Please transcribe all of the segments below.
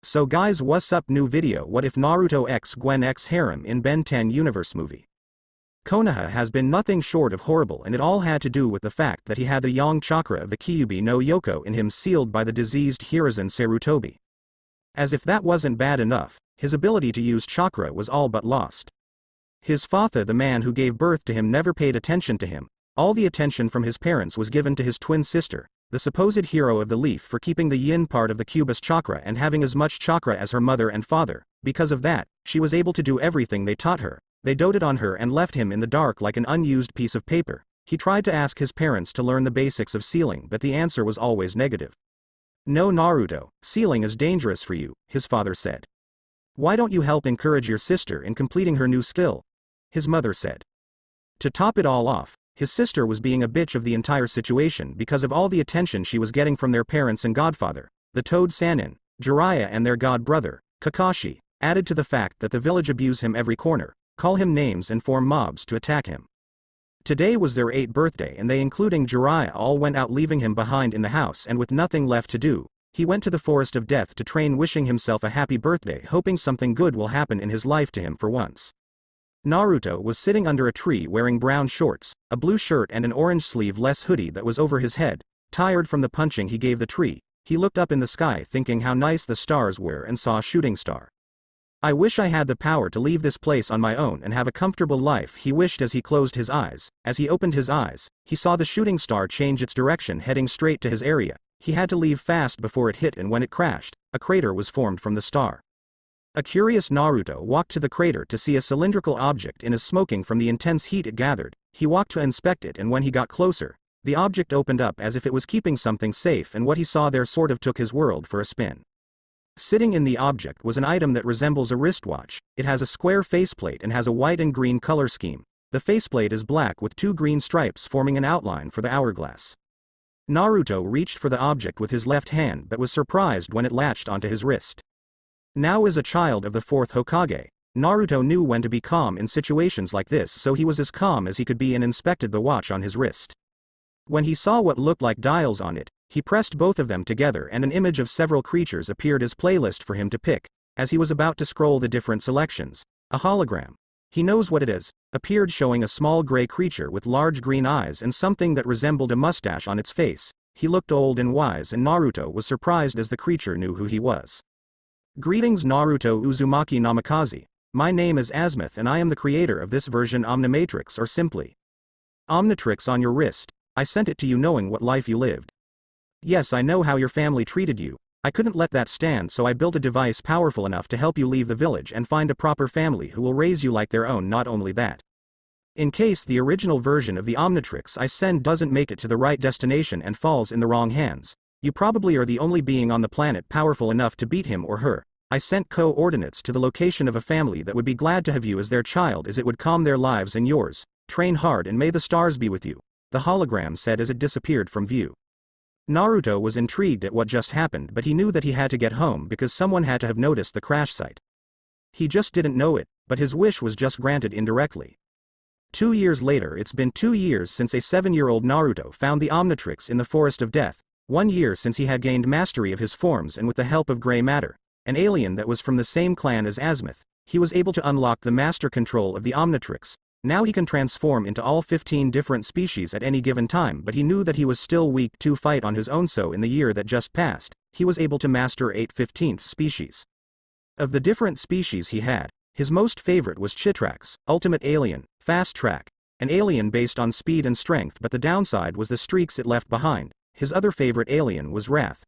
So guys, what's up? New video. What if Naruto x Gwen x Harem in Ben 10 universe movie? Konoha has been nothing short of horrible, and it all had to do with the fact that he had the yang chakra of the Kyuubi no Yoko in him, sealed by the diseased Hiruzen Sarutobi. As if that wasn't bad enough, his ability to use chakra was all but lost. His father, the man who gave birth to him, never paid attention to him. All the attention from his parents was given to his twin sister, the supposed hero of the leaf, for keeping the yin part of the Cubus chakra and having as much chakra as her mother and father. Because of that, she was able to do everything they taught her. They doted on her and left him in the dark like an unused piece of paper. He tried to ask his parents to learn the basics of sealing, but the answer was always negative. "No, Naruto, sealing is dangerous for you," his father said. "Why don't you help encourage your sister in completing her new skill?" his mother said. To top it all off, his sister was being a bitch of the entire situation because of all the attention she was getting from their parents and godfather, the Toad Sannin, Jiraiya, and their god brother, Kakashi, added to the fact that the village abuse him every corner, call him names, and form mobs to attack him. Today was their 8th birthday, and they, including Jiraiya, all went out, leaving him behind in the house, and with nothing left to do, he went to the forest of death to train, wishing himself a happy birthday, hoping something good will happen in his life to him for once. Naruto was sitting under a tree wearing brown shorts, a blue shirt, and an orange sleeve-less hoodie that was over his head. Tired from the punching he gave the tree, he looked up in the sky, thinking how nice the stars were, and saw a shooting star. "I wish I had the power to leave this place on my own and have a comfortable life," he wished as he closed his eyes. As he opened his eyes, he saw the shooting star change its direction, heading straight to his area. He had to leave fast before it hit, and when it crashed, a crater was formed from the star. A curious Naruto walked to the crater to see a cylindrical object in a smoking from the intense heat it gathered. He walked to inspect it, and when he got closer, the object opened up as if it was keeping something safe, and what he saw there sort of took his world for a spin. Sitting in the object was an item that resembles a wristwatch. It has a square faceplate and has a white and green color scheme. The faceplate is black with 2 green stripes forming an outline for the hourglass. Naruto reached for the object with his left hand, but was surprised when it latched onto his wrist. Now, as a child of the 4th Hokage, Naruto knew when to be calm in situations like this, so he was as calm as he could be and inspected the watch on his wrist. When he saw what looked like dials on it, he pressed both of them together, and an image of several creatures appeared as playlist for him to pick. As he was about to scroll the different selections, a hologram, he knows what it is, appeared, showing a small gray creature with large green eyes and something that resembled a mustache on its face. He looked old and wise, and Naruto was surprised as the creature knew who he was. "Greetings, Naruto Uzumaki Namikaze. My name is Asmith, and I am the creator of this version Omnimatrix, or simply Omnitrix, on your wrist. I sent it to you knowing what life you lived. Yes, I know how your family treated you. I couldn't let that stand, so I built a device powerful enough to help you leave the village and find a proper family who will raise you like their own. Not only that, in case the original version of the Omnitrix I send doesn't make it to the right destination and falls in the wrong hands, you probably are the only being on the planet powerful enough to beat him or her. I sent coordinates to the location of a family that would be glad to have you as their child, as it would calm their lives and yours. Train hard and may the stars be with you," the hologram said as it disappeared from view. Naruto was intrigued at what just happened, but he knew that he had to get home because someone had to have noticed the crash site. He just didn't know it, but his wish was just granted indirectly. 2 years later, it's been 2 years since a 7-year-old Naruto found the Omnitrix in the Forest of Death. 1 year since he had gained mastery of his forms, and with the help of Gray Matter, an alien that was from the same clan as Asmith, he was able to unlock the master control of the Omnitrix. Now he can transform into all 15 different species at any given time, but he knew that he was still weak to fight on his own, so in the year that just passed, he was able to master 8 15th species. Of the different species he had, his most favorite was Chitrax, ultimate alien, fast track, an alien based on speed and strength, but the downside was the streaks it left behind. His other favorite alien was Wrath.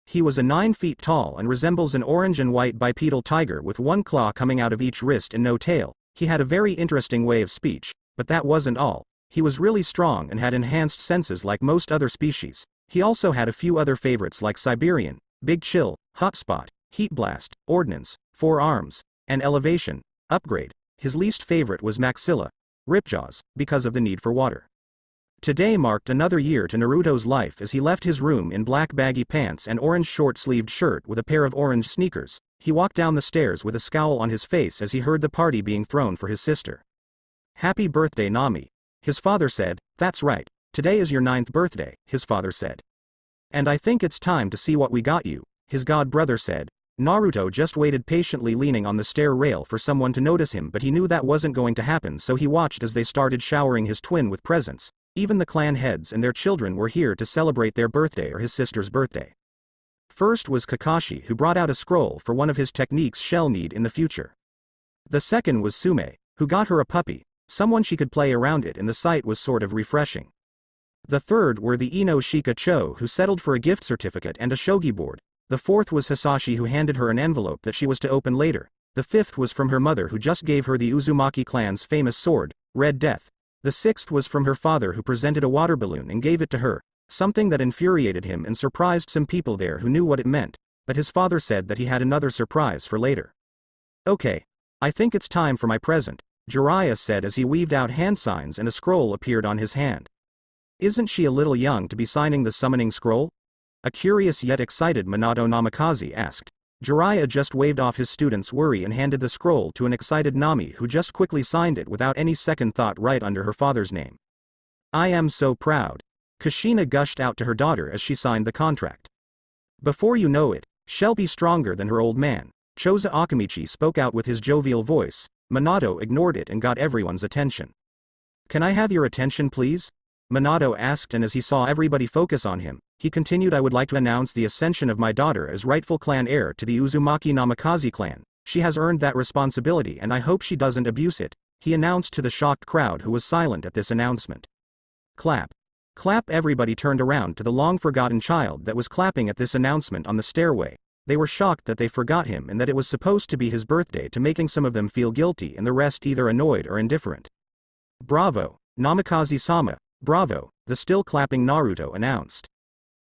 He was a 9 feet tall and resembles an orange and white bipedal tiger with 1 claw coming out of each wrist and no tail. He had a very interesting way of speech, but that wasn't all. He was really strong and had enhanced senses like most other species. He also had a few other favorites like Siberian, Big Chill, Hotspot, Heat Blast, Ordnance, 4 Arms, and Elevation, Upgrade. His least favorite was Maxilla, Ripjaws, because of the need for water. Today marked another year to Naruto's life as he left his room in black baggy pants and orange short-sleeved shirt with a pair of orange sneakers. He walked down the stairs with a scowl on his face as he heard the party being thrown for his sister. "Happy birthday, Nami," his father said. "That's right, today is your 9th birthday," his father said. "And I think it's time to see what we got you," his god brother said. Naruto just waited patiently leaning on the stair rail for someone to notice him, but he knew that wasn't going to happen, so he watched as they started showering his twin with presents. Even the clan heads and their children were here to celebrate their birthday or his sister's birthday. First was Kakashi, who brought out a scroll for one of his techniques she'll need in the future. The second was Sume, who got her a puppy, someone she could play around it, and the sight was sort of refreshing. The third were the Ino Shika Cho, who settled for a gift certificate and a shogi board. The fourth was Hisashi, who handed her an envelope that she was to open later. The fifth was from her mother, who just gave her the Uzumaki clan's famous sword, Red Death. The sixth was from her father, who presented a water balloon and gave it to her, something that infuriated him and surprised some people there who knew what it meant, but his father said that he had another surprise for later. Okay. I think it's time for my present, Jiraiya said as he weaved out hand signs and a scroll appeared on his hand. Isn't she a little young to be signing the summoning scroll? A curious yet excited Minato Namikaze asked. Jiraiya just waved off his student's worry and handed the scroll to an excited Nami, who just quickly signed it without any second thought right under her father's name. I am so proud. Kushina gushed out to her daughter as she signed the contract. Before you know it, she'll be stronger than her old man. Choza Akamichi spoke out with his jovial voice. Minato ignored it and got everyone's attention. Can I have your attention, please? Minato asked, and as he saw everybody focus on him, he continued, I would like to announce the ascension of my daughter as rightful clan heir to the Uzumaki Namikaze clan. She has earned that responsibility and I hope she doesn't abuse it, he announced to the shocked crowd who was silent at this announcement. Clap. Clap. Everybody turned around to the long-forgotten child that was clapping at this announcement on the stairway. They were shocked that they forgot him and that it was supposed to be his birthday, to making some of them feel guilty and the rest either annoyed or indifferent. Bravo, Namikaze-sama, bravo, the still clapping Naruto announced.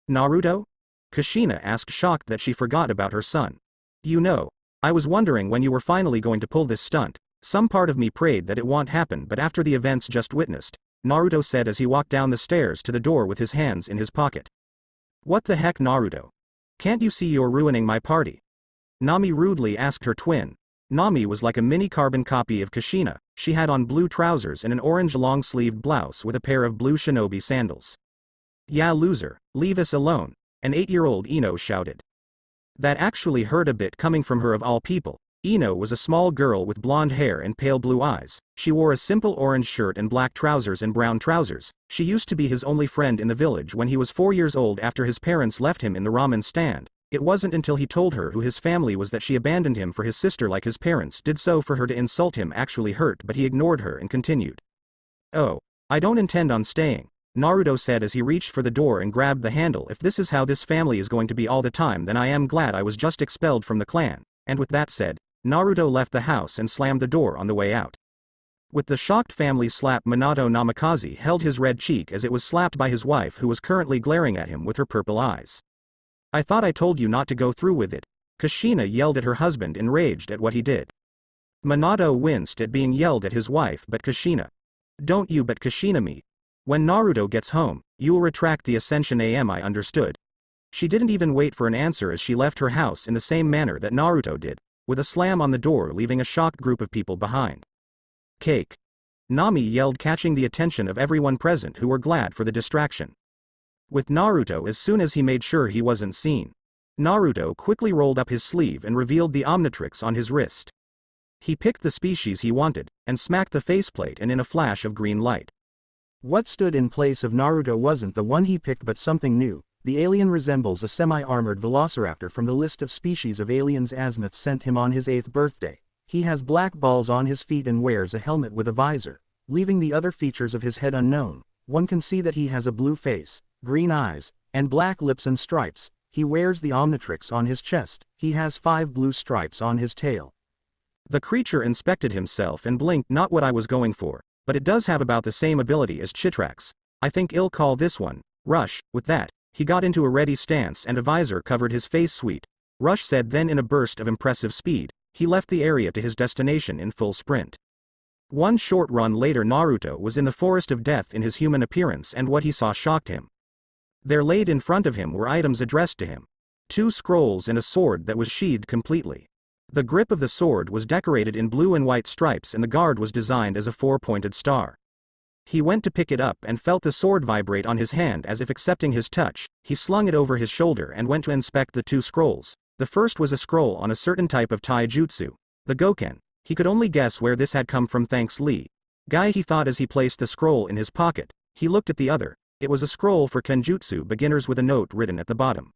Naruto? Kushina asked, shocked that she forgot about her son. You know, I was wondering when you were finally going to pull this stunt. Some part of me prayed that it won't happen, but after the events just witnessed, Naruto said as he walked down the stairs to the door with his hands in his pocket. What the heck, Naruto? Can't you see you're ruining my party? Nami rudely asked her twin. Nami was like a mini carbon copy of Kushina. She had on blue trousers and an orange long-sleeved blouse with a pair of blue shinobi sandals. Yeah, loser, leave us alone, an 8-year-old Ino shouted. That actually hurt a bit coming from her of all people. Ino was a small girl with blonde hair and pale blue eyes. She wore a simple orange shirt and black trousers and brown trousers. She used to be his only friend in the village when he was 4 years old after his parents left him in the ramen stand. It wasn't until he told her who his family was that she abandoned him for his sister like his parents did. So for her to insult him actually hurt, but he ignored her and continued. Oh, I don't intend on staying, Naruto said as he reached for the door and grabbed the handle. If this is how this family is going to be all the time, then I am glad I was just expelled from the clan. And with that said, Naruto left the house and slammed the door on the way out. With the shocked family slap, Minato Namikaze held his red cheek as it was slapped by his wife, who was currently glaring at him with her purple eyes. I thought I told you not to go through with it, Kushina yelled at her husband, enraged at what he did. Minato winced at being yelled at his wife, but Kushina. Don't you but Kushina me. When Naruto gets home, you will retract the ascension. I understood. She didn't even wait for an answer as she left her house in the same manner that Naruto did, with a slam on the door, leaving a shocked group of people behind. Cake. Nami yelled, catching the attention of everyone present who were glad for the distraction. With Naruto as soon as he made sure he wasn't seen. Naruto quickly rolled up his sleeve and revealed the Omnitrix on his wrist. He picked the species he wanted, and smacked the faceplate, and in a flash of green light. What stood in place of Naruto wasn't the one he picked but something new. The alien resembles a semi-armored velociraptor from the list of species of aliens Azimuth sent him on his 8th birthday. He has black balls on his feet and wears a helmet with a visor, leaving the other features of his head unknown. One can see that he has a blue face, green eyes, and black lips and stripes. He wears the Omnitrix on his chest. He has 5 blue stripes on his tail. The creature inspected himself and blinked. Not what I was going for, but it does have about the same ability as Chitrax. I think I'll call this one Rush. With that, he got into a ready stance and a visor covered his face. Sweet, Rush said. Then in a burst of impressive speed, he left the area to his destination in full sprint. One short run later, Naruto was in the forest of death in his human appearance, and what he saw shocked him. There laid in front of him were items addressed to him. 2 scrolls and a sword that was sheathed completely. The grip of the sword was decorated in blue and white stripes and the guard was designed as a 4-pointed star. He went to pick it up and felt the sword vibrate on his hand as if accepting his touch. He slung it over his shoulder and went to inspect the two scrolls. The first was a scroll on a certain type of taijutsu, the Goken. He could only guess where this had come from thanks Lee Guy, he thought as he placed the scroll in his pocket. He looked at the other. It was a scroll for Kenjutsu beginners with a note written at the bottom.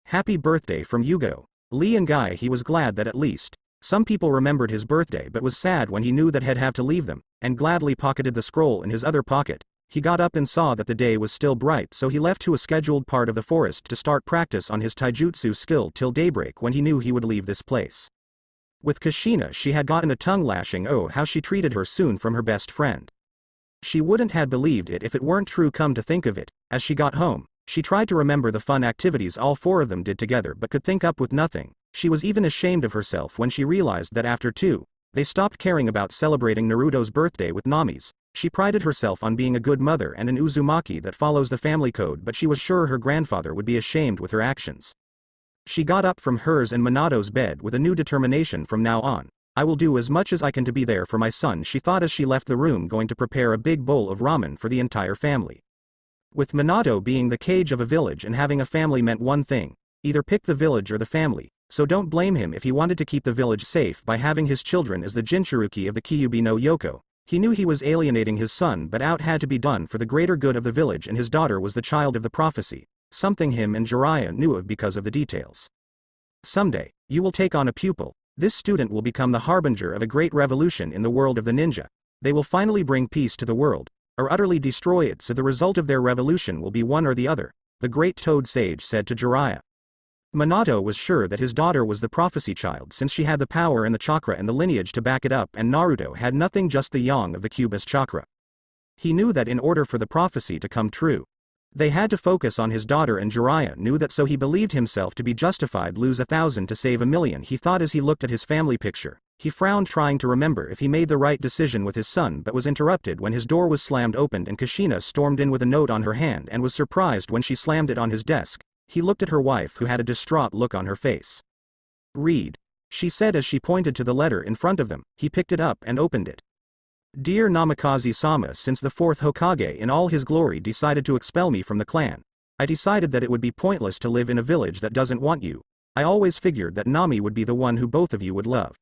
Happy birthday from Yugo. Lee and Guy. He was glad that at least some people remembered his birthday, but was sad when he knew that he'd have to leave them, and gladly pocketed the scroll in his other pocket. He got up and saw that the day was still bright, so he left to a scheduled part of the forest to start practice on his taijutsu skill till daybreak, when he knew he would leave this place. With Kushina, she had gotten a tongue lashing. Oh, how she treated her soon from her best friend. She wouldn't have believed it if it weren't true. Come to think of it, as she got home, she tried to remember the fun activities all four of them did together but could think up with nothing. She was even ashamed of herself when she realized that after they stopped caring about celebrating Naruto's birthday with Nami's. She prided herself on being a good mother and an Uzumaki that follows the family code, but she was sure her grandfather would be ashamed with her actions. She got up from hers and Minato's bed with a new determination. From now on, I will do as much as I can to be there for my son, she thought as she left the room, going to prepare a big bowl of ramen for the entire family. With Minato being the cage of a village and having a family meant one thing: either pick the village or the family, so don't blame him if he wanted to keep the village safe by having his children as the Jinchuruki of the Kyuubi no Yoko. He knew he was alienating his son, but out had to be done for the greater good of the village, and his daughter was the child of the prophecy, something him and Jiraiya knew of because of the details. Someday, you will take on a pupil. This student will become the harbinger of a great revolution in the world of the ninja. They will finally bring peace to the world, or utterly destroy it, so the result of their revolution will be one or the other, the great Toad Sage said to Jiraiya. Minato was sure that his daughter was the prophecy child since she had the power and the chakra and the lineage to back it up, and Naruto had nothing, just the yang of the Cubist chakra. He knew that in order for the prophecy to come true, they had to focus on his daughter, and Jiraiya knew that, so he believed himself to be justified lose 1,000 to save 1,000,000, he thought as he looked at his family picture. He frowned, trying to remember if he made the right decision with his son, but was interrupted when his door was slammed open and Kushina stormed in with a note on her hand and was surprised when she slammed it on his desk. He looked at her wife, who had a distraught look on her face. Read, she said as she pointed to the letter in front of them. He picked it up and opened it. Dear Namikaze-sama, since the fourth Hokage in all his glory decided to expel me from the clan, I decided that it would be pointless to live in a village that doesn't want you. I always figured that Nami would be the one who both of you would love.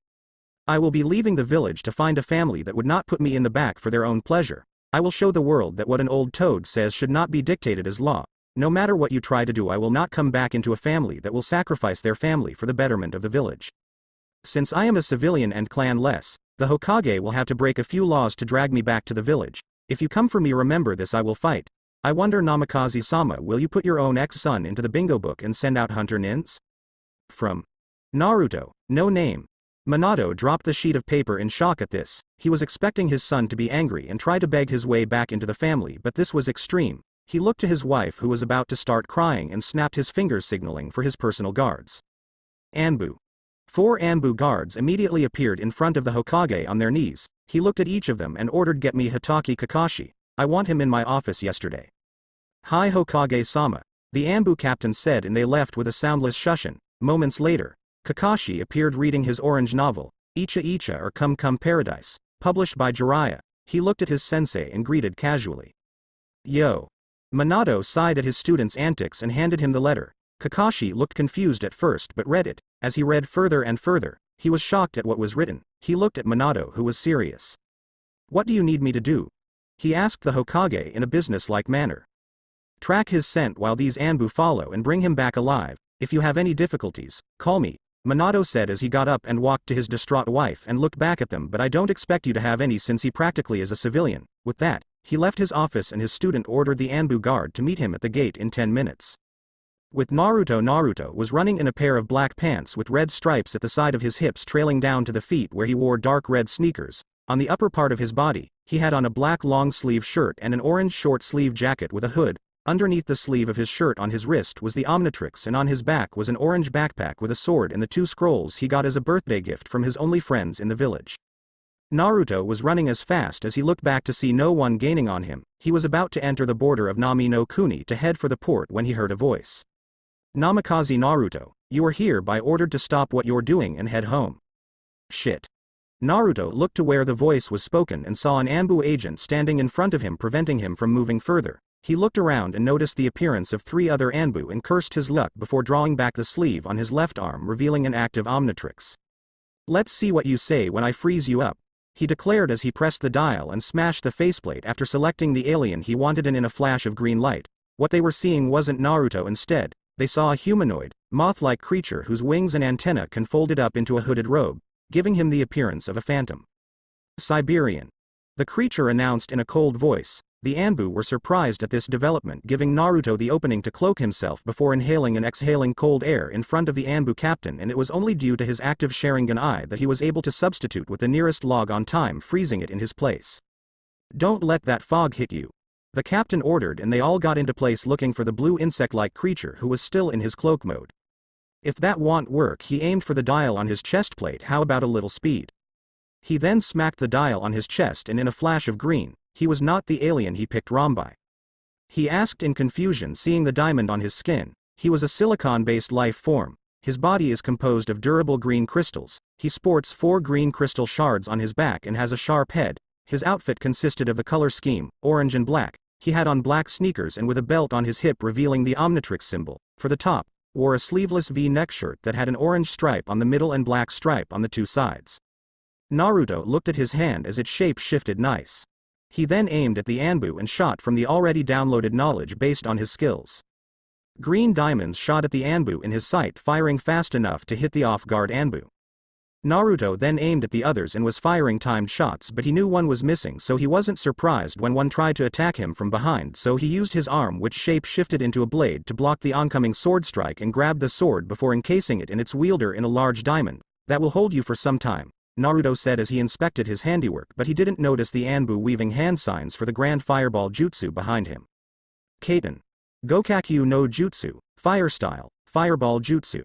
I will be leaving the village to find a family that would not put me in the back for their own pleasure. I will show the world that what an old toad says should not be dictated as law. No matter what you try to do, I will not come back into a family that will sacrifice their family for the betterment of the village. Since I am a civilian and clanless, the Hokage will have to break a few laws to drag me back to the village. If you come for me, remember this: I will fight. I wonder, Namikaze-sama, will you put your own ex-son into the bingo book and send out hunter nins? From Naruto, no name. Minato dropped the sheet of paper in shock at this. He was expecting his son to be angry and try to beg his way back into the family, but this was extreme. He looked to his wife, who was about to start crying, and snapped his fingers, signaling for his personal guards. Anbu. 4 Anbu guards immediately appeared in front of the Hokage on their knees. He looked at each of them and ordered, "Get me Hitaki Kakashi. I want him in my office yesterday." "Hi Hokage-sama," the Anbu captain said, and they left with a soundless shushin. Moments later, Kakashi appeared reading his orange novel, Icha Icha or Come Come Paradise, published by Jiraiya. He looked at his sensei and greeted casually. "Yo." Minato sighed at his student's antics and handed him the letter. Kakashi looked confused at first but read it. As he read further and further, he was shocked at what was written. He looked at Minato, who was serious. "What do you need me to do?" he asked the Hokage in a business-like manner. "Track his scent while these Anbu follow and bring him back alive. If you have any difficulties, call me," Minato said as he got up and walked to his distraught wife and looked back at them. "But I don't expect you to have any, since he practically is a civilian." With that, he left his office and his student ordered the Anbu guard to meet him at the gate in 10 minutes. With Naruto was running in a pair of black pants with red stripes at the side of his hips trailing down to the feet, where he wore dark red sneakers. On the upper part of his body, he had on a black long-sleeve shirt and an orange short-sleeve jacket with a hood. Underneath the sleeve of his shirt on his wrist was the Omnitrix, and on his back was an orange backpack with a sword and the 2 scrolls he got as a birthday gift from his only friends in the village. Naruto was running as fast as he looked back to see no one gaining on him. He was about to enter the border of Nami no Kuni to head for the port when he heard a voice. "Namikaze Naruto, you are here by ordered to stop what you're doing and head home." "Shit. Naruto looked to where the voice was spoken and saw an Anbu agent standing in front of him preventing him from moving further. He looked around and noticed the appearance of 3 other Anbu and cursed his luck before drawing back the sleeve on his left arm revealing an active Omnitrix. "Let's see what you say when I freeze you up," he declared as he pressed the dial and smashed the faceplate after selecting the alien he wanted, and in a flash of green light, what they were seeing wasn't Naruto. Instead, they saw a humanoid, moth-like creature whose wings and antennae can folded up into a hooded robe, giving him the appearance of a phantom. "Siberian," the creature announced in a cold voice. The Anbu were surprised at this development, giving Naruto the opening to cloak himself before inhaling and exhaling cold air in front of the Anbu captain, and it was only due to his active Sharingan eye that he was able to substitute with the nearest log on time, freezing it in his place. "Don't let that fog hit you," the captain ordered, and they all got into place looking for the blue insect-like creature who was still in his cloak mode. If that won't work, he aimed for the dial on his chest plate. "How about a little speed?" He then smacked the dial on his chest, and in a flash of green, he was not the alien he picked Rambai. He asked in confusion, seeing the diamond on his skin. He was a silicon-based life form. His body is composed of durable green crystals. He sports 4 green crystal shards on his back and has a sharp head. His outfit consisted of the color scheme, orange and black. He had on black sneakers and with a belt on his hip revealing the Omnitrix symbol. For the top, wore a sleeveless V-neck shirt that had an orange stripe on the middle and black stripe on the 2 sides. Naruto looked at his hand as its shape shifted nice. He then aimed at the Anbu and shot from the already downloaded knowledge based on his skills. Green diamonds shot at the Anbu in his sight, firing fast enough to hit the off-guard Anbu. Naruto then aimed at the others and was firing timed shots, but he knew one was missing, so he wasn't surprised when one tried to attack him from behind, so he used his arm, which shape shifted into a blade, to block the oncoming sword strike and grabbed the sword before encasing it in its wielder in a large diamond. "That will hold you for some time," Naruto said as he inspected his handiwork, but he didn't notice the Anbu weaving hand signs for the Grand Fireball Jutsu behind him. Kaiten. Gokakyu no Jutsu, Fire Style, Fireball Jutsu.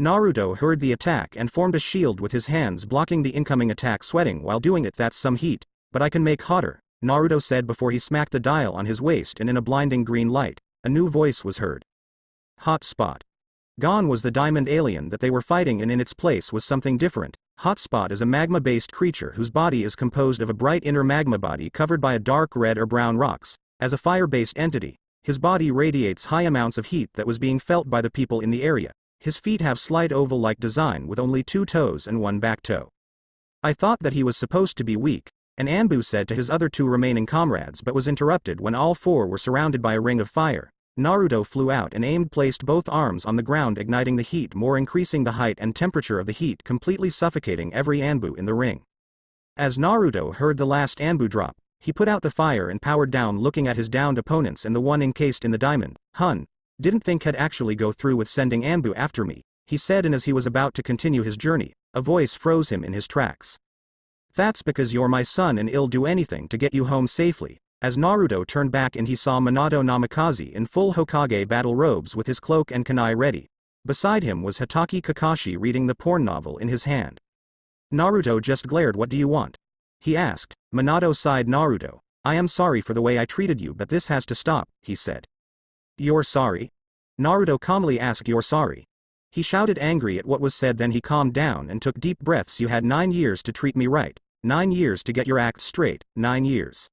Naruto heard the attack and formed a shield with his hands, blocking the incoming attack, sweating while doing it. "That's some heat, but I can make hotter," Naruto said before he smacked the dial on his waist, and in a blinding green light, a new voice was heard. "Hot Spot." Gone was the diamond alien that they were fighting, and in its place was something different. Hot Spot is a magma-based creature whose body is composed of a bright inner magma body covered by a dark red or brown rocks. As a fire-based entity, his body radiates high amounts of heat that was being felt by the people in the area. His feet have slight oval-like design with only 2 toes and 1 back toe. "I thought that he was supposed to be weak," an Anbu said to his other 2 remaining comrades, but was interrupted when all 4 were surrounded by a ring of fire. Naruto flew out and aimed, placed both arms on the ground, igniting the heat more, increasing the height and temperature of the heat, completely suffocating every Anbu in the ring. As Naruto heard the last Anbu drop, he put out the fire and powered down, looking at his downed opponents and the one encased in the diamond. Didn't think he'd actually go through with sending Anbu after me," he said, and as he was about to continue his journey, a voice froze him in his tracks. "That's because you're my son and I'll do anything to get you home safely." As Naruto turned back and he saw Minato Namikaze in full Hokage battle robes with his cloak and kunai ready. Beside him was Hitaki Kakashi reading the porn novel in his hand. Naruto just glared. "What do you want?" he asked. Minato sighed. "Naruto, I am sorry for the way I treated you, but this has to stop," he said. "You're sorry?" Naruto calmly asked. "You're sorry?" He shouted, angry at what was said, then he calmed down and took deep breaths. "You had 9 years to treat me right, 9 years to get your act straight, 9 years.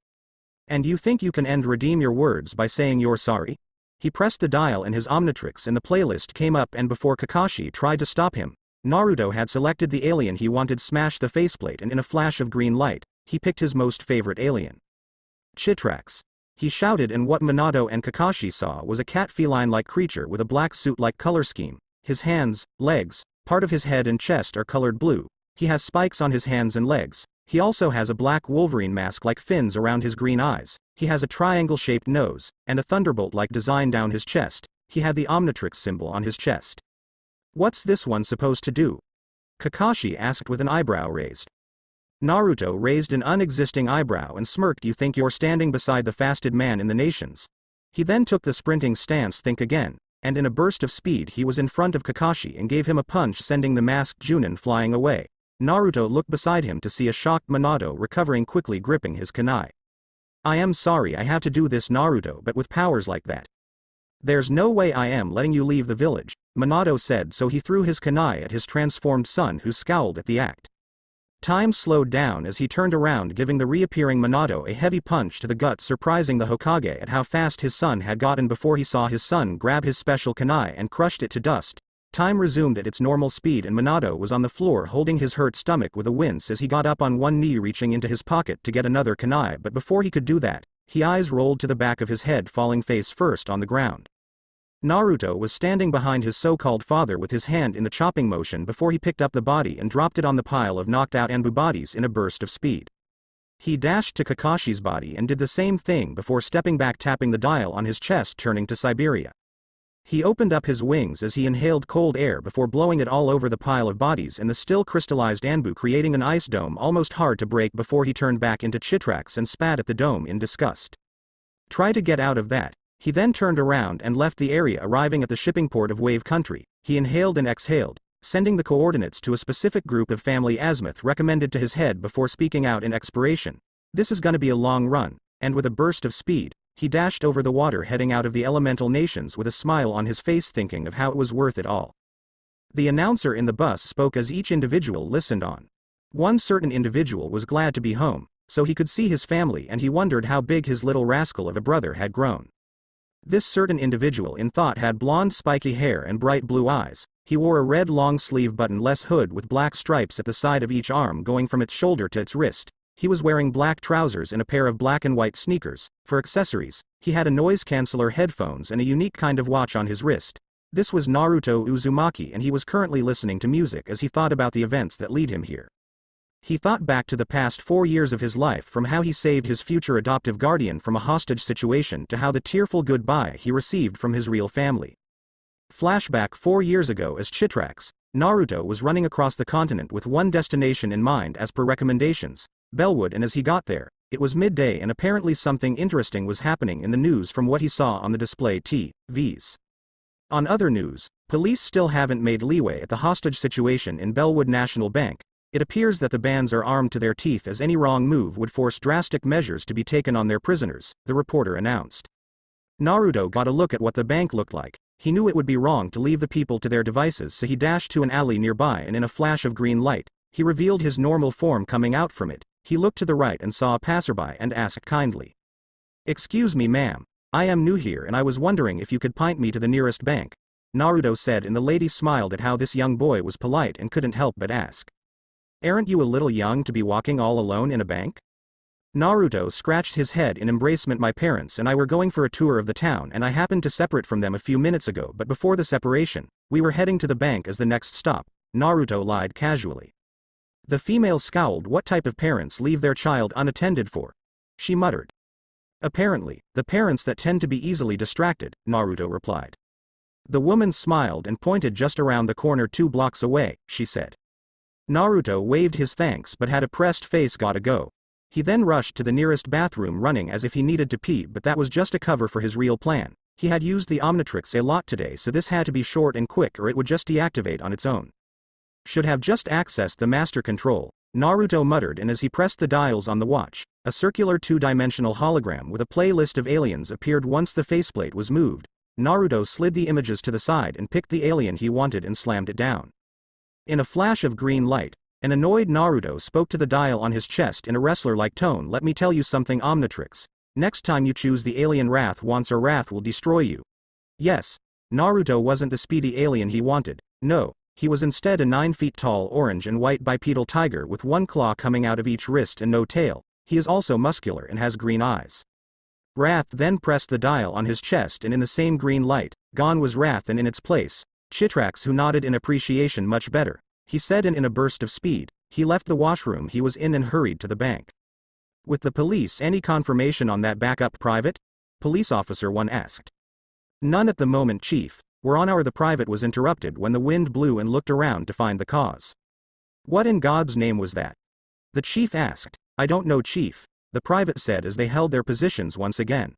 And you think you can redeem your words by saying you're sorry?" He pressed the dial and his Omnitrix and the playlist came up, and before Kakashi tried to stop him, Naruto had selected the alien he wanted, smashed the faceplate, and in a flash of green light, he picked his most favorite alien. "Chitrax," he shouted, and what Minato and Kakashi saw was a cat feline-like creature with a black suit-like color scheme. His hands, legs, part of his head and chest are colored blue. He has spikes on his hands and legs. He also has a black Wolverine mask like fins around his green eyes. He has a triangle-shaped nose, and a thunderbolt-like design down his chest. He had the Omnitrix symbol on his chest. "What's this one supposed to do?" Kakashi asked with an eyebrow raised. Naruto raised an unexisting eyebrow and smirked. "You think you're standing beside the fastest man in the nations?" He then took the sprinting stance. "Think again," and in a burst of speed he was in front of Kakashi and gave him a punch, sending the masked Junin flying away. Naruto looked beside him to see a shocked Minato recovering quickly, gripping his kunai. "I am sorry I have to do this, Naruto, but with powers like that, there's no way I am letting you leave the village," Minato said, so he threw his kunai at his transformed son, who scowled at the act. Time slowed down as he turned around, giving the reappearing Minato a heavy punch to the gut, surprising the Hokage at how fast his son had gotten before he saw his son grab his special kunai and crushed it to dust. Time resumed at its normal speed and Minato was on the floor holding his hurt stomach with a wince as he got up on one knee, reaching into his pocket to get another kunai, but before he could do that, his eyes rolled to the back of his head, falling face first on the ground. Naruto was standing behind his so-called father with his hand in the chopping motion before he picked up the body and dropped it on the pile of knocked-out Anbu bodies in a burst of speed. He dashed to Kakashi's body and did the same thing before stepping back, tapping the dial on his chest, turning to Siberia. He opened up his wings as he inhaled cold air before blowing it all over the pile of bodies and the still crystallized Anbu, creating an ice dome almost hard to break before he turned back into Chitrax and spat at the dome in disgust. Try to get out of that. He then turned around and left the area, arriving at the shipping port of Wave Country. He inhaled and exhaled, sending the coordinates to a specific group of family Azimuth recommended to his head before speaking out in expiration. This is gonna be a long run, and with a burst of speed, he dashed over the water, heading out of the elemental nations with a smile on his face, thinking of how it was worth it all. The announcer in the bus spoke as each individual listened on. One certain individual was glad to be home, so he could see his family, and he wondered how big his little rascal of a brother had grown. This certain individual in thought had blonde spiky hair and bright blue eyes. He wore a red long-sleeve buttonless hood with black stripes at the side of each arm going from its shoulder to its wrist. He was wearing black trousers and a pair of black and white sneakers. For accessories, he had a noise-canceller headphones and a unique kind of watch on his wrist. This was Naruto Uzumaki, and he was currently listening to music as he thought about the events that lead him here. He thought back to the past 4 years of his life, from how he saved his future adoptive guardian from a hostage situation to how the tearful goodbye he received from his real family. Flashback 4 years ago as Chitrax, Naruto was running across the continent with one destination in mind as per recommendations, Bellwood, and as he got there, it was midday and apparently something interesting was happening in the news from what he saw on the display TVs. On other news, police still haven't made leeway at the hostage situation in Bellwood National Bank. It appears that the bands are armed to their teeth as any wrong move would force drastic measures to be taken on their prisoners, the reporter announced. Naruto got a look at what the bank looked like. He knew it would be wrong to leave the people to their devices, so he dashed to an alley nearby, and in a flash of green light, he revealed his normal form coming out from it. He looked to the right and saw a passerby and asked kindly. "Excuse me, ma'am. I am new here and I was wondering if you could point me to the nearest bank," Naruto said, and the lady smiled at how this young boy was polite and couldn't help but ask. "Aren't you a little young to be walking all alone in a bank?" Naruto scratched his head in embracement. "My parents and I were going for a tour of the town and I happened to separate from them a few minutes ago, but before the separation, we were heading to the bank as the next stop," Naruto lied casually. The female scowled. "What type of parents leave their child unattended for?" she muttered. "Apparently, the parents that tend to be easily distracted," Naruto replied. The woman smiled and pointed just around the corner 2 blocks away, she said. Naruto waved his thanks but had a pressed face. "Gotta go." He then rushed to the nearest bathroom, running as if he needed to pee, but that was just a cover for his real plan. He had used the Omnitrix a lot today, so this had to be short and quick or it would just deactivate on its own. "Should have just accessed the master control," Naruto muttered, and as he pressed the dials on the watch, a circular 2-dimensional hologram with a playlist of aliens appeared. Once the faceplate was moved, Naruto slid the images to the side and picked the alien he wanted and slammed it down. In a flash of green light, an annoyed Naruto spoke to the dial on his chest in a wrestler-like tone. "Let me tell you something, Omnitrix. Next time you choose the alien Wrath wants, or Wrath will destroy you." Yes, Naruto wasn't the speedy alien he wanted. No, he was instead a 9 feet tall orange and white bipedal tiger with 1 claw coming out of each wrist and no tail. He is also muscular and has green eyes. Wrath then pressed the dial on his chest, and in the same green light, gone was Wrath, and in its place, Chitrax, who nodded in appreciation. "Much better," he said, and in a burst of speed, he left the washroom he was in and hurried to the bank. "With the police, any confirmation on that backup private?" Police Officer 1 asked. "None at the moment, Chief. We're on our..." The private was interrupted when the wind blew and looked around to find the cause. "What in God's name was that?" the chief asked. "I don't know, Chief," the private said as they held their positions once again.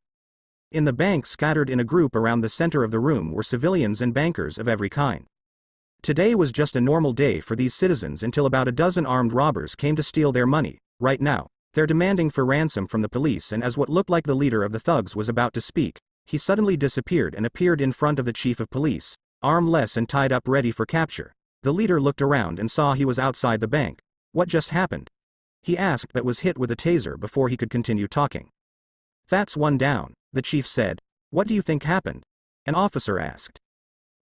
In the bank, scattered in a group around the center of the room, were civilians and bankers of every kind. Today was just a normal day for these citizens until about a dozen armed robbers came to steal their money. Right now, they're demanding for ransom from the police, and as what looked like the leader of the thugs was about to speak, he suddenly disappeared and appeared in front of the chief of police, armless and tied up ready for capture. The leader looked around and saw he was outside the bank. What just happened? He asked but was hit with a taser before he could continue talking. That's one down, the chief said. What do you think happened? An officer asked.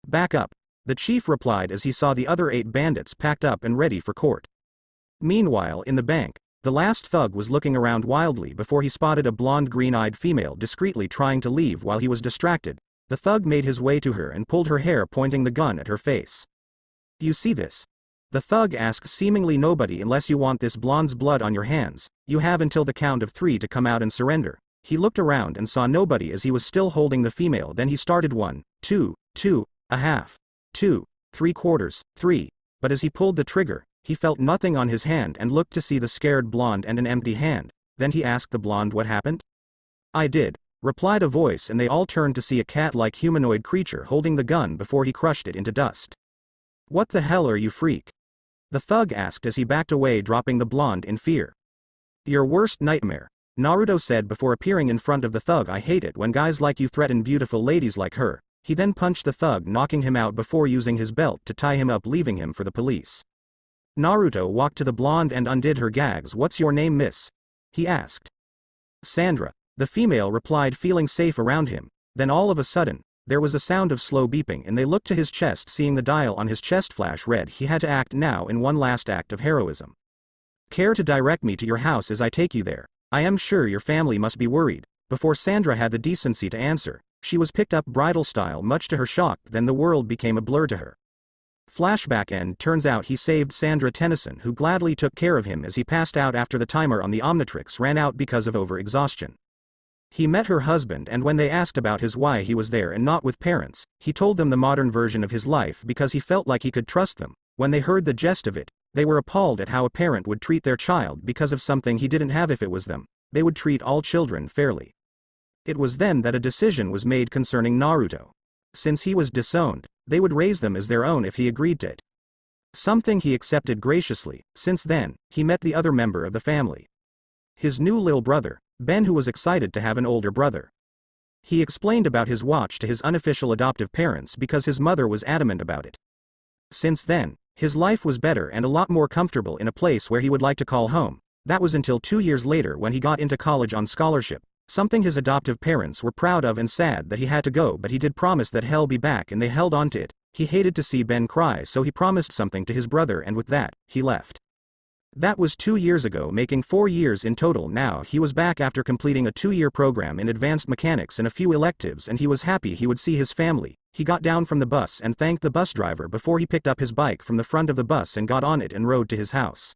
Back up, the chief replied as he saw the other 8 bandits packed up and ready for court. Meanwhile in the bank, the last thug was looking around wildly before he spotted a blonde green-eyed female discreetly trying to leave while he was distracted. The thug made his way to her and pulled her hair, pointing the gun at her face. You see this? The thug asked seemingly nobody. Unless you want this blonde's blood on your hands, you have until the count of 3 to come out and surrender. He looked around and saw nobody as he was still holding the female. Then he started 1, 2, 2, a half, 2, 3/4, 3, but as he pulled the trigger, he felt nothing on his hand and looked to see the scared blonde and an empty hand. Then he asked the blonde what happened. I did, replied a voice, and they all turned to see a cat-like humanoid creature holding the gun before he crushed it into dust. What the hell are you, freak? The thug asked as he backed away, dropping the blonde in fear. Your worst nightmare, Naruto said before appearing in front of the thug. I hate it when guys like you threaten beautiful ladies like her. He then punched the thug, knocking him out before using his belt to tie him up, leaving him for the police. Naruto walked to the blonde and undid her gags. What's your name, miss? He asked. Sandra, the female replied, feeling safe around him. Then all of a sudden, there was a sound of slow beeping and they looked to his chest, seeing the dial on his chest flash red. He had to act now in one last act of heroism. Care to direct me to your house as I take you there? I am sure your family must be worried. Before Sandra had the decency to answer, she was picked up bridal style, much to her shock. Then the world became a blur to her. Flashback end. Turns out he saved Sandra Tennyson, who gladly took care of him as he passed out after the timer on the Omnitrix ran out because of overexhaustion. He met her husband, and when they asked about his why he was there and not with parents, he told them the modern version of his life because he felt like he could trust them. When they heard the gist of it, they were appalled at how a parent would treat their child because of something he didn't have. If it was them, they would treat all children fairly. It was then that a decision was made concerning Naruto. Since he was disowned, they would raise them as their own if he agreed to it. Something he accepted graciously. Since then, he met the other member of the family. His new little brother, Ben, who was excited to have an older brother. He explained about his watch to his unofficial adoptive parents because his mother was adamant about it. Since then, his life was better and a lot more comfortable in a place where he would like to call home. That was until 2 years later when he got into college on scholarship, something his adoptive parents were proud of, and sad that he had to go, but he did promise that he'll be back and they held on to it. He hated to see Ben cry, so he promised something to his brother, and with that, he left. That was 2 years ago, making 4 years in total. Now he was back after completing a 2-year program in advanced mechanics and a few electives, and he was happy he would see his family. He got down from the bus and thanked the bus driver before he picked up his bike from the front of the bus and got on it and rode to his house.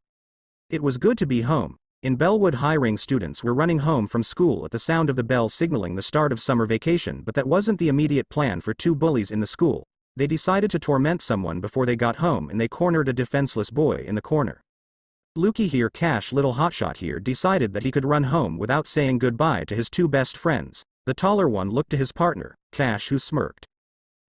It was good to be home. In Bellwood High, ring students were running home from school at the sound of the bell signaling the start of summer vacation, but that wasn't the immediate plan for 2 bullies in the school. They decided to torment someone before they got home, and they cornered a defenseless boy in the corner. Lukey here, Cash, little hotshot here, decided that he could run home without saying goodbye to his 2 best friends. The taller one looked to his partner, Cash, who smirked.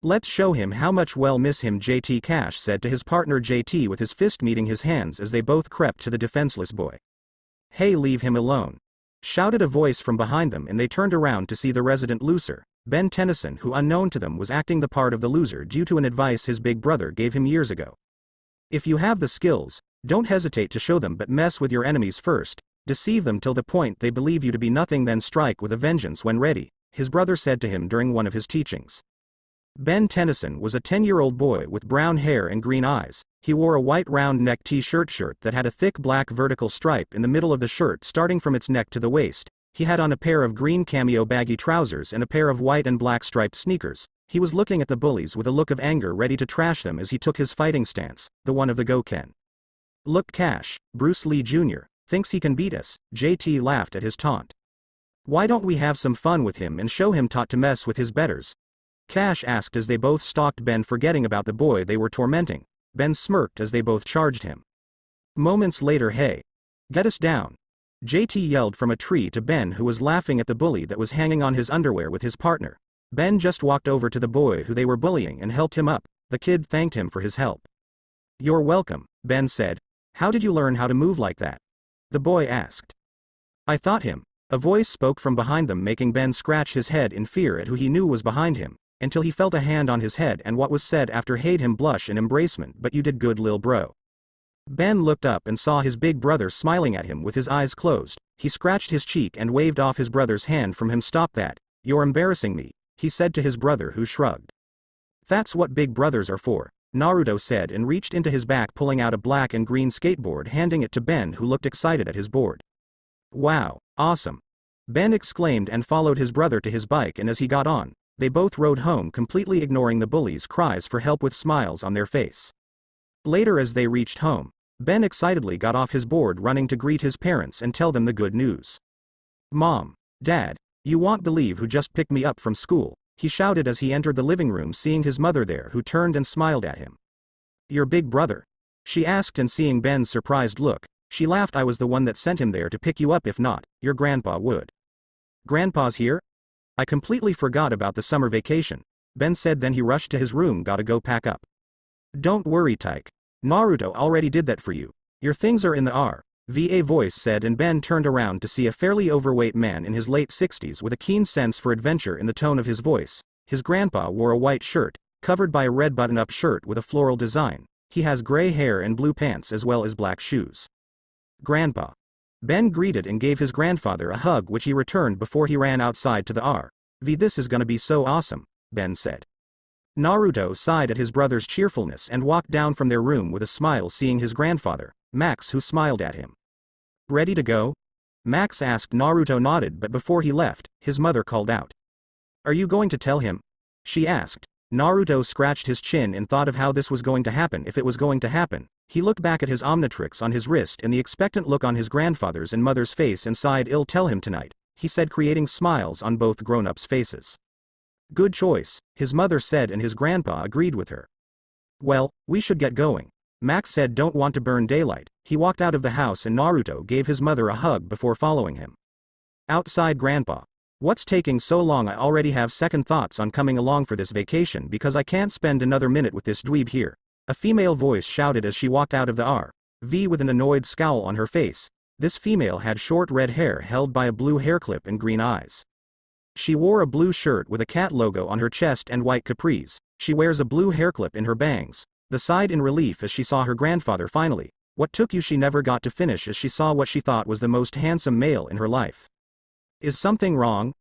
Let's show him how much we'll miss him, JT, Cash said to his partner JT, with his fist meeting his hands as they both crept to the defenseless boy. Hey, leave him alone, shouted a voice from behind them, and they turned around to see the resident loser, Ben Tennyson, who unknown to them was acting the part of the loser due to an advice his big brother gave him years ago. If you have the skills, don't hesitate to show them, but mess with your enemies first, deceive them till the point they believe you to be nothing, then strike with a vengeance when ready, his brother said to him during one of his teachings. Ben Tennyson was a 10-year-old boy with brown hair and green eyes. He wore a white round neck t-shirt that had a thick black vertical stripe in the middle of the shirt starting from its neck to the waist. He had on a pair of green cameo baggy trousers and a pair of white and black striped sneakers. He was looking at the bullies with a look of anger, ready to trash them as he took his fighting stance, the one of the Goken. Look, Cash, Bruce Lee Jr. thinks he can beat us, JT laughed at his taunt. Why don't we have some fun with him and show him not to mess with his betters? Cash asked as they both stalked Ben, forgetting about the boy they were tormenting. Ben smirked as they both charged him. Moments later, hey, get us down, JT yelled from a tree to Ben, who was laughing at the bully that was hanging on his underwear with his partner. Ben just walked over to the boy who they were bullying and helped him up. The kid thanked him for his help. You're welcome, Ben said. How did you learn how to move like that? The boy asked. I taught him. A voice spoke from behind them, making Ben scratch his head in fear at who he knew was behind him, until he felt a hand on his head, and what was said after made him blush in embracement. But you did good, lil bro. Ben looked up and saw his big brother smiling at him with his eyes closed. He scratched his cheek and waved off his brother's hand from him. "Stop that. You're embarrassing me," he said to his brother, who shrugged. "That's what big brothers are for," Naruto said, and reached into his back, pulling out a black and green skateboard, handing it to Ben, who looked excited at his board. "Wow, awesome," Ben exclaimed, and followed his brother to his bike, and as he got on, they both rode home, completely ignoring the bullies' cries for help with smiles on their face. Later, as they reached home, Ben excitedly got off his board, running to greet his parents and tell them the good news. "Mom, Dad, you won't believe who just picked me up from school," he shouted as he entered the living room, seeing his mother there, who turned and smiled at him. "Your big brother?" she asked, and seeing Ben's surprised look, she laughed. "I was the one that sent him there to pick you up. If not, your grandpa would." "Grandpa's here? I completely forgot about the summer vacation," Ben said. Then he rushed to his room. "Gotta go pack up." "Don't worry, Tyke. Naruto already did that for you. Your things are in the RV," a voice said, and Ben turned around to see a fairly overweight man in his late 60s with a keen sense for adventure in the tone of his voice. His grandpa wore a white shirt, covered by a red button-up shirt with a floral design. He has gray hair and blue pants as well as black shoes. "Grandpa." Ben greeted and gave his grandfather a hug, which he returned before he ran outside to the RV. "This is gonna be so awesome," Ben said. Naruto sighed at his brother's cheerfulness and walked down from their room with a smile, seeing his grandfather, Max, who smiled at him. "Ready to go?" Max asked. Naruto nodded, but before he left, his mother called out. "Are you going to tell him?" she asked. Naruto scratched his chin and thought of how this was going to happen. If it was going to happen, he looked back at his Omnitrix on his wrist and the expectant look on his grandfather's and mother's face and sighed. "I'll tell him tonight," he said, creating smiles on both grown-ups' faces. "Good choice," his mother said, and his grandpa agreed with her. "Well, we should get going," Max said. "Don't want to burn daylight." He walked out of the house and Naruto gave his mother a hug before following him. Outside, "Grandpa, what's taking so long? I already have second thoughts on coming along for this vacation because I can't spend another minute with this dweeb here," a female voice shouted as she walked out of the RV with an annoyed scowl on her face. This female had short red hair held by a blue hairclip and green eyes. She wore a blue shirt with a cat logo on her chest and white capris. She wears a blue hairclip in her bangs. The sighed in relief as she saw her grandfather finally. "What took you?" She never got to finish as she saw what she thought was the most handsome male in her life. "Is something wrong?"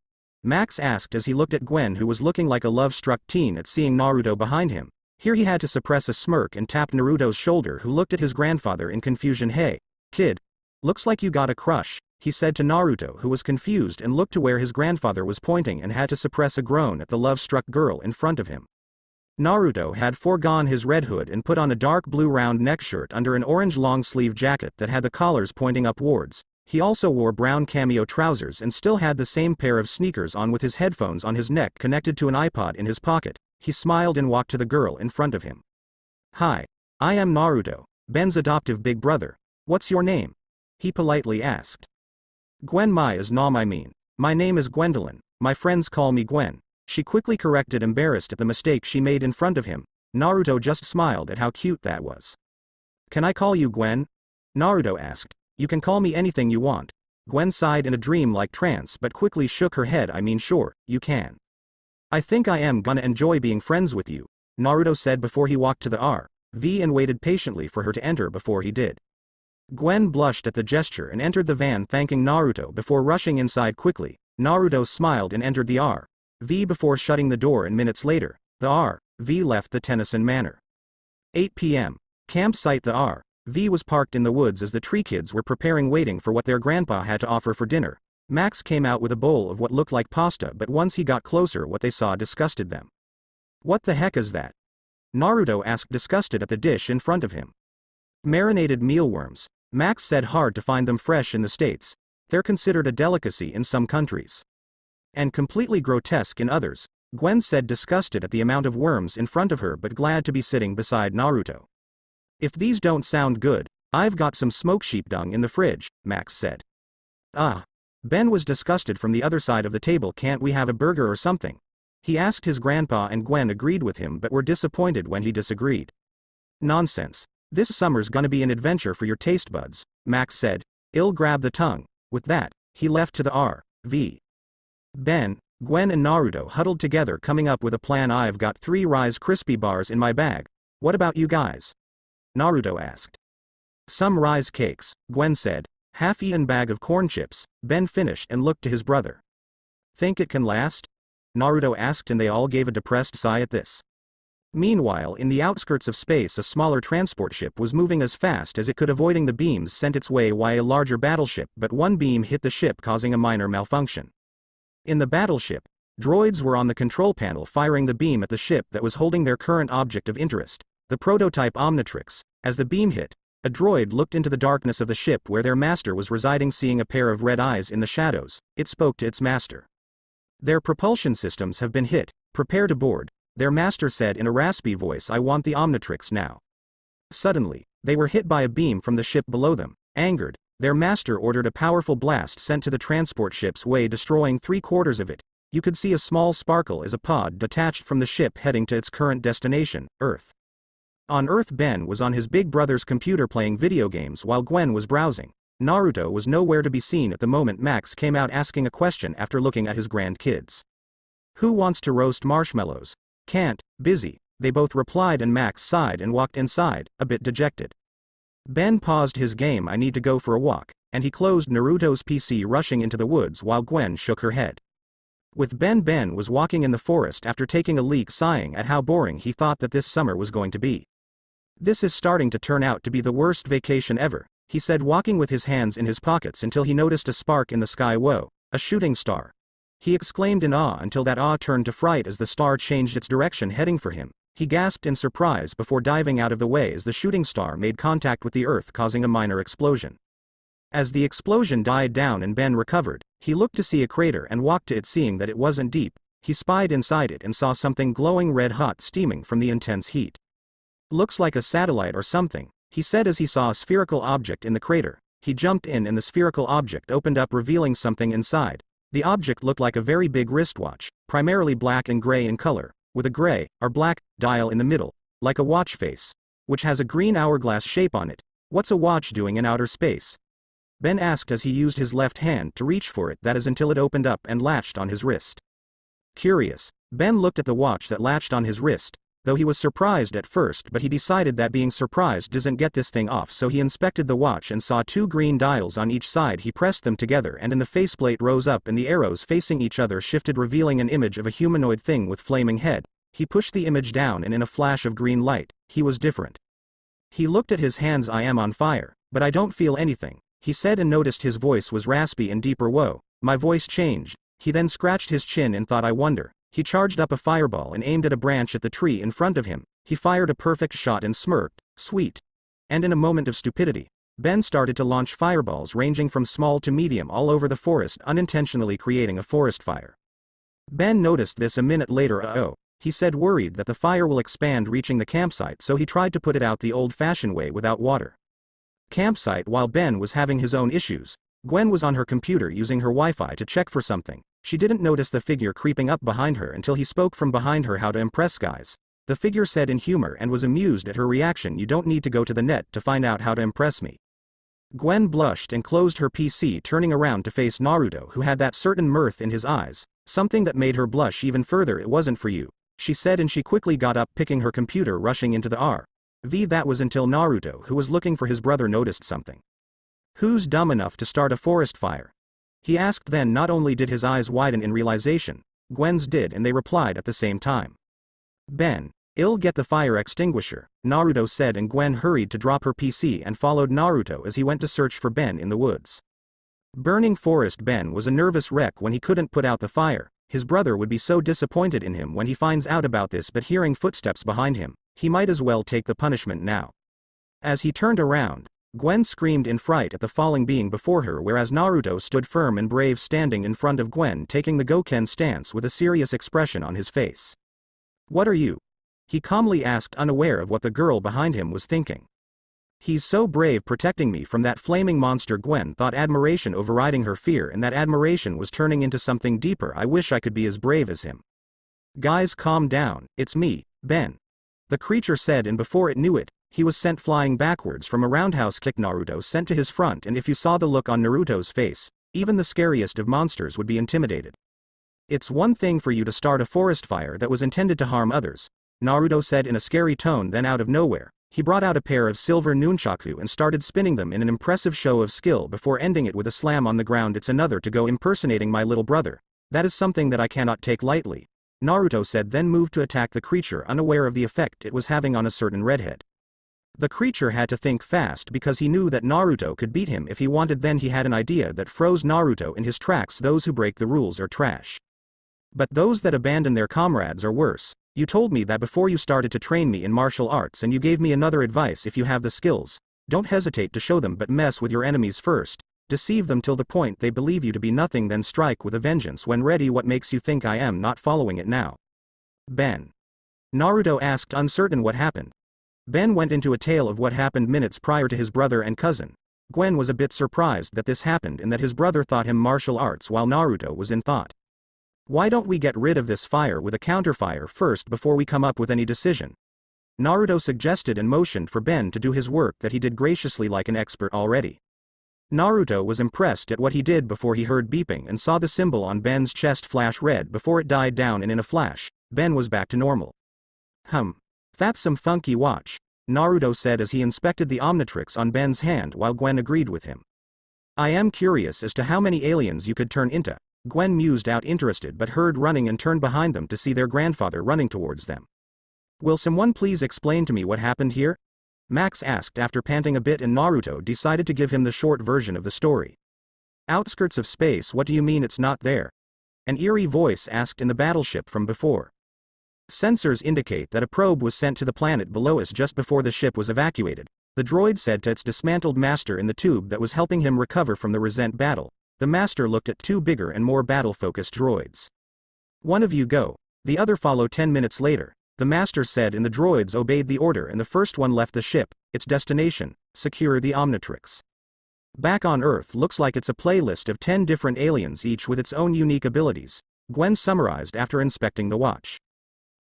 Max asked as he looked at Gwen, who was looking like a love-struck teen at seeing Naruto behind him. Here he had to suppress a smirk and tapped Naruto's shoulder, who looked at his grandfather in confusion. "Hey, kid. Looks like you got a crush," he said to Naruto, who was confused and looked to where his grandfather was pointing and had to suppress a groan at the love-struck girl in front of him. Naruto had foregone his red hood and put on a dark blue round neck shirt under an orange long-sleeve jacket that had the collars pointing upwards. He also wore brown cameo trousers and still had the same pair of sneakers on with his headphones on his neck connected to an iPod in his pocket. He smiled and walked to the girl in front of him. "Hi. I am Naruto, Ben's adoptive big brother. What's your name?" he politely asked. "Gwen. My name is Gwendolyn. My friends call me Gwen," she quickly corrected, embarrassed at the mistake she made in front of him. Naruto just smiled at how cute that was. "Can I call you Gwen?" Naruto asked. "You can call me anything you want." Gwen sighed in a dream-like trance but quickly shook her head. "Sure, you can. I think I am gonna enjoy being friends with you," Naruto said before he walked to the RV and waited patiently for her to enter before he did. Gwen blushed at the gesture and entered the van, thanking Naruto before rushing inside quickly. Naruto smiled and entered the RV before shutting the door, and minutes later, the RV left the Tennyson Manor. 8 p.m. Campsite. The RV was parked in the woods as the Tree Kids were preparing, waiting for what their grandpa had to offer for dinner. Max came out with a bowl of what looked like pasta, but once he got closer, what they saw disgusted them. "What the heck is that?" Naruto asked, disgusted at the dish in front of him. "Marinated mealworms," Max said. "Hard to find them fresh in the States. They're considered a delicacy in some countries, and completely grotesque in others," Gwen said, disgusted at the amount of worms in front of her but glad to be sitting beside Naruto. "If these don't sound good, I've got some smoked sheep dung in the fridge," Max said. "Ah." Ben was disgusted from the other side of the table. "Can't we have a burger or something?" he asked his grandpa, and Gwen agreed with him but were disappointed when he disagreed. "Nonsense. This summer's gonna be an adventure for your taste buds," Max said. "I'll grab the tongue." With that, he left to the RV. Ben, Gwen and Naruto huddled together, coming up with a plan. "I've got 3 Rice Krispie bars in my bag. What about you guys?" Naruto asked. Some rice cakes, Gwen said. Half-eaten bag of corn chips, Ben finished and looked to his brother. Think it can last? Naruto asked, and they all gave a depressed sigh at this. Meanwhile, in the outskirts of space, a smaller transport ship was moving as fast as it could, avoiding the beams sent its way by a larger battleship, but one beam hit the ship, causing a minor malfunction. In the battleship, droids were on the control panel firing the beam at the ship that was holding their current object of interest, the prototype Omnitrix. As the beam hit, a droid looked into the darkness of the ship where their master was residing. Seeing a pair of red eyes in the shadows, it spoke to its master. Their propulsion systems have been hit, prepare to board, their master said in a raspy voice. I want the Omnitrix now. Suddenly, they were hit by a beam from the ship below them. Angered, their master ordered a powerful blast sent to the transport ship's way, destroying 3/4 of it. You could see a small sparkle as a pod detached from the ship, heading to its current destination, Earth. On Earth, Ben was on his big brother's computer playing video games while Gwen was browsing. Naruto was nowhere to be seen at the moment. Max came out asking a question after looking at his grandkids. Who wants to roast marshmallows? Can't, busy, they both replied, and Max sighed and walked inside, a bit dejected. Ben paused his game. I need to go for a walk, and he closed Naruto's PC, rushing into the woods while Gwen shook her head. With Ben was walking in the forest after taking a leak, sighing at how boring he thought that this summer was going to be. This is starting to turn out to be the worst vacation ever, he said, walking with his hands in his pockets until he noticed a spark in the sky. Whoa, a shooting star! He exclaimed in awe until that awe turned to fright as the star changed its direction, heading for him. He gasped in surprise before diving out of the way as the shooting star made contact with the earth, causing a minor explosion. As the explosion died down and Ben recovered, he looked to see a crater and walked to it. Seeing that it wasn't deep, he spied inside it and saw something glowing red hot, steaming from the intense heat. Looks like a satellite or something, he said as he saw a spherical object in the crater. He jumped in and the spherical object opened up, revealing something inside. The object looked like a very big wristwatch, primarily black and gray in color, with a gray, or black, dial in the middle, like a watch face, which has a green hourglass shape on it. What's a watch doing in outer space? Ben asked as he used his left hand to reach for it, that is, until it opened up and latched on his wrist. Curious, Ben looked at the watch that latched on his wrist, though he was surprised at first, but he decided that being surprised doesn't get this thing off, so he inspected the watch and saw 2 green dials on each side. He pressed them together and the faceplate rose up and the arrows facing each other shifted, revealing an image of a humanoid thing with flaming head. He pushed the image down and in a flash of green light, he was different. He looked at his hands. I am on fire, but I don't feel anything, he said, and noticed his voice was raspy and deeper. Whoa, my voice changed. He then scratched his chin and thought, I wonder. He charged up a fireball and aimed at a branch at the tree in front of him. He fired a perfect shot and smirked, sweet. And in a moment of stupidity, Ben started to launch fireballs ranging from small to medium all over the forest, unintentionally creating a forest fire. Ben noticed this a minute later. Uh-oh, he said, worried that the fire will expand, reaching the campsite, so he tried to put it out the old-fashioned way without water. Campsite. While Ben was having his own issues, Gwen was on her computer using her Wi-Fi to check for something. She didn't notice the figure creeping up behind her until he spoke from behind her. How to impress guys, the figure said in humor, and was amused at her reaction. You don't need to go to the net to find out how to impress me. Gwen blushed and closed her PC, turning around to face Naruto, who had that certain mirth in his eyes, something that made her blush even further. It wasn't for you, she said, and she quickly got up, picking her computer, rushing into the RV. That was until Naruto, who was looking for his brother, noticed something. Who's dumb enough to start a forest fire? He asked. Then not only did his eyes widen in realization, Gwen's did, and they replied at the same time. Ben, I'll get the fire extinguisher, Naruto said, and Gwen hurried to drop her PC and followed Naruto as he went to search for Ben in the woods. Burning forest. Ben was a nervous wreck when he couldn't put out the fire. His brother would be so disappointed in him when he finds out about this, but hearing footsteps behind him, he might as well take the punishment now. As he turned around, Gwen screamed in fright at the falling being before her, whereas Naruto stood firm and brave, standing in front of Gwen, taking the Goken stance with a serious expression on his face. What are you? He calmly asked, unaware of what the girl behind him was thinking. He's so brave, protecting me from that flaming monster. Gwen thought, admiration overriding her fear, and that admiration was turning into something deeper. I wish I could be as brave as him. Guys, calm down, it's me, Ben, the creature said, and before it knew it, he was sent flying backwards from a roundhouse kick. Naruto sent to his front, and if you saw the look on Naruto's face, even the scariest of monsters would be intimidated. It's one thing for you to start a forest fire that was intended to harm others, Naruto said in a scary tone. Then out of nowhere, He brought out a pair of silver nunchaku and started spinning them in an impressive show of skill before ending it with a slam on the ground. It's another to go impersonating my little brother. That is something that I cannot take lightly, Naruto said, then moved to attack the creature, unaware of the effect it was having on a certain redhead. The creature had to think fast because he knew that Naruto could beat him if he wanted. Then he had an idea that froze Naruto in his tracks. Those who break the rules are trash. But those that abandon their comrades are worse. You told me that before you started to train me in martial arts, and you gave me another advice: if you have the skills, don't hesitate to show them, but mess with your enemies first. Deceive them till the point they believe you to be nothing, then strike with a vengeance when ready. What makes you think I am not following it now, Ben? Naruto asked, uncertain what happened. Ben went into a tale of what happened minutes prior to his brother and cousin. Gwen was a bit surprised that this happened and that his brother taught him martial arts while Naruto was in thought. Why don't we get rid of this fire with a counterfire first before we come up with any decision? Naruto suggested and motioned for Ben to do his work that he did graciously like an expert already. Naruto was impressed at what he did before he heard beeping and saw the symbol on Ben's chest flash red before it died down, and in a flash, Ben was back to normal. That's some funky watch, Naruto said as he inspected the Omnitrix on Ben's hand while Gwen agreed with him. I am curious as to how many aliens you could turn into, Gwen mused out, interested, but heard running and turned behind them to see their grandfather running towards them. Will someone please explain to me what happened here? Max asked after panting a bit, and Naruto decided to give him the short version of the story. Outskirts of space? What do you mean it's not there? An eerie voice asked in the battleship from before. Sensors indicate that a probe was sent to the planet below us just before the ship was evacuated, the droid said to its dismantled master in the tube that was helping him recover from the recent battle. The master looked at two bigger and more battle-focused droids. One of you go, the other follow. 10 minutes later, the master said, and the droids obeyed the order, and the first one left the ship, its destination, secure the Omnitrix. Back on Earth, looks like it's a playlist of 10 different aliens, each with its own unique abilities, Gwen summarized after inspecting the watch.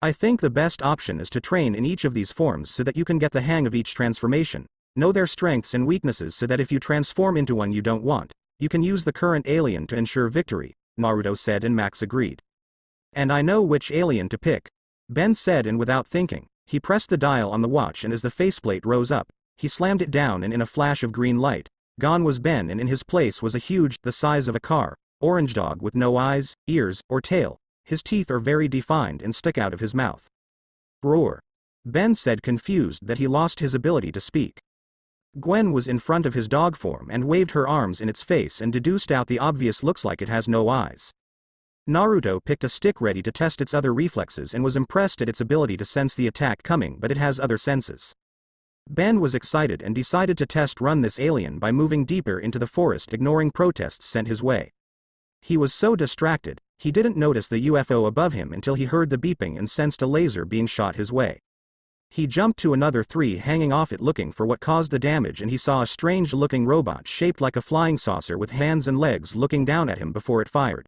I think the best option is to train in each of these forms so that you can get the hang of each transformation, know their strengths and weaknesses, so that if you transform into one you don't want, you can use the current alien to ensure victory, Naruto said, and Max agreed. And I know which alien to pick, Ben said, and without thinking, he pressed the dial on the watch, and as the faceplate rose up, he slammed it down, and in a flash of green light, gone was Ben, and in his place was a huge, the size of a car, orange dog with no eyes, ears, or tail. His teeth are very defined and stick out of his mouth. Roar. Ben said, confused that he lost his ability to speak. Gwen was in front of his dog form and waved her arms in its face and deduced out the obvious: looks like it has no eyes. Naruto picked a stick ready to test its other reflexes and was impressed at its ability to sense the attack coming, but it has other senses. Ben was excited and decided to test run this alien by moving deeper into the forest, ignoring protests sent his way. He was so distracted, he didn't notice the UFO above him until he heard the beeping and sensed a laser being shot his way. He jumped to another 3 hanging off it, looking for what caused the damage, and he saw a strange-looking robot shaped like a flying saucer with hands and legs looking down at him before it fired.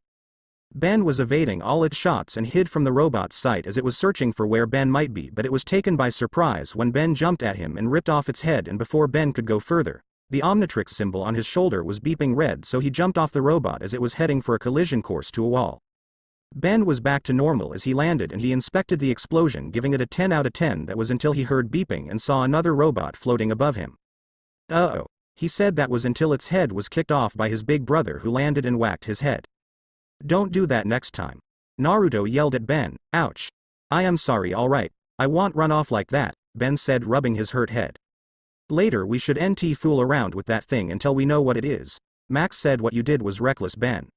Ben was evading all its shots and hid from the robot's sight as it was searching for where Ben might be, but it was taken by surprise when Ben jumped at him and ripped off its head, and before Ben could go further, the Omnitrix symbol on his shoulder was beeping red, so he jumped off the robot as it was heading for a collision course to a wall. Ben was back to normal as he landed, and he inspected the explosion, giving it a 10 out of 10. That was until he heard beeping and saw another robot floating above him. Uh-oh, he said. That was until its head was kicked off by his big brother, who landed and whacked his head. Don't do that next time, Naruto yelled at Ben. Ouch. I am sorry. Alright, I won't run off like that, Ben said, rubbing his hurt head. Later we should fool around with that thing until we know what it is, Max said. What you did was reckless, Ben.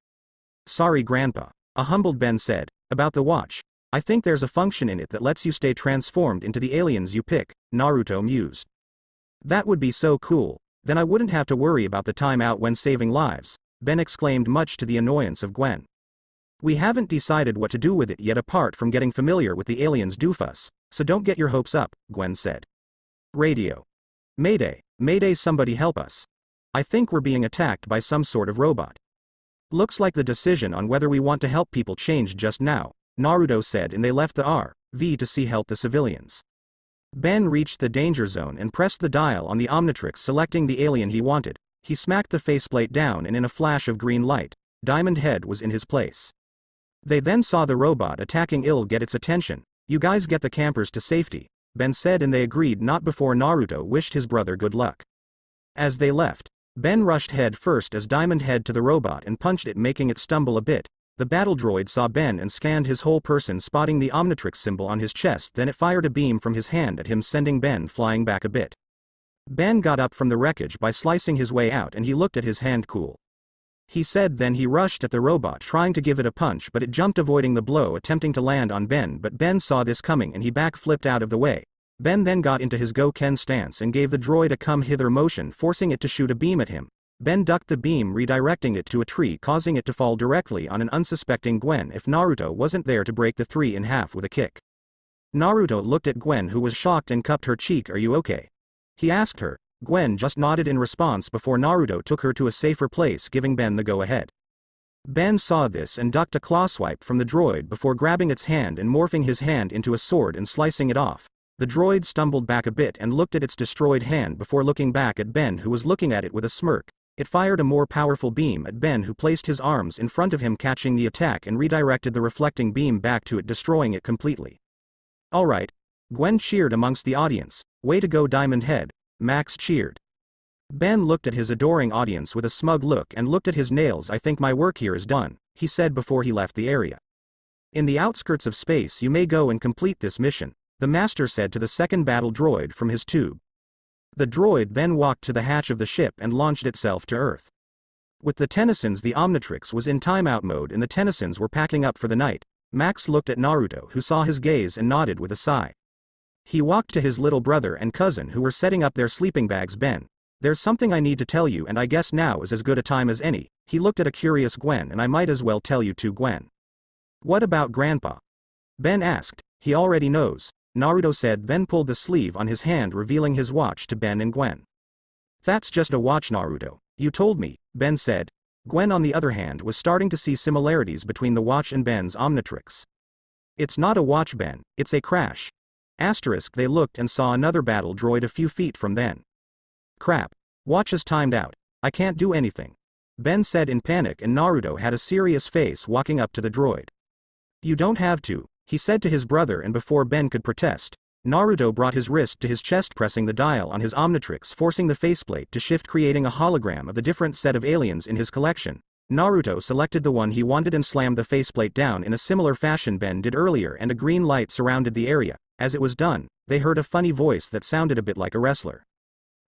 Sorry, Grandpa. A humbled Ben said. About the watch, I think there's a function in it that lets you stay transformed into the aliens you pick, Naruto mused. That would be so cool, then I wouldn't have to worry about the time out when saving lives, Ben exclaimed, much to the annoyance of Gwen. We haven't decided what to do with it yet apart from getting familiar with the aliens doofus, so don't get your hopes up, Gwen said. Radio. Mayday, Mayday, somebody help us. I think we're being attacked by some sort of robot. Looks like the decision on whether we want to help people changed just now, Naruto said, and they left the RV to see help the civilians. Ben reached the danger zone and pressed the dial on the Omnitrix, selecting the alien he wanted. He smacked the faceplate down, and in a flash of green light, Diamond Head was in his place. They then saw the robot attacking get its attention. You guys get the campers to safety, Ben said, and they agreed not before Naruto wished his brother good luck. As they left, Ben rushed head first as Diamond Head to the robot and punched it, making it stumble a bit. The battle droid saw Ben and scanned his whole person, spotting the Omnitrix symbol on his chest. Then it fired a beam from his hand at him, sending Ben flying back a bit. Ben got up from the wreckage by slicing his way out, and he looked at his hand. Cool, he said. Then he rushed at the robot trying to give it a punch, but it jumped, avoiding the blow, attempting to land on Ben, but Ben saw this coming and he back-flipped out of the way. Ben then got into his Go-Ken stance and gave the droid a come-hither motion, forcing it to shoot a beam at him. Ben ducked the beam, redirecting it to a tree, causing it to fall directly on an unsuspecting Gwen if Naruto wasn't there to break the three in half with a kick. Naruto looked at Gwen, who was shocked, and cupped her cheek. "Are you okay?" he asked her. Gwen just nodded in response before Naruto took her to a safer place, giving Ben the go-ahead. Ben saw this and ducked a claw swipe from the droid before grabbing its hand and morphing his hand into a sword and slicing it off. The droid stumbled back a bit and looked at its destroyed hand before looking back at Ben, who was looking at it with a smirk. It fired a more powerful beam at Ben, who placed his arms in front of him, catching the attack and redirected the reflecting beam back to it, destroying it completely. "Alright," Gwen cheered amongst the audience. "Way to go, Diamond Head," Max cheered. Ben looked at his adoring audience with a smug look and looked at his nails. "I think my work here is done," he said before he left the area. "In the outskirts of space you may go and complete this mission," the master said to the second battle droid from his tube. The droid then walked to the hatch of the ship and launched itself to Earth. With the Tennysons, the Omnitrix was in timeout mode and the Tennysons were packing up for the night. Max looked at Naruto, who saw his gaze and nodded with a sigh. He walked to his little brother and cousin, who were setting up their sleeping bags. "Ben, there's something I need to tell you, and I guess now is as good a time as any." He looked at a curious Gwen. "And I might as well tell you too, Gwen." "What about Grandpa?" Ben asked. "He already knows," Naruto said, then pulled the sleeve on his hand, revealing his watch to Ben and Gwen. "That's just a watch, Naruto. You told me," Ben said. Gwen, on the other hand, was starting to see similarities between the watch and Ben's Omnitrix. "It's not a watch, Ben, it's a crash." They looked and saw another battle droid a few feet from Ben. "Crap. Watch is timed out. I can't do anything," Ben said in panic, and Naruto had a serious face, walking up to the droid. "You don't have to," he said to his brother, and before Ben could protest, Naruto brought his wrist to his chest, pressing the dial on his Omnitrix, forcing the faceplate to shift, creating a hologram of the different set of aliens in his collection. Naruto selected the one he wanted and slammed the faceplate down in a similar fashion Ben did earlier, and a green light surrounded the area. As it was done, they heard a funny voice that sounded a bit like a wrestler.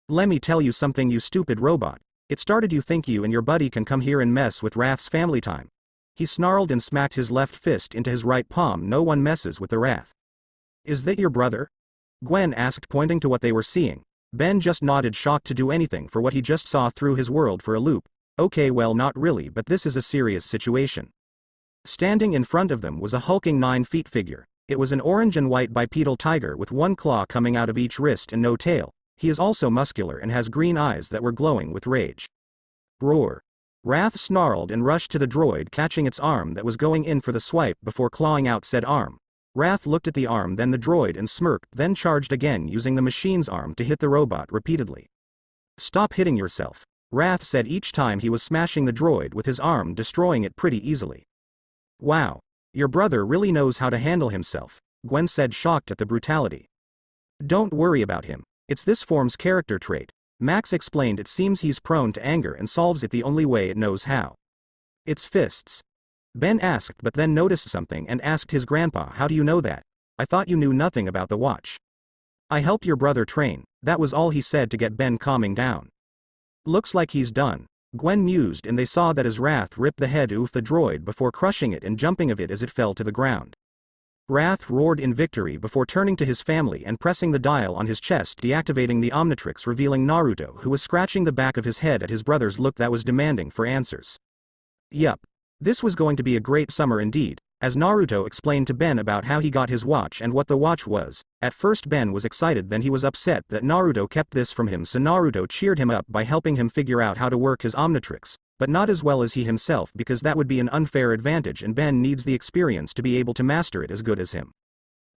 "Let me tell you something, you stupid robot. It started. You think you and your buddy can come here and mess with Wrath's family time?" He snarled and smacked his left fist into his right palm. "No one messes with the Wrath." "Is that your brother?" Gwen asked, pointing to what they were seeing. Ben just nodded, shocked to do anything for what he just saw, threw his world for a loop. "Okay, well, not really, but this is a serious situation." Standing in front of them was a hulking 9-foot figure. It was an orange and white bipedal tiger with one claw coming out of each wrist and no tail. He is also muscular and has green eyes that were glowing with rage. "Roar!" Wrath snarled and rushed to the droid, catching its arm that was going in for the swipe before clawing out said arm. Wrath looked at the arm, then the droid, and smirked, then charged again, using the machine's arm to hit the robot repeatedly. "Stop hitting yourself," Wrath said each time he was smashing the droid with his arm, destroying it pretty easily. "Wow. Your brother really knows how to handle himself," Gwen said, shocked at the brutality. "Don't worry about him. It's this form's character trait," Max explained. "It seems he's prone to anger and solves it the only way it knows how." "It's fists?" Ben asked, but then noticed something and asked his grandpa, "How do you know that? I thought you knew nothing about the watch." "I helped your brother train," that was all he said to get Ben calming down. "Looks like he's done," Gwen mused, and they saw that as Wrath ripped the head off the droid before crushing it and jumping of it as it fell to the ground. Wrath roared in victory before turning to his family and pressing the dial on his chest, deactivating the Omnitrix, revealing Naruto, who was scratching the back of his head at his brother's look that was demanding for answers. "Yup. This was going to be a great summer indeed," as Naruto explained to Ben about how he got his watch and what the watch was. At first Ben was excited, then he was upset that Naruto kept this from him, so Naruto cheered him up by helping him figure out how to work his Omnitrix, but not as well as he himself, because that would be an unfair advantage and Ben needs the experience to be able to master it as good as him.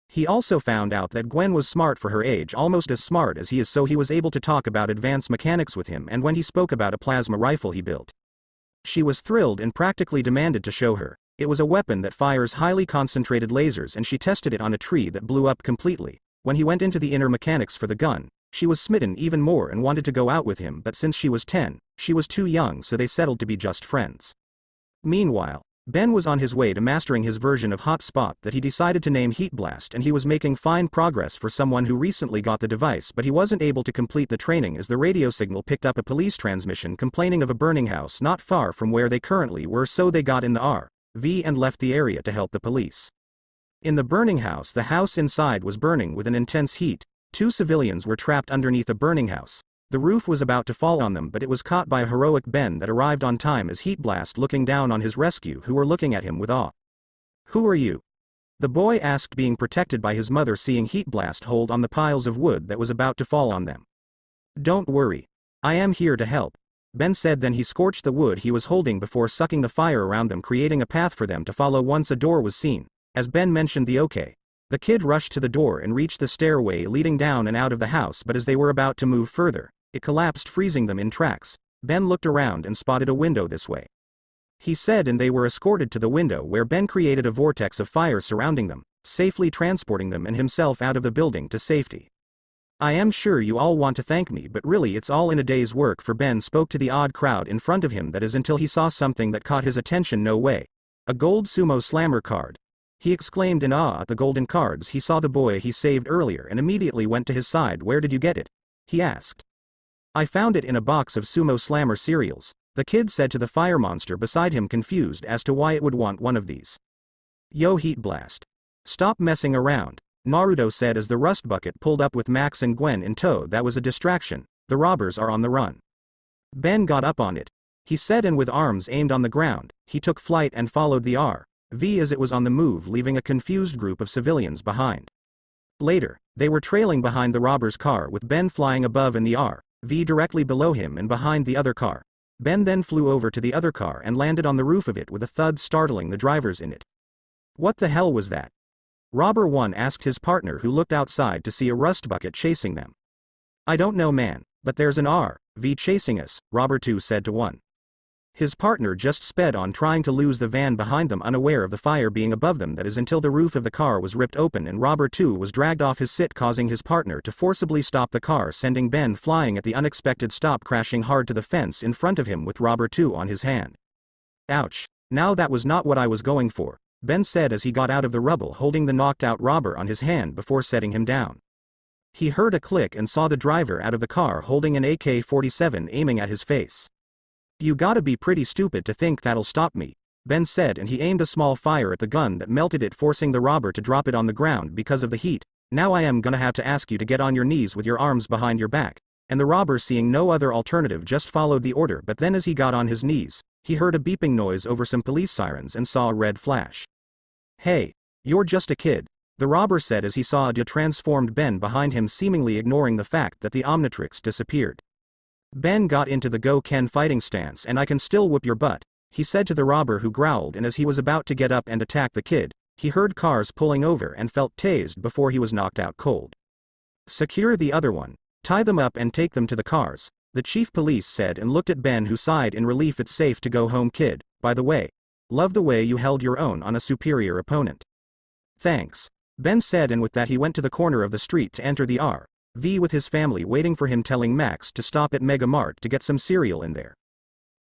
He also found out that Gwen was smart for her age, almost as smart as he is, so he was able to talk about advanced mechanics with him, and when he spoke about a plasma rifle he built, she was thrilled and practically demanded to show her. It was a weapon that fires highly concentrated lasers, and she tested it on a tree that blew up completely. When he went into the inner mechanics for the gun, she was smitten even more and wanted to go out with him, but since she was 10, she was too young, so they settled to be just friends. Meanwhile, Ben was on his way to mastering his version of Hotspot that he decided to name Heat Blast, and he was making fine progress for someone who recently got the device, but he wasn't able to complete the training as the radio signal picked up a police transmission complaining of a burning house not far from where they currently were, so they got in the RV and left the area to help the police. In the burning house, the house inside was burning with an intense heat. 2 civilians were trapped underneath a burning house. The roof was about to fall on them, but it was caught by a heroic Ben that arrived on time as Heat Blast looking down on his rescue, who were looking at him with awe. "Who are you?" the boy asked, being protected by his mother, seeing Heat Blast hold on the piles of wood that was about to fall on them. "Don't worry. I am here to help," Ben said. Then he scorched the wood he was holding before sucking the fire around them, creating a path for them to follow once a door was seen. As Ben mentioned the okay, the kid rushed to the door and reached the stairway leading down and out of the house, but as they were about to move further, it collapsed, freezing them in tracks. Ben looked around and spotted a window this way, he said, and they were escorted to the window, where Ben created a vortex of fire surrounding them, safely transporting them and himself out of the building to safety. "I am sure you all want to thank me, but really it's all in a day's work," for Ben spoke to the odd crowd in front of him, that is, until he saw something that caught his attention. "No way. A gold sumo slammer card." He exclaimed in awe at the golden cards. He saw the boy he saved earlier and immediately went to his side. "Where did you get it?" he asked. "I found it in a box of sumo slammer cereals," the kid said to the fire monster beside him, confused as to why it would want one of these. "Yo, Heat Blast. Stop messing around," Naruto said as the rust bucket pulled up with Max and Gwen in tow. "That was a distraction. The robbers are on the run." Ben got up on it, he said, and with arms aimed on the ground, he took flight and followed the RV as it was on the move, leaving a confused group of civilians behind. Later, they were trailing behind the robber's car with Ben flying above and the RV directly below him and behind the other car. Ben then flew over to the other car and landed on the roof of it with a thud, startling the drivers in it. "What the hell was that?" Robber 1 asked his partner, who looked outside to see a rust bucket chasing them. "I don't know, man, but there's an RV chasing us," Robber 2 said to 1. His partner just sped on, trying to lose the van behind them, unaware of the fire being above them, that is, until the roof of the car was ripped open and Robber 2 was dragged off his seat, causing his partner to forcibly stop the car, sending Ben flying at the unexpected stop, crashing hard to the fence in front of him with Robber 2 on his hand. "Ouch. Now that was not what I was going for," Ben said as he got out of the rubble, holding the knocked out robber on his hand before setting him down. He heard a click and saw the driver out of the car holding an AK-47 aiming at his face. "You gotta be pretty stupid to think that'll stop me," Ben said, and he aimed a small fire at the gun that melted it, forcing the robber to drop it on the ground because of the heat. "Now I am gonna have to ask you to get on your knees with your arms behind your back." And the robber, seeing no other alternative, just followed the order, but then as he got on his knees, he heard a beeping noise over some police sirens and saw a red flash. "Hey, you're just a kid," the robber said as he saw a transformed Ben behind him, seemingly ignoring the fact that the Omnitrix disappeared. Ben got into the Go Ken fighting stance. "And I can still whoop your butt," he said to the robber, who growled, and as he was about to get up and attack the kid, he heard cars pulling over and felt tased before he was knocked out cold. "Secure the other one, tie them up and take them to the cars," the chief police said, and looked at Ben, who sighed in relief. "It's safe to go home, kid. By the way, love the way you held your own on a superior opponent." "Thanks," Ben said, and with that he went to the corner of the street to enter the RV with his family waiting for him, telling Max to stop at Mega Mart to get some cereal in there.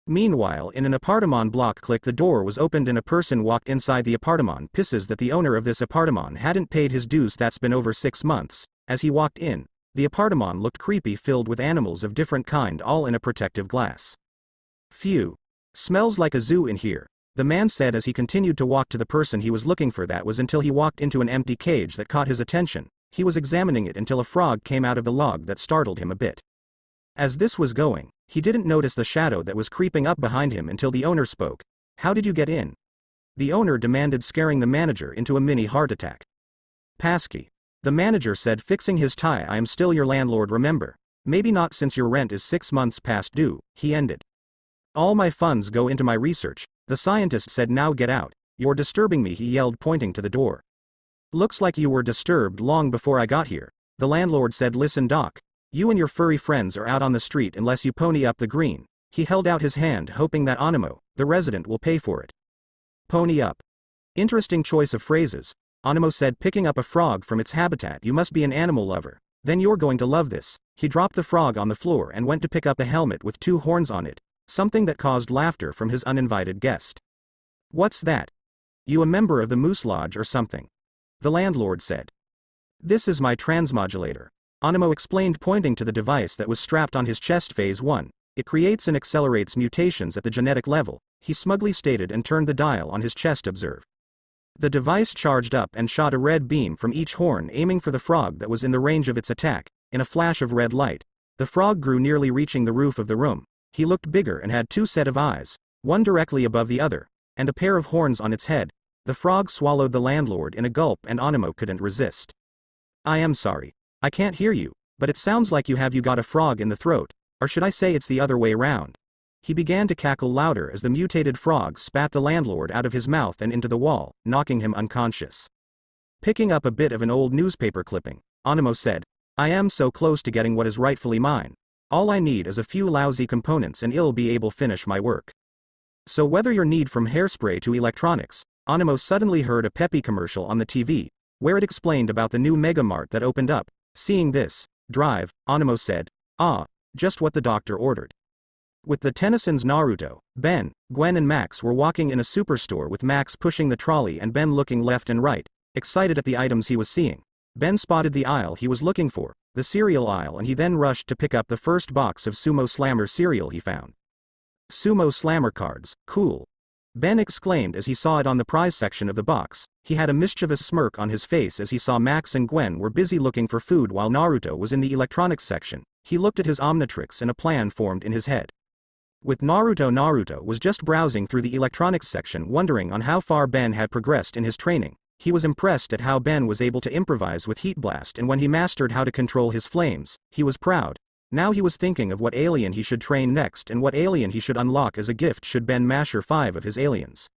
Meanwhile, in an apartment block, the door was opened and a person walked inside the apartment, pisses that the owner of this apartment hadn't paid his dues. That's been over 6 months. As he walked in, the apartment looked creepy, filled with animals of different kind, all in a protective glass. "Phew. Smells like a zoo in here," the man said as he continued to walk to the person he was looking for. That was until he walked into an empty cage that caught his attention. He was examining it until a frog came out of the log that startled him a bit. As this was going, he didn't notice the shadow that was creeping up behind him until the owner spoke. "How did you get in?" the owner demanded, scaring the manager into a mini heart attack. "Passkey," the manager said, fixing his tie. "I am still your landlord, remember? Maybe not, since your rent is 6 months past due," he ended. "All my funds go into my research," the scientist said. "Now get out. You're disturbing me," he yelled, pointing to the door. "Looks like you were disturbed long before I got here," the landlord said. "Listen, Doc. You and your furry friends are out on the street unless you pony up the green." He held out his hand, hoping that Animo, the resident, will pay for it. Pony up. Interesting choice of phrases. Animo said, picking up a frog from its habitat. You must be an animal lover. Then you're going to love this. He dropped the frog on the floor and went to pick up a helmet with 2 horns on it, something that caused laughter from his uninvited guest. What's that? You a member of the Moose Lodge or something? The landlord said. This is my transmodulator. Animo explained, pointing to the device that was strapped on his chest. Phase 1. It creates and accelerates mutations at the genetic level, he smugly stated and turned the dial on his chest. Observe. The device charged up and shot a red beam from each horn, aiming for the frog that was in the range of its attack. In a flash of red light, the frog grew, nearly reaching the roof of the room. He looked bigger and had 2 sets of eyes, one directly above the other, and a pair of horns on its head. The frog swallowed the landlord in a gulp, and Animo couldn't resist. I am sorry. I can't hear you, but it sounds like you got a frog in the throat, or should I say it's the other way round. He began to cackle louder as the mutated frog spat the landlord out of his mouth and into the wall, knocking him unconscious. Picking up a bit of an old newspaper clipping, Animo said, I am so close to getting what is rightfully mine. All I need is a few lousy components and I'll be able to finish my work. So whether your need from hairspray to electronics, Animo suddenly heard a peppy commercial on the TV, where it explained about the new Mega Mart that opened up. Seeing this, drive, Animo said, ah, just what the doctor ordered. With the Tennysons, Naruto, Ben, Gwen and Max were walking in a superstore, with Max pushing the trolley and Ben looking left and right, excited at the items he was seeing. Ben spotted the aisle he was looking for, the cereal aisle, and he then rushed to pick up the first box of Sumo Slammer cereal he found. Sumo Slammer cards, cool. Ben exclaimed as he saw it on the prize section of the box. He had a mischievous smirk on his face as he saw Max and Gwen were busy looking for food while Naruto was in the electronics section. He looked at his Omnitrix and a plan formed in his head. With Naruto was just browsing through the electronics section, wondering on how far Ben had progressed in his training. He was impressed at how Ben was able to improvise with Heat Blast, and when he mastered how to control his flames, he was proud. Now he was thinking of what alien he should train next and what alien he should unlock as a gift should Ben master 5 of his aliens.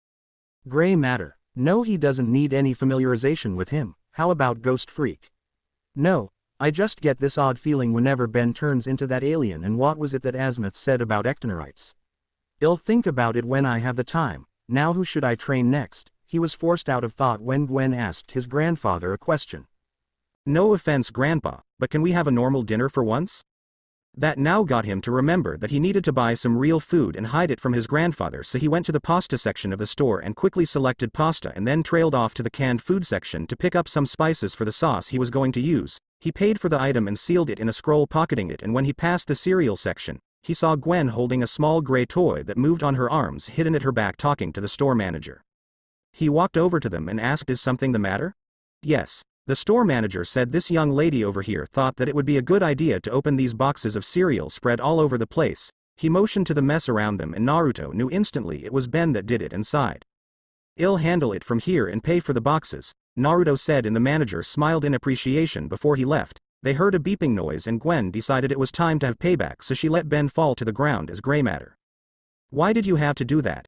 Gray matter. No, he doesn't need any familiarization with him. How about Ghost Freak? No, I just get this odd feeling whenever Ben turns into that alien. And what was it that Azimuth said about ectonerites? I'll think about it when I have the time. Now who should I train next? He was forced out of thought when Gwen asked his grandfather a question. No offense, Grandpa, but can we have a normal dinner for once? That now got him to remember that he needed to buy some real food and hide it from his grandfather, so he went to the pasta section of the store and quickly selected pasta and then trailed off to the canned food section to pick up some spices for the sauce he was going to use. He paid for the item and sealed it in a scroll, pocketing it, and when he passed the cereal section, he saw Gwen holding a small gray toy that moved on her arms, hidden at her back, talking to the store manager. He walked over to them and asked, is something the matter? Yes. The store manager said, this young lady over here thought that it would be a good idea to open these boxes of cereal spread all over the place. He motioned to the mess around them and Naruto knew instantly it was Ben that did it and sighed. I'll handle it from here and pay for the boxes, Naruto said, and the manager smiled in appreciation. Before he left, they heard a beeping noise and Gwen decided it was time to have payback, so she let Ben fall to the ground as Gray Matter. Why did you have to do that?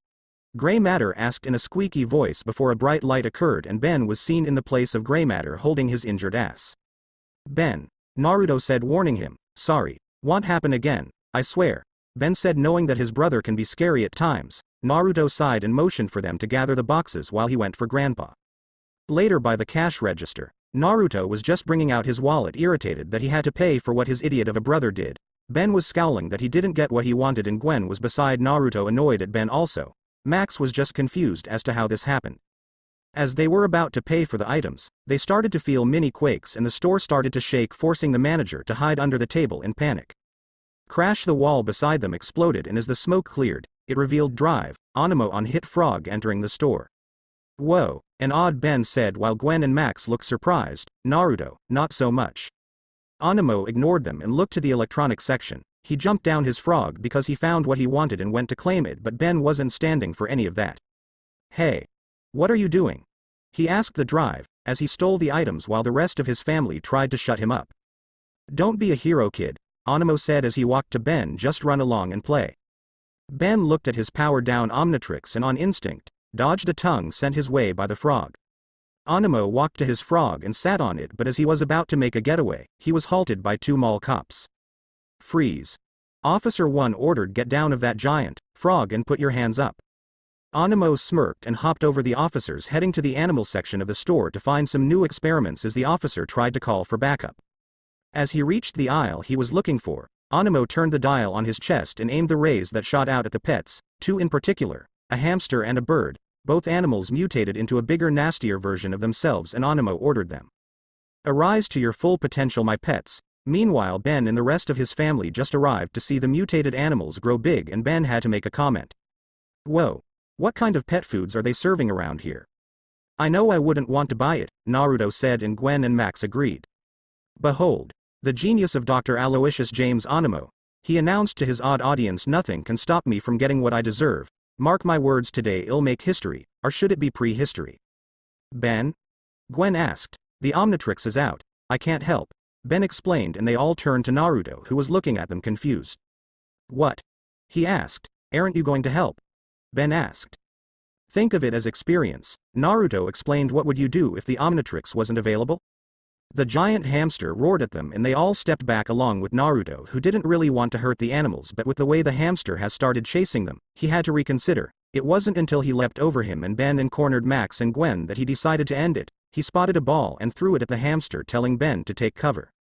Gray Matter asked in a squeaky voice before a bright light occurred and Ben was seen in the place of Gray Matter holding his injured ass. Ben, Naruto said, warning him, sorry, won't happen again, I swear, Ben said, knowing that his brother can be scary at times. Naruto sighed and motioned for them to gather the boxes while he went for Grandpa. Later, by the cash register, Naruto was just bringing out his wallet, irritated that he had to pay for what his idiot of a brother did. Ben was scowling that he didn't get what he wanted and Gwen was beside Naruto, annoyed at Ben also. Max was just confused as to how this happened. As they were about to pay for the items, they started to feel mini quakes and the store started to shake, forcing the manager to hide under the table in panic. Crash! The wall beside them exploded, and as the smoke cleared, it revealed Drive, Animo on Hit Frog entering the store. Whoa, an odd, Ben said while Gwen and Max looked surprised. Naruto, not so much. Animo ignored them and looked to the electronics section. He jumped down his frog because he found what he wanted and went to claim it, but Ben wasn't standing for any of that. Hey. What are you doing? He asked the Drive, as he stole the items while the rest of his family tried to shut him up. Don't be a hero, kid, Animo said as he walked to Ben, just run along and play. Ben looked at his powered-down Omnitrix and on instinct, dodged a tongue sent his way by the frog. Animo walked to his frog and sat on it, but as he was about to make a getaway, he was halted by 2 mall cops. Freeze. Officer 1 ordered, get down of that giant frog and put your hands up. Animo smirked and hopped over the officers, heading to the animal section of the store to find some new experiments as the officer tried to call for backup. As he reached the aisle he was looking for, Animo turned the dial on his chest and aimed the rays that shot out at the pets, two in particular, a hamster and a bird. Both animals mutated into a bigger, nastier version of themselves, and Animo ordered them. "Arise to your full potential, my pets." Meanwhile, Ben and the rest of his family just arrived to see the mutated animals grow big, and Ben had to make a comment. "Whoa. What kind of pet foods are they serving around here?" "I know I wouldn't want to buy it," Naruto said, and Gwen and Max agreed. "Behold, the genius of Dr. Aloysius James Animo," he announced to his odd audience. "Nothing can stop me from getting what I deserve. Mark my words, today it'll make history, or should it be prehistory?" "Ben?" Gwen asked. "The Omnitrix is out. I can't help," Ben explained, and they all turned to Naruto, who was looking at them confused. "What?" he asked. "Aren't you going to help?" Ben asked. "Think of it as experience," Naruto explained. "What would you do if the Omnitrix wasn't available?" The giant hamster roared at them, and they all stepped back along with Naruto, who didn't really want to hurt the animals, but with the way the hamster has started chasing them, he had to reconsider. It wasn't until he leapt over him and Ben and cornered Max and Gwen that he decided to end it. He spotted a ball and threw it at the hamster, telling Ben to take cover.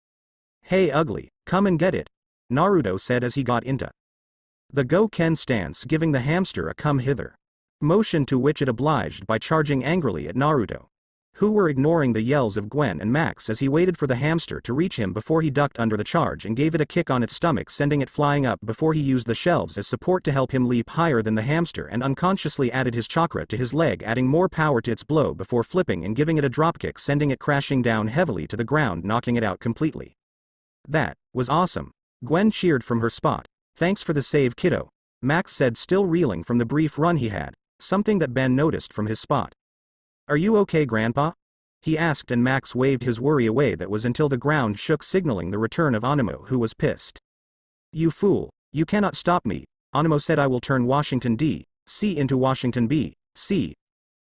"Hey ugly, come and get it," Naruto said as he got into the Go-Ken stance, giving the hamster a come hither motion, to which it obliged by charging angrily at Naruto, who were ignoring the yells of Gwen and Max as he waited for the hamster to reach him before he ducked under the charge and gave it a kick on its stomach, sending it flying up before he used the shelves as support to help him leap higher than the hamster, and unconsciously added his chakra to his leg, adding more power to its blow before flipping and giving it a dropkick, sending it crashing down heavily to the ground, knocking it out completely. "That was awesome," Gwen cheered from her spot. "Thanks for the save, kiddo," Max said, still reeling from the brief run he had, something that Ben noticed from his spot. "Are you okay, Grandpa?" he asked, and Max waved his worry away. That was until the ground shook, signaling the return of Animo, who was pissed. "You fool, you cannot stop me," Animo said. "I will turn Washington D.C. into Washington B.C."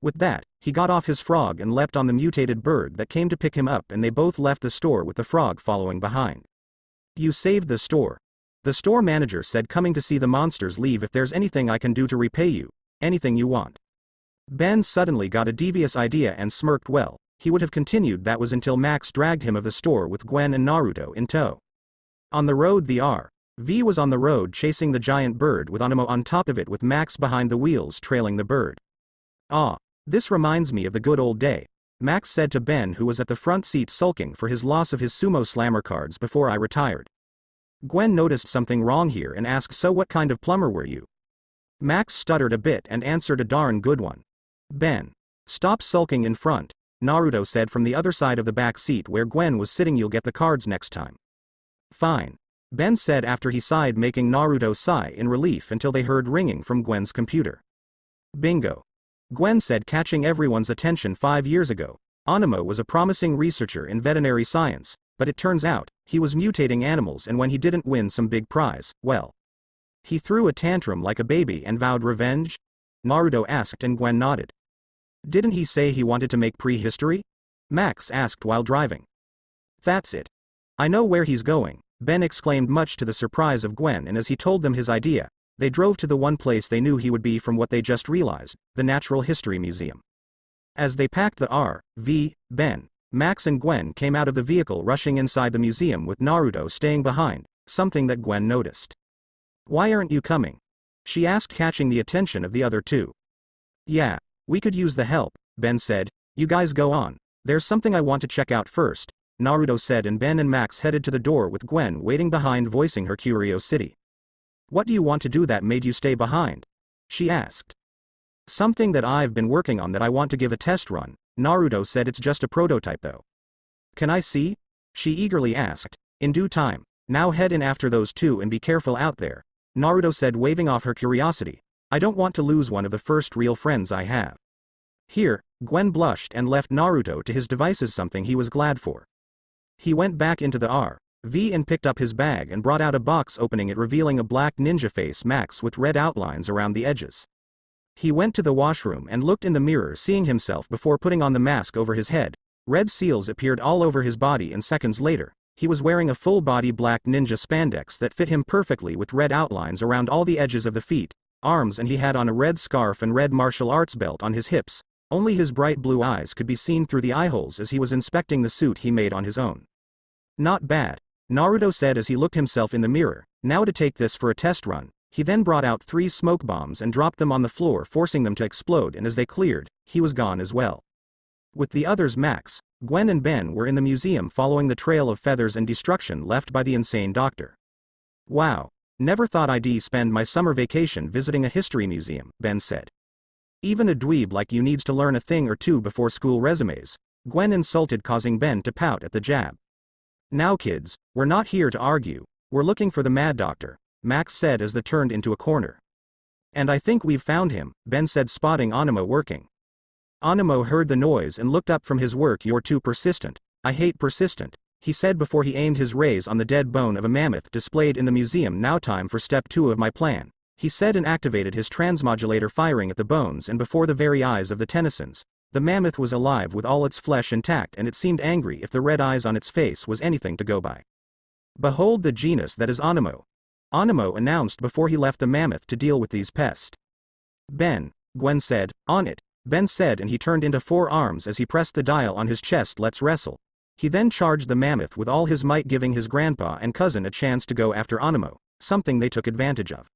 With that, he got off his frog and leapt on the mutated bird that came to pick him up, and they both left the store with the frog following behind. "You saved the store," the store manager said, "coming to see the monsters leave. If there's anything I can do to repay you, anything you want." Ben suddenly got a devious idea and smirked. Well, he would have continued. That was until Max dragged him of the store with Gwen and Naruto in tow. On the road, the RV was on the road chasing the giant bird with Animo on top of it, with Max behind the wheels trailing the bird. "Ah, this reminds me of the good old day," Max said to Ben, who was at the front seat sulking for his loss of his sumo slammer cards. "Before I retired." Gwen noticed something wrong here and asked, "So what kind of plumber were you?" Max stuttered a bit and answered, "A darn good one." "Ben, stop sulking in front," Naruto said from the other side of the back seat where Gwen was sitting. "You'll get the cards next time." "Fine," Ben said after he sighed, making Naruto sigh in relief until they heard ringing from Gwen's computer. "Bingo," Gwen said, catching everyone's attention. 5 years ago, Animo was a promising researcher in veterinary science, but it turns out, he was mutating animals, and when he didn't win some big prize, well, he threw a tantrum like a baby and vowed revenge? Naruto asked, and Gwen nodded. "Didn't he say he wanted to make prehistory?" Max asked while driving. "That's it. I know where he's going," Ben exclaimed, much to the surprise of Gwen, and as he told them his idea, they drove to the one place they knew he would be from what they just realized, the Natural History Museum. As they packed the RV, Ben, Max and Gwen came out of the vehicle, rushing inside the museum with Naruto staying behind, something that Gwen noticed. "Why aren't you coming?" she asked, catching the attention of the other two. "Yeah, we could use the help," Ben said. "You guys go on. There's something I want to check out first," Naruto said, and Ben and Max headed to the door with Gwen waiting behind, voicing her curiosity. "What do you want to do that made you stay behind?" she asked. "Something that I've been working on that I want to give a test run," Naruto said. "It's just a prototype though." "Can I see?" she eagerly asked. "In due time. Now head in after those two and be careful out there," Naruto said, waving off her curiosity. "I don't want to lose one of the first real friends I have." Here, Gwen blushed and left Naruto to his devices, something he was glad for. He went back into the RV and picked up his bag and brought out a box, opening it, revealing a black ninja face mask with red outlines around the edges. He went to the washroom and looked in the mirror, seeing himself before putting on the mask over his head. Red seals appeared all over his body, and seconds later, he was wearing a full-body black ninja spandex that fit him perfectly with red outlines around all the edges of the feet, arms, and he had on a red scarf and red martial arts belt on his hips. Only his bright blue eyes could be seen through the eyeholes as he was inspecting the suit he made on his own. Not bad, Naruto said as he looked himself in the mirror. Now to take this for a test run. He then brought out 3 smoke bombs and dropped them on the floor, forcing them to explode, and as they cleared, he was gone as well. With the others, Max, Gwen and Ben were in the museum following the trail of feathers and destruction left by the insane doctor. Wow, never thought I'd spend my summer vacation visiting a history museum, Ben said. Even a dweeb like you needs to learn a thing or two before school resumes, Gwen insulted, causing Ben to pout at the jab. Now kids, we're not here to argue, we're looking for the mad doctor, Max said as they turned into a corner. And I think we've found him, Ben said, spotting Animo working. Animo heard the noise and looked up from his work. You're too persistent. I hate persistent, he said before he aimed his rays on the dead bone of a mammoth displayed in the museum. Now time for step 2 of my plan, he said, and activated his transmodulator, firing at the bones, and before the very eyes of the Tennysons, the mammoth was alive with all its flesh intact, and it seemed angry if the red eyes on its face was anything to go by. Behold the genus that is Animo, Animo announced before he left the mammoth to deal with these pests. Ben, Gwen said. On it, Ben said, and he turned into 4 arms as he pressed the dial on his chest. Let's wrestle. He then charged the mammoth with all his might, giving his grandpa and cousin a chance to go after Animo, something they took advantage of.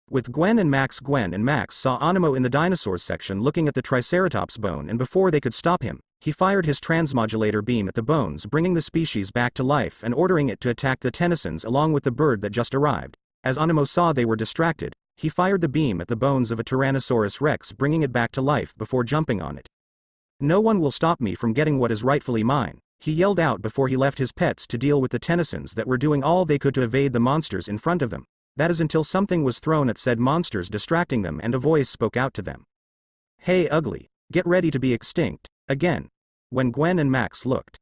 With Gwen and Max saw Animo in the dinosaurs section looking at the Triceratops bone, and before they could stop him, he fired his transmodulator beam at the bones, bringing the species back to life and ordering it to attack the Tennysons along with the bird that just arrived. As Animo saw they were distracted, he fired the beam at the bones of a Tyrannosaurus Rex, bringing it back to life before jumping on it. No one will stop me from getting what is rightfully mine, he yelled out before he left his pets to deal with the Tennysons that were doing all they could to evade the monsters in front of them. That is until something was thrown at said monsters, distracting them, and a voice spoke out to them. Hey ugly, get ready to be extinct, again. When Gwen and Max looked,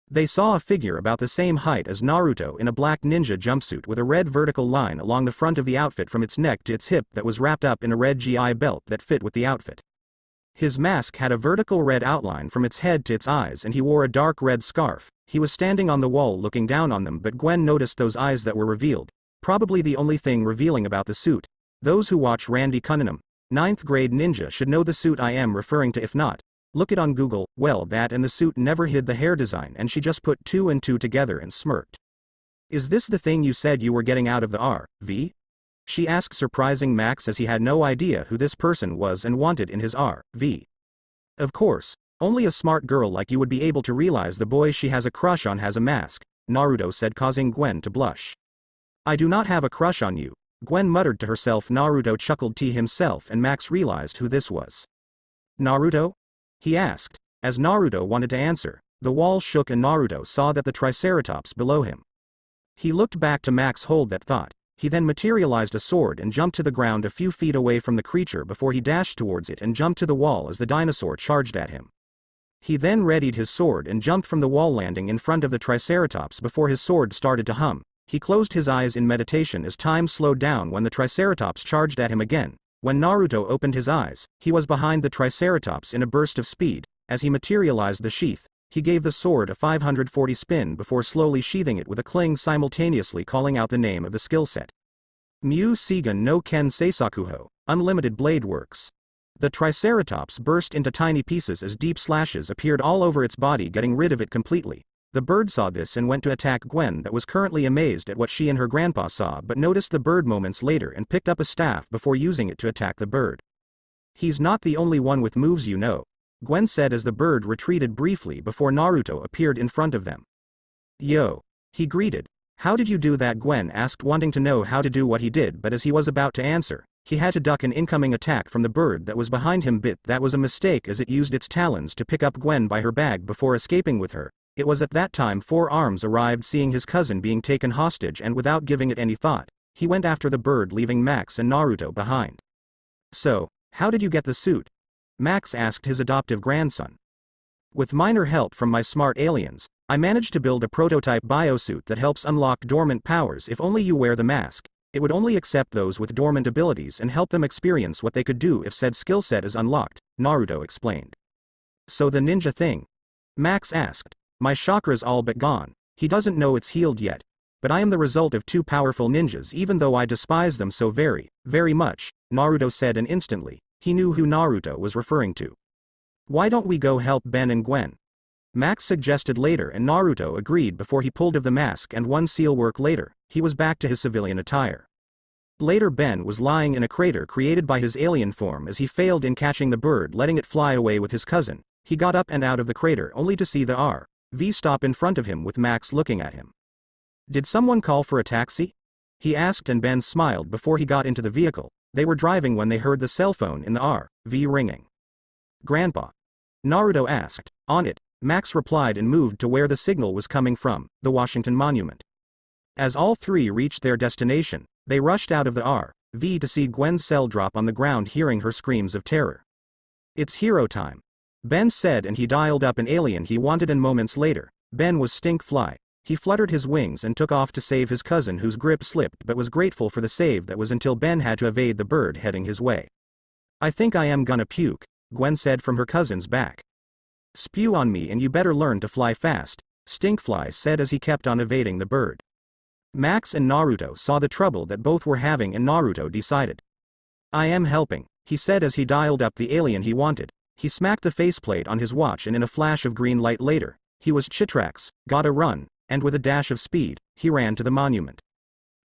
they saw a figure about the same height as Naruto in a black ninja jumpsuit with a red vertical line along the front of the outfit from its neck to its hip that was wrapped up in a red GI belt that fit with the outfit. His mask had a vertical red outline from its head to its eyes, and he wore a dark red scarf. He was standing on the wall looking down on them, but Gwen noticed those eyes that were revealed. Probably the only thing revealing about the suit. Those who watch Randy Cunningham, 9th grade ninja, should know the suit I am referring to. If not, look it on Google. Well, that and the suit never hid the hair design, and she just put 2 and 2 together and smirked. Is this the thing you said you were getting out of the RV? She asked, surprising Max as he had no idea who this person was and wanted in his RV. Of course, only a smart girl like you would be able to realize the boy she has a crush on has a mask, Naruto said, causing Gwen to blush. I do not have a crush on you, Gwen muttered to herself. Naruto chuckled to himself, and Max realized who this was. Naruto? He asked. As Naruto wanted to answer, the wall shook and Naruto saw that the Triceratops below him. He looked back to Max hold that thought. He then materialized a sword and jumped to the ground a few feet away from the creature before he dashed towards it and jumped to the wall as the dinosaur charged at him. He then readied his sword and jumped from the wall, landing in front of the Triceratops before his sword started to hum. He closed his eyes in meditation as time slowed down when the Triceratops charged at him again. When Naruto opened his eyes, he was behind the Triceratops in a burst of speed. As he materialized the sheath, he gave the sword a 540 spin before slowly sheathing it with a cling, simultaneously calling out the name of the skill set. Mu Seigun no Ken Seisakuho, Unlimited Blade Works. The Triceratops burst into tiny pieces as deep slashes appeared all over its body, getting rid of it completely. The bird saw this and went to attack Gwen, that was currently amazed at what she and her grandpa saw, but noticed the bird moments later and picked up a staff before using it to attack the bird. He's not the only one with moves, you know, Gwen said as the bird retreated briefly before Naruto appeared in front of them. Yo, he greeted. How did you do that? Gwen asked, wanting to know how to do what he did, but as he was about to answer, he had to duck an incoming attack from the bird that was behind him. That was a mistake, as it used its talons to pick up Gwen by her bag before escaping with her. It was at that time 4 Arms arrived, seeing his cousin being taken hostage, and without giving it any thought, he went after the bird, leaving Max and Naruto behind. So, how did you get the suit? Max asked his adoptive grandson. With minor help from my smart aliens, I managed to build a prototype biosuit that helps unlock dormant powers. If only you wear the mask, it would only accept those with dormant abilities and help them experience what they could do if said skill set is unlocked, Naruto explained. So the ninja thing? Max asked. My chakra's all but gone. He doesn't know it's healed yet, but I am the result of 2 powerful ninjas, even though I despise them so very, very much. Naruto said, and instantly, he knew who Naruto was referring to. Why don't we go help Ben and Gwen? Max suggested later, and Naruto agreed before he pulled off the mask, and one seal work later, he was back to his civilian attire. Later, Ben was lying in a crater created by his alien form as he failed in catching the bird, letting it fly away with his cousin. He got up and out of the crater only to see the RV stop in front of him with Max looking at him. Did someone call for a taxi? He asked, and Ben smiled before he got into the vehicle. They were driving when they heard the cell phone in the RV ringing. Grandpa? Naruto asked. On it, Max replied, and moved to where the signal was coming from, the Washington Monument. As all three reached their destination, they rushed out of the RV to see Gwen's cell drop on the ground, hearing her screams of terror. It's hero time, Ben said, and he dialed up an alien he wanted, and moments later, Ben was Stinkfly. He fluttered his wings and took off to save his cousin, whose grip slipped, but was grateful for the save that was until Ben had to evade the bird heading his way. I think I am gonna puke, Gwen said from her cousin's back. Spew on me, and you better learn to fly fast, Stinkfly said as he kept on evading the bird. Max and Naruto saw the trouble that both were having, and Naruto decided. I am helping, he said as he dialed up the alien he wanted. He smacked the faceplate on his watch, and in a flash of green light later, he was Chitrax, gotta run, and with a dash of speed, he ran to the monument.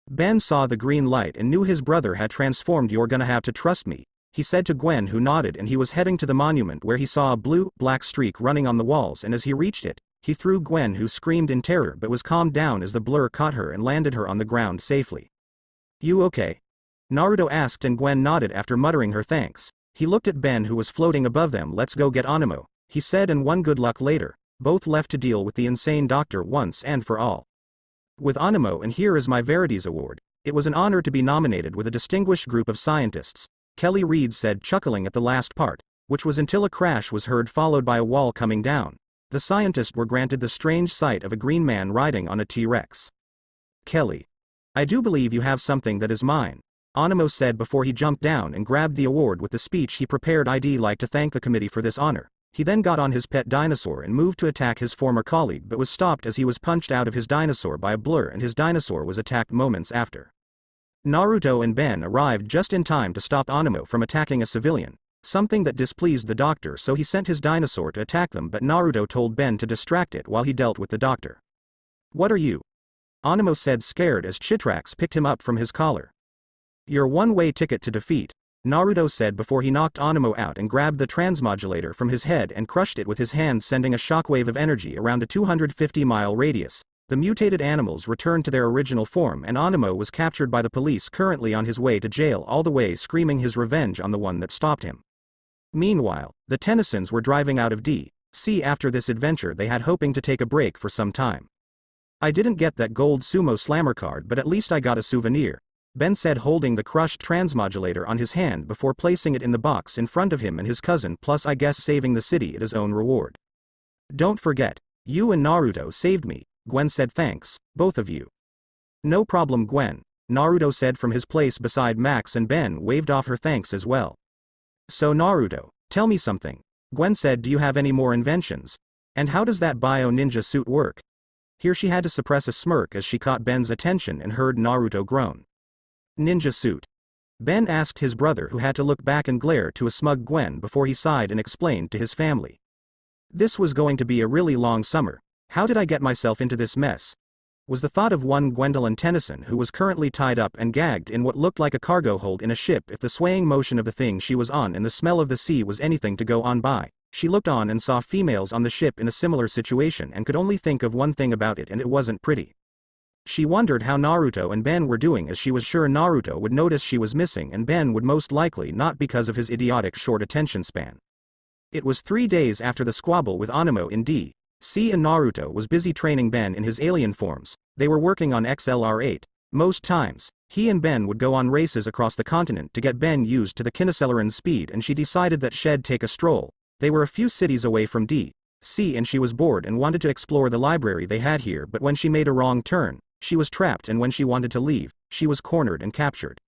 Ben saw the green light and knew his brother had transformed. You're gonna have to trust me, he said to Gwen, who nodded, and he was heading to the monument, where he saw a blue-black streak running on the walls, and as he reached it, he threw Gwen, who screamed in terror but was calmed down as the blur caught her and landed her on the ground safely. You okay? Naruto asked, and Gwen nodded after muttering her thanks. He looked at Ben, who was floating above them. Let's go get Anemo, he said, and one good luck later, both left to deal with the insane doctor once and for all. With Anemo, and here is my Verities Award. It was an honor to be nominated with a distinguished group of scientists, Kelly Reed said, chuckling at the last part, which was until a crash was heard followed by a wall coming down. The scientists were granted the strange sight of a green man riding on a T-Rex. Kelly. I do believe you have something that is mine, Anemo said before he jumped down and grabbed the award with the speech he prepared. I'd like to thank the committee for this honor. He then got on his pet dinosaur and moved to attack his former colleague, but was stopped as he was punched out of his dinosaur by a blur, and his dinosaur was attacked moments after. Naruto and Ben arrived just in time to stop Anemo from attacking a civilian, something that displeased the doctor, so he sent his dinosaur to attack them, but Naruto told Ben to distract it while he dealt with the doctor. What are you? Anemo said, scared, as Chitrax picked him up from his collar. Your one-way ticket to defeat, Naruto said before he knocked Anemo out and grabbed the transmodulator from his head and crushed it with his hand, sending a shockwave of energy around a 250-mile radius. The mutated animals returned to their original form, and Anemo was captured by the police, currently on his way to jail, all the way screaming his revenge on the one that stopped him. Meanwhile, the Tennysons were driving out of D.C. after this adventure they had, hoping to take a break for some time. I didn't get that gold sumo slammer card, but at least I got a souvenir, Ben said, holding the crushed transmodulator on his hand before placing it in the box in front of him and his cousin, plus I guess saving the city at his own reward. Don't forget, you and Naruto saved me, Gwen said. Thanks, both of you. No problem, Gwen, Naruto said from his place beside Max, and Ben waved off her thanks as well. So Naruto, tell me something, Gwen said. Do you have any more inventions? And how does that bio ninja suit work? Here she had to suppress a smirk as she caught Ben's attention and heard Naruto groan. Ninja suit? Ben asked his brother, who had to look back and glare to a smug Gwen before he sighed and explained to his family. This was going to be a really long summer. How did I get myself into this mess? Was the thought of one Gwendolyn Tennyson, who was currently tied up and gagged in what looked like a cargo hold in a ship. If the swaying motion of the thing she was on and the smell of the sea was anything to go on by, she looked on and saw females on the ship in a similar situation and could only think of one thing about it, and it wasn't pretty. She wondered how Naruto and Ben were doing, as she was sure Naruto would notice she was missing, and Ben would most likely not, because of his idiotic short attention span. It was 3 days after the squabble with Anemo in D.C. and Naruto was busy training Ben in his alien forms. They were working on XLR8. Most times, he and Ben would go on races across the continent to get Ben used to the Kineseleran speed, and she decided that she'd take a stroll. They were a few cities away from D.C. and she was bored and wanted to explore the library they had here, but when she made a wrong turn, she was trapped, and when she wanted to leave, she was cornered and captured.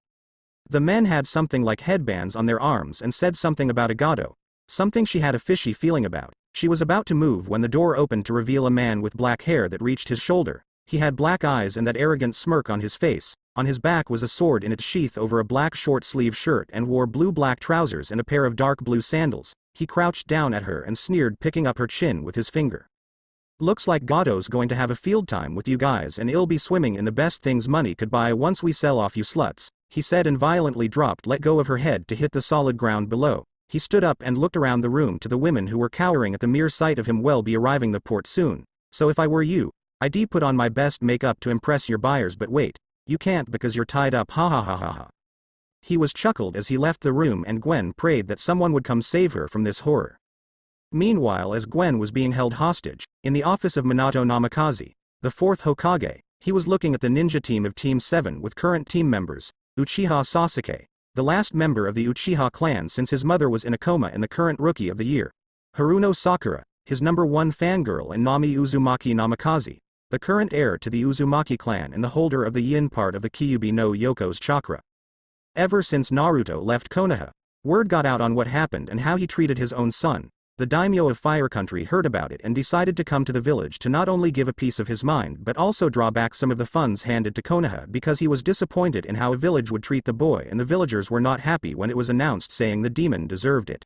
The men had something like headbands on their arms and said something about a gato, something she had a fishy feeling about. She was about to move when the door opened to reveal a man with black hair that reached his shoulder. He had black eyes and that arrogant smirk on his face, On his back was a sword in its sheath over a black short-sleeve shirt and wore blue-black trousers and a pair of dark blue sandals. He crouched down at her and sneered, picking up her chin with his finger. "Looks like Gado's going to have a field time with you guys, and he'll be swimming in the best things money could buy once we sell off you sluts," he said, and violently let go of her head to hit the solid ground below. He stood up and looked around the room to the women who were cowering at the mere sight of him. "Well, be arriving the port soon. So if I were you, I'd put on my best makeup to impress your buyers, but wait, you can't because you're tied up, ha ha ha ha ha." He was chuckled as he left the room, and Gwen prayed that someone would come save her from this horror. Meanwhile, as Gwen was being held hostage, in the office of Minato Namikaze, the fourth Hokage, he was looking at the ninja team of Team 7 with current team members, Uchiha Sasuke, the last member of the Uchiha clan since his mother was in a coma, and the current Rookie of the Year, Haruno Sakura, his #1 fangirl, and Nami Uzumaki Namikaze, the current heir to the Uzumaki clan and the holder of the yin part of the Kyuubi no Yoko's chakra. Ever since Naruto left Konoha, word got out on what happened and how he treated his own son. The daimyo of Fire Country heard about it and decided to come to the village to not only give a piece of his mind but also draw back some of the funds handed to Konoha, because he was disappointed in how a village would treat the boy, and the villagers were not happy when it was announced, saying the demon deserved it.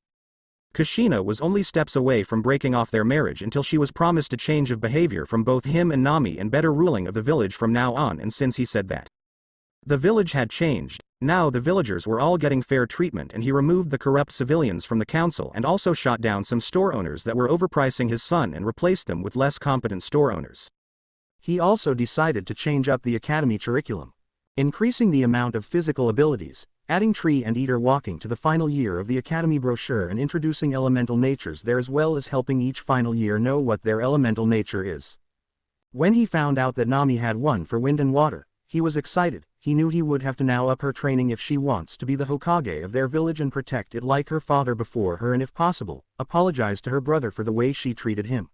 Kushina was only steps away from breaking off their marriage until she was promised a change of behavior from both him and Nami and better ruling of the village from now on, and since he said that the village had changed, now the villagers were all getting fair treatment, and he removed the corrupt civilians from the council and also shot down some store owners that were overpricing his son and replaced them with less competent store owners. He also decided to change up the academy curriculum, increasing the amount of physical abilities, adding tree and eater walking to the final year of the academy brochure, and introducing elemental natures there, as well as helping each final year know what their elemental nature is. When he found out that Nami had one for wind and water, he was excited. He knew he would have to now up her training if she wants to be the Hokage of their village and protect it like her father before her, and if possible, apologize to her brother for the way she treated him.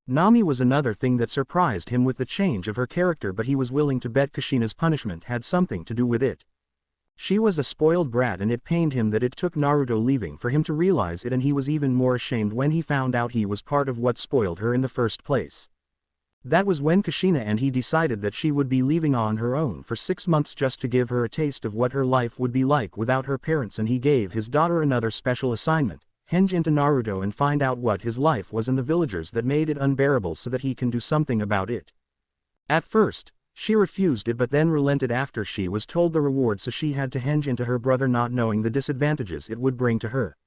Nami was another thing that surprised him with the change of her character, but he was willing to bet Kushina's punishment had something to do with it. She was a spoiled brat, and it pained him that it took Naruto leaving for him to realize it, and he was even more ashamed when he found out he was part of what spoiled her in the first place. That was when Kushina and he decided that she would be leaving on her own for 6 months just to give her a taste of what her life would be like without her parents, and he gave his daughter another special assignment: henge into Naruto and find out what his life was in the villagers that made it unbearable so that he can do something about it. At first, she refused it, but then relented after she was told the reward, so she had to henge into her brother, not knowing the disadvantages it would bring to her.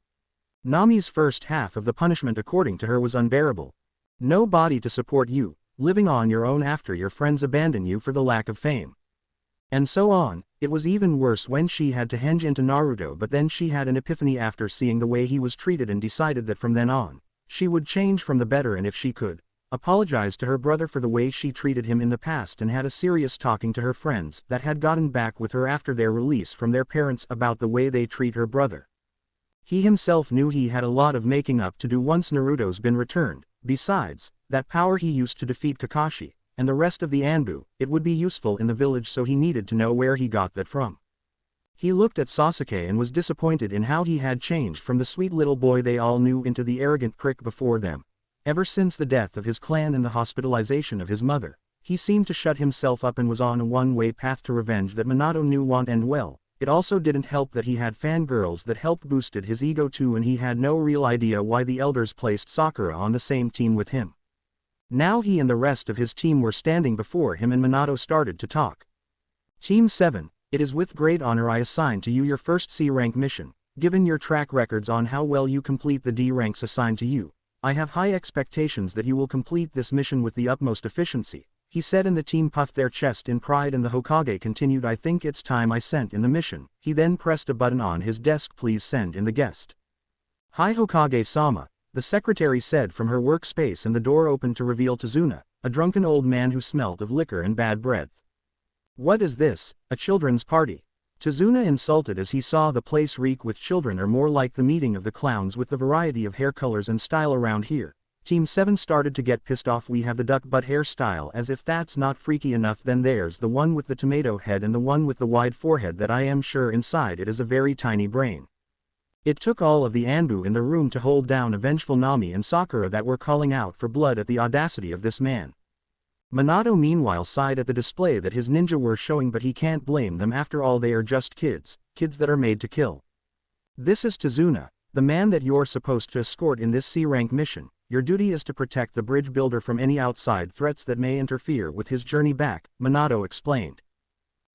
Nami's first half of the punishment, according to her, was unbearable. No body to support you, living on your own after your friends abandon you for the lack of fame, and so on. It was even worse when she had to henge into Naruto, but then she had an epiphany after seeing the way he was treated and decided that from then on, she would change from the better, and if she could, apologize to her brother for the way she treated him in the past, and had a serious talking to her friends that had gotten back with her after their release from their parents about the way they treat her brother. He himself knew he had a lot of making up to do once Naruto's been returned. Besides, that power he used to defeat Kakashi and the rest of the Anbu, it would be useful in the village, so he needed to know where he got that from. He looked at Sasuke and was disappointed in how he had changed from the sweet little boy they all knew into the arrogant prick before them. Ever since the death of his clan and the hospitalization of his mother, he seemed to shut himself up and was on a one-way path to revenge that Minato knew won't end well. It also didn't help that he had fangirls that helped boosted his ego too, and he had no real idea why the elders placed Sakura on the same team with him. Now he and the rest of his team were standing before him, and Minato started to talk. Team 7, it is with great honor I assign to you your first C-rank mission. Given your track records on how well you complete the D ranks assigned to you, I have high expectations that you will complete this mission with the utmost efficiency, he said, and the team puffed their chest in pride, and the Hokage continued, I think it's time I sent in the mission. He then pressed a button on his desk. Please send in the guest. Hi Hokage-sama, the secretary said from her workspace, and the door opened to reveal Tazuna, a drunken old man who smelled of liquor and bad breath. What is this, a children's party? Tazuna insulted as he saw the place reek with children, or more like the meeting of the clowns with the variety of hair colors and style around here. Team 7 started to get pissed off. We have the duck butt hairstyle. As if that's not freaky enough, then there's the one with the tomato head and the one with the wide forehead that I am sure inside it is a very tiny brain. It took all of the Anbu in the room to hold down a vengeful Nami and Sakura that were calling out for blood at the audacity of this man. Minato meanwhile sighed at the display that his ninja were showing, but he can't blame them. After all, they are just kids that are made to kill. This is Tazuna, the man that you're supposed to escort in this C-rank mission. Your duty is to protect the bridge builder from any outside threats that may interfere with his journey back, Minato explained.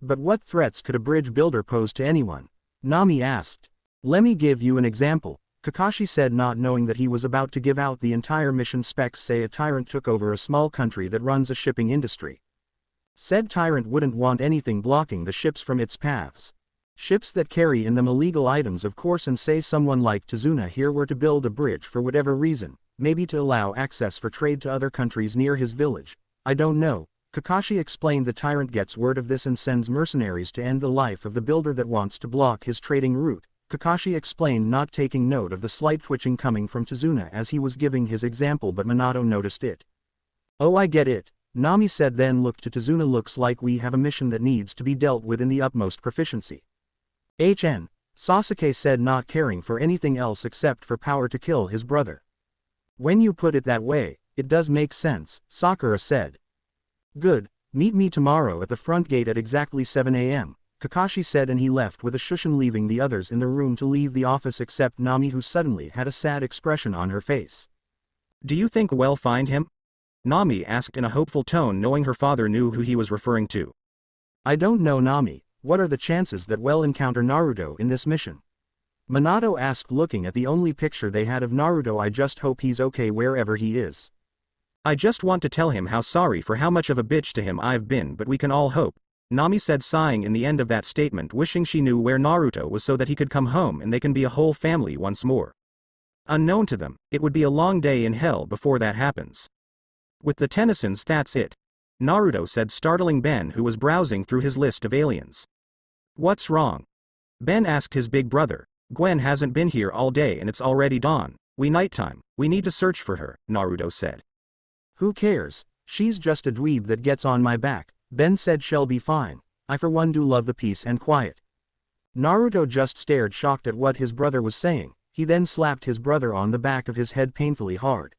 But what threats could a bridge builder pose to anyone? Nami asked. Let me give you an example, Kakashi said, not knowing that he was about to give out the entire mission specs. Say a tyrant took over a small country that runs a shipping industry. Said tyrant wouldn't want anything blocking the ships from its paths. Ships that carry in them illegal items, of course, and say someone like Tazuna here were to build a bridge for whatever reason, maybe to allow access for trade to other countries near his village. I don't know, Kakashi explained. The tyrant gets word of this and sends mercenaries to end the life of the builder that wants to block his trading route, Kakashi explained, not taking note of the slight twitching coming from Tazuna as he was giving his example, but Minato noticed it. Oh, I get it, Nami said, then looked to Tazuna. Looks like we have a mission that needs to be dealt with in the utmost proficiency. Sasuke said, not caring for anything else except for power to kill his brother. When you put it that way, it does make sense, Sakura said. Good, meet me tomorrow at the front gate at exactly 7 a.m., Kakashi said, and he left with a shushin, leaving the others in the room to leave the office except Nami, who suddenly had a sad expression on her face. Do you think we'll find him? Nami asked in a hopeful tone, knowing her father knew who he was referring to. I don't know, Nami. What are the chances that we'll encounter Naruto in this mission? Minato asked, looking at the only picture they had of Naruto. I just hope he's okay wherever he is. I just want to tell him how sorry for how much of a bitch to him I've been, but we can all hope, Nami said, sighing in the end of that statement, wishing she knew where Naruto was so that he could come home and they can be a whole family once more. Unknown to them, it would be a long day in hell before that happens. With the Tennysons, that's it, Naruto said, startling Ben, who was browsing through his list of aliens. What's wrong? Ben asked his big brother. Gwen hasn't been here all day and it's already dawn. Nighttime, we need to search for her, Naruto said. Who cares? She's just a dweeb that gets on my back, Ben said. She'll be fine. I for one do love the peace and quiet. Naruto just stared, shocked at what his brother was saying. He then slapped his brother on the back of his head painfully hard.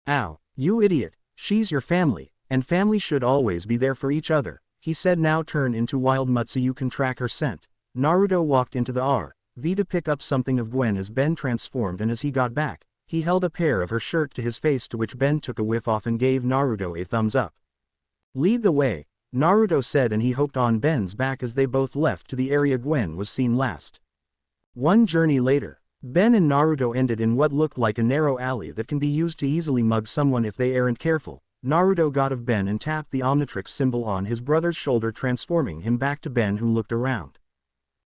Ow, you idiot, she's your family, and family should always be there for each other, he said. Now turn into Wild Mutt so you can track her scent. Naruto walked into the RV to pick up something of Gwen as Ben transformed, and as he got back, he held a pair of her shirt to his face, to which Ben took a whiff off and gave Naruto a thumbs up. Lead the way, Naruto said, and he hopped on Ben's back as they both left to the area Gwen was seen last. One journey later, Ben and Naruto ended in what looked like a narrow alley that can be used to easily mug someone if they aren't careful. Naruto got of Ben and tapped the Omnitrix symbol on his brother's shoulder, transforming him back to Ben, who looked around.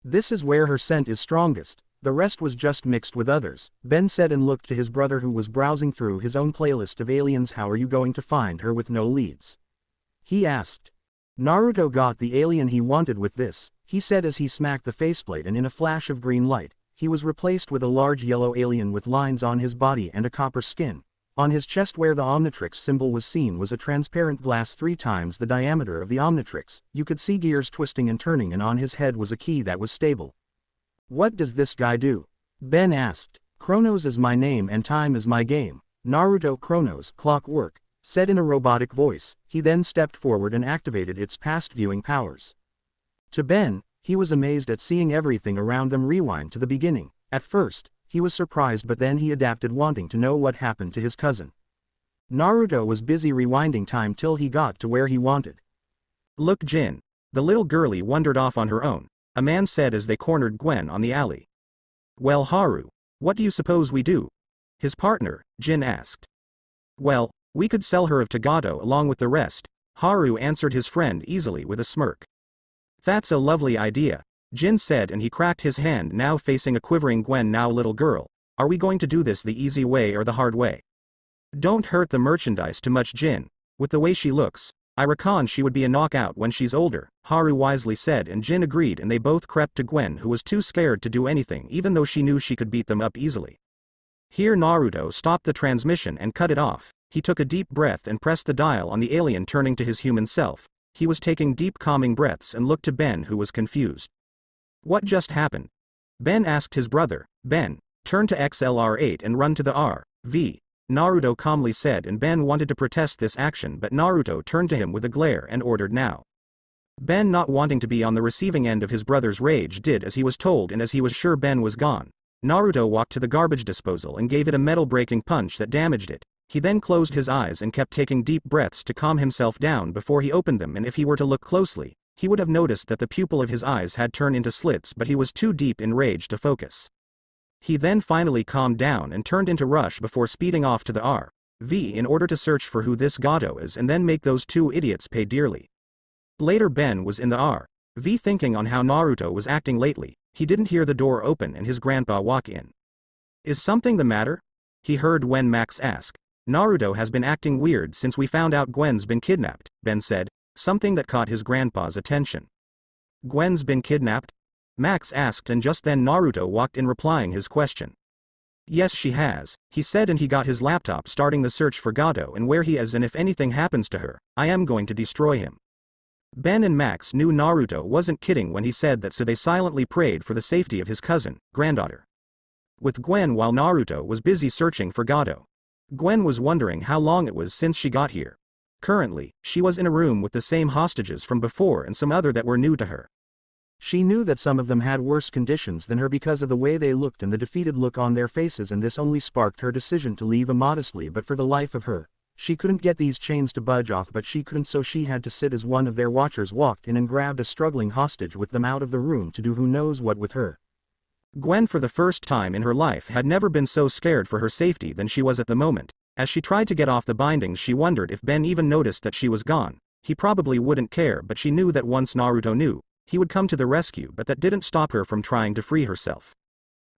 This is where her scent is strongest. The rest was just mixed with others, Ben said, and looked to his brother, who was browsing through his own playlist of aliens. How are you going to find her with no leads? He asked. Naruto got the alien he wanted with this, he said as he smacked the faceplate, and in a flash of green light, he was replaced with a large yellow alien with lines on his body and a copper skin. On his chest, where the Omnitrix symbol was seen, was a transparent glass 3 times the diameter of the Omnitrix. You could see gears twisting and turning, and on his head was a key that was stable. What does this guy do? Ben asked. Chronos is my name and time is my game. Naruto. Chronos, clockwork, said in a robotic voice. He then stepped forward and activated its past viewing powers. To Ben, he was amazed at seeing everything around them rewind to the beginning. At first, he was surprised, but then he adapted, wanting to know what happened to his cousin. Naruto was busy rewinding time till he got to where he wanted. Look, Jin. The little girlie wandered off on her own, a man said as they cornered Gwen on the alley. Well, Haru, what do you suppose we do? His partner, Jin, asked. Well, we could sell her of Tagato along with the rest, Haru answered his friend easily with a smirk. That's a lovely idea, Jin said, and he cracked his hand, now facing a quivering Gwen. Now, little girl, are we going to do this the easy way or the hard way? Don't hurt the merchandise too much, Jin. With the way she looks, I reckon she would be a knockout when she's older, Haru wisely said, and Jin agreed, and they both crept to Gwen, who was too scared to do anything even though she knew she could beat them up easily. Here Naruto stopped the transmission and cut it off. He took a deep breath and pressed the dial on the alien, turning to his human self. He was taking deep calming breaths and looked to Ben, who was confused. What just happened? Ben asked his brother. Ben, turn to XLR8 and run to the RV. Naruto calmly said, and Ben wanted to protest this action, but Naruto turned to him with a glare and ordered now. Ben, not wanting to be on the receiving end of his brother's rage, did as he was told, and as he was sure Ben was gone, Naruto walked to the garbage disposal and gave it a metal-breaking punch that damaged it. He then closed his eyes and kept taking deep breaths to calm himself down before he opened them, and if he were to look closely, he would have noticed that the pupil of his eyes had turned into slits, but he was too deep in rage to focus. He then finally calmed down and turned into Rush before speeding off to the RV in order to search for who this Gato is and then make those two idiots pay dearly. Later, Ben was in the RV thinking on how Naruto was acting lately. He didn't hear the door open and his grandpa walk in. "Is something the matter?" he heard when Max asked. "Naruto has been acting weird since we found out Gwen's been kidnapped," Ben said, something that caught his grandpa's attention. "Gwen's been kidnapped?" Max asked, and just then Naruto walked in replying his question. "Yes, she has," he said, and he got his laptop starting the search for Gato and where he is, and if anything happens to her, I am going to destroy him. Ben and Max knew Naruto wasn't kidding when he said that, so they silently prayed for the safety of his cousin, granddaughter. With Gwen while Naruto was busy searching for Gato. Gwen was wondering how long it was since she got here. Currently, she was in a room with the same hostages from before and some other that were new to her. She knew that some of them had worse conditions than her because of the way they looked and the defeated look on their faces, and this only sparked her decision to leave immodestly, but for the life of her, she couldn't get these chains to budge off, but she couldn't, so she had to sit as one of their watchers walked in and grabbed a struggling hostage with them out of the room to do who knows what with her. Gwen, for the first time in her life, had never been so scared for her safety than she was at the moment. As she tried to get off the bindings, she wondered if Ben even noticed that she was gone. He probably wouldn't care, but she knew that once Naruto knew, he would come to the rescue, but that didn't stop her from trying to free herself.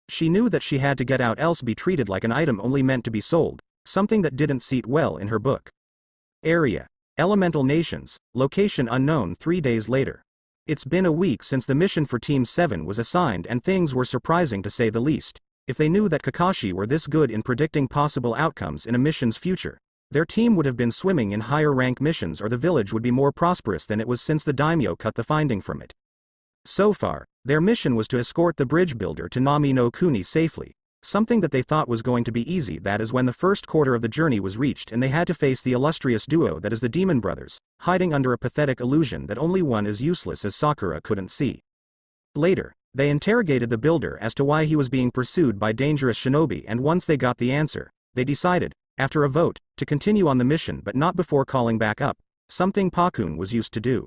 She knew that she had to get out, else be treated like an item only meant to be sold, something that didn't sit well in her book. Area: Elemental Nations, location unknown. 3 days later. It's been a week since the mission for Team 7 was assigned, and things were surprising to say the least. If they knew that Kakashi were this good in predicting possible outcomes in a mission's future, their team would have been swimming in higher rank missions, or the village would be more prosperous than it was since the daimyo cut the finding from it. So far, their mission was to escort the bridge builder to Nami no Kuni safely, something that they thought was going to be easy. That is when the first quarter of the journey was reached and they had to face the illustrious duo that is the Demon Brothers, hiding under a pathetic illusion that only one as useless as Sakura couldn't see. Later, they interrogated the builder as to why he was being pursued by dangerous shinobi, and once they got the answer, they decided, after a vote, to continue on the mission, but not before calling back up, something Pakun was used to do.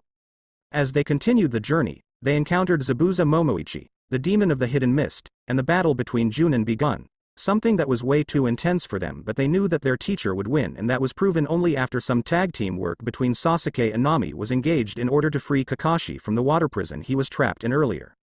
As they continued the journey, they encountered Zabuza Momoichi, the demon of the hidden mist, and the battle between Junin begun, something that was way too intense for them, but they knew that their teacher would win, and that was proven only after some tag team work between Sasuke and Nami was engaged in order to free Kakashi from the water prison he was trapped in earlier.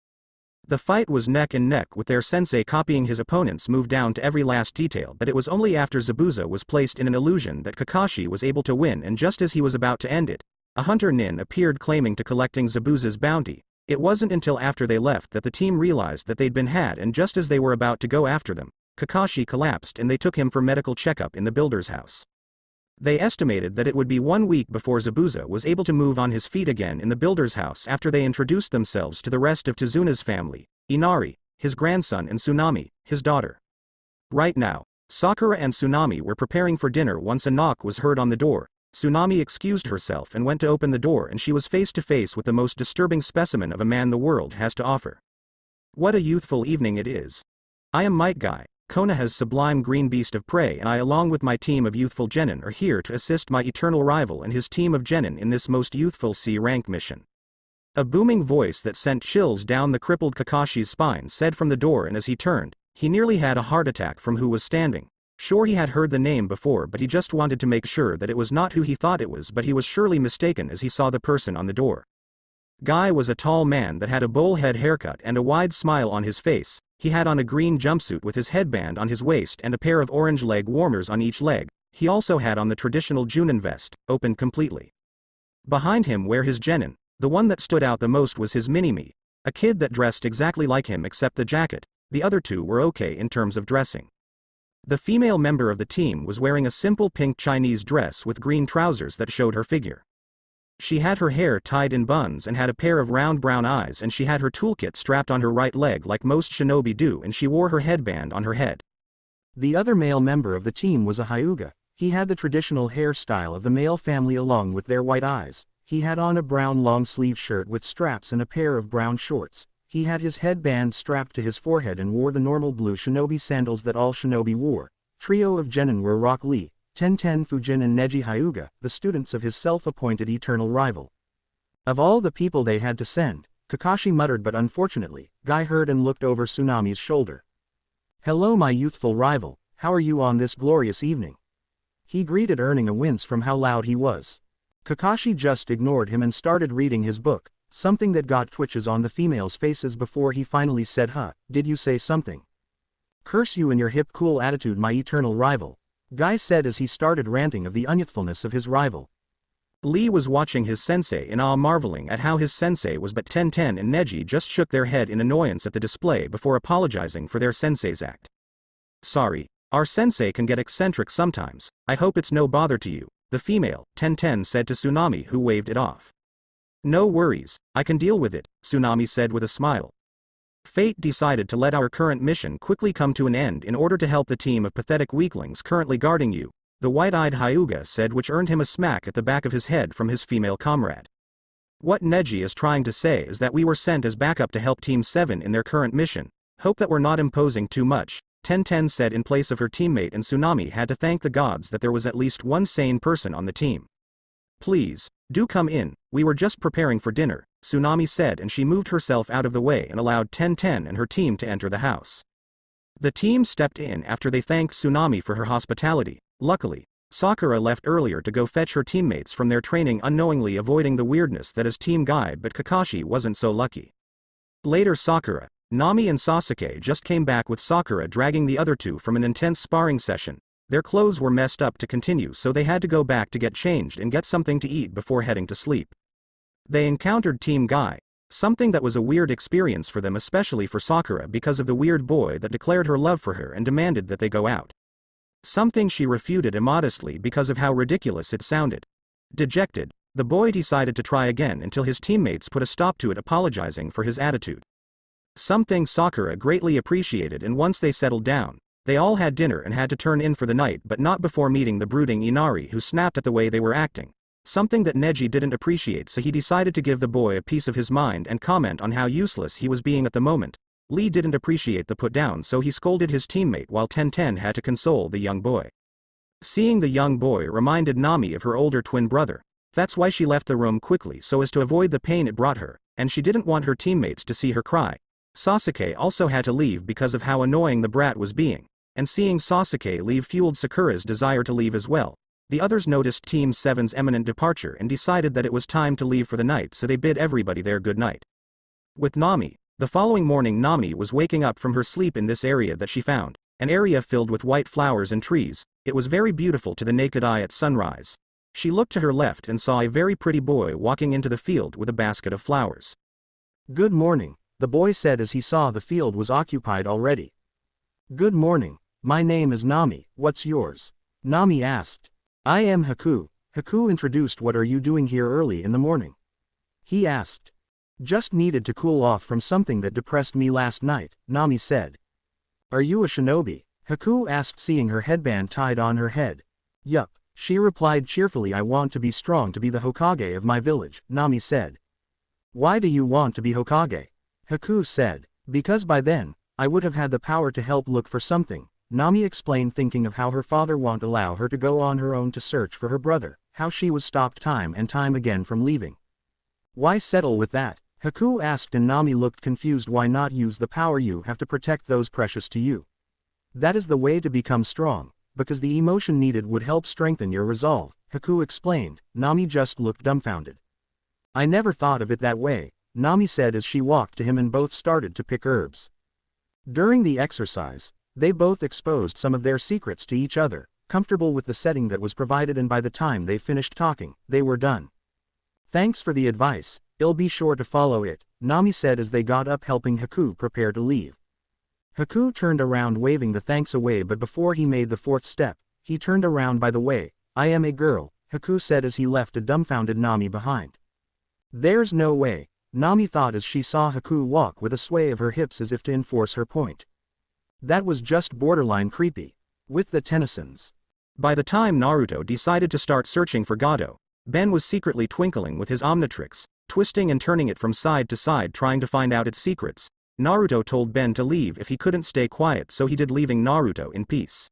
The fight was neck and neck, with their sensei copying his opponent's move down to every last detail, but it was only after Zabuza was placed in an illusion that Kakashi was able to win, and just as he was about to end it, a hunter nin appeared claiming to collecting Zabuza's bounty. It wasn't until after they left that the team realized that they'd been had, and just as they were about to go after them, Kakashi collapsed and they took him for medical checkup in the builder's house. They estimated that it would be 1 week before Zabuza was able to move on his feet again in the builder's house after they introduced themselves to the rest of Tezuna's family, Inari, his grandson, and Tsunami, his daughter. Right now, Sakura and Tsunami were preparing for dinner once a knock was heard on the door. Tsunami excused herself and went to open the door, and she was face to face with the most disturbing specimen of a man the world has to offer. What a youthful evening it is. I am Might Guy, Konoha's sublime green beast of prey, and I, along with my team of youthful genin, are here to assist my eternal rival and his team of genin in this most youthful C-rank mission. A booming voice that sent chills down the crippled Kakashi's spine said from the door, and as he turned, he nearly had a heart attack from who was standing. Sure, he had heard the name before, but he just wanted to make sure that it was not who he thought it was, but he was surely mistaken as he saw the person on the door. Guy was a tall man that had a bowl head haircut and a wide smile on his face. He had on a green jumpsuit with his headband on his waist and a pair of orange leg warmers on each leg. He also had on the traditional Junin vest, opened completely. Behind him, where his genin, the one that stood out the most was his mini-me, a kid that dressed exactly like him except the jacket. The other two were okay in terms of dressing. The female member of the team was wearing a simple pink Chinese dress with green trousers that showed her figure. She had her hair tied in buns and had a pair of round brown eyes, and she had her toolkit strapped on her right leg like most shinobi do, and she wore her headband on her head. The other male member of the team was a Hyuga. He had the traditional hairstyle of the male family along with their white eyes. He had on a brown long-sleeve shirt with straps and a pair of brown shorts. He had his headband strapped to his forehead and wore the normal blue shinobi sandals that all shinobi wore. Trio of genin were Rock Lee, Tenten Fujin and Neji Hyuga, the students of his self-appointed eternal rival. Of all the people they had to send, Kakashi muttered, but unfortunately, Guy heard and looked over Tsunami's shoulder. "Hello my youthful rival, how are you on this glorious evening?" He greeted, earning a wince from how loud he was. Kakashi just ignored him and started reading his book, something that got twitches on the females' faces before he finally said, "Huh, did you say something? Curse you and your hip cool attitude, my eternal rival," Guy said as he started ranting of the unyouthfulness of his rival. Lee was watching his sensei in awe, marveling at how his sensei was, but Tenten and Neji just shook their head in annoyance at the display before apologizing for their sensei's act. "Sorry, our sensei can get eccentric sometimes, I hope it's no bother to you," the female, Tenten, said to Tsunami, who waved it off. "No worries, I can deal with it," Tsunami said with a smile. "Fate decided to let our current mission quickly come to an end in order to help the team of pathetic weaklings currently guarding you," the white-eyed Hyuga said, which earned him a smack at the back of his head from his female comrade. "What Neji is trying to say is that we were sent as backup to help Team 7 in their current mission. Hope that we're not imposing too much," Tenten said in place of her teammate, and Tsunami had to thank the gods that there was at least one sane person on the team. "Please, do come in, we were just preparing for dinner," Tsunami said, and she moved herself out of the way and allowed Tenten and her team to enter the house. The team stepped in after they thanked Tsunami for her hospitality. Luckily, Sakura left earlier to go fetch her teammates from their training, unknowingly avoiding the weirdness that is Team Guy, but Kakashi wasn't so lucky. Later, Sakura, Nami and Sasuke just came back, with Sakura dragging the other two from an intense sparring session. Their clothes were messed up to continue, so they had to go back to get changed and get something to eat before heading to sleep. They encountered Team Guy, something that was a weird experience for them, especially for Sakura because of the weird boy that declared her love for her and demanded that they go out. Something she refuted immodestly because of how ridiculous it sounded. Dejected, the boy decided to try again until his teammates put a stop to it, apologizing for his attitude. Something Sakura greatly appreciated, and once they settled down, they all had dinner and had to turn in for the night, but not before meeting the brooding Inari, who snapped at the way they were acting. Something that Neji didn't appreciate, so he decided to give the boy a piece of his mind and comment on how useless he was being at the moment. Lee didn't appreciate the put down, so he scolded his teammate while Tenten had to console the young boy. Seeing the young boy reminded Nami of her older twin brother. That's why she left the room quickly, so as to avoid the pain it brought her, and she didn't want her teammates to see her cry. Sasuke also had to leave because of how annoying the brat was being, and seeing Sasuke leave fueled Sakura's desire to leave as well. The others noticed Team 7's imminent departure and decided that it was time to leave for the night, so they bid everybody their good night. With Nami, the following morning, Nami was waking up from her sleep in this area that she found, an area filled with white flowers and trees. It was very beautiful to the naked eye at sunrise. She looked to her left and saw a very pretty boy walking into the field with a basket of flowers. "Good morning," the boy said as he saw the field was occupied already. "Good morning, my name is Nami, what's yours?" Nami asked. "I am Haku," Haku introduced. "What are you doing here early in the morning?" he asked. "Just needed to cool off from something that depressed me last night," Nami said. "Are you a shinobi?" Haku asked, seeing her headband tied on her head. "Yup," she replied cheerfully. "I want to be strong to be the Hokage of my village," Nami said. "Why do you want to be Hokage?" Haku said. "Because by then, I would have had the power to help look for something," Nami explained, thinking of how her father won't allow her to go on her own to search for her brother, how she was stopped time and time again from leaving. "Why settle with that?" Haku asked, and Nami looked confused. "Why not use the power you have to protect those precious to you? That is the way to become strong, because the emotion needed would help strengthen your resolve," Haku explained. Nami just looked dumbfounded. "I never thought of it that way," Nami said as she walked to him and both started to pick herbs. During the exercise, they both exposed some of their secrets to each other, comfortable with the setting that was provided, and by the time they finished talking, they were done. "Thanks for the advice, I'll be sure to follow it," Nami said as they got up, helping Haku prepare to leave. Haku turned around, waving the thanks away, but before he made the fourth step, he turned around. "By the way, I am a girl," Haku said as he left a dumbfounded Nami behind. "There's no way," Nami thought as she saw Haku walk with a sway of her hips as if to enforce her point. That was just borderline creepy. With the Tennysons. By the time Naruto decided to start searching for Gato, Ben was secretly twinkling with his Omnitrix, twisting and turning it from side to side trying to find out its secrets. Naruto told Ben to leave if he couldn't stay quiet, so he did, leaving Naruto in peace.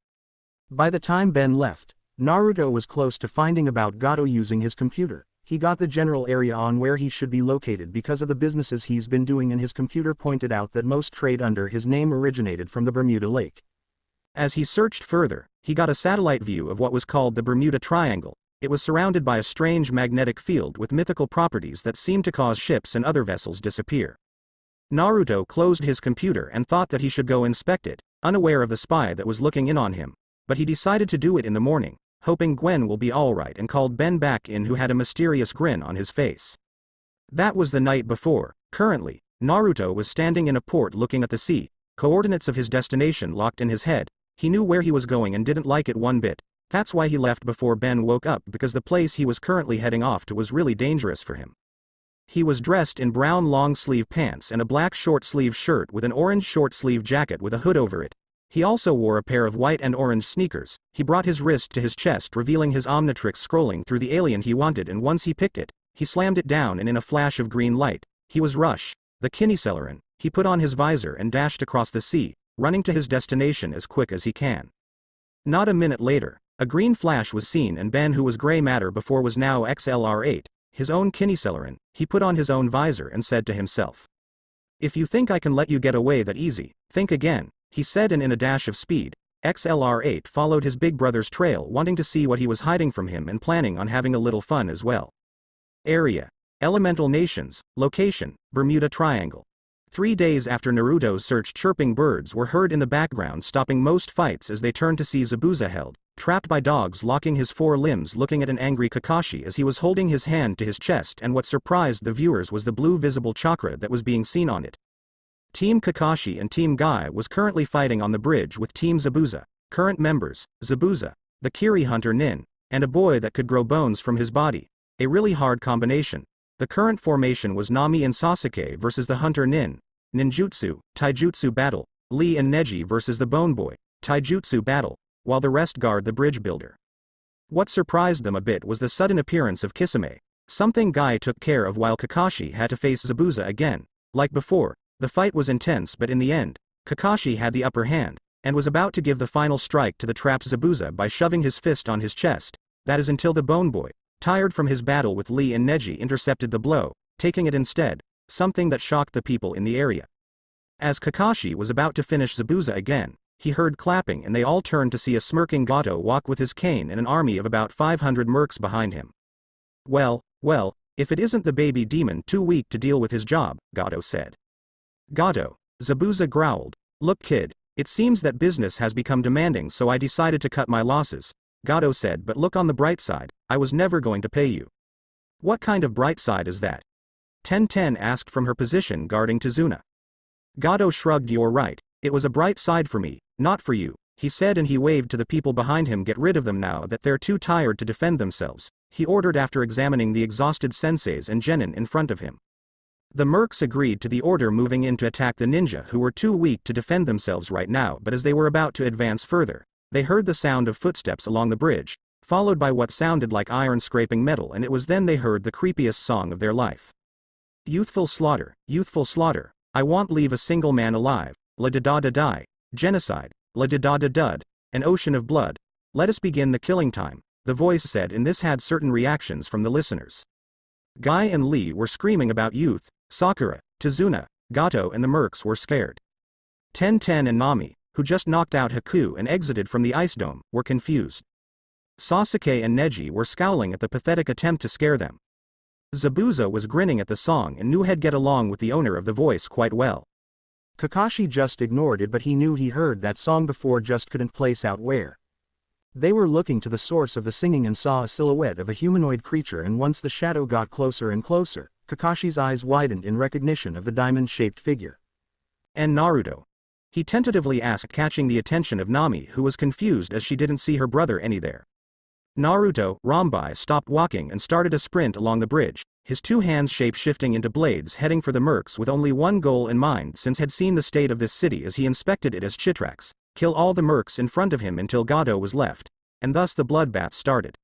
By the time Ben left, Naruto was close to finding about Gato using his computer. He got the general area on where he should be located because of the businesses he's been doing, and his computer pointed out that most trade under his name originated from the Bermuda Lake. As he searched further, he got a satellite view of what was called the Bermuda Triangle. It was surrounded by a strange magnetic field with mythical properties that seemed to cause ships and other vessels disappear. Naruto closed his computer and thought that he should go inspect it, unaware of the spy that was looking in on him, but he decided to do it in the morning, hoping Gwen will be alright, and called Ben back in, who had a mysterious grin on his face. That was the night before. Currently, Naruto was standing in a port looking at the sea, coordinates of his destination locked in his head. He knew where he was going and didn't like it one bit. That's why he left before Ben woke up, because the place he was currently heading off to was really dangerous for him. He was dressed in brown long-sleeve pants and a black short-sleeve shirt with an orange short-sleeve jacket with a hood over it. He also wore a pair of white and orange sneakers. He brought his wrist to his chest, revealing his Omnitrix scrolling through the alien he wanted, and once he picked it, he slammed it down, and in a flash of green light, he was Rush, the Kinnyselerin. He put on his visor and dashed across the sea, running to his destination as quick as he can. Not a minute later, a green flash was seen, and Ben, who was gray matter before, was now XLR8, his own Kinnyselerin. He put on his own visor and said to himself, "If you think I can let you get away that easy, think again," he said, and in a dash of speed, XLR8 followed his big brother's trail, wanting to see what he was hiding from him and planning on having a little fun as well. Area: Elemental Nations. Location: Bermuda Triangle. 3 days after Naruto's search, chirping birds were heard in the background, stopping most fights as they turned to see Zabuza held, trapped by dogs, locking his 4 limbs, looking at an angry Kakashi as he was holding his hand to his chest, and what surprised the viewers was the blue visible chakra that was being seen on it. Team Kakashi and Team Guy was currently fighting on the bridge with Team Zabuza. Current members: Zabuza, the Kiri Hunter Nin, and a boy that could grow bones from his body. A really hard combination. The current formation was Nami and Sasuke versus the Hunter Nin. Ninjutsu, Taijutsu battle. Lee and Neji versus the Bone Boy. Taijutsu battle, while the rest guard the bridge builder. What surprised them a bit was the sudden appearance of Kisame, something Guy took care of while Kakashi had to face Zabuza again. Like before, the fight was intense, but in the end, Kakashi had the upper hand, and was about to give the final strike to the trapped Zabuza by shoving his fist on his chest. That is until the Bone Boy, tired from his battle with Lee and Neji, intercepted the blow, taking it instead, something that shocked the people in the area. As Kakashi was about to finish Zabuza again, he heard clapping, and they all turned to see a smirking Gato walk with his cane and an army of about 500 mercs behind him. Well, if it isn't the baby demon too weak to deal with his job," Gato said. "Gato," Zabuza growled. "Look, kid, it seems that business has become demanding, so I decided to cut my losses," Gato said, "but look on the bright side, I was never going to pay you." "What kind of bright side is that?" Ten asked from her position guarding Tizuna. Gato shrugged. "You're right, it was a bright side for me, not for you," he said, and he waved to the people behind him. "Get rid of them now that they're too tired to defend themselves," he ordered after examining the exhausted senseis and genin in front of him. The mercs agreed to the order, moving in to attack the ninja, who were too weak to defend themselves right now. But as they were about to advance further, they heard the sound of footsteps along the bridge, followed by what sounded like iron scraping metal, and it was then they heard the creepiest song of their life. Youthful slaughter, I won't leave a single man alive, la da da da die, genocide, la da da da dud, an ocean of blood, let us begin the killing time, the voice said, and this had certain reactions from the listeners. Guy and Lee were screaming about youth, Sakura, Tizuna, Gato, and the mercs were scared. Ten and Nami, who just knocked out Haku and exited from the ice dome, were confused. Sasuke and Neji were scowling at the pathetic attempt to scare them. Zabuza was grinning at the song and knew he'd get along with the owner of the voice quite well. Kakashi just ignored it, but he knew he heard that song before, just couldn't place out where. They were looking to the source of the singing and saw a silhouette of a humanoid creature, and once the shadow got closer and closer, Kakashi's eyes widened in recognition of the diamond-shaped figure. "And Naruto?" he tentatively asked, catching the attention of Nami, who was confused as she didn't see her brother any there. Naruto, Rambai, stopped walking and started a sprint along the bridge, his 2 hands shape-shifting into blades, heading for the mercs with only one goal in mind, since had seen the state of this city as he inspected it as Chitrax. kill all the mercs in front of him until Gato was left, and thus the bloodbath started.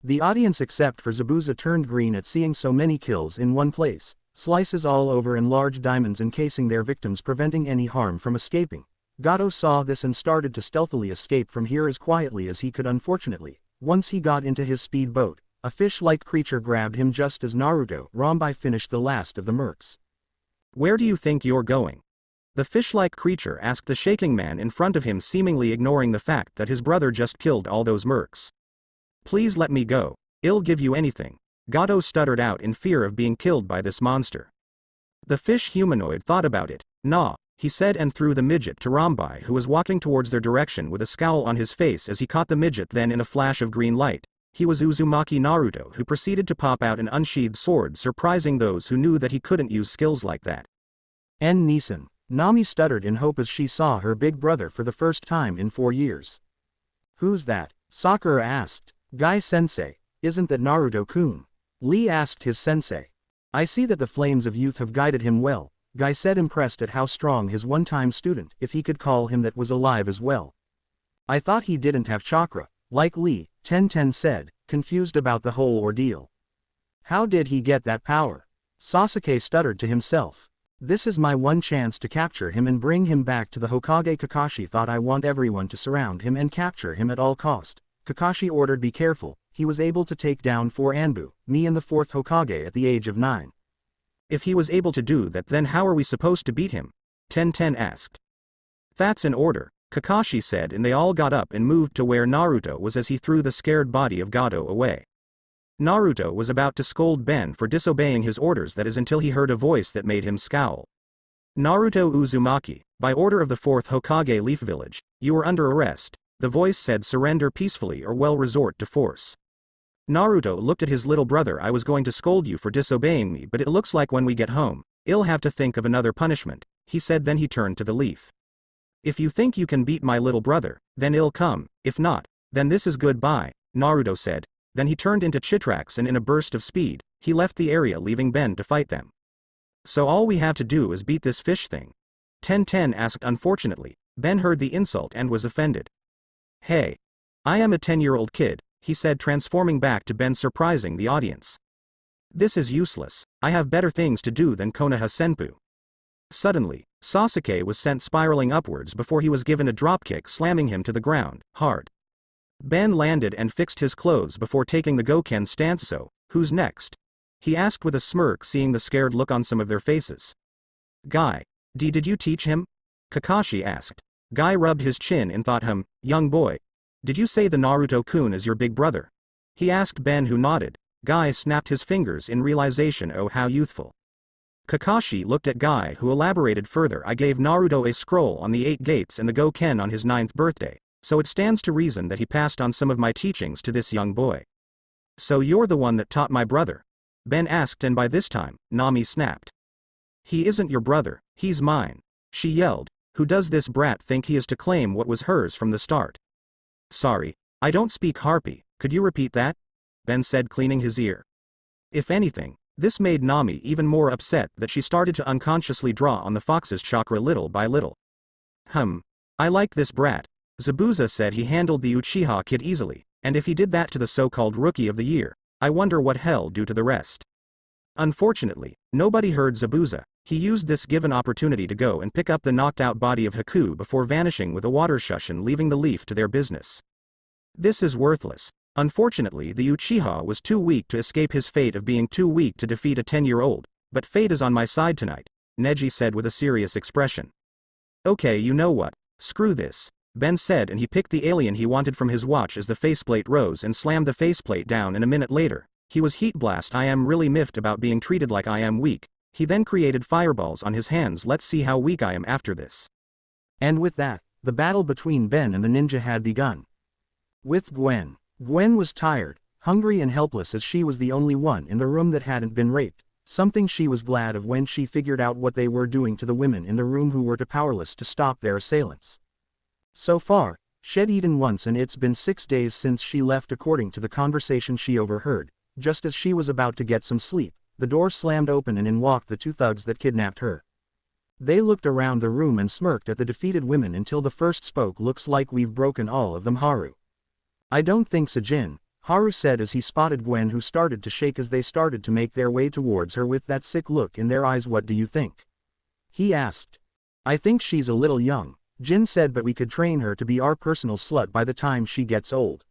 The audience except for Zabuza turned green at seeing so many kills in one place, slices all over and large diamonds encasing their victims preventing any harm from escaping. Gato saw this and started to stealthily escape from here as quietly as he could. Unfortunately, once he got into his speedboat, a fish-like creature grabbed him just as Naruto Rambai finished the last of the mercs. Where do you think you're going? The fish-like creature asked the shaking man in front of him, seemingly ignoring the fact that his brother just killed all those mercs. Please let me go. I'll give you anything. Gato stuttered out in fear of being killed by this monster. The fish humanoid thought about it. Nah, he said, and threw the midget to Rambai, who was walking towards their direction with a scowl on his face as he caught the midget. Then in a flash of green light, he was Uzumaki Naruto, who proceeded to pop out an unsheathed sword, surprising those who knew that he couldn't use skills like that. N. Neeson. Nami stuttered in hope as she saw her big brother for the first time in 4 years. Who's that? Sakura asked. Guy-sensei, isn't that Naruto-kun? Lee asked his sensei. I see that the flames of youth have guided him well, Guy said, impressed at how strong his one-time student, if he could call him that, was alive as well. I thought he didn't have chakra, like Lee, Ten said, confused about the whole ordeal. How did he get that power? Sasuke stuttered to himself. This is my one chance to capture him and bring him back to the Hokage. Kakashi thought, I want everyone to surround him and capture him at all cost. Kakashi ordered, be careful. He was able to take down 4 Anbu, me and the 4th Hokage at the age of 9. If he was able to do that, then how are we supposed to beat him? Ten asked. That's in order, Kakashi said, and they all got up and moved to where Naruto was as he threw the scared body of Gato away. Naruto was about to scold Ben for disobeying his orders, that is, until he heard a voice that made him scowl. Naruto Uzumaki, by order of the 4th Hokage Leaf Village, you are under arrest. The voice said, surrender peacefully or well resort to force. Naruto looked at his little brother. I was going to scold you for disobeying me, but it looks like when we get home, I'll have to think of another punishment, he said. Then he turned to the leaf. If you think you can beat my little brother, then I'll come. If not, then this is goodbye, Naruto said. Then he turned into Chitrax and in a burst of speed, he left the area, leaving Ben to fight them. So all we have to do is beat this fish thing? Ten asked. Unfortunately, Ben heard the insult and was offended. Hey. I am a 10-year-old kid, he said, transforming back to Ben, surprising the audience. This is useless. I have better things to do than Konoha-senpu. Suddenly, Sasuke was sent spiraling upwards before he was given a dropkick, slamming him to the ground, hard. Ben landed and fixed his clothes before taking the Goken stance. So, who's next? He asked with a smirk, seeing the scared look on some of their faces. Guy. Did you teach him? Kakashi asked. Guy rubbed his chin and thought, young boy. Did you say the Naruto-kun is your big brother? He asked Ben, who nodded. Guy snapped his fingers in realization. Oh, how youthful. Kakashi looked at Guy, who elaborated further. I gave Naruto a scroll on the 8 gates and the Goken on his 9th birthday, so it stands to reason that he passed on some of my teachings to this young boy. So you're the one that taught my brother? Ben asked, and by this time, Nami snapped. He isn't your brother, he's mine, she yelled. Who does this brat think he is to claim what was hers from the start? Sorry, I don't speak Harpy, could you repeat that? Ben said, cleaning his ear. If anything, this made Nami even more upset, that she started to unconsciously draw on the fox's chakra little by little. I like this brat. Zabuza said he handled the Uchiha kid easily, and if he did that to the so-called Rookie of the Year, I wonder what hell do to the rest. Unfortunately, nobody heard Zabuza. He used this given opportunity to go and pick up the knocked-out body of Haku before vanishing with a water shushin, leaving the leaf to their business. This is worthless. Unfortunately, the Uchiha was too weak to escape his fate of being too weak to defeat a 10-year-old, but fate is on my side tonight, Neji said with a serious expression. Okay, you know what? Screw this, Ben said, and he picked the alien he wanted from his watch as the faceplate rose and slammed the faceplate down, and a minute later, he was heat blast. I am really miffed about being treated like I am weak. He then created fireballs on his hands. Let's see how weak I am after this. And with that, the battle between Ben and the ninja had begun. With Gwen. Gwen was tired, hungry and helpless, as she was the only one in the room that hadn't been raped, something she was glad of when she figured out what they were doing to the women in the room who were too powerless to stop their assailants. So far, she'd eaten once, and it's been 6 days since she left. According to the conversation she overheard, just as she was about to get some sleep, the door slammed open and in walked the 2 thugs that kidnapped her. They looked around the room and smirked at the defeated women until the first spoke. Looks like we've broken all of them, Haru. I don't think so, Jin, Haru said as he spotted Gwen, who started to shake as they started to make their way towards her with that sick look in their eyes. What do you think? He asked. I think she's a little young, Jin said, but we could train her to be our personal slut by the time she gets old.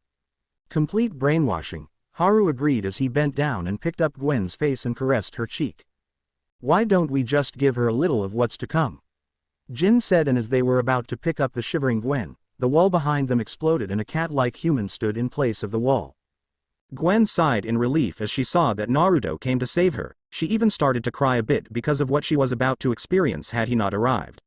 Complete brainwashing, Haru agreed as he bent down and picked up Gwen's face and caressed her cheek. Why don't we just give her a little of what's to come? Jin said, and as they were about to pick up the shivering Gwen, the wall behind them exploded and a cat-like human stood in place of the wall. Gwen sighed in relief as she saw that Naruto came to save her. She even started to cry a bit because of what she was about to experience had he not arrived.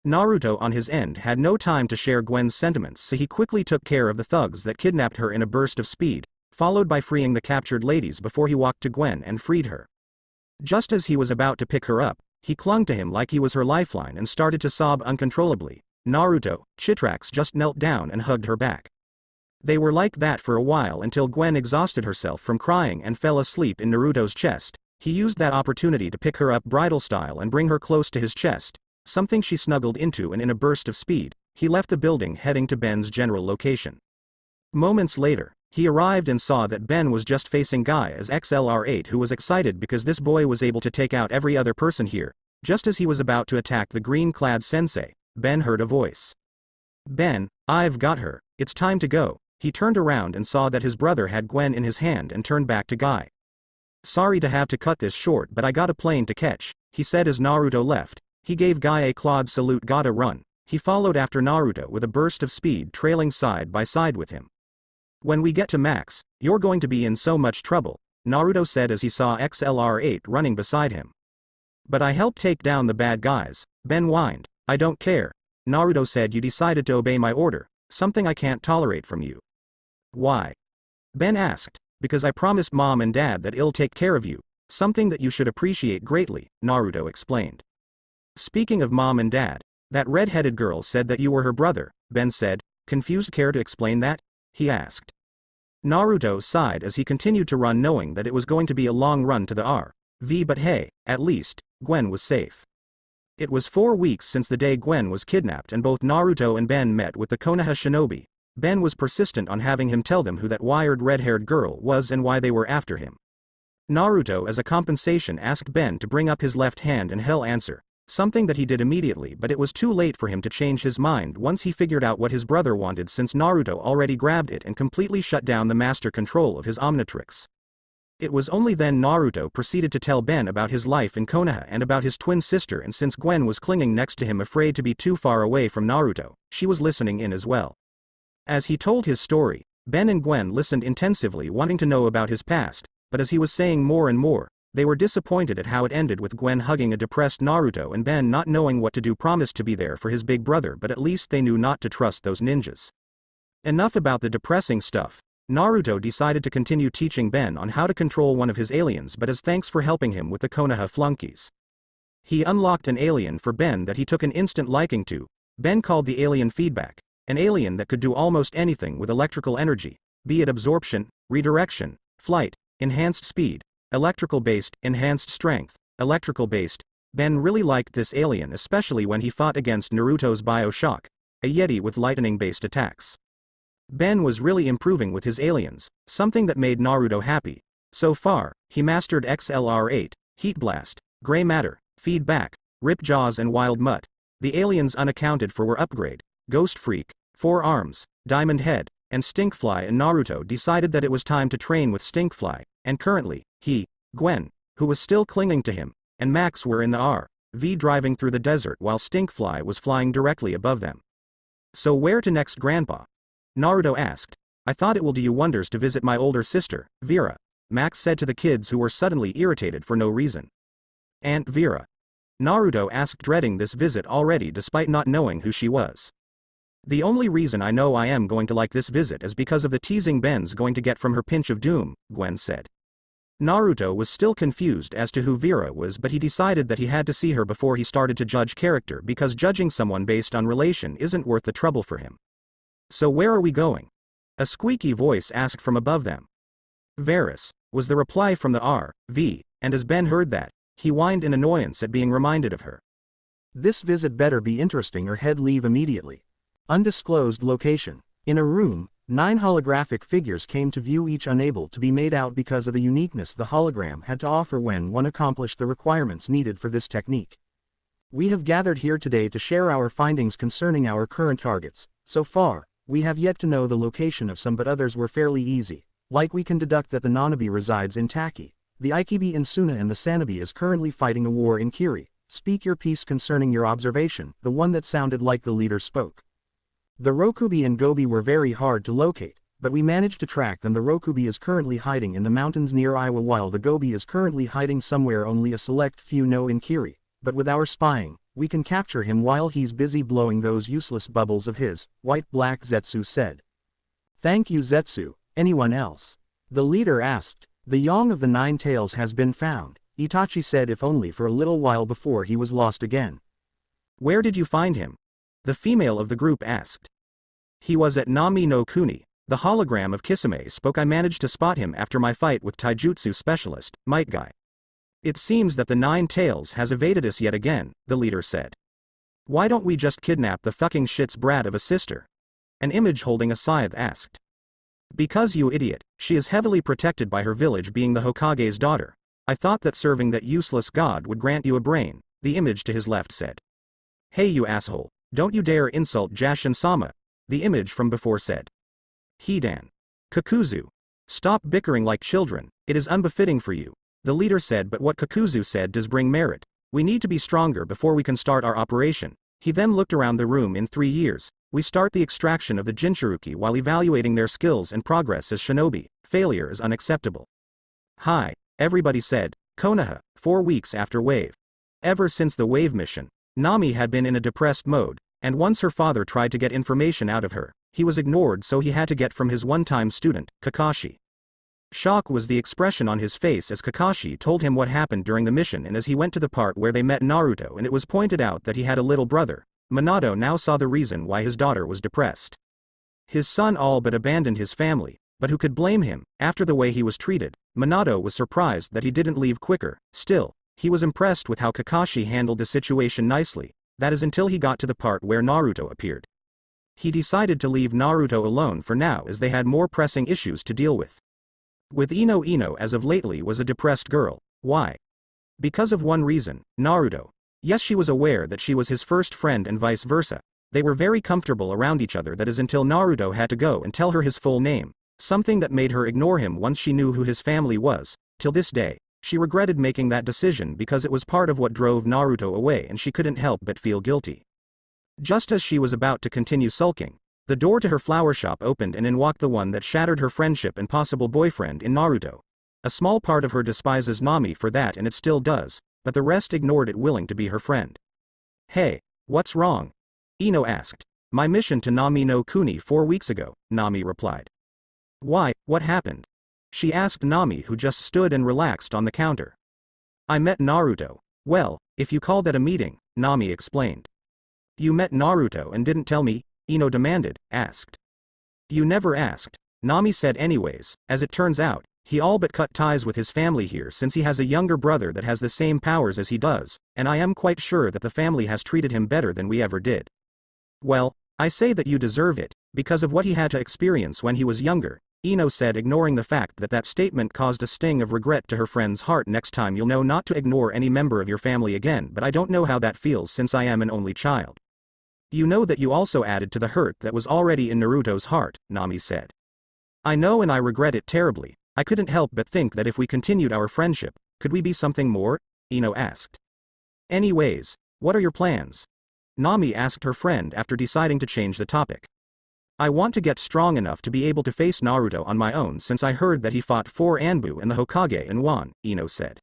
Naruto on his end had no time to share Gwen's sentiments, so he quickly took care of the thugs that kidnapped her in a burst of speed, followed by freeing the captured ladies before he walked to Gwen and freed her. Just as he was about to pick her up, he clung to him like he was her lifeline and started to sob uncontrollably. Naruto, Chitrax just knelt down and hugged her back. They were like that for a while until Gwen exhausted herself from crying and fell asleep in Naruto's chest. He used that opportunity to pick her up bridal style and bring her close to his chest, something she snuggled into, and in a burst of speed, he left the building heading to Ben's general location. Moments later, he arrived and saw that Ben was just facing Guy as XLR8, who was excited because this boy was able to take out every other person here. Just as he was about to attack the green-clad sensei, Ben heard a voice. Ben, I've got her, it's time to go. He turned around and saw that his brother had Gwen in his hand and turned back to Guy. Sorry to have to cut this short, but I got a plane to catch, he said as Naruto left. He gave Guy a clawed salute. Gotta run. He followed after Naruto with a burst of speed, trailing side by side with him. When we get to Max, you're going to be in so much trouble, Naruto said as he saw XLR8 running beside him. But I helped take down the bad guys, Ben whined. I don't care, Naruto said. You decided to obey my order, something I can't tolerate from you. Why? Ben asked. Because I promised Mom and Dad that I'll take care of you, something that you should appreciate greatly, Naruto explained. Speaking of Mom and Dad, that red-headed girl said that you were her brother, Ben said, confused. Care to explain that? He asked. Naruto sighed as he continued to run, knowing that it was going to be a long run to the RV, but hey, at least, Gwen was safe. It was 4 weeks since the day Gwen was kidnapped, and both Naruto and Ben met with the Konoha shinobi. Ben was persistent on having him tell them who that wired red-haired girl was and why they were after him. Naruto, as a compensation, asked Ben to bring up his left hand and hell answer, something that he did immediately, but it was too late for him to change his mind once he figured out what his brother wanted, since Naruto already grabbed it and completely shut down the master control of his Omnitrix. It was only then Naruto proceeded to tell Ben about his life in Konoha and about his twin sister, and since Gwen was clinging next to him, afraid to be too far away from Naruto, she was listening in as well. As he told his story, Ben and Gwen listened intensively, wanting to know about his past, but as he was saying more and more, they were disappointed at how it ended, with Gwen hugging a depressed Naruto and Ben not knowing what to do. Promised to be there for his big brother, but at least they knew not to trust those ninjas. Enough about the depressing stuff. Naruto decided to continue teaching Ben on how to control one of his aliens, but as thanks for helping him with the Konoha flunkies, he unlocked an alien for Ben that he took an instant liking to. Ben called the alien Feedback, an alien that could do almost anything with electrical energy, be it absorption, redirection, flight, enhanced speed, electrical-based, enhanced strength, electrical-based. Ben really liked this alien, especially when he fought against Naruto's Bioshock, a Yeti with lightning-based attacks. Ben was really improving with his aliens, something that made Naruto happy. So far, he mastered XLR8, Heat Blast, Gray Matter, Feedback, Rip Jaws and Wild Mutt. The aliens unaccounted for were Upgrade, Ghost Freak, Four Arms, Diamond Head, and Stinkfly, and Naruto decided that it was time to train with Stinkfly, and currently, he, Gwen, who was still clinging to him, and Max were in the RV driving through the desert while Stinkfly was flying directly above them. So where to next, Grandpa? Naruto asked. I thought it will do you wonders to visit my older sister, Vera, Max said to the kids who were suddenly irritated for no reason. Aunt Vera? Naruto asked, dreading this visit already despite not knowing who she was. The only reason I know I am going to like this visit is because of the teasing Ben's going to get from her pinch of doom, Gwen said. Naruto was still confused as to who Vera was, but he decided that he had to see her before he started to judge character, because judging someone based on relation isn't worth the trouble for him. So where are we going? A squeaky voice asked from above them. Varys, was the reply from the RV, and as Ben heard that, he whined in annoyance at being reminded of her. This visit better be interesting or head leave immediately. Undisclosed location. In a room, 9 holographic figures came to view, each unable to be made out because of the uniqueness the hologram had to offer when one accomplished the requirements needed for this technique. We have gathered here today to share our findings concerning our current targets. So far, we have yet to know the location of some, but others were fairly easy. Like we can deduct that the Nanabi resides in Taki. The Ikibi in Suna and the Sanabi is currently fighting a war in Kiri. Speak your piece concerning your observation. The one that sounded like the leader spoke. The Rokubi and Gobi were very hard to locate, but we managed to track them. The Rokubi is currently hiding in the mountains near Iwa, while the Gobi is currently hiding somewhere only a select few know in Kiri. But with our spying, we can capture him while he's busy blowing those useless bubbles of his, white-black, Zetsu said. Thank you, Zetsu. Anyone else? The leader asked. The Yang of the 9 Tails has been found, Itachi said, if only for a little while before he was lost again. Where did you find him? The female of the group asked. He was at Nami no Kuni. The hologram of Kisame spoke. I managed to spot him after my fight with Taijutsu specialist, Might Guy. It seems that the 9 Tails has evaded us yet again, the leader said. Why don't we just kidnap the fucking shit's brat of a sister? An image holding a scythe asked. Because, you idiot, she is heavily protected by her village, being the Hokage's daughter. I thought that serving that useless god would grant you a brain, the image to his left said. Hey you asshole, don't you dare insult Jashin-sama, the image from before said. Hidan. Kakuzu. Stop bickering like children, it is unbefitting for you, the leader said. But what Kakuzu said does bring merit. We need to be stronger before we can start our operation. He then looked around the room. In 3 years, we start the extraction of the Jinchuruki while evaluating their skills and progress as shinobi. Failure is unacceptable. Hi, everybody said. Konoha, 4 weeks after Wave. Ever since the Wave mission, Nami had been in a depressed mode, and once her father tried to get information out of her, he was ignored, so he had to get from his one-time student, Kakashi. Shock was the expression on his face as Kakashi told him what happened during the mission, and as he went to the part where they met Naruto and it was pointed out that he had a little brother, Minato now saw the reason why his daughter was depressed. His son all but abandoned his family, but who could blame him? After the way he was treated, Minato was surprised that he didn't leave quicker. Still, he was impressed with how Kakashi handled the situation nicely, that is until he got to the part where Naruto appeared. He decided to leave Naruto alone for now as they had more pressing issues to deal with. With Ino as of lately was a depressed girl. Why? Because of one reason, Naruto. Yes, she was aware that she was his first friend and vice versa. They were very comfortable around each other, that is until Naruto had to go and tell her his full name, something that made her ignore him once she knew who his family was. Till this day, she regretted making that decision because it was part of what drove Naruto away and she couldn't help but feel guilty. Just as she was about to continue sulking, the door to her flower shop opened and in walked the one that shattered her friendship and possible boyfriend in Naruto. A small part of her despises Nami for that, and it still does, but the rest ignored it, willing to be her friend. Hey, what's wrong? Ino asked. My mission to Nami no Kuni 4 weeks ago, Nami replied. Why, what happened? She asked Nami, who just stood and relaxed on the counter. I met Naruto. Well, if you call that a meeting, Nami explained. You met Naruto and didn't tell me? Ino demanded, asked. You never asked, Nami said. Anyways, as it turns out, he all but cut ties with his family here since he has a younger brother that has the same powers as he does, and I am quite sure that the family has treated him better than we ever did. Well, I say that you deserve it, because of what he had to experience when he was younger, Ino said, ignoring the fact that that statement caused a sting of regret to her friend's heart. Next time you'll know not to ignore any member of your family again, but I don't know how that feels since I am an only child. You know that you also added to the hurt that was already in Naruto's heart, Nami said. I know, and I regret it terribly. I couldn't help but think that if we continued our friendship, could we be something more? Ino asked. Anyways, what are your plans? Nami asked her friend after deciding to change the topic. I want to get strong enough to be able to face Naruto on my own, since I heard that he fought 4 Anbu and the Hokage in one, Ino said.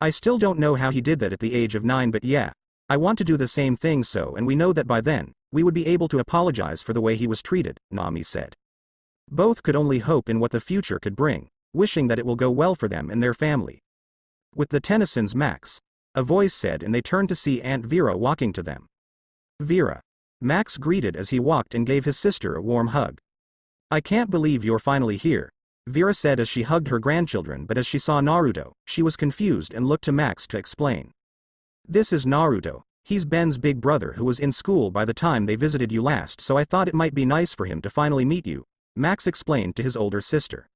I still don't know how he did that at the age of 9, but yeah, I want to do the same thing, so, and we know that by then, we would be able to apologize for the way he was treated, Nami said. Both could only hope in what the future could bring, wishing that it will go well for them and their family. With the Tennysons, Max, a voice said, and they turned to see Aunt Vera walking to them. Vera. Max greeted as he walked and gave his sister a warm hug. I can't believe you're finally here, Vera said as she hugged her grandchildren, but as she saw Naruto, she was confused and looked to Max to explain. This is Naruto, He's Ben's big brother who was in school by the time they visited you last, so I thought it might be nice for him to finally meet you, Max explained to his older sister.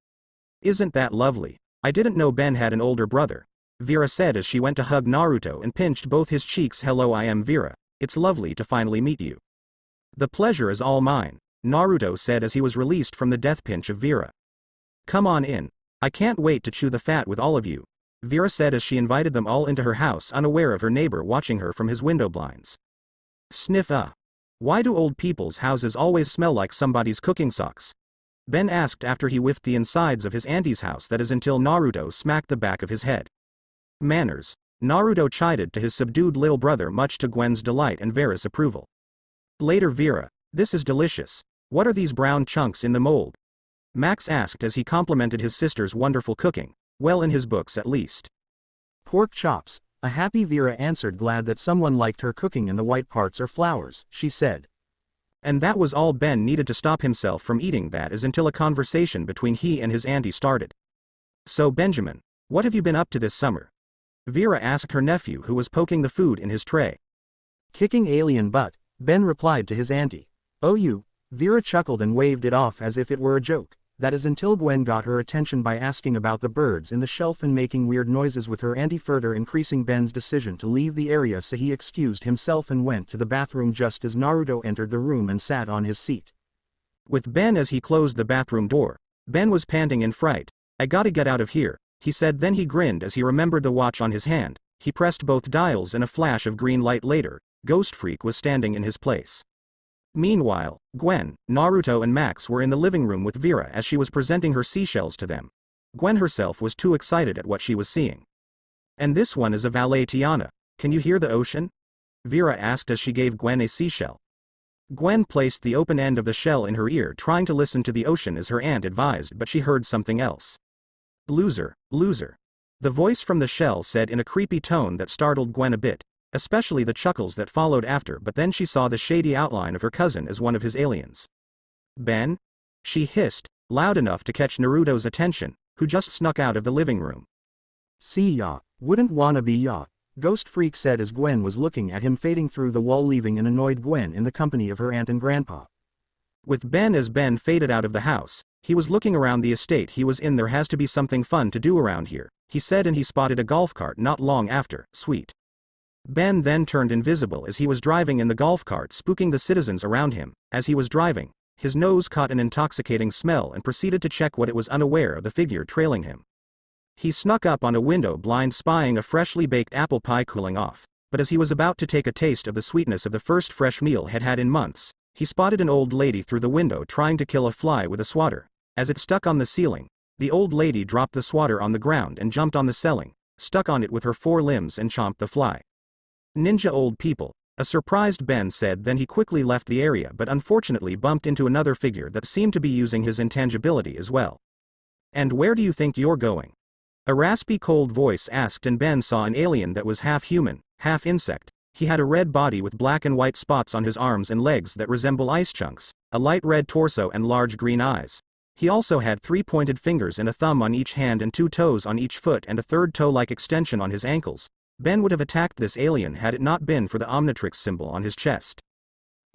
Isn't that lovely? I didn't know Ben had an older brother, Vera said as she went to hug Naruto and pinched both his cheeks. Hello, I am Vera. It's lovely to finally meet you. The pleasure is all mine, Naruto said as he was released from the death pinch of Vera. Come on in. I can't wait to chew the fat with all of you, Vera said as she invited them all into her house, unaware of her neighbor watching her from his window blinds. Sniff. Why do old people's houses always smell like somebody's cooking socks? Ben asked after he whiffed the insides of his auntie's house, that is, until Naruto smacked the back of his head. Manners, Naruto chided to his subdued little brother, much to Gwen's delight and Vera's approval. Later, Vera, this is delicious. What are these brown chunks in the mold? Max asked as he complimented his sister's wonderful cooking, well, in his books at least. Pork chops, a happy Vera answered, glad that someone liked her cooking, and the white parts are flowers, she said. And that was all Ben needed to stop himself from eating that is until a conversation between he and his auntie started. So Benjamin, what have you been up to this summer? Vera asked her nephew, who was poking the food in his tray. Kicking alien butt, Ben replied to his auntie. Oh, you? Vera chuckled and waved it off as if it were a joke. That is until Gwen got her attention by asking about the birds in the shelf and making weird noises with her auntie, further increasing Ben's decision to leave the area, so he excused himself and went to the bathroom just as Naruto entered the room and sat on his seat. With Ben as he closed the bathroom door, Ben was panting in fright. I gotta get out of here, he said. Then he grinned as he remembered the watch on his hand. He pressed both dials and a flash of green light later, Ghost Freak was standing in his place. Meanwhile, Gwen, Naruto and Max were in the living room with Vera as she was presenting her seashells to them. Gwen herself was too excited at what she was seeing. And this one is a valet Tiana. Can you hear the ocean? Vera asked as she gave Gwen a seashell. Gwen placed the open end of the shell in her ear, trying to listen to the ocean as her aunt advised, but she heard something else. Loser, loser. The voice from the shell said in a creepy tone that startled Gwen a bit, especially the chuckles that followed after, but then she saw the shady outline of her cousin as one of his aliens. Ben? She hissed, loud enough to catch Naruto's attention, who just snuck out of the living room. See ya, wouldn't wanna be ya, Ghost Freak said as Gwen was looking at him fading through the wall, leaving an annoyed Gwen in the company of her aunt and grandpa. With Ben as Ben faded out of the house, he was looking around the estate he was in. There has to be something fun to do around here, he said, and he spotted a golf cart not long after. Sweet. Ben then turned invisible as he was driving in the golf cart, spooking the citizens around him. As he was driving, his nose caught an intoxicating smell and proceeded to check what it was, unaware of the figure trailing him. He snuck up on a window blind, spying a freshly baked apple pie cooling off, but as he was about to take a taste of the sweetness of the first fresh meal had in months, he spotted an old lady through the window trying to kill a fly with a swatter. As it stuck on the ceiling, the old lady dropped the swatter on the ground and jumped on the ceiling, stuck on it with her four limbs and chomped the fly. Ninja old people, a surprised Ben said. Then he quickly left the area, but unfortunately bumped into another figure that seemed to be using his intangibility as well. And where do you think you're going? A raspy cold voice asked, and Ben saw an alien that was half human, half insect. He had a red body with black and white spots on his arms and legs that resemble ice chunks, a light red torso and large green eyes. He also had 3 pointed fingers and a thumb on each hand and 2 toes on each foot and a third toe-like extension on his ankles. Ben would have attacked this alien had it not been for the Omnitrix symbol on his chest.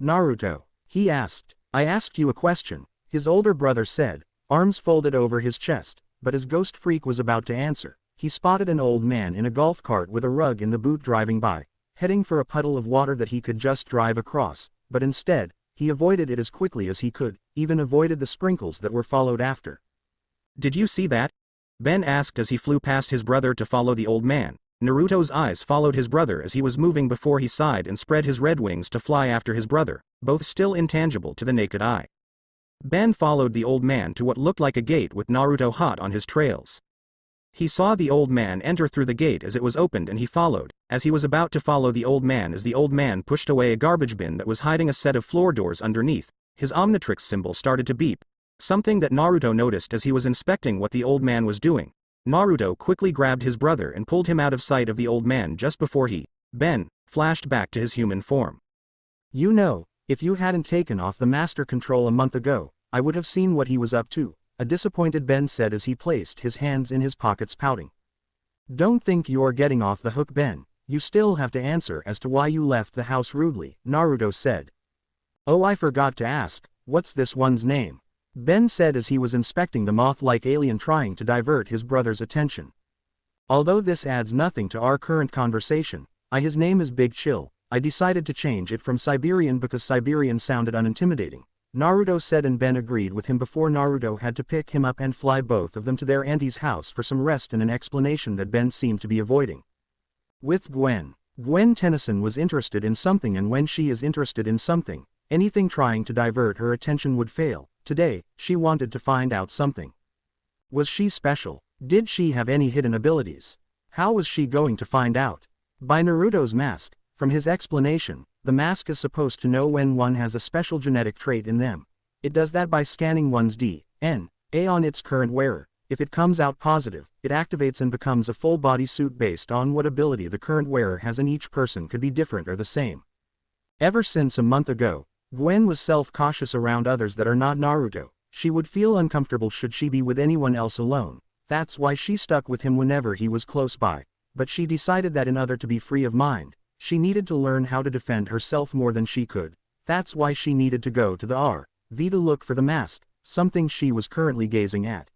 Naruto, he asked. I asked you a question, his older brother said, arms folded over his chest, but as Ghost Freak was about to answer, he spotted an old man in a golf cart with a rug in the boot driving by, heading for a puddle of water that he could just drive across, but instead, he avoided it as quickly as he could, even avoided the sprinkles that were followed after. Did you see that? Ben asked as he flew past his brother to follow the old man. Naruto's eyes followed his brother as he was moving before he sighed and spread his red wings to fly after his brother, both still intangible to the naked eye. Ben followed the old man to what looked like a gate with Naruto hot on his trails. He saw the old man enter through the gate as it was opened, and he followed. As he was about to follow the old man pushed away a garbage bin that was hiding a set of floor doors underneath, his Omnitrix symbol started to beep, something that Naruto noticed as he was inspecting what the old man was doing. Naruto quickly grabbed his brother and pulled him out of sight of the old man just before Ben, flashed back to his human form. You know, if you hadn't taken off the master control a month ago, I would have seen what he was up to, a disappointed Ben said as he placed his hands in his pockets, pouting. Don't think you're getting off the hook, Ben, you still have to answer as to why you left the house rudely, Naruto said. Oh, I forgot to ask, what's this one's name? Ben said as he was inspecting the moth-like alien trying to divert his brother's attention. Although this adds nothing to our current conversation, his name is Big Chill. I decided to change it from Siberian because Siberian sounded unintimidating, Naruto said, and Ben agreed with him before Naruto had to pick him up and fly both of them to their auntie's house for some rest and an explanation that Ben seemed to be avoiding. With Gwen. Gwen Tennyson was interested in something, and when she is interested in something, anything trying to divert her attention would fail. Today, she wanted to find out something. Was she special? Did she have any hidden abilities? How was she going to find out? By Naruto's mask. From his explanation, the mask is supposed to know when one has a special genetic trait in them. It does that by scanning one's DNA on its current wearer. If it comes out positive, it activates and becomes a full-body suit based on what ability the current wearer has, and each person could be different or the same. Ever since a month ago, Gwen was self-cautious around others that are not Naruto. She would feel uncomfortable should she be with anyone else alone. That's why she stuck with him whenever he was close by. But she decided that in order to be free of mind, she needed to learn how to defend herself more than she could. That's why she needed to go to the RV to look for the mask, something she was currently gazing at.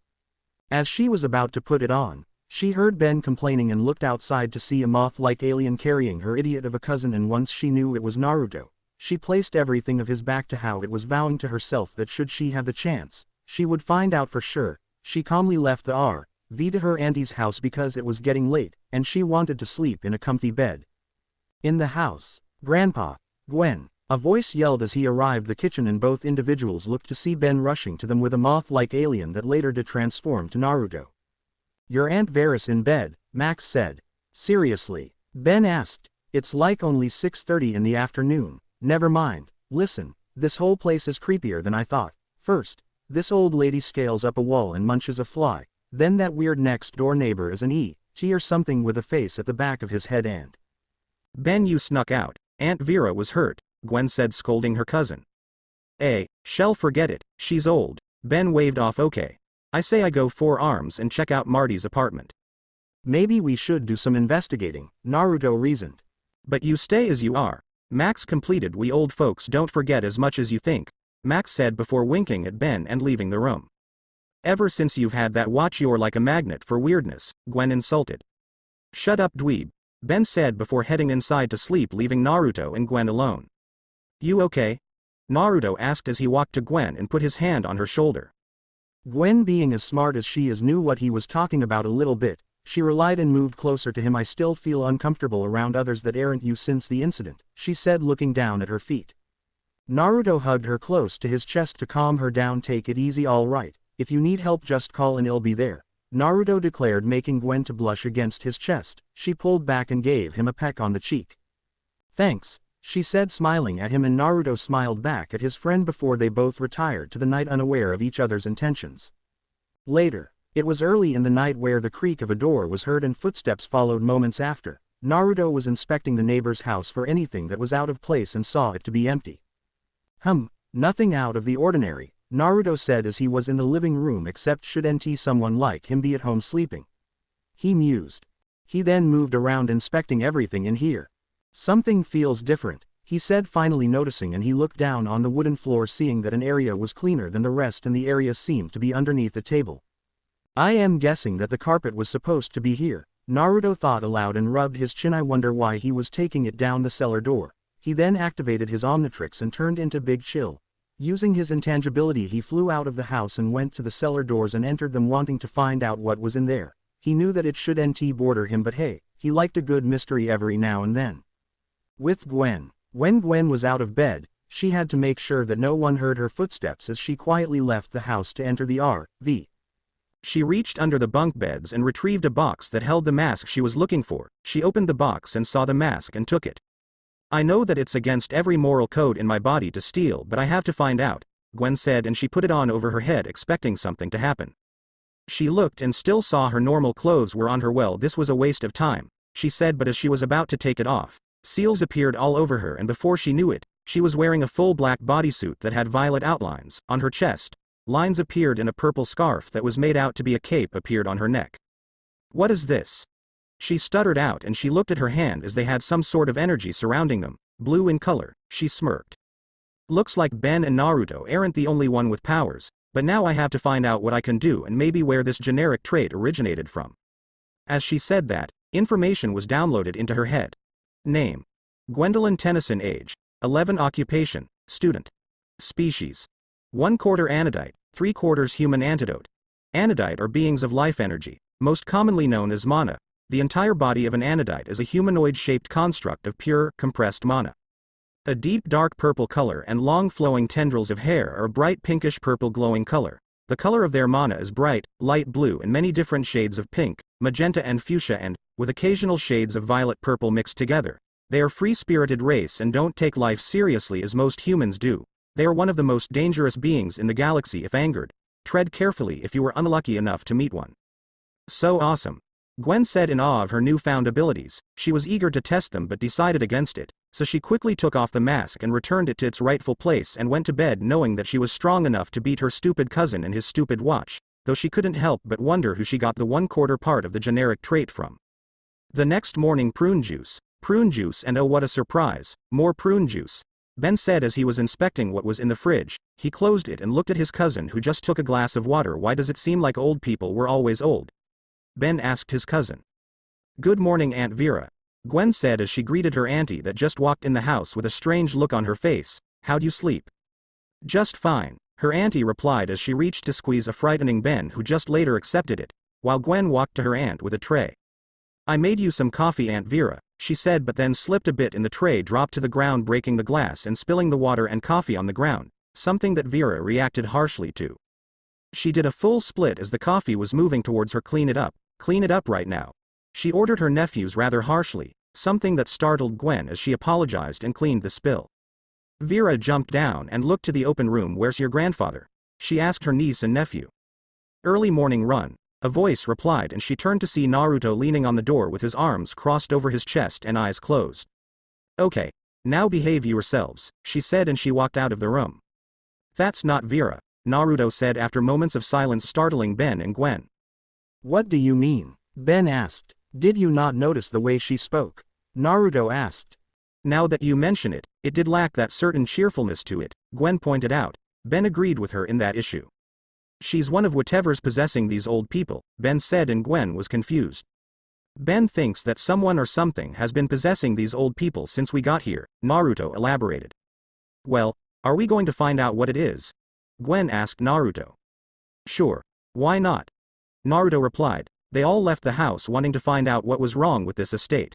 As she was about to put it on, she heard Ben complaining and looked outside to see a moth-like alien carrying her idiot of a cousin, and once she knew it was Naruto, she placed everything of his back to how it was, vowing to herself that should she have the chance, she would find out for sure. She calmly left the RV to her auntie's house because it was getting late, and she wanted to sleep in a comfy bed. In the house, Grandpa, Gwen, a voice yelled as he arrived the kitchen, and both individuals looked to see Ben rushing to them with a moth-like alien that later did transform to Naruto. Your Aunt Varys in bed, Max said. Seriously? Ben asked. It's like only 6:30 in the afternoon. Never mind. Listen, this whole place is creepier than I thought. First, this old lady scales up a wall and munches a fly. Then that weird next-door neighbor is an E.T. or something with a face at the back of his head, and Ben, you snuck out. Aunt Vera was hurt, Gwen said, scolding her cousin. Shell, forget it, she's old. Ben waved off. Okay. I say I go 4 arms and check out Marty's apartment. Maybe we should do some investigating, Naruto reasoned. But you stay as you are. Max completed. We old folks don't forget as much as you think, Max said before winking at Ben and leaving the room. Ever since you've had that watch, you're like a magnet for weirdness, Gwen insulted. Shut up, dweeb, Ben said before heading inside to sleep, leaving Naruto and Gwen alone. You okay? Naruto asked as he walked to Gwen and put his hand on her shoulder. Gwen, being as smart as she is, knew what he was talking about a little bit. She relied and moved closer to him. I still feel uncomfortable around others that aren't you since the incident, she said, looking down at her feet. Naruto hugged her close to his chest to calm her down. Take it easy, all right. If you need help, just call and I'll be there, Naruto declared, making Gwen to blush against his chest. She pulled back and gave him a peck on the cheek. Thanks, she said, smiling at him, and Naruto smiled back at his friend before they both retired to the night, unaware of each other's intentions. Later, it was early in the night where the creak of a door was heard and footsteps followed moments after. Naruto was inspecting the neighbor's house for anything that was out of place and saw it to be empty. Nothing out of the ordinary, Naruto said as he was in the living room, except shouldn't someone like him be at home sleeping? He mused. He then moved around inspecting everything in here. Something feels different, he said, finally noticing, and he looked down on the wooden floor, seeing that an area was cleaner than the rest and the area seemed to be underneath the table. I am guessing that the carpet was supposed to be here, Naruto thought aloud and rubbed his chin. I wonder why he was taking it down the cellar door. He then activated his Omnitrix and turned into Big Chill. Using his intangibility, he flew out of the house and went to the cellar doors and entered them, wanting to find out what was in there. He knew that it shouldn't bother him, but hey, he liked a good mystery every now and then. With Gwen. When Gwen was out of bed, she had to make sure that no one heard her footsteps as she quietly left the house to enter the RV. She reached under the bunk beds and retrieved a box that held the mask she was looking for. She opened the box and saw the mask and took it. I know that it's against every moral code in my body to steal, but I have to find out, Gwen said, and she put it on over her head, expecting something to happen. She looked and still saw her normal clothes were on her. Well, this was a waste of time, she said, but as she was about to take it off, seals appeared all over her, and before she knew it, she was wearing a full black bodysuit that had violet outlines on her chest. Lines appeared, and a purple scarf that was made out to be a cape appeared on her neck. What is this? She stuttered out and she looked at her hand as they had some sort of energy surrounding them, blue in color. She smirked. Looks like Ben and Naruto aren't the only one with powers, but now I have to find out what I can do and maybe where this generic trait originated from. As she said that, information was downloaded into her head. Name: Gwendolyn Tennyson. Age: 11. Occupation: student. Species: 1/4 anodite, 3/4 human. Antidote: anodite are beings of life energy, most commonly known as mana. The entire body of an anodite is a humanoid-shaped construct of pure, compressed mana. A deep dark purple color and long flowing tendrils of hair are a bright pinkish purple glowing color. The color of their mana is bright, light blue and many different shades of pink, magenta and fuchsia and, with occasional shades of violet purple mixed together. They are free-spirited race and don't take life seriously as most humans do. They are one of the most dangerous beings in the galaxy if angered. Tread carefully if you were unlucky enough to meet one. So awesome. Gwen said in awe of her newfound abilities. She was eager to test them but decided against it, so she quickly took off the mask and returned it to its rightful place and went to bed knowing that she was strong enough to beat her stupid cousin and his stupid watch, though she couldn't help but wonder who she got the 1/4 part of the generic trait from. The next morning, prune juice, and oh what a surprise, more prune juice. Ben said as he was inspecting what was in the fridge. He closed it and looked at his cousin who just took a glass of water. Why does it seem like old people were always old? Ben asked his cousin. Good morning, Aunt Vera, Gwen said as she greeted her auntie that just walked in the house with a strange look on her face. How'd you sleep? Just fine, her auntie replied as she reached to squeeze a frightening Ben who just later accepted it, while Gwen walked to her aunt with a tray. I made you some coffee, Aunt Vera, she said, but then slipped a bit and the tray dropped to the ground, breaking the glass and spilling the water and coffee on the ground, something that Vera reacted harshly to. She did a full split as the coffee was moving towards her. Clean it up right now, she ordered her nephews rather harshly, something that startled Gwen as she apologized and cleaned the spill. Vera jumped down and looked to the open room. Where's your grandfather? She asked her niece and nephew. Early morning run, a voice replied, and she turned to see Naruto leaning on the door with his arms crossed over his chest and eyes closed. Okay, now behave yourselves, she said, and she walked out of the room. That's not Vera, Naruto said after moments of silence, startling Ben and Gwen. What do you mean? Ben asked. Did you not notice the way she spoke? Naruto asked. Now that you mention it, it did lack that certain cheerfulness to it, Gwen pointed out. Ben agreed with her in that issue. She's one of whatever's possessing these old people, Ben said, and Gwen was confused. Ben thinks that someone or something has been possessing these old people since we got here, Naruto elaborated. Well, are we going to find out what it is? Gwen asked Naruto. Sure, why not? Naruto replied. They all left the house wanting to find out what was wrong with this estate.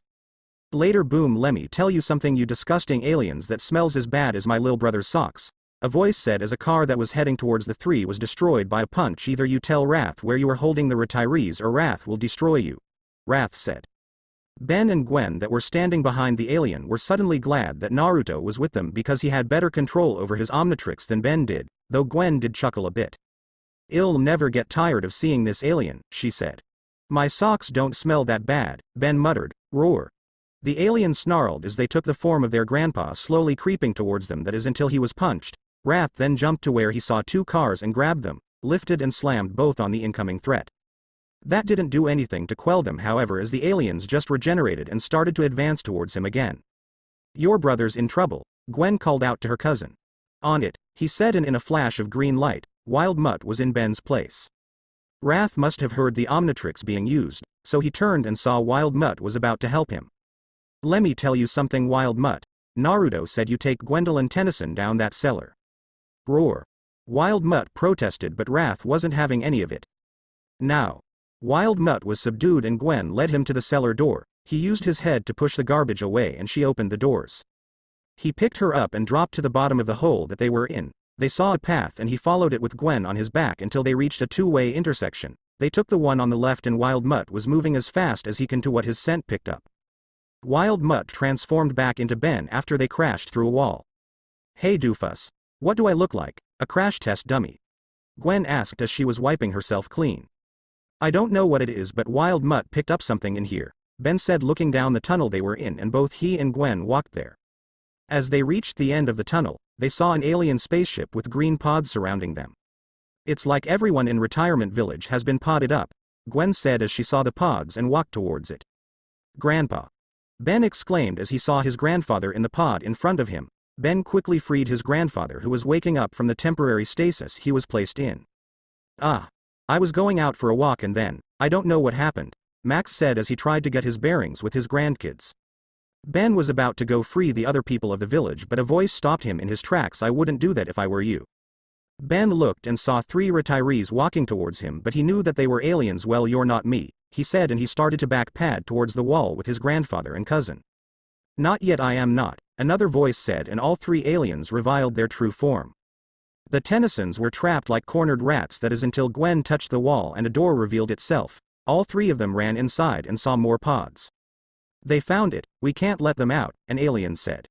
Later, boom, let me tell you something, you disgusting aliens, that smells as bad as my lil brother's socks, a voice said as a car that was heading towards the three was destroyed by a punch. Either you tell Wrath where you are holding the retirees or Wrath will destroy you, Wrath said. Ben and Gwen that were standing behind the alien were suddenly glad that Naruto was with them because he had better control over his Omnitrix than Ben did, though Gwen did chuckle a bit. I'll never get tired of seeing this alien, she said. My socks don't smell that bad, Ben muttered. Roar. The alien snarled as they took the form of their grandpa, slowly creeping towards them, that is until he was punched. Wrath then jumped to where he saw two cars and grabbed them, lifted and slammed both on the incoming threat. That didn't do anything to quell them, however, as the aliens just regenerated and started to advance towards him again. Your brother's in trouble, Gwen called out to her cousin. On it, he said, and in a flash of green light, Wild Mutt was in Ben's place. Wrath must have heard the Omnitrix being used, so he turned and saw Wild Mutt was about to help him. Let me tell you something, Wild Mutt, Naruto said, you take Gwendolyn Tennyson down that cellar. Roar. Wild Mutt protested, but Wrath wasn't having any of it. Now. Wild Mutt was subdued and Gwen led him to the cellar door. He used his head to push the garbage away and she opened the doors. He picked her up and dropped to the bottom of the hole that they were in. They saw a path and he followed it with Gwen on his back until they reached a two-way intersection. They took the one on the left and Wild Mutt was moving as fast as he can to what his scent picked up. Wild Mutt transformed back into Ben after they crashed through a wall. Hey doofus. What do I look like, a crash test dummy? Gwen asked as she was wiping herself clean. I don't know what it is, but Wild Mutt picked up something in here, Ben said, looking down the tunnel they were in, and both he and Gwen walked there. As they reached the end of the tunnel, they saw an alien spaceship with green pods surrounding them. It's like everyone in Retirement Village has been podded up, Gwen said as she saw the pods and walked towards it. Grandpa. Ben exclaimed as he saw his grandfather in the pod in front of him. Ben quickly freed his grandfather who was waking up from the temporary stasis he was placed in. Ah. I was going out for a walk and then, I don't know what happened, Max said as he tried to get his bearings with his grandkids. Ben was about to go free the other people of the village but a voice stopped him in his tracks. I wouldn't do that if I were you. Ben looked and saw 3 retirees walking towards him but he knew that they were aliens. Well, you're not me, he said, and he started to backpad towards the wall with his grandfather and cousin. Not yet, I am not, another voice said, and all 3 aliens revealed their true form. The Tennysons were trapped like cornered rats, that is, until Gwen touched the wall and a door revealed itself. All 3 of them ran inside and saw more pods. They found it. We can't let them out, an alien said.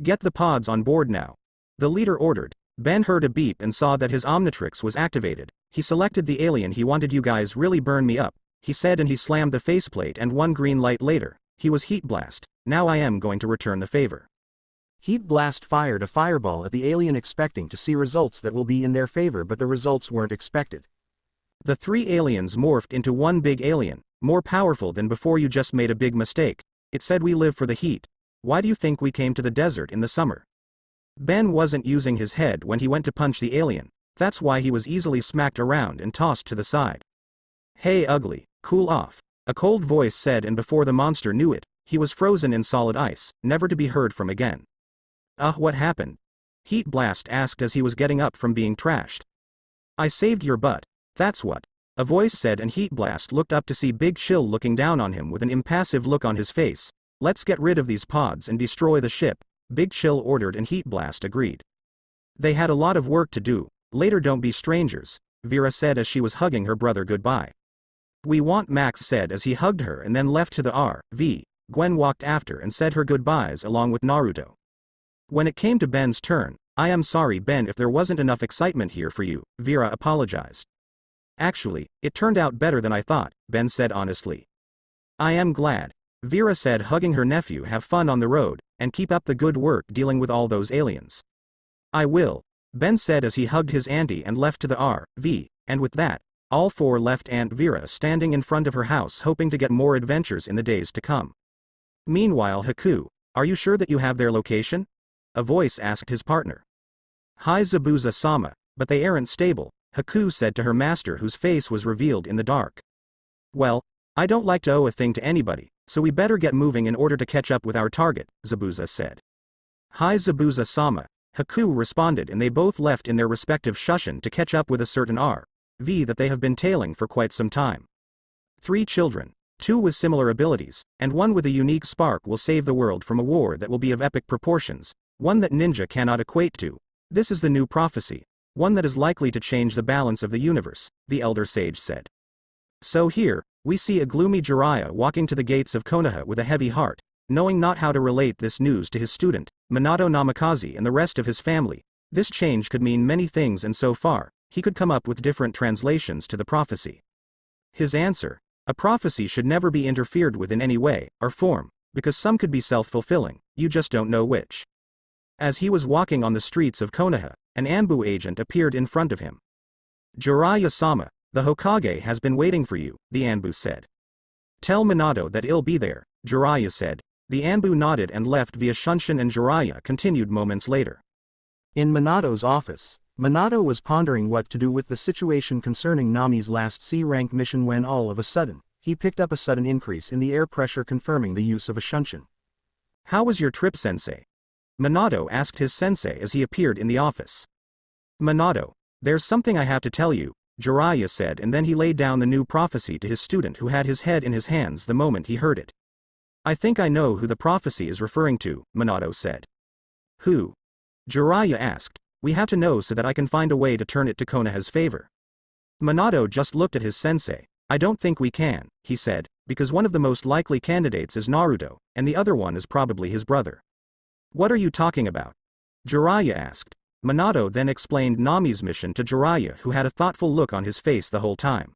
Get the pods on board now. The leader ordered. Ben heard a beep and saw that his Omnitrix was activated. He selected the alien he wanted. You guys really burn me up, he said, and he slammed the faceplate, and 1 green light later, he was Heat Blast. Now I am going to return the favor. Heat Blast fired a fireball at the alien, expecting to see results that will be in their favor, but the results weren't expected. The 3 aliens morphed into one big alien, more powerful than before. You just made a big mistake, it said. We live for the heat. Why do you think we came to the desert in the summer? Ben wasn't using his head when he went to punch the alien. That's why he was easily smacked around and tossed to the side. Hey ugly, cool off, a cold voice said, and before the monster knew it, he was frozen in solid ice, never to be heard from again. What happened? Heat Blast asked as he was getting up from being trashed. I saved your butt, that's what, a voice said, and Heat Blast looked up to see Big Chill looking down on him with an impassive look on his face. Let's get rid of these pods and destroy the ship, Big Chill ordered, and Heat Blast agreed. They had a lot of work to do. Later, don't be strangers, Vera said as she was hugging her brother goodbye. We want, Max said as he hugged her and then left to the RV. Gwen walked after and said her goodbyes along with Naruto. When it came to Ben's turn, I am sorry, Ben, if there wasn't enough excitement here for you, Vera apologized. Actually, it turned out better than I thought, Ben said honestly. I am glad, Vera said, hugging her nephew. Have fun on the road, and keep up the good work dealing with all those aliens. I will, Ben said as he hugged his auntie and left to the RV, and with that, all 4 left Aunt Vera standing in front of her house hoping to get more adventures in the days to come. Meanwhile, Haku, are you sure that you have their location? A voice asked his partner. Hi Zabuza-sama, but they aren't stable, Haku said to her master, whose face was revealed in the dark. Well, I don't like to owe a thing to anybody, so we better get moving in order to catch up with our target, Zabuza said. Hi Zabuza-sama, Haku responded, and they both left in their respective shushin to catch up with a certain RV that they have been tailing for quite some time. 3 children, 2 with similar abilities, and 1 with a unique spark, will save the world from a war that will be of epic proportions, one that ninja cannot equate to. This is the new prophecy, one that is likely to change the balance of the universe, the elder sage said. So here, we see a gloomy Jiraiya walking to the gates of Konoha with a heavy heart, knowing not how to relate this news to his student, Minato Namikaze, and the rest of his family. This change could mean many things, and so far, he could come up with different translations to the prophecy. His answer: a prophecy should never be interfered with in any way or form, because some could be self-fulfilling, you just don't know which. As he was walking on the streets of Konoha, an Anbu agent appeared in front of him. Jiraiya-sama, the Hokage has been waiting for you, the Anbu said. Tell Minato that he'll be there, Jiraiya said. The Anbu nodded and left via Shunshin, and Jiraiya continued moments later. In Minato's office, Minato was pondering what to do with the situation concerning Nami's last C-rank mission when all of a sudden, he picked up a sudden increase in the air pressure, confirming the use of a Shunshin. How was your trip, sensei? Minato asked his sensei as he appeared in the office. Minato, there's something I have to tell you, Jiraiya said, and then he laid down the new prophecy to his student, who had his head in his hands the moment he heard it. I think I know who the prophecy is referring to, Minato said. Who? Jiraiya asked. We have to know so that I can find a way to turn it to Konoha's favor. Minato just looked at his sensei. I don't think we can, he said, because one of the most likely candidates is Naruto, and the other one is probably his brother. What are you talking about? Jiraiya asked. Minato then explained Nami's mission to Jiraiya, who had a thoughtful look on his face the whole time.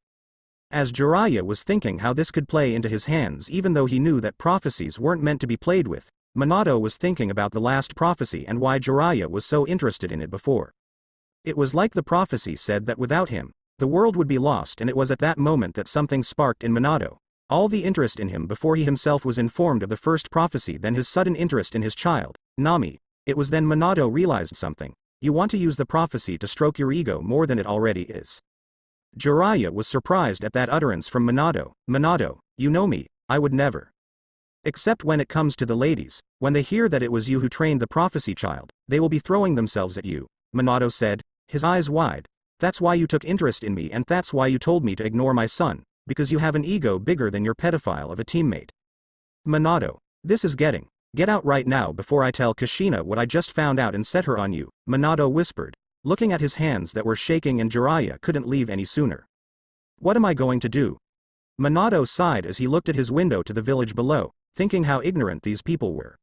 As Jiraiya was thinking how this could play into his hands, even though he knew that prophecies weren't meant to be played with, Minato was thinking about the last prophecy and why Jiraiya was so interested in it before. It was like the prophecy said that without him, the world would be lost, and it was at that moment that something sparked in Minato. All the interest in him before he himself was informed of the first prophecy, then his sudden interest in his child, Nami. It was then Minato realized something. You want to use the prophecy to stroke your ego more than it already is. Jiraiya was surprised at that utterance from Minato. Minato, you know me, I would never. Except when it comes to the ladies, when they hear that it was you who trained the prophecy child, they will be throwing themselves at you, Minato said, his eyes wide. That's why you took interest in me, and that's why you told me to ignore my son, because you have an ego bigger than your pedophile of a teammate. Minato, this is getting. Get out right now before I tell Kushina what I just found out and set her on you, Minato whispered, looking at his hands that were shaking, and Jiraiya couldn't leave any sooner. What am I going to do? Minato sighed as he looked at his window to the village below, thinking how ignorant these people were.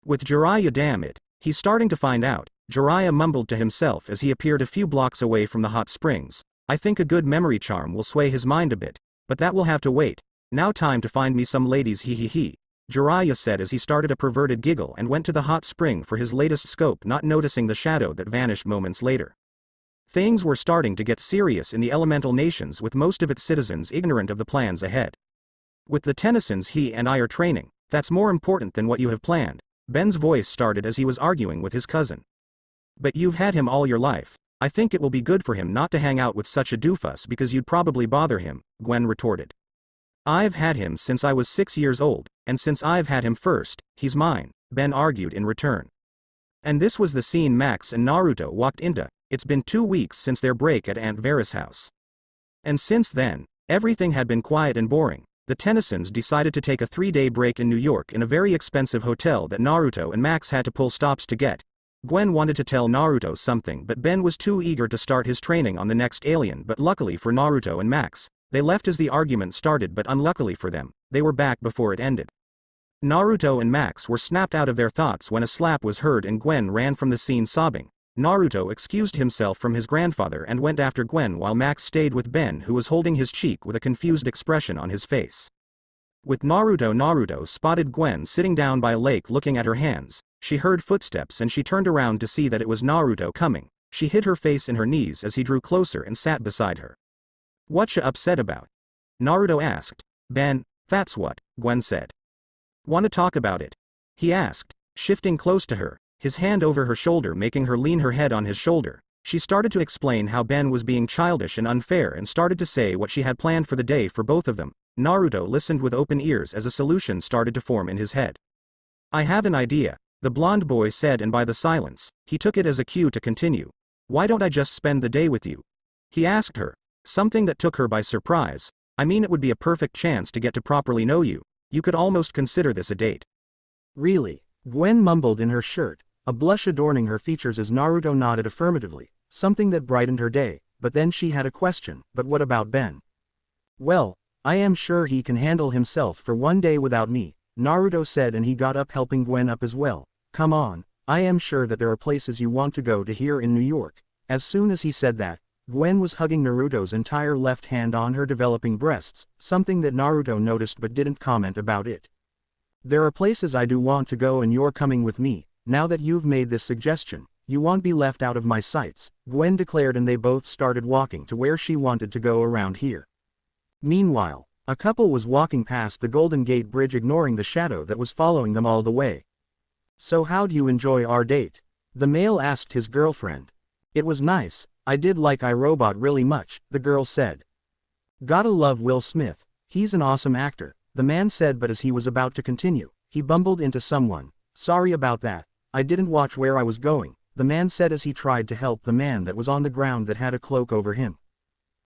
With Jiraiya, damn it, he's starting to find out, Jiraiya mumbled to himself as he appeared a few blocks away from the hot springs. I think a good memory charm will sway his mind a bit, but that will have to wait. Now time to find me some ladies, he. Jiraiya said as he started a perverted giggle and went to the hot spring for his latest scope, not noticing the shadow that vanished moments later. Things were starting to get serious in the elemental nations, with most of its citizens ignorant of the plans ahead. With the Tennysons he and I are training, that's more important than what you have planned, Ben's voice started as he was arguing with his cousin. But you've had him all your life. I think it will be good for him not to hang out with such a doofus because you'd probably bother him, Gwen retorted. I've had him since I was 6 years old, and since I've had him first, he's mine, Ben argued in return. And this was the scene Max and Naruto walked into. It's been 2 weeks since their break at Aunt Vera's house. And since then, everything had been quiet and boring. The Tennysons decided to take a 3-day break in New York in a very expensive hotel that Naruto and Max had to pull stops to get. Gwen wanted to tell Naruto something, but Ben was too eager to start his training on the next alien. But luckily for Naruto and Max, they left as the argument started, but unluckily for them, they were back before it ended. Naruto and Max were snapped out of their thoughts when a slap was heard and Gwen ran from the scene sobbing. Naruto excused himself from his grandfather and went after Gwen while Max stayed with Ben, who was holding his cheek with a confused expression on his face. With Naruto spotted Gwen sitting down by a lake looking at her hands. She heard footsteps and she turned around to see that it was Naruto coming. She hid her face in her knees as he drew closer and sat beside her. What you upset about? Naruto asked. Ben, that's what, Gwen said. Want to talk about it? He asked, shifting close to her, his hand over her shoulder making her lean her head on his shoulder. She started to explain how Ben was being childish and unfair and started to say what she had planned for the day for both of them. Naruto listened with open ears as a solution started to form in his head. I have an idea, the blonde boy said, and by the silence, he took it as a cue to continue. Why don't I just spend the day with you? He asked her, something that took her by surprise. I mean, it would be a perfect chance to get to properly know you. You could almost consider this a date. Really? Gwen mumbled in her shirt, a blush adorning her features as Naruto nodded affirmatively, something that brightened her day. But then she had a question. But what about Ben? Well, I am sure he can handle himself for one day without me, Naruto said, and he got up, helping Gwen up as well. Come on, I am sure that there are places you want to go to here in New York. As soon as he said that, Gwen was hugging Naruto's entire left hand on her developing breasts, something that Naruto noticed but didn't comment about it. There are places I do want to go and you're coming with me. Now that you've made this suggestion, you won't be left out of my sights, Gwen declared, and they both started walking to where she wanted to go around here. Meanwhile, a couple was walking past the Golden Gate Bridge, ignoring the shadow that was following them all the way. So how'd you enjoy our date? The male asked his girlfriend. It was nice, I did like iRobot really much, the girl said. Gotta love Will Smith, he's an awesome actor, the man said, but as he was about to continue, he bumbled into someone. Sorry about that, I didn't watch where I was going, the man said as he tried to help the man that was on the ground that had a cloak over him.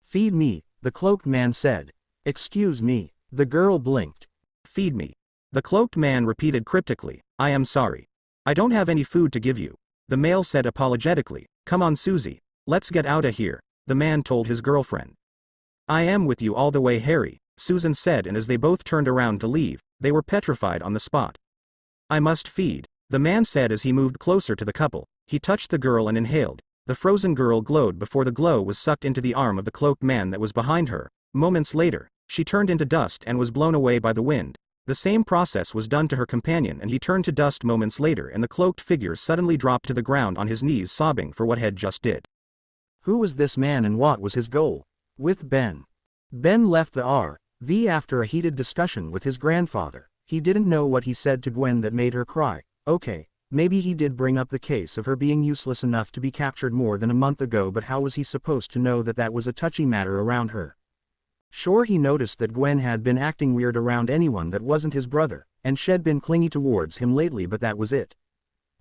Feed me, the cloaked man said. Excuse me, the girl blinked. Feed me. The cloaked man repeated cryptically, I am sorry. I don't have any food to give you. The male said apologetically, come on Susie, let's get outta here, the man told his girlfriend. I am with you all the way, Harry, Susan said, and as they both turned around to leave, they were petrified on the spot. I must feed, the man said as he moved closer to the couple. He touched the girl and inhaled. The frozen girl glowed before the glow was sucked into the arm of the cloaked man that was behind her. Moments later, she turned into dust and was blown away by the wind. The same process was done to her companion, and he turned to dust moments later, and the cloaked figure suddenly dropped to the ground on his knees, sobbing for what had just did. Who was this man and what was his goal? With Ben. Ben left the After a heated discussion with his grandfather, he didn't know what he said to Gwen that made her cry. Okay, maybe he did bring up the case of her being useless enough to be captured more than a month ago, but how was he supposed to know that that was a touchy matter around her? Sure, he noticed that Gwen had been acting weird around anyone that wasn't his brother, and she'd been clingy towards him lately, but that was it.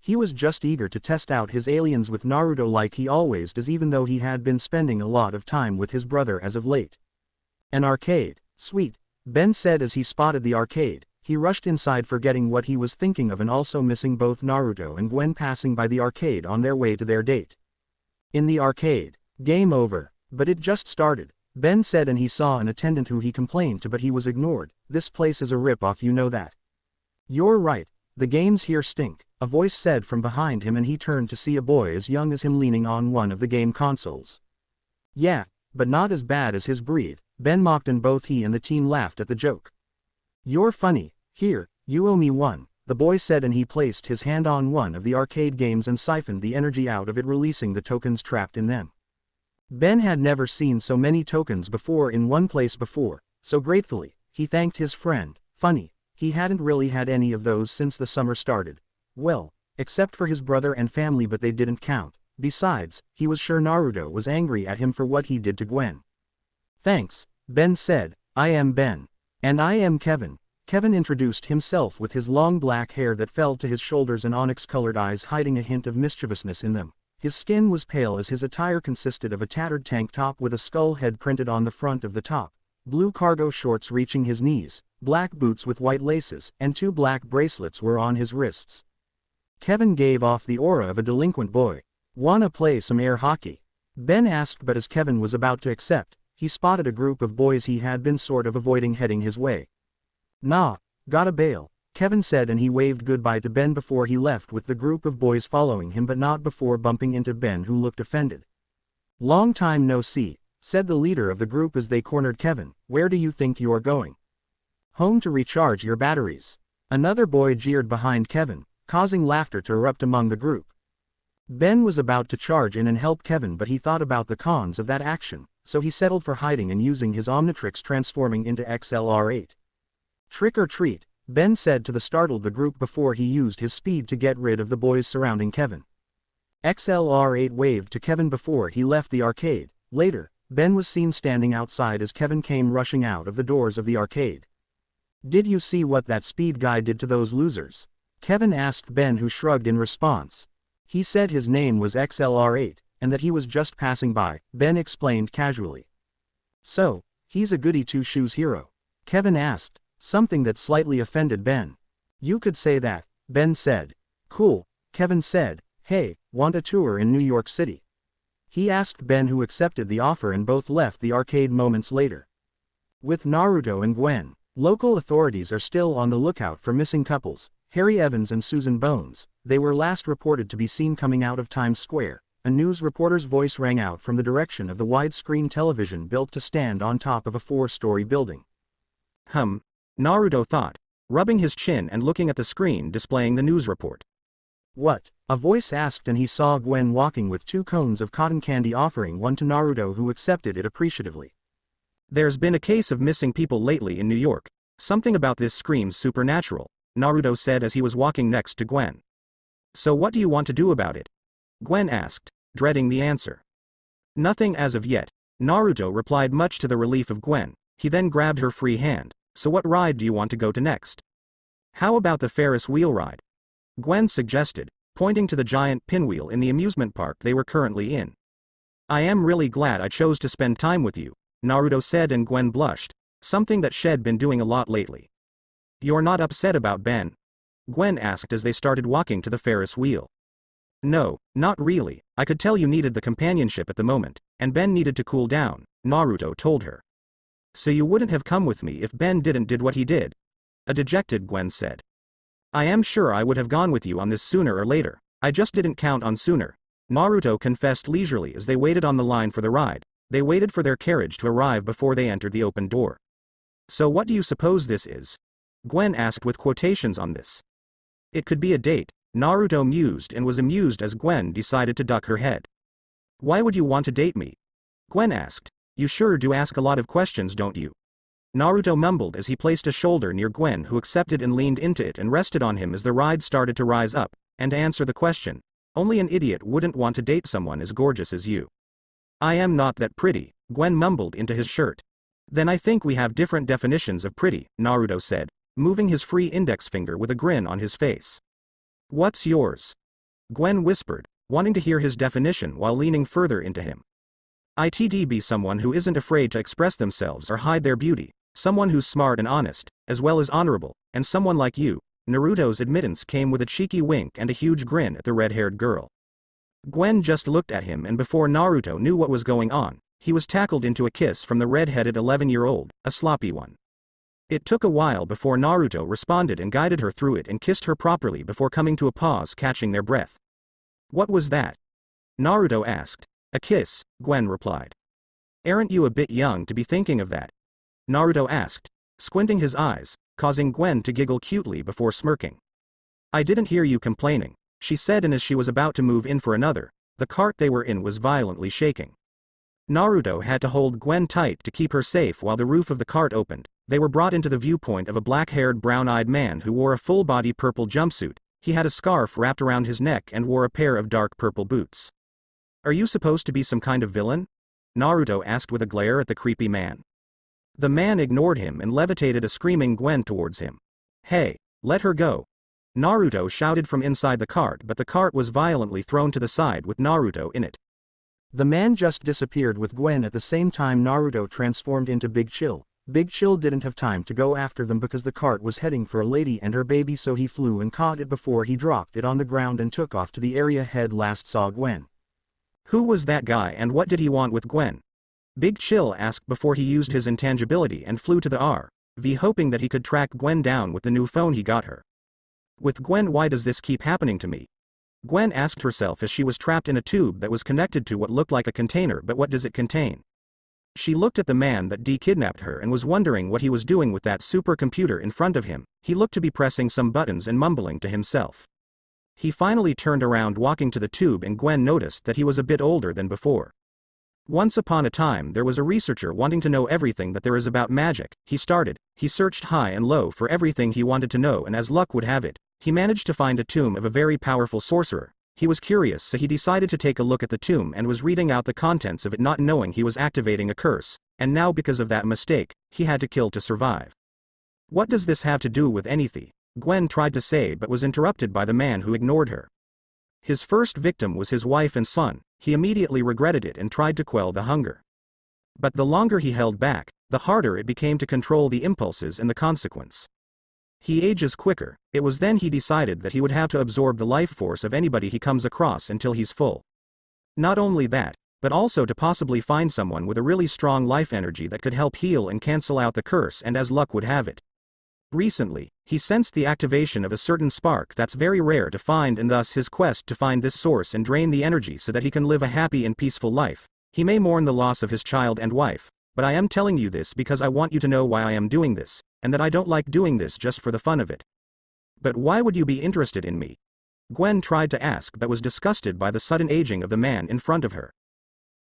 He was just eager to test out his aliens with Naruto like he always does, even though he had been spending a lot of time with his brother as of late. An arcade. Sweet, Ben said as he spotted the arcade. He rushed inside, forgetting what he was thinking of and also missing both Naruto and Gwen passing by the arcade on their way to their date. In the arcade. Game over. But it just started, Ben said, and he saw an attendant who he complained to, but he was ignored. This place is a rip-off, you know that. You're right, the games here stink, a voice said from behind him, and he turned to see a boy as young as him leaning on one of the game consoles. Yeah, but not as bad as his breed, Ben mocked, and both he and the teen laughed at the joke. You're funny. Here, you owe me one, the boy said, and he placed his hand on one of the arcade games and siphoned the energy out of it, releasing the tokens trapped in them. Ben had never seen so many tokens before in one place before, so gratefully, he thanked his friend. Funny, he hadn't really had any of those since the summer started. Well, except for his brother and family, but they didn't count. Besides, he was sure Naruto was angry at him for what he did to Gwen. Thanks, Ben said. I am Ben. And I am Kevin. Kevin introduced himself with his long black hair that fell to his shoulders and onyx-colored eyes hiding a hint of mischievousness in them. His skin was pale as his attire consisted of a tattered tank top with a skull head printed on the front of the top, blue cargo shorts reaching his knees, black boots with white laces, and 2 black bracelets were on his wrists. Kevin gave off the aura of a delinquent boy. Wanna play some air hockey? Ben asked, but as Kevin was about to accept, he spotted a group of boys he had been sort of avoiding heading his way. Nah, gotta bail, Kevin said, and he waved goodbye to Ben before he left, with the group of boys following him, but not before bumping into Ben, who looked offended. Long time no see, said the leader of the group as they cornered Kevin. Where do you think you're going? Home to recharge your batteries. Another boy jeered behind Kevin, causing laughter to erupt among the group. Ben was about to charge in and help Kevin, but he thought about the cons of that action, so he settled for hiding and using his Omnitrix, transforming into XLR8. Trick or treat, Ben said to the startled the group before he used his speed to get rid of the boys surrounding Kevin. XLR8 waved to Kevin before he left the arcade. Later, Ben was seen standing outside as Kevin came rushing out of the doors of the arcade. Did you see what that speed guy did to those losers? Kevin asked Ben, who shrugged in response. He said his name was XLR8, and that he was just passing by, Ben explained casually. So, he's a goody two-shoes hero? Kevin asked, something that slightly offended Ben. You could say that, Ben said. Cool, Kevin said. Hey, want a tour in New York City? He asked Ben, who accepted the offer, and both left the arcade moments later. With Naruto and Gwen, local authorities are still on the lookout for missing couples, Harry Evans and Susan Bones. They were last reported to be seen coming out of Times Square. A news reporter's voice rang out from the direction of the widescreen television built to stand on top of a 4-story building. Naruto thought, rubbing his chin and looking at the screen displaying the news report. What? A voice asked, and he saw Gwen walking with 2 cones of cotton candy, offering one to Naruto, who accepted it appreciatively. There's been a case of missing people lately in New York. Something about this screams supernatural, Naruto said as he was walking next to Gwen. So what do you want to do about it? Gwen asked, dreading the answer. Nothing as of yet, Naruto replied, much to the relief of Gwen. He then grabbed her free hand. So what ride do you want to go to next? How about the Ferris wheel ride? Gwen suggested, pointing to the giant pinwheel in the amusement park they were currently in. I am really glad I chose to spend time with you, Naruto said, and Gwen blushed, something that she'd been doing a lot lately. You're not upset about Ben? Gwen asked as they started walking to the Ferris wheel. No, not really. I could tell you needed the companionship at the moment, and Ben needed to cool down, Naruto told her. So you wouldn't have come with me if Ben did what he did? A dejected Gwen said. I am sure I would have gone with you on this sooner or later. I just didn't count on sooner, Naruto confessed leisurely as they waited on the line for the ride. They waited for their carriage to arrive before they entered the open door. So what do you suppose this is? Gwen asked with quotations on this. It could be a date, Naruto mused, and was amused as Gwen decided to duck her head. Why would you want to date me? Gwen asked. You sure do ask a lot of questions, don't you? Naruto mumbled as he placed a shoulder near Gwen, who accepted and leaned into it and rested on him as the ride started to rise up. And to answer the question, only an idiot wouldn't want to date someone as gorgeous as you. I am not that pretty, Gwen mumbled into his shirt. Then I think we have different definitions of pretty, Naruto said, moving his free index finger with a grin on his face. What's yours? Gwen whispered, wanting to hear his definition while leaning further into him. It'd be someone who isn't afraid to express themselves or hide their beauty, someone who's smart and honest, as well as honorable, and someone like you. Naruto's admittance came with a cheeky wink and a huge grin at the red-haired girl. Gwen just looked at him, and before Naruto knew what was going on, he was tackled into a kiss from the red-headed 11-year-old, a sloppy one. It took a while before Naruto responded and guided her through it and kissed her properly before coming to a pause, catching their breath. What was that? Naruto asked. A kiss, Gwen replied. Aren't you a bit young to be thinking of that? Naruto asked, squinting his eyes, causing Gwen to giggle cutely before smirking. I didn't hear you complaining, she said, and as she was about to move in for another, the cart they were in was violently shaking. Naruto had to hold Gwen tight to keep her safe while the roof of the cart opened. They were brought into the viewpoint of a black-haired, brown-eyed man who wore a full-body purple jumpsuit. He had a scarf wrapped around his neck and wore a pair of dark purple boots. Are you supposed to be some kind of villain? Naruto asked with a glare at the creepy man. The man ignored him and levitated a screaming Gwen towards him. Hey, let her go! Naruto shouted from inside the cart, but the cart was violently thrown to the side with Naruto in it. The man just disappeared with Gwen at the same time Naruto transformed into Big Chill. Big Chill didn't have time to go after them because the cart was heading for a lady and her baby, so he flew and caught it before he dropped it on the ground and took off to the area head last saw Gwen. Who was that guy and what did he want with Gwen? Big Chill asked before he used his intangibility and flew to the RV, hoping that he could track Gwen down with the new phone he got her. With Gwen, why does this keep happening to me? Gwen asked herself as she was trapped in a tube that was connected to what looked like a container, but what does it contain? She looked at the man that kidnapped her and was wondering what he was doing with that supercomputer in front of him. He looked to be pressing some buttons and mumbling to himself. He finally turned around, walking to the tube, and Gwen noticed that he was a bit older than before. Once upon a time there was a researcher wanting to know everything that there is about magic. He searched high and low for everything he wanted to know, and as luck would have it, he managed to find a tomb of a very powerful sorcerer. He was curious, so he decided to take a look at the tomb and was reading out the contents of it, not knowing he was activating a curse, and now because of that mistake, he had to kill to survive. What does this have to do with anything? Gwen tried to say but was interrupted by the man who ignored her. His first victim was his wife and son. He immediately regretted it and tried to quell the hunger. But the longer he held back, the harder it became to control the impulses and the consequence. He ages quicker. It was then he decided that he would have to absorb the life force of anybody he comes across until he's full. Not only that, but also to possibly find someone with a really strong life energy that could help heal and cancel out the curse, and as luck would have it, recently, he sensed the activation of a certain spark that's very rare to find, and thus his quest to find this source and drain the energy so that he can live a happy and peaceful life. He may mourn the loss of his child and wife, but I am telling you this because I want you to know why I am doing this, and that I don't like doing this just for the fun of it. But why would you be interested in me? Gwen tried to ask but was disgusted by the sudden aging of the man in front of her.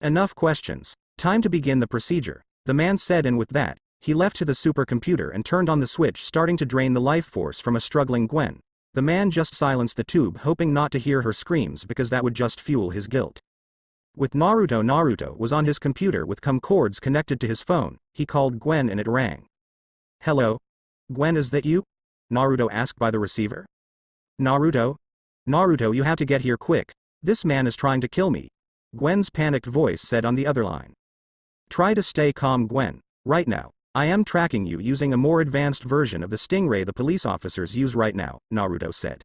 Enough questions. Time to begin the procedure, the man said, and with that, he left to the supercomputer and turned on the switch, starting to drain the life force from a struggling Gwen. The man just silenced the tube, hoping not to hear her screams because that would just fuel his guilt. With Naruto was on his computer with cords connected to his phone. He called Gwen and it rang. Hello? Gwen, is that you? Naruto asked by the receiver. Naruto, you have to get here quick. This man is trying to kill me. Gwen's panicked voice said on the other line. Try to stay calm, Gwen. Right now, I am tracking you using a more advanced version of the stingray the police officers use right now, Naruto said.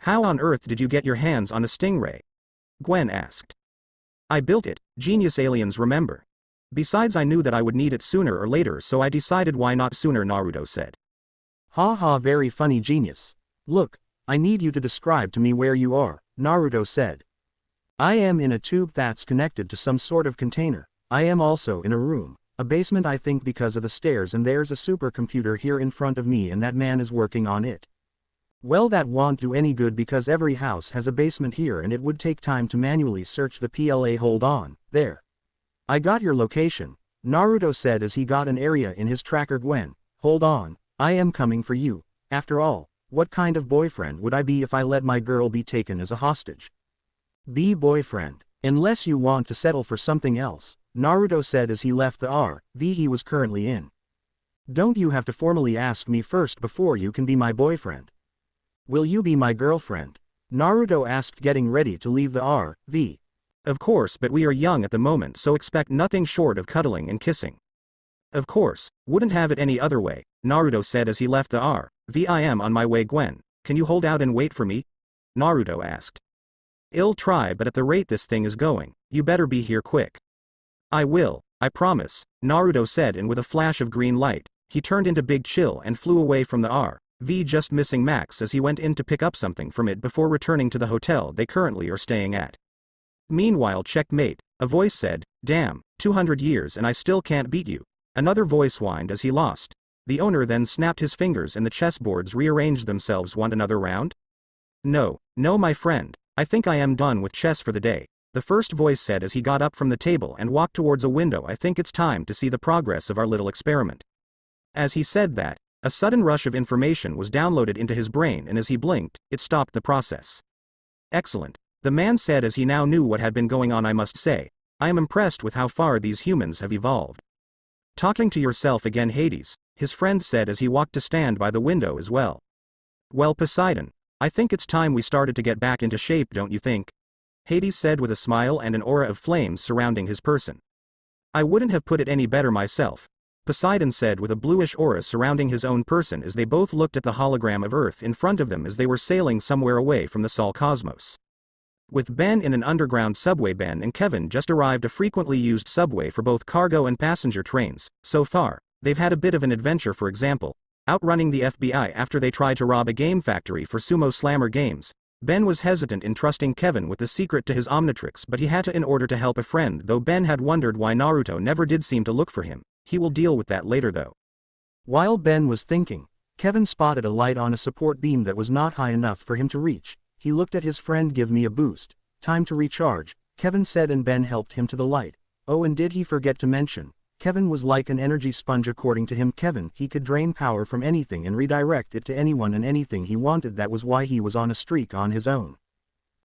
How on earth did you get your hands on a stingray? Gwen asked. I built it, genius aliens, remember. Besides, I knew that I would need it sooner or later, so I decided why not sooner, Naruto said. Ha ha, very funny, genius. Look, I need you to describe to me where you are, Naruto said. I am in a tube that's connected to some sort of container. I am also in a room, a basement I think because of the stairs, and there's a supercomputer here in front of me and that man is working on it. Well, that won't do any good because every house has a basement here and it would take time to manually search the PLA. Hold on, there. I got your location. Naruto said as he got an area in his tracker. Gwen, hold on, I am coming for you. After all, what kind of boyfriend would I be if I let my girl be taken as a hostage? Be boyfriend, unless you want to settle for something else, Naruto said as he left the RV he was currently in. Don't you have to formally ask me first before you can be my boyfriend? Will you be my girlfriend? Naruto asked, getting ready to leave the RV. Of course, but we are young at the moment, so expect nothing short of cuddling and kissing. Of course, wouldn't have it any other way, Naruto said as he left the RV. I am on my way. Gwen, can you hold out and wait for me? Naruto asked. I'll try, but at the rate this thing is going, you better be here quick. I will, I promise, Naruto said, and with a flash of green light, he turned into Big Chill and flew away from the RV, just missing Max as he went in to pick up something from it before returning to the hotel they currently are staying at. Meanwhile, checkmate, a voice said, damn, 200 years and I still can't beat you. Another voice whined as he lost. The owner then snapped his fingers and the chessboards rearranged themselves. Want another round? No, my friend, I think I am done with chess for the day, the first voice said as he got up from the table and walked towards a window. I think it's time to see the progress of our little experiment. As he said that, a sudden rush of information was downloaded into his brain, and as he blinked, it stopped the process. Excellent, the man said as he now knew what had been going on. I must say, I am impressed with how far these humans have evolved. Talking to yourself again, Hades, his friend said as he walked to stand by the window as well. Well, Poseidon, I think it's time we started to get back into shape, don't you think? Hades said with a smile and an aura of flames surrounding his person. I wouldn't have put it any better myself, Poseidon said with a bluish aura surrounding his own person as they both looked at the hologram of Earth in front of them as they were sailing somewhere away from the Sol cosmos. With Ben in an underground subway. Ben and Kevin just arrived, a frequently used subway for both cargo and passenger trains. So far, they've had a bit of an adventure, for example, outrunning the FBI after they tried to rob a game factory for Sumo Slammer games. Ben was hesitant in trusting Kevin with the secret to his Omnitrix, but he had to in order to help a friend, though Ben had wondered why Naruto never did seem to look for him. He will deal with that later though. While Ben was thinking, Kevin spotted a light on a support beam that was not high enough for him to reach. He looked at his friend. Give me a boost. Time to recharge, Kevin said, and Ben helped him to the light. Oh, and did he forget to mention, Kevin was like an energy sponge. According to him, Kevin, he could drain power from anything and redirect it to anyone and anything he wanted. That was why he was on a streak on his own.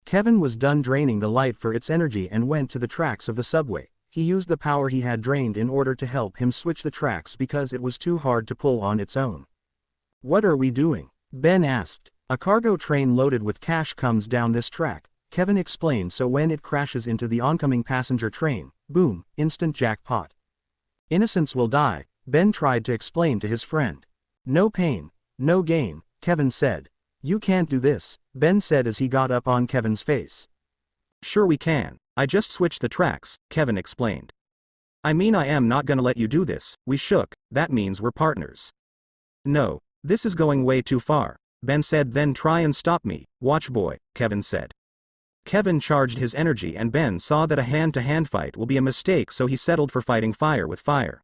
Kevin was done draining the light for its energy and went to the tracks of the subway. He used the power he had drained in order to help him switch the tracks because it was too hard to pull on its own. What are we doing? Ben asked. A cargo train loaded with cash comes down this track, Kevin explained. So when it crashes into the oncoming passenger train, boom, instant jackpot. Innocents will die, Ben tried to explain to his friend. No pain, no gain, Kevin said. You can't do this, Ben said as he got up on Kevin's face. Sure we can, I just switched the tracks, Kevin explained. I mean, I am not gonna let you do this. We shook, that means we're partners. No, this is going way too far, Ben said. Then try and stop me, watch boy, Kevin said. Kevin charged his energy and Ben saw that a hand-to-hand fight will be a mistake, so he settled for fighting fire with fire.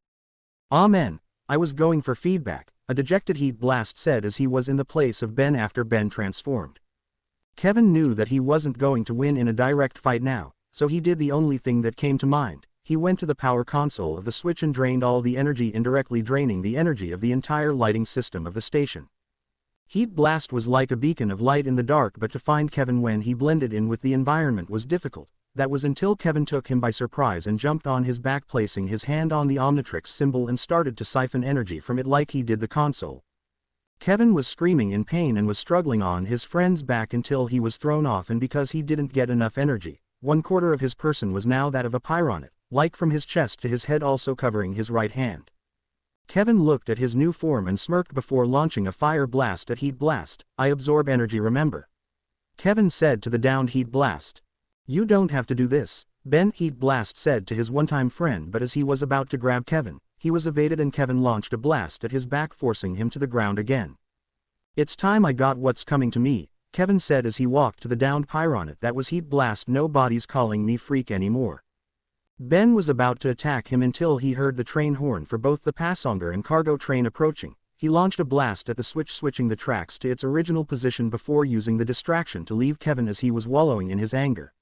Amen, I was going for feedback, a dejected Heat Blast said as he was in the place of Ben after Ben transformed. Kevin knew that he wasn't going to win in a direct fight now, so he did the only thing that came to mind. He went to the power console of the switch and drained all the energy, indirectly draining the energy of the entire lighting system of the station. Heat Blast was like a beacon of light in the dark, but to find Kevin when he blended in with the environment was difficult. That was until Kevin took him by surprise and jumped on his back, placing his hand on the Omnitrix symbol and started to siphon energy from it like he did the console. Kevin was screaming in pain and was struggling on his friend's back until he was thrown off, and because he didn't get enough energy, 1/4 of his person was now that of a Pyronite, like from his chest to his head, also covering his right hand. Kevin looked at his new form and smirked before launching a fire blast at Heat Blast. I absorb energy, remember? Kevin said to the downed Heat Blast. You don't have to do this, Ben, Heat Blast said to his one-time friend, but as he was about to grab Kevin, he was evaded and Kevin launched a blast at his back, forcing him to the ground again. It's time I got what's coming to me, Kevin said as he walked to the downed Pyronite. That was Heat Blast. Nobody's calling me freak anymore. Ben was about to attack him until he heard the train horn for both the passenger and cargo train approaching. He launched a blast at the switch, switching the tracks to its original position before using the distraction to leave Kevin as he was wallowing in his anger.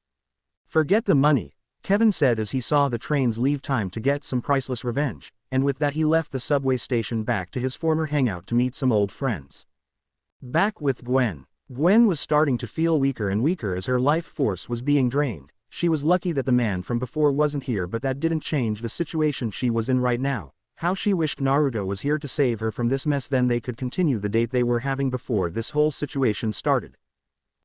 Forget the money, Kevin said as he saw the trains leave. Time to get some priceless revenge, and with that he left the subway station back to his former hangout to meet some old friends. Back with Gwen. Gwen was starting to feel weaker and weaker as her life force was being drained. She was lucky that the man from before wasn't here, but that didn't change the situation she was in right now. How she wished Naruto was here to save her from this mess, then they could continue the date they were having before this whole situation started.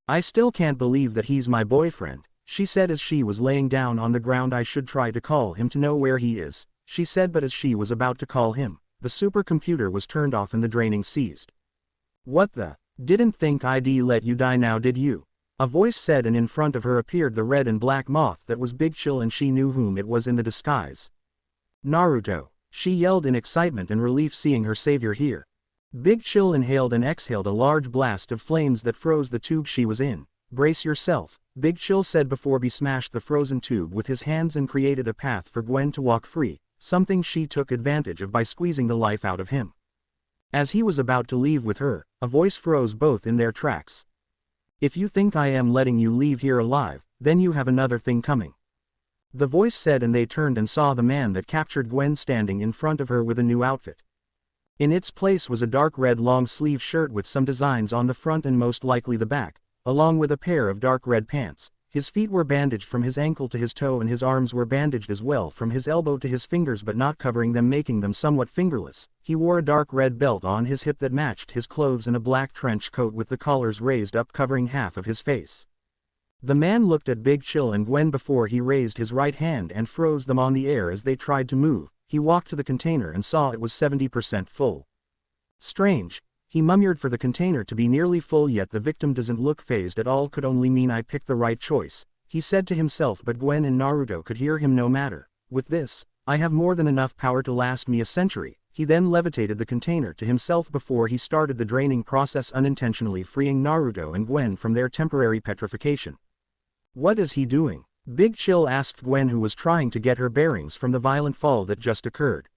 I still can't believe that he's my boyfriend, she said as she was laying down on the ground. I should try to call him to know where he is, she said, but as she was about to call him, the supercomputer was turned off and the draining ceased. What the? Didn't think I'd let you die now, did you? A voice said, and in front of her appeared the red and black moth that was Big Chill, and she knew whom it was in the disguise. Naruto, she yelled in excitement and relief seeing her savior here. Big Chill inhaled and exhaled a large blast of flames that froze the tube she was in. Brace yourself, Big Chill said before he smashed the frozen tube with his hands and created a path for Gwen to walk free, something she took advantage of by squeezing the life out of him. As he was about to leave with her, a voice froze both in their tracks. If you think I am letting you leave here alive, then you have another thing coming. The voice said, and they turned and saw the man that captured Gwen standing in front of her with a new outfit. In its place was a dark red long-sleeve shirt with some designs on the front and most likely the back, along with a pair of dark red pants. His feet were bandaged from his ankle to his toe, and his arms were bandaged as well from his elbow to his fingers, but not covering them, making them somewhat fingerless. He wore a dark red belt on his hip that matched his clothes and a black trench coat with the collars raised up covering half of his face. The man looked at Big Chill and Gwen before he raised his right hand and froze them on the air as they tried to move. He walked to the container and saw it was 70% full. Strange, he murmured, for the container to be nearly full, yet the victim doesn't look phased at all, could only mean I picked the right choice, he said to himself, but Gwen and Naruto could hear him no matter. With this, I have more than enough power to last me a century. He then levitated the container to himself before he started the draining process, unintentionally freeing Naruto and Gwen from their temporary petrification. What is he doing? Big Chill asked Gwen, who was trying to get her bearings from the violent fall that just occurred.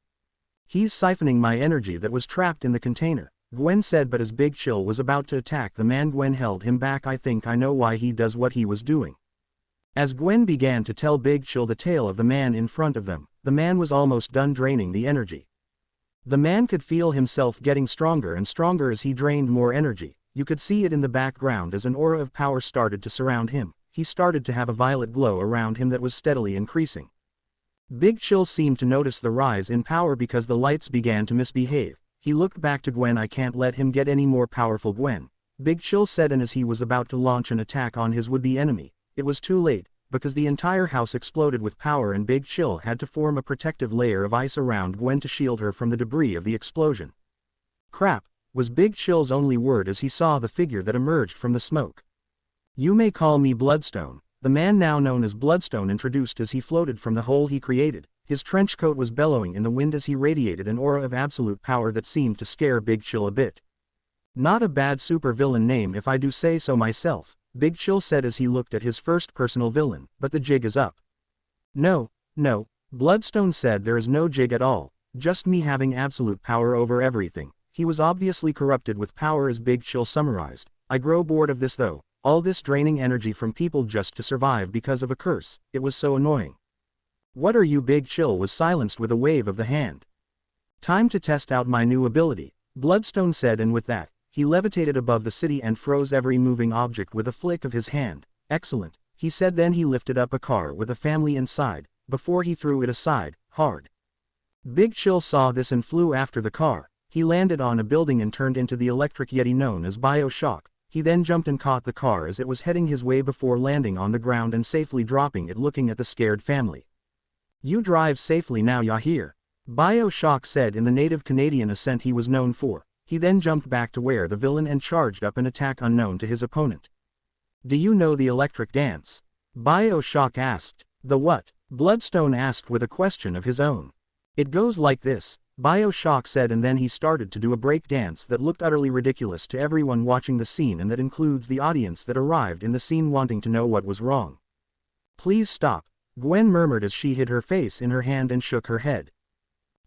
He's siphoning my energy that was trapped in the container, Gwen said, but as Big Chill was about to attack the man, Gwen held him back. I think I know why he does what he was doing. As Gwen began to tell Big Chill the tale of the man in front of them, the man was almost done draining the energy. The man could feel himself getting stronger and stronger as he drained more energy. You could see it in the background as an aura of power started to surround him. He started to have a violet glow around him that was steadily increasing. Big Chill seemed to notice the rise in power because the lights began to misbehave. He looked back to Gwen. I can't let him get any more powerful, Gwen, Big Chill said, and as he was about to launch an attack on his would-be enemy, it was too late, because the entire house exploded with power and Big Chill had to form a protective layer of ice around Gwen to shield her from the debris of the explosion. Crap, was Big Chill's only word as he saw the figure that emerged from the smoke. You may call me Bloodstone, the man now known as Bloodstone introduced as he floated from the hole he created. His trench coat was bellowing in the wind as he radiated an aura of absolute power that seemed to scare Big Chill a bit. Not a bad supervillain name if I do say so myself, Big Chill said as he looked at his first personal villain, but the jig is up. No, Bloodstone said, there is no jig at all, just me having absolute power over everything. He was obviously corrupted with power, as Big Chill summarized. I grow bored of this though, all this draining energy from people just to survive because of a curse, it was so annoying. What are you? Big Chill was silenced with a wave of the hand. Time to test out my new ability, Bloodstone said, and with that, he levitated above the city and froze every moving object with a flick of his hand. Excellent, he said, then he lifted up a car with a family inside, before he threw it aside, hard. Big Chill saw this and flew after the car. He landed on a building and turned into the electric yeti known as Bioshock. He then jumped and caught the car as it was heading his way before landing on the ground and safely dropping it, looking at the scared family. You drive safely now, ya hear? Bioshock said in the native Canadian accent he was known for. He then jumped back to where the villain and charged up an attack unknown to his opponent. Do you know the electric dance? Bioshock asked. The what? Bloodstone asked with a question of his own. It goes like this, Bioshock said, and then he started to do a break dance that looked utterly ridiculous to everyone watching the scene, and that includes the audience that arrived in the scene wanting to know what was wrong. Please stop, Gwen murmured as she hid her face in her hand and shook her head.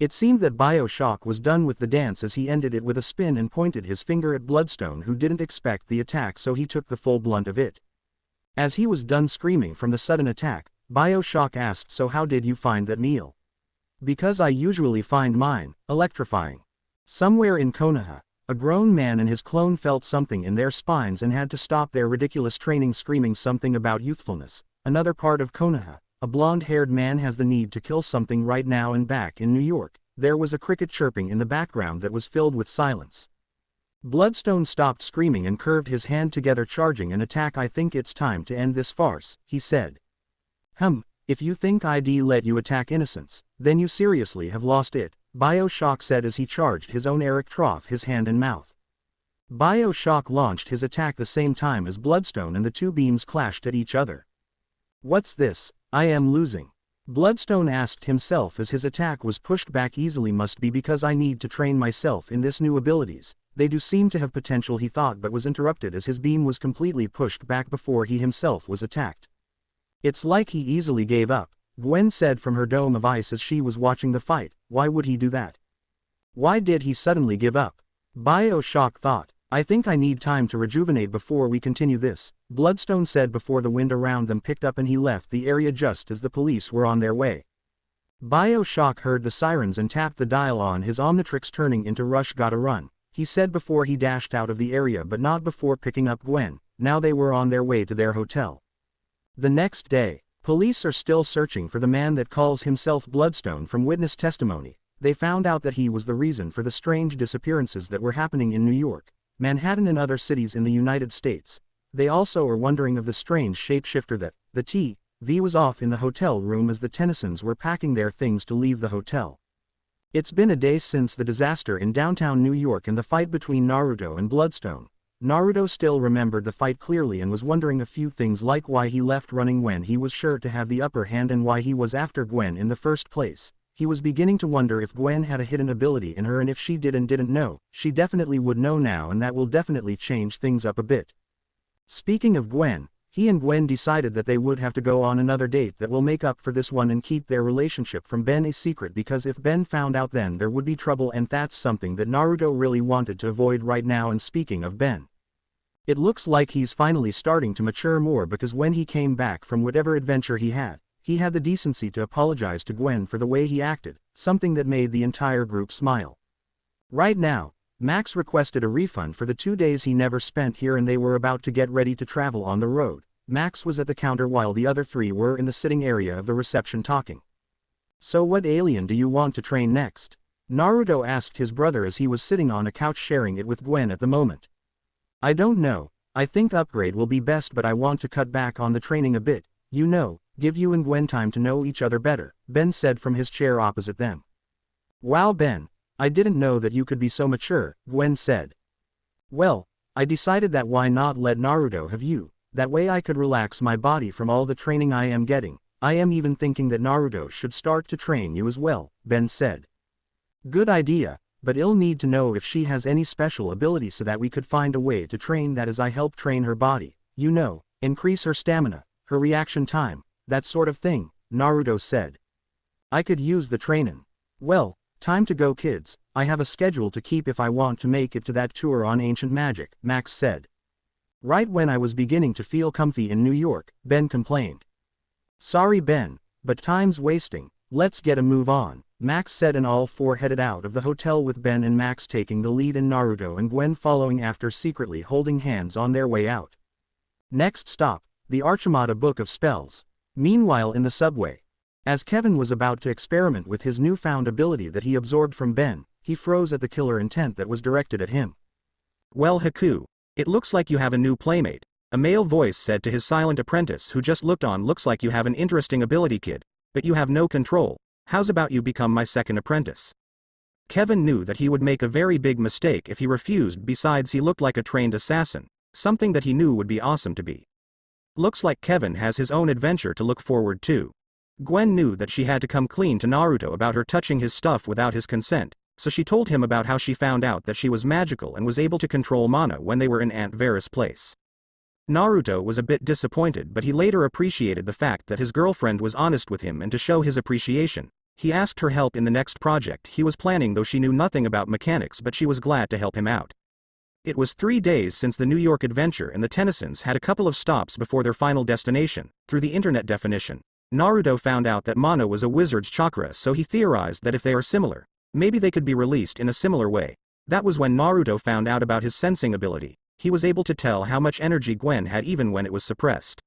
It seemed that Bioshock was done with the dance as he ended it with a spin and pointed his finger at Bloodstone, who didn't expect the attack, so he took the full blunt of it. As he was done screaming from the sudden attack, BioShock asked. So how did you find that meal? Because I usually find mine electrifying. Somewhere in Konoha, a grown man and his clone felt something in their spines and had to stop their ridiculous training, screaming something about youthfulness. Another part of Konoha, a blonde-haired man has the need to kill something right now. And back in New York, there was a cricket chirping in the background that was filled with silence. Bloodstone stopped screaming and curved his hand together, charging an attack. I think it's time to end this farce, he said. If you think I'd let you attack innocents, then you seriously have lost it, BioShock said as he charged his own Eric Trough, his hand and mouth. BioShock launched his attack the same time as Bloodstone and the two beams clashed at each other. What's this? I am losing. Bloodstone asked himself as his attack was pushed back easily. Must be because I need to train myself in this new abilities. They do seem to have potential, he thought, but was interrupted as his beam was completely pushed back before he himself was attacked. It's like he easily gave up, Gwen said from her dome of ice as she was watching the fight. Why would he do that? Why did he suddenly give up? BioShock thought. I think I need time to rejuvenate before we continue this, Bloodstone said before the wind around them picked up and he left the area just as the police were on their way. BioShock heard the sirens and tapped the dial on his Omnitrix, turning into Rush. Gotta run, he said before he dashed out of the area, but not before picking up Gwen. Now they were on their way to their hotel. The next day, police are still searching for the man that calls himself Bloodstone. From witness testimony, they found out that he was the reason for the strange disappearances that were happening in New York, Manhattan and other cities in the United States. They also are wondering of the strange shapeshifter that, the TV was off in the hotel room as the Tennysons were packing their things to leave the hotel. It's been a day since the disaster in downtown New York and the fight between Naruto and Bloodstone. Naruto still remembered the fight clearly and was wondering a few things, like why he left running when he was sure to have the upper hand and why he was after Gwen in the first place. He was beginning to wonder if Gwen had a hidden ability in her, and if she did and didn't know, she definitely would know now, and that will definitely change things up a bit. Speaking of Gwen, he and Gwen decided that they would have to go on another date that will make up for this one and keep their relationship from Ben a secret, because if Ben found out then there would be trouble, and that's something that Naruto really wanted to avoid right now. And speaking of Ben, it looks like he's finally starting to mature more, because when he came back from whatever adventure he had the decency to apologize to Gwen for the way he acted, something that made the entire group smile. Right now, Max requested a refund for the 2 days he never spent here, and they were about to get ready to travel on the road. Max was at the counter while the other three were in the sitting area of the reception talking. So what alien do you want to train next? Naruto asked his brother as he was sitting on a couch sharing it with Gwen at the moment. I don't know, I think upgrade will be best, but I want to cut back on the training a bit, give you and Gwen time to know each other better, Ben said from his chair opposite them. Wow, Ben, I didn't know that you could be so mature, Gwen said. Well, I decided that why not let Naruto have you, that way I could relax my body from all the training I am getting. I am even thinking that Naruto should start to train you as well, Ben said. Good idea, but I'll need to know if she has any special ability so that we could find a way to train that as I help train her body, increase her stamina, her reaction time, that sort of thing, Naruto said. I could use the trainin'. Well, time to go, kids, I have a schedule to keep if I want to make it to that tour on ancient magic, Max said. Right when I was beginning to feel comfy in New York, Ben complained. Sorry, Ben, but time's wasting, let's get a move on, Max said, and all four headed out of the hotel with Ben and Max taking the lead and Naruto and Gwen following after, secretly holding hands on their way out. Next stop, the Archimata Book of Spells. Meanwhile in the subway, as Kevin was about to experiment with his newfound ability that he absorbed from Ben, he froze at the killer intent that was directed at him. Well, Haku, it looks like you have a new playmate, a male voice said to his silent apprentice who just looked on. Looks like you have an interesting ability, kid, but you have no control. How's about you become my second apprentice? Kevin knew that he would make a very big mistake if he refused. Besides, he looked like a trained assassin, something that he knew would be awesome to be. Looks like Kevin has his own adventure to look forward to. Gwen knew that she had to come clean to Naruto about her touching his stuff without his consent, so she told him about how she found out that she was magical and was able to control mana when they were in Aunt Vera's place. Naruto was a bit disappointed, but he later appreciated the fact that his girlfriend was honest with him, and to show his appreciation, he asked her help in the next project he was planning, though she knew nothing about mechanics, but she was glad to help him out. It was 3 days since the New York adventure, and the Tennysons had a couple of stops before their final destination. Through the internet definition, Naruto found out that mana was a wizard's chakra, so he theorized that if they are similar, maybe they could be released in a similar way. That was when Naruto found out about his sensing ability. He was able to tell how much energy Gwen had even when it was suppressed.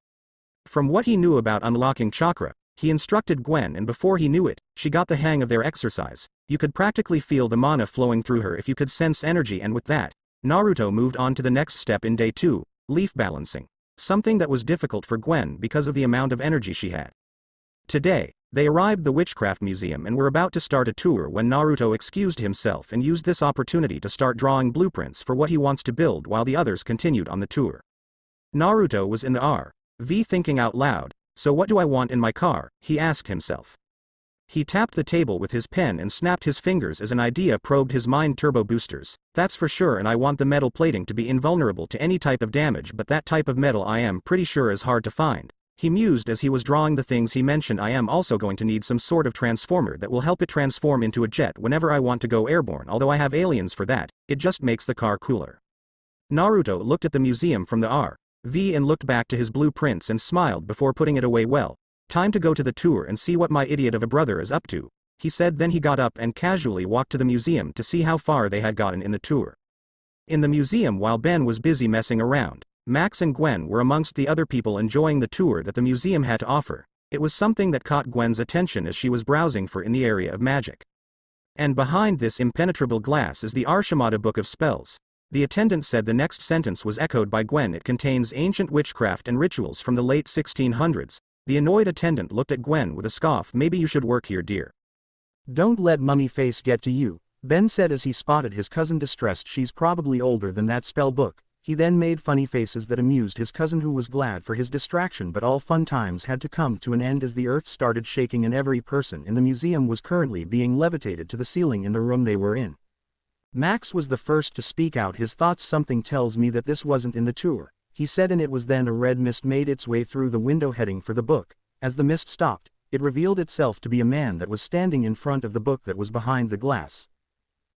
From what he knew about unlocking chakra, he instructed Gwen, and before he knew it, she got the hang of their exercise. You could practically feel the mana flowing through her if you could sense energy, and with that, Naruto moved on to the next step in day 2, leaf balancing. Something that was difficult for Gwen because of the amount of energy she had. Today, they arrived at the Witchcraft Museum and were about to start a tour when Naruto excused himself and used this opportunity to start drawing blueprints for what he wants to build while the others continued on the tour. Naruto was in the RV thinking out loud, so what do I want in my car, he asked himself. He tapped the table with his pen and snapped his fingers as an idea probed his mind. Turbo boosters, that's for sure, and I want the metal plating to be invulnerable to any type of damage, but that type of metal I am pretty sure is hard to find. He mused as he was drawing the things he mentioned. I am also going to need some sort of transformer that will help it transform into a jet whenever I want to go airborne, although I have aliens for that, it just makes the car cooler. Naruto looked at the museum from the RV and looked back to his blueprints and smiled before putting it away. Well, time to go to the tour and see what my idiot of a brother is up to, he said. Then he got up and casually walked to the museum to see how far they had gotten in the tour. In the museum, while Ben was busy messing around, Max and Gwen were amongst the other people enjoying the tour that the museum had to offer. It was something that caught Gwen's attention as she was browsing for in the area of magic. And behind this impenetrable glass is the Arshimata Book of Spells. The attendant said the next sentence was echoed by Gwen. It contains ancient witchcraft and rituals from the late 1600s. The annoyed attendant looked at Gwen with a scoff. Maybe you should work here, dear. Don't let mummy face get to you, Ben said as he spotted his cousin distressed. She's probably older than that spell book. He then made funny faces that amused his cousin, who was glad for his distraction, but all fun times had to come to an end as the earth started shaking and every person in the museum was currently being levitated to the ceiling in the room they were in. Max was the first to speak out his thoughts. Something tells me that this wasn't in the tour, he said, and it was then a red mist made its way through the window heading for the book. As the mist stopped, it revealed itself to be a man that was standing in front of the book that was behind the glass.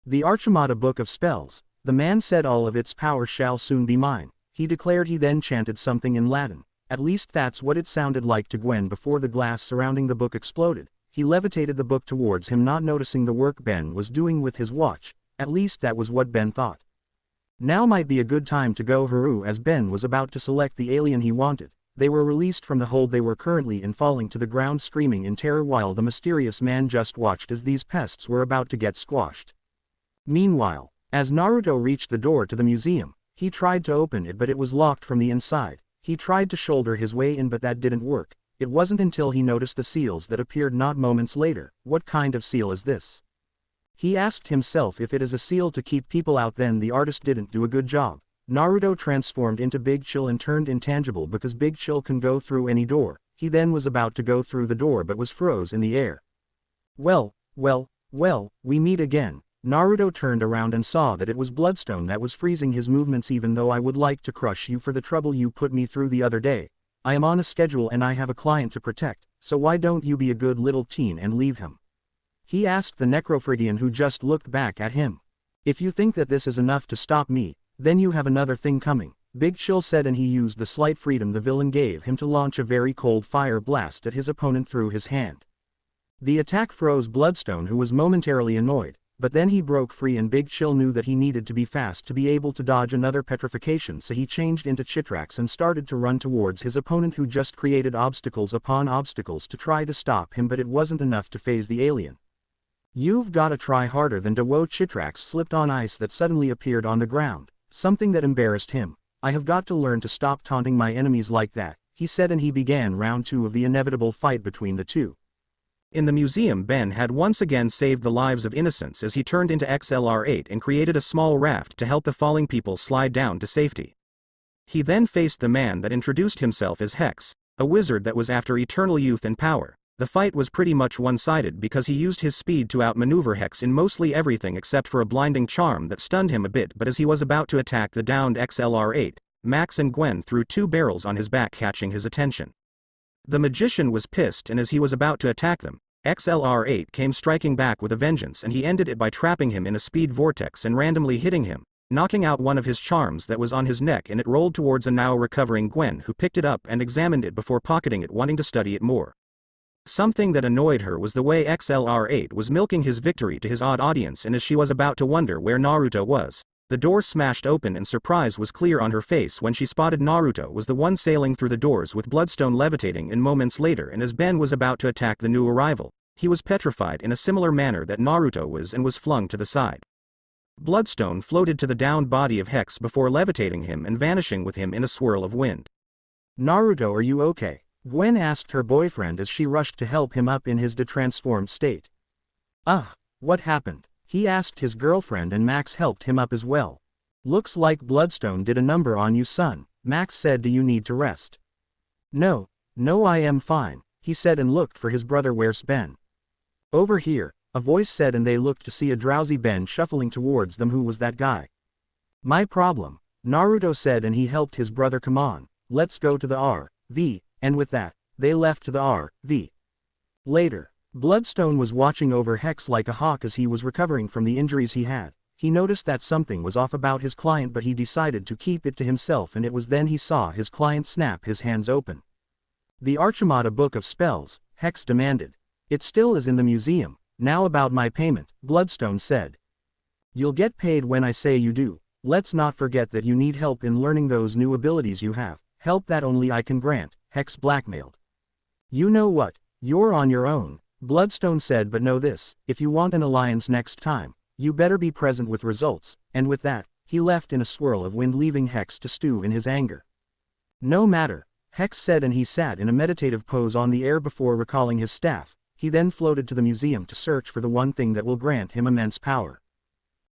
The Arshimata Book of Spells, the man said, all of its power shall soon be mine, he declared. He then chanted something in Latin. At least that's what it sounded like to Gwen before the glass surrounding the book exploded. He levitated the book towards him, not noticing the work Ben was doing with his watch. At least that was what Ben thought. Now might be a good time to go Haru, as Ben was about to select the alien he wanted. They were released from the hold they were currently in, falling to the ground screaming in terror, while the mysterious man just watched as these pests were about to get squashed. Meanwhile, as Naruto reached the door to the museum, he tried to open it, but it was locked from the inside. He tried to shoulder his way in, but that didn't work. It wasn't until he noticed the seals that appeared not moments later. What kind of seal is this? He asked himself. If it is a seal to keep people out, then the artist didn't do a good job. Naruto transformed into Big Chill and turned intangible because Big Chill can go through any door. He then was about to go through the door but was froze in the air. Well, we meet again. Naruto turned around and saw that it was Bloodstone that was freezing his movements. Even though I would like to crush you for the trouble you put me through the other day, I am on a schedule and I have a client to protect, so why don't you be a good little teen and leave him? He asked the Necrophrygian, who just looked back at him. If you think that this is enough to stop me, then you have another thing coming, Big Chill said, and he used the slight freedom the villain gave him to launch a very cold fire blast at his opponent through his hand. The attack froze Bloodstone, who was momentarily annoyed, but then he broke free, and Big Chill knew that he needed to be fast to be able to dodge another petrification, so he changed into Chitrax and started to run towards his opponent, who just created obstacles upon obstacles to try to stop him, but it wasn't enough to phase the alien. You've gotta try harder than Dawo. Chitrax slipped on ice that suddenly appeared on the ground, something that embarrassed him. I have got to learn to stop taunting my enemies like that, he said, and he began round 2 of the inevitable fight between the two. In the museum, Ben had once again saved the lives of innocents as he turned into XLR8 and created a small raft to help the falling people slide down to safety. He then faced the man that introduced himself as Hex, a wizard that was after eternal youth and power. The fight was pretty much one-sided because he used his speed to outmaneuver Hex in mostly everything except for a blinding charm that stunned him a bit, but as he was about to attack the downed XLR8, Max and Gwen threw 2 barrels on his back, catching his attention. The magician was pissed, and as he was about to attack them, XLR8 came striking back with a vengeance, and he ended it by trapping him in a speed vortex and randomly hitting him, knocking out one of his charms that was on his neck, and it rolled towards a now recovering Gwen, who picked it up and examined it before pocketing it, wanting to study it more. Something that annoyed her was the way XLR8 was milking his victory to his odd audience, and as she was about to wonder where Naruto was, the doors smashed open and surprise was clear on her face when she spotted Naruto was the one sailing through the doors with Bloodstone levitating in moments later, and as Ben was about to attack the new arrival, he was petrified in a similar manner that Naruto was and was flung to the side. Bloodstone floated to the downed body of Hex before levitating him and vanishing with him in a swirl of wind. Naruto, are you okay? Gwen asked her boyfriend as she rushed to help him up in his detransformed state. What happened? He asked his girlfriend, and Max helped him up as well. Looks like Bloodstone did a number on you, son, Max said. Do you need to rest? No, I am fine, he said and looked for his brother. Where's Ben? Over here, a voice said, and they looked to see a drowsy Ben shuffling towards them. Who was that guy? My problem, Naruto said, and he helped his brother. Come on, let's go to the RV, and with that, they left to the RV. Later, Bloodstone was watching over Hex like a hawk as he was recovering from the injuries he had. He noticed that something was off about his client, but he decided to keep it to himself, and it was then he saw his client snap his hands open. The Archimata Book of Spells, Hex demanded. It still is in the museum. Now about my payment, Bloodstone said. You'll get paid when I say you do. Let's not forget that you need help in learning those new abilities you have, help that only I can grant, Hex blackmailed. You know what, you're on your own, Bloodstone said, but know this, if you want an alliance next time, you better be present with results, and with that, he left in a swirl of wind, leaving Hex to stew in his anger. No matter, Hex said, and he sat in a meditative pose on the air before recalling his staff. He then floated to the museum to search for the one thing that will grant him immense power.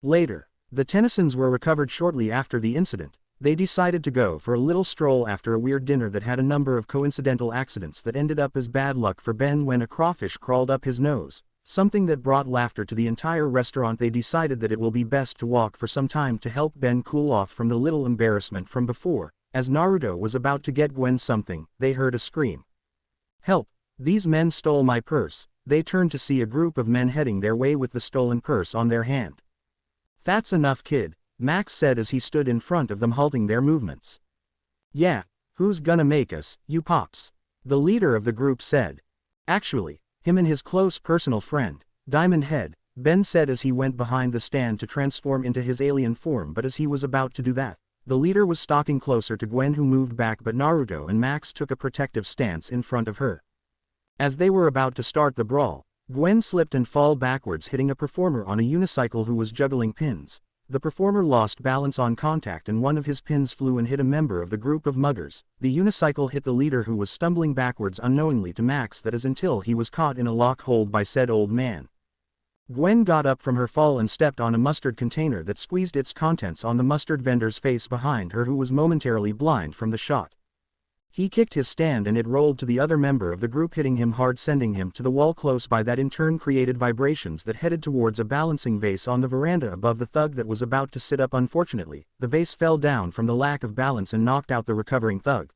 Later, the Tennysons were recovered shortly after the incident. They decided to go for a little stroll after a weird dinner that had a number of coincidental accidents that ended up as bad luck for Ben when a crawfish crawled up his nose, something that brought laughter to the entire restaurant. They decided that it will be best to walk for some time to help Ben cool off from the little embarrassment from before. As Naruto was about to get Gwen something, they heard a scream. Help! These men stole my purse. They turned to see a group of men heading their way with the stolen purse on their hand. That's enough, kid, Max said as he stood in front of them, halting their movements. Yeah, who's gonna make us, you pops? The leader of the group said. Actually, him and his close personal friend, Diamond Head, Ben said as he went behind the stand to transform into his alien form. But as he was about to do that, the leader was stalking closer to Gwen, who moved back, but Naruto and Max took a protective stance in front of her. As they were about to start the brawl, Gwen slipped and fell backwards, hitting a performer on a unicycle who was juggling pins. The performer lost balance on contact and one of his pins flew and hit a member of the group of muggers. The unicycle hit the leader, who was stumbling backwards unknowingly to Max, that is, until he was caught in a lock hold by said old man. Gwen got up from her fall and stepped on a mustard container that squeezed its contents on the mustard vendor's face behind her, who was momentarily blind from the shot. He kicked his stand and it rolled to the other member of the group, hitting him hard, sending him to the wall close by. That in turn created vibrations that headed towards a balancing vase on the veranda above the thug that was about to sit up. Unfortunately, the vase fell down from the lack of balance and knocked out the recovering thug.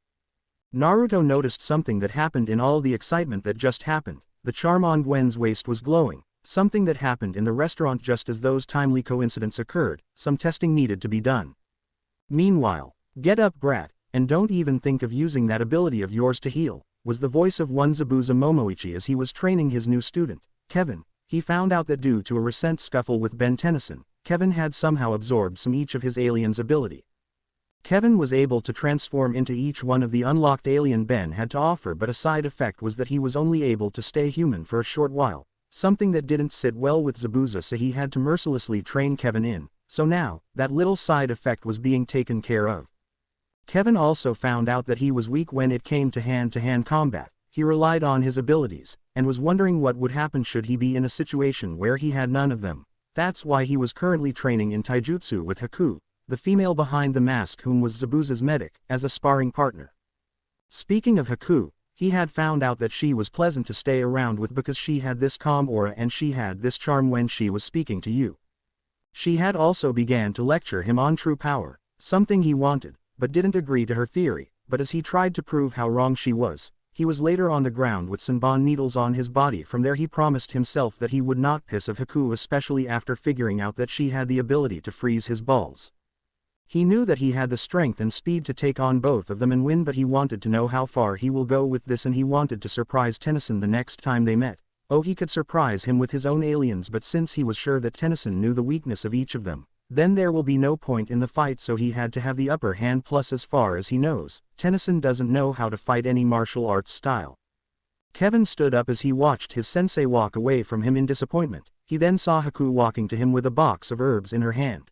Naruto noticed something that happened in all the excitement that just happened. The charm on Gwen's waist was glowing, something that happened in the restaurant just as those timely coincidents occurred. Some testing needed to be done. Meanwhile, get up, brat. And don't even think of using that ability of yours to heal, was the voice of one Zabuza Momoichi as he was training his new student, Kevin. He found out that due to a recent scuffle with Ben Tennyson, Kevin had somehow absorbed some each of his alien's ability. Kevin was able to transform into each one of the unlocked alien Ben had to offer, but a side effect was that he was only able to stay human for a short while, something that didn't sit well with Zabuza, so he had to mercilessly train Kevin in. So now, that little side effect was being taken care of. Kevin also found out that he was weak when it came to hand-to-hand combat. He relied on his abilities, and was wondering what would happen should he be in a situation where he had none of them. That's why he was currently training in taijutsu with Haku, the female behind the mask whom was Zabuza's medic, as a sparring partner. Speaking of Haku, he had found out that she was pleasant to stay around with because she had this calm aura and she had this charm when she was speaking to you. She had also began to lecture him on true power, something he wanted, but didn't agree to her theory. But as he tried to prove how wrong she was, he was later on the ground with Senbon needles on his body. From there he promised himself that he would not piss of Haku, especially after figuring out that she had the ability to freeze his balls. He knew that he had the strength and speed to take on both of them and win, but he wanted to know how far he will go with this, and he wanted to surprise Tennyson the next time they met. Oh, he could surprise him with his own aliens, but since he was sure that Tennyson knew the weakness of each of them, then there will be no point in the fight, so he had to have the upper hand. Plus, as far as he knows, Tennyson doesn't know how to fight any martial arts style. Kevin stood up as he watched his sensei walk away from him in disappointment. He then saw Haku walking to him with a box of herbs in her hand.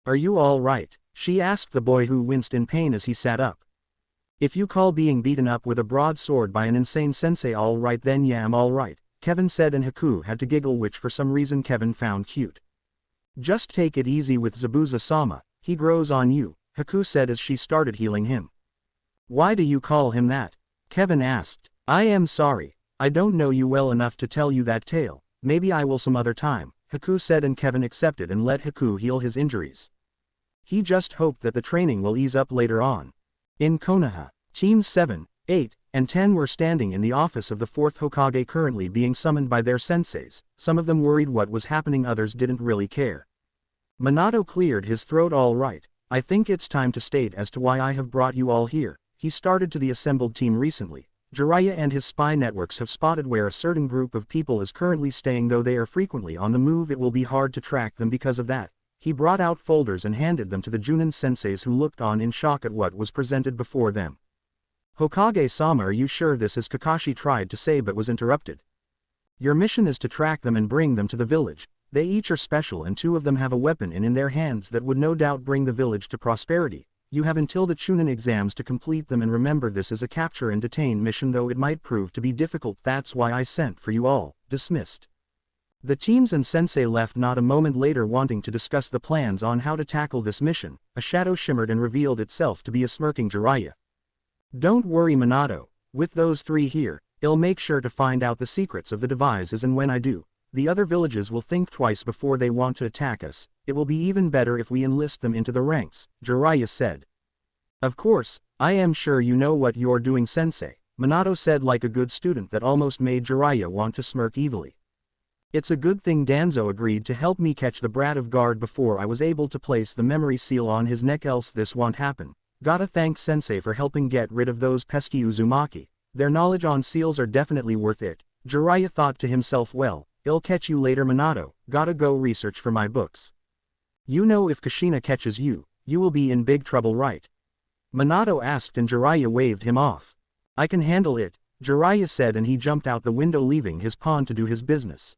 "Are you all right?" she asked the boy, who winced in pain as he sat up. "If you call being beaten up with a broadsword by an insane sensei all right, then yeah, I'm all right," Kevin said, and Haku had to giggle, which for some reason Kevin found cute. "Just take it easy with Zabuza-sama, he grows on you," Haku said as she started healing him. "Why do you call him that?" Kevin asked. "I am sorry, I don't know you well enough to tell you that tale. Maybe I will some other time," Haku said, and Kevin accepted and let Haku heal his injuries. He just hoped that the training will ease up later on. In Konoha, Teams 7, 8, and 10 were standing in the office of the 4th Hokage, currently being summoned by their senseis. Some of them worried what was happening, others didn't really care. Minato cleared his throat. "All right, I think it's time to state as to why I have brought you all here." He started to the assembled team recently. Jiraiya and his spy networks have spotted where a certain group of people is currently staying. Though they are frequently on the move, it will be hard to track them because of that. He brought out folders and handed them to the Junin senseis, who looked on in shock at what was presented before them. "Hokage-sama, are you sure this is?" Kakashi tried to say but was interrupted. "Your mission is to track them and bring them to the village. They each are special, and 2 of them have a weapon in their hands that would no doubt bring the village to prosperity. You have until the Chunin exams to complete them, and remember, this is a capture and detain mission, though it might prove to be difficult. That's why I sent for you all." Dismissed. The teams and sensei left, not a moment later, wanting to discuss the plans on how to tackle this mission. A shadow shimmered and revealed itself to be a smirking Jiraiya. "Don't worry, Minato, with those 3 here, I'll make sure to find out the secrets of the devices, and when I do, the other villages will think twice before they want to attack us. It will be even better if we enlist them into the ranks," Jiraiya said. "Of course, I am sure you know what you're doing, sensei," Minato said like a good student. That almost made Jiraiya want to smirk evilly. "It's a good thing Danzo agreed to help me catch the brat of guard before I was able to place the memory seal on his neck, else this won't happen. Gotta thank sensei for helping get rid of those pesky Uzumaki. Their knowledge on seals are definitely worth it." Jiraiya thought to himself, "Well, I'll catch you later, Minato. Gotta go research for my books. You know, if Kushina catches you, you will be in big trouble, right?" Minato asked, and Jiraiya waved him off. "I can handle it," Jiraiya said, and he jumped out the window, leaving his pawn to do his business.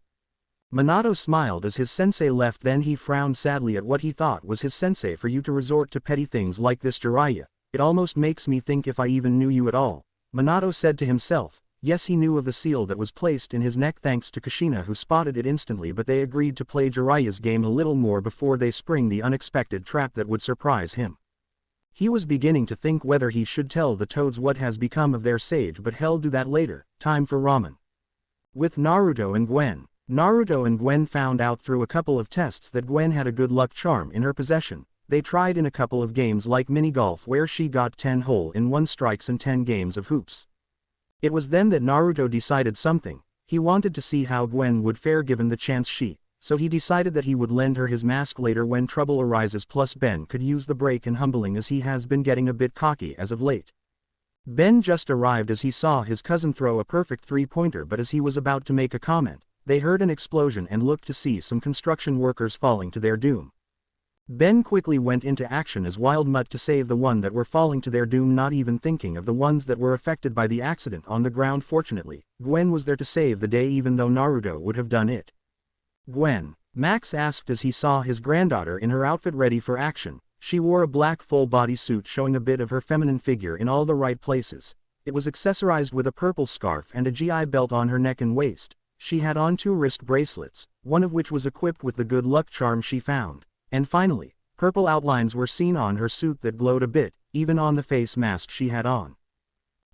Minato smiled as his sensei left, then he frowned sadly at what he thought was his sensei. "For you to resort to petty things like this, Jiraiya, it almost makes me think if I even knew you at all," Minato said to himself. Yes, he knew of the seal that was placed in his neck thanks to Kushina, who spotted it instantly, but they agreed to play Jiraiya's game a little more before they spring the unexpected trap that would surprise him. He was beginning to think whether he should tell the Toads what has become of their sage, but he'll do that later. Time for ramen. With Naruto and Gwen. Naruto and Gwen found out through a couple of tests that Gwen had a good luck charm in her possession. They tried in a couple of games like mini-golf where she got 10 hole-in-one strikes and 10 games of hoops. It was then that Naruto decided something. He wanted to see how Gwen would fare given the chance so he decided that he would lend her his mask later when trouble arises. Plus, Ben could use the break in humbling, as he has been getting a bit cocky as of late. Ben just arrived as he saw his cousin throw a perfect 3-pointer, but as he was about to make a comment, they heard an explosion and looked to see some construction workers falling to their doom. Ben quickly went into action as Wild Mutt to save the one that were falling to their doom, not even thinking of the ones that were affected by the accident on the ground. Fortunately, Gwen was there to save the day, even though Naruto would have done it. "Gwen?" Max asked as he saw his granddaughter in her outfit ready for action. She wore a black full-body suit showing a bit of her feminine figure in all the right places. It was accessorized with a purple scarf and a GI belt on her neck and waist. She had on 2 wrist bracelets, one of which was equipped with the good luck charm she found. And finally, purple outlines were seen on her suit that glowed a bit, even on the face mask she had on.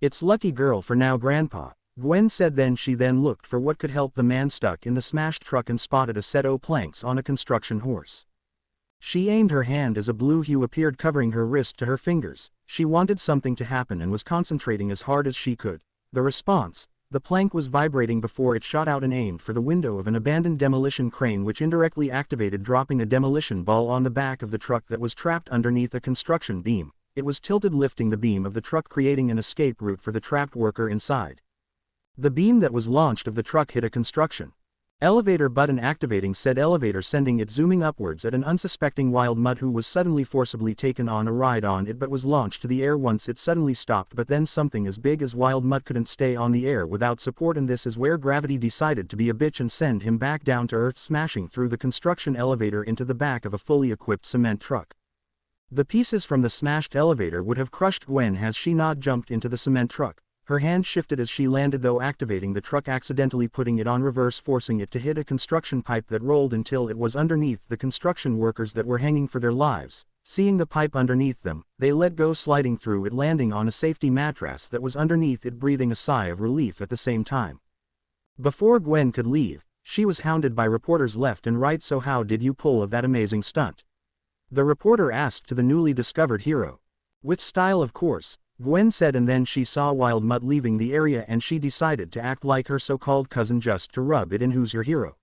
"It's lucky girl for now, Grandpa," Gwen said. Then she looked for what could help the man stuck in the smashed truck and spotted a set of planks on a construction horse. She aimed her hand as a blue hue appeared, covering her wrist to her fingers. She wanted something to happen and was concentrating as hard as she could. The response, The plank was vibrating before it shot out and aimed for the window of an abandoned demolition crane, which indirectly activated, dropping a demolition ball on the back of the truck that was trapped underneath a construction beam. It was tilted, lifting the beam of the truck, creating an escape route for the trapped worker inside. The beam that was launched of the truck hit a construction elevator button, activating said elevator, sending it zooming upwards at an unsuspecting Wild Mutt, who was suddenly forcibly taken on a ride on it but was launched to the air. Once it suddenly stopped, but then something as big as Wild Mutt couldn't stay on the air without support, and this is where gravity decided to be a bitch and send him back down to earth, smashing through the construction elevator into the back of a fully equipped cement truck. The pieces from the smashed elevator would have crushed Gwen had she not jumped into the cement truck. Her hand shifted as she landed, though activating the truck, accidentally putting it on reverse, forcing it to hit a construction pipe that rolled until it was underneath the construction workers that were hanging for their lives. Seeing the pipe underneath them, they let go, sliding through it, landing on a safety mattress that was underneath it, breathing a sigh of relief at the same time. Before Gwen could leave, she was hounded by reporters left and right. "So how did you pull of that amazing stunt?" the reporter asked to the newly discovered hero. "With style, of course," Gwen said, and then she saw Wild Mutt leaving the area and she decided to act like her so-called cousin just to rub it in. "Who's your hero?"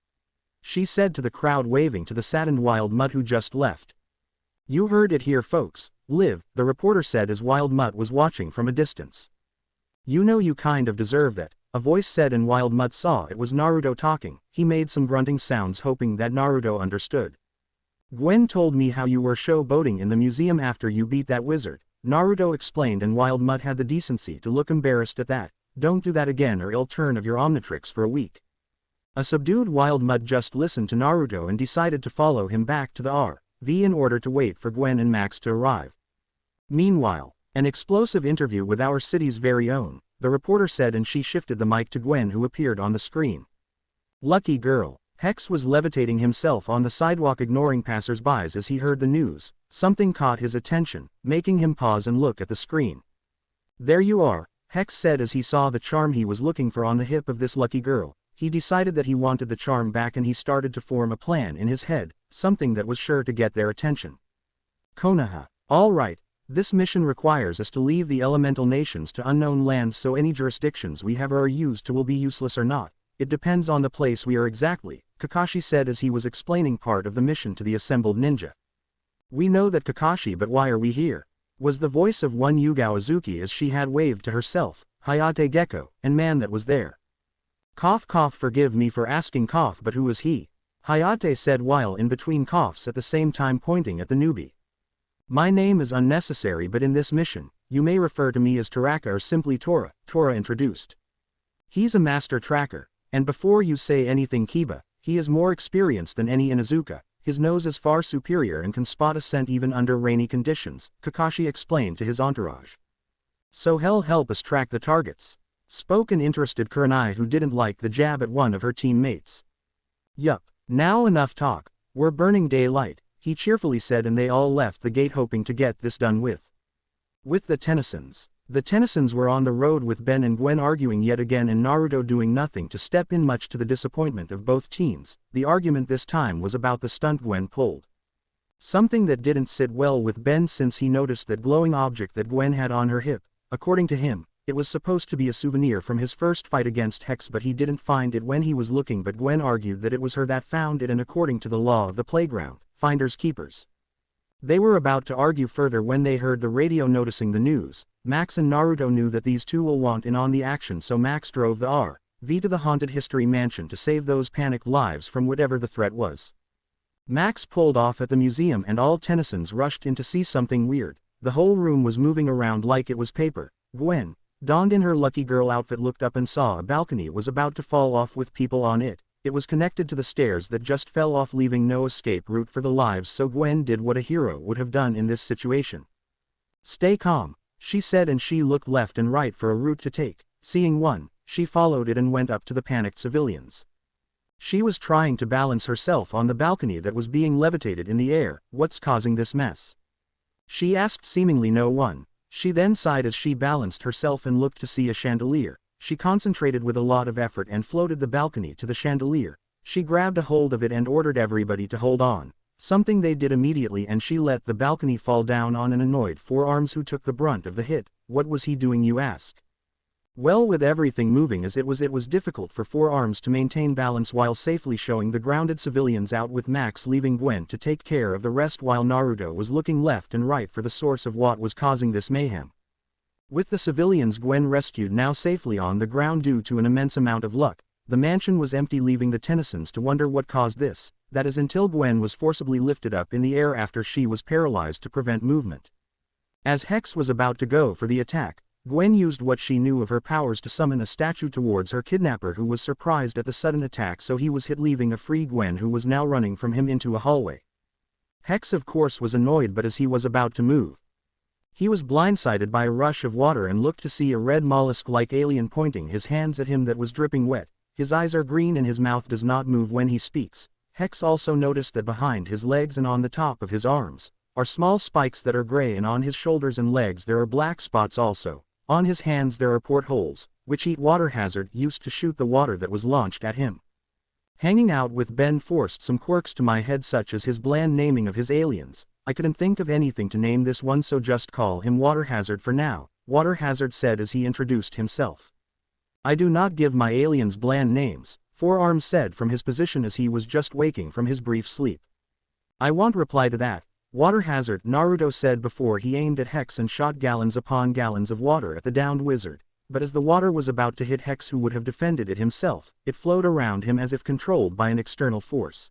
she said to the crowd, waving to the saddened Wild Mutt who just left. "You heard it here, folks. Live," the reporter said as Wild Mutt was watching from a distance. "You know you kind of deserve that," a voice said, and Wild Mutt saw it was Naruto talking. He made some grunting sounds, hoping that Naruto understood. "Gwen told me how you were showboating in the museum after you beat that wizard," Naruto explained, and Wild Mutt had the decency to look embarrassed at that. "Don't do that again or it'll turn of your Omnitrix for a week." A subdued Wild Mutt just listened to Naruto and decided to follow him back to the RV in order to wait for Gwen and Max to arrive. Meanwhile, an explosive interview with our city's very own, the reporter said, and she shifted the mic to Gwen, who appeared on the screen. Lucky girl. Hex was levitating himself on the sidewalk, ignoring passers-by as he heard the news. Something caught his attention, making him pause and look at the screen. "There you are," Hex said as he saw the charm he was looking for on the hip of this lucky girl. He decided that he wanted the charm back, and he started to form a plan in his head, something that was sure to get their attention. "Konoha. All right. This mission requires us to leave the elemental nations to unknown lands, so any jurisdictions we have or are used to will be useless or not. It depends on the place we are exactly," Kakashi said as he was explaining part of the mission to the assembled ninja. "We know that, Kakashi, but why are we here?" was the voice of one Yugao Azuki as she had waved to herself, Hayate Gecko, and man that was there. "Cough cough, forgive me for asking, cough, but who is he?" Hayate said while in between coughs, at the same time pointing at the newbie. "My name is unnecessary, but in this mission, you may refer to me as Taraka or simply Tora," Tora introduced. "He's a master tracker. And before you say anything, Kiba, he is more experienced than any in Izuka. His nose is far superior and can spot a scent even under rainy conditions," Kakashi explained to his entourage. "So he'll help us track the targets," spoke an interested Kurenai who didn't like the jab at one of her teammates. "Yup, now enough talk. We're burning daylight," he cheerfully said, and they all left the gate hoping to get this done with. With the Tennysons. The Tennysons were on the road with Ben and Gwen arguing yet again, and Naruto doing nothing to step in, much to the disappointment of both teens. The argument this time was about the stunt Gwen pulled. Something that didn't sit well with Ben, since he noticed that glowing object that Gwen had on her hip. According to him, it was supposed to be a souvenir from his first fight against Hex, but he didn't find it when he was looking, but Gwen argued that it was her that found it, and according to the law of the playground, finders keepers. They were about to argue further when they heard the radio. Noticing the news, Max and Naruto knew that these two will want in on the action, so Max drove the RV to the haunted history mansion to save those panicked lives from whatever the threat was. Max pulled off at the museum and all Tennysons rushed in to see something weird. The whole room was moving around like it was paper. Gwen, donned in her lucky girl outfit, looked up and saw a balcony was about to fall off with people on it. It was connected to the stairs that just fell off, leaving no escape route for the lives, so Gwen did what a hero would have done in this situation. "Stay calm," she said, and she looked left and right for a route to take. Seeing one, she followed it and went up to the panicked civilians. She was trying to balance herself on the balcony that was being levitated in the air. "What's causing this mess?" she asked, seemingly no one. She then sighed as she balanced herself and looked to see a chandelier. She concentrated with a lot of effort and floated the balcony to the chandelier. She grabbed a hold of it and ordered everybody to hold on. Something they did immediately, and she let the balcony fall down on an annoyed Four Arms, who took the brunt of the hit. "What was he doing, you ask?" Well, with everything moving as it was difficult for Four Arms to maintain balance while safely showing the grounded civilians out, with Max leaving Gwen to take care of the rest while Naruto was looking left and right for the source of what was causing this mayhem. With the civilians Gwen rescued now safely on the ground due to an immense amount of luck, the mansion was empty, leaving the Tennysons to wonder what caused this, that is until Gwen was forcibly lifted up in the air after she was paralyzed to prevent movement. As Hex was about to go for the attack, Gwen used what she knew of her powers to summon a statue towards her kidnapper, who was surprised at the sudden attack, so he was hit, leaving a free Gwen who was now running from him into a hallway. Hex of course was annoyed, but as he was about to move, he was blindsided by a rush of water and looked to see a red mollusk-like alien pointing his hands at him that was dripping wet. His eyes are green and his mouth does not move when he speaks. Hex also noticed that behind his legs and on the top of his arms are small spikes that are gray, and on his shoulders and legs there are black spots also. On his hands there are portholes, which Heat Water Hazard used to shoot the water that was launched at him. Hanging out with Ben forced some quirks to my head, such as his bland naming of his aliens. I couldn't think of anything to name this one, so just call him Water Hazard for now, Water Hazard said as he introduced himself. I do not give my aliens bland names, Four Arms said from his position as he was just waking from his brief sleep. I won't reply to that, Water Hazard, Naruto said before he aimed at Hex and shot gallons upon gallons of water at the downed wizard, but as the water was about to hit Hex, who would have defended it himself, it flowed around him as if controlled by an external force.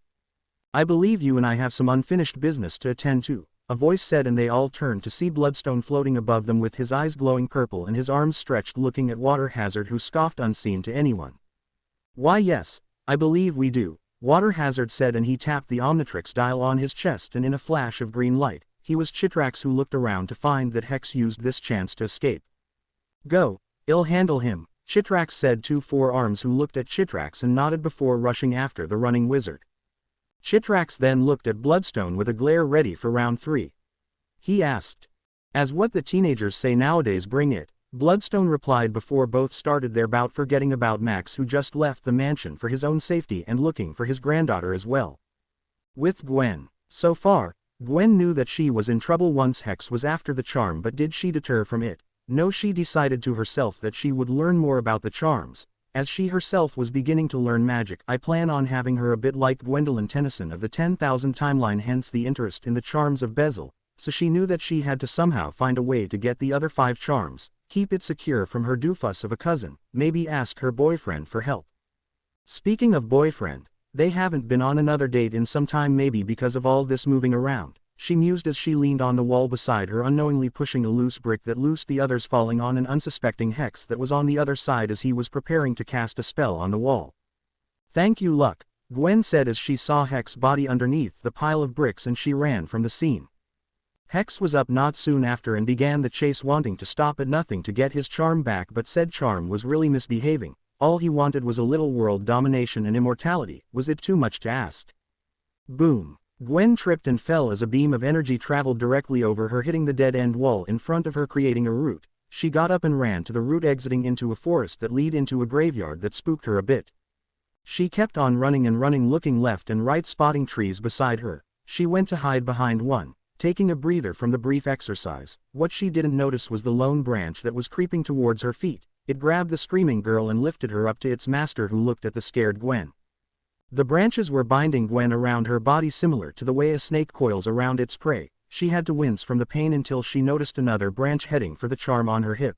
I believe you and I have some unfinished business to attend to, a voice said, and they all turned to see Bloodstone floating above them with his eyes glowing purple and his arms stretched, looking at Water Hazard, who scoffed unseen to anyone. Why yes, I believe we do, Water Hazard said, and he tapped the Omnitrix dial on his chest, and in a flash of green light, he was Chitrax, who looked around to find that Hex used this chance to escape. Go, I'll handle him, Chitrax said to Four Arms, who looked at Chitrax and nodded before rushing after the running wizard. Chitrax then looked at Bloodstone with a glare, ready for round 3. He asked, as what the teenagers say nowadays, bring it. Bloodstone replied before both started their bout, forgetting about Max, who just left the mansion for his own safety and looking for his granddaughter as well. With Gwen. So far, Gwen knew that she was in trouble once Hex was after the charm, but did she deter from it? No, she decided to herself that she would learn more about the charms, as she herself was beginning to learn magic. I plan on having her a bit like Gwendolyn Tennyson of the 10,000 timeline, hence the interest in the charms of Bezel, so she knew that she had to somehow find a way to get the other 5 charms. Keep it secure from her doofus of a cousin, maybe ask her boyfriend for help. Speaking of boyfriend, they haven't been on another date in some time, maybe because of all this moving around, she mused as she leaned on the wall beside her, unknowingly pushing a loose brick that loosed the others, falling on an unsuspecting Hex that was on the other side as he was preparing to cast a spell on the wall. Thank you, luck, Gwen said as she saw Hex's body underneath the pile of bricks, and she ran from the scene. Hex was up not soon after and began the chase, wanting to stop at nothing to get his charm back, but said charm was really misbehaving. All he wanted was a little world domination and immortality. Was it too much to ask? Boom. Gwen tripped and fell as a beam of energy traveled directly over her, hitting the dead-end wall in front of her, creating a route. She got up and ran to the route, exiting into a forest that led into a graveyard that spooked her a bit. She kept on running and running, looking left and right, spotting trees beside her. She went to hide behind one, taking a breather from the brief exercise. What she didn't notice was the lone branch that was creeping towards her feet. It grabbed the screaming girl and lifted her up to its master, who looked at the scared Gwen. The branches were binding Gwen around her body, similar to the way a snake coils around its prey. She had to wince from the pain until she noticed another branch heading for the charm on her hip.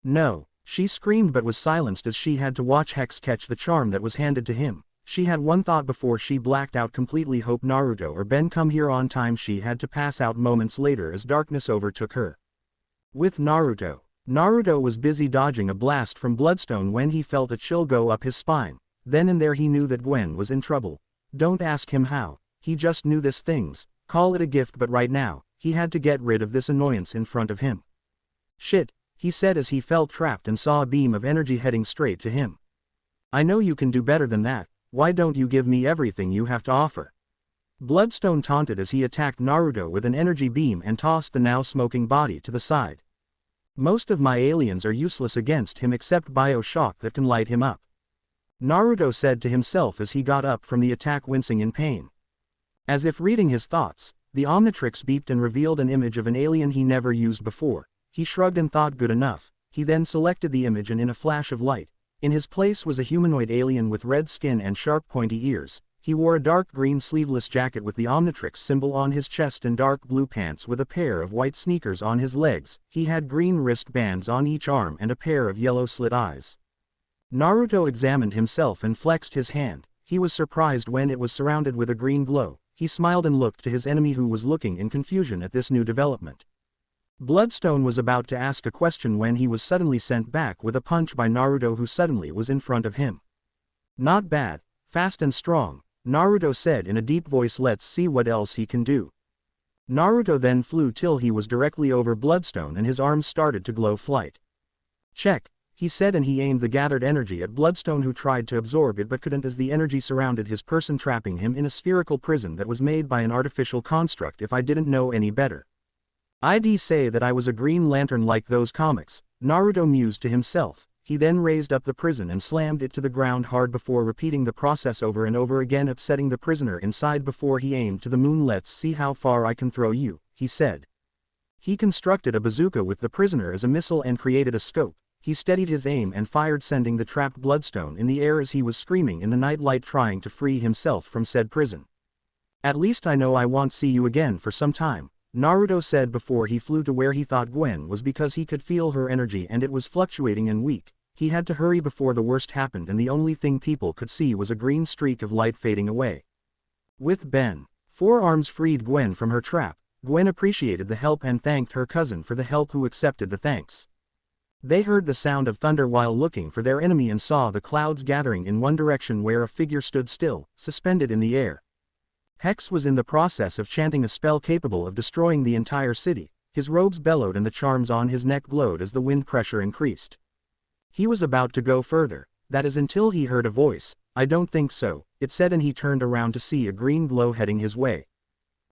No, she screamed but was silenced as she had to watch Hex catch the charm that was handed to him. She had one thought before she blacked out completely: hope Naruto or Ben come here on time. She had to pass out moments later as darkness overtook her. With Naruto. Naruto was busy dodging a blast from Bloodstone when he felt a chill go up his spine. Then and there he knew that Gwen was in trouble. Don't ask him how, he just knew this things. Call it a gift, but right now, he had to get rid of this annoyance in front of him. Shit, he said as he felt trapped and saw a beam of energy heading straight to him. I know you can do better than that. Why don't you give me everything you have to offer? Bloodstone taunted as he attacked Naruto with an energy beam and tossed the now smoking body to the side. Most of my aliens are useless against him except Bioshock that can light him up, Naruto said to himself as he got up from the attack, wincing in pain. As if reading his thoughts, the Omnitrix beeped and revealed an image of an alien he never used before. He shrugged and thought, good enough. he then selected the image and in a flash of light, in his place was a humanoid alien with red skin and sharp pointy ears. He wore a dark green sleeveless jacket with the Omnitrix symbol on his chest and dark blue pants with a pair of white sneakers on his legs. He had green wristbands on each arm and a pair of yellow slit eyes. Naruto examined himself and flexed his hand. He was surprised when it was surrounded with a green glow. He smiled and looked to his enemy who was looking in confusion at this new development. Bloodstone was about to ask a question when he was suddenly sent back with a punch by Naruto who suddenly was in front of him. Not bad, fast and strong, Naruto said in a deep voice. Let's see what else he can do. Naruto then flew till he was directly over Bloodstone and his arms started to glow. Flight. Check, he said, and he aimed the gathered energy at Bloodstone who tried to absorb it but couldn't as the energy surrounded his person, trapping him in a spherical prison that was made by an artificial construct. If I didn't know any better, I'd say that I was a Green Lantern like those comics, Naruto mused to himself. He then raised up the prison and slammed it to the ground hard before repeating the process over and over again, upsetting the prisoner inside before he aimed to the moon. Let's see how far I can throw you, he said. He constructed a bazooka with the prisoner as a missile and created a scope. He steadied his aim and fired, sending the trapped Bloodstone in the air as he was screaming in the night light trying to free himself from said prison. At least I know I won't see you again for some time, Naruto said before he flew to where he thought Gwen was because he could feel her energy and it was fluctuating and weak. He had to hurry before the worst happened and the only thing people could see was a green streak of light fading away. With Ben, Four Arms freed Gwen from her trap. Gwen appreciated the help and thanked her cousin for the help, who accepted the thanks. They heard the sound of thunder while looking for their enemy and saw the clouds gathering in one direction where a figure stood still, suspended in the air. Hex was in the process of chanting a spell capable of destroying the entire city. His robes bellowed and the charms on his neck glowed as the wind pressure increased. He was about to go further, that is, until he heard a voice. I don't think so, it said, and he turned around to see a green glow heading his way.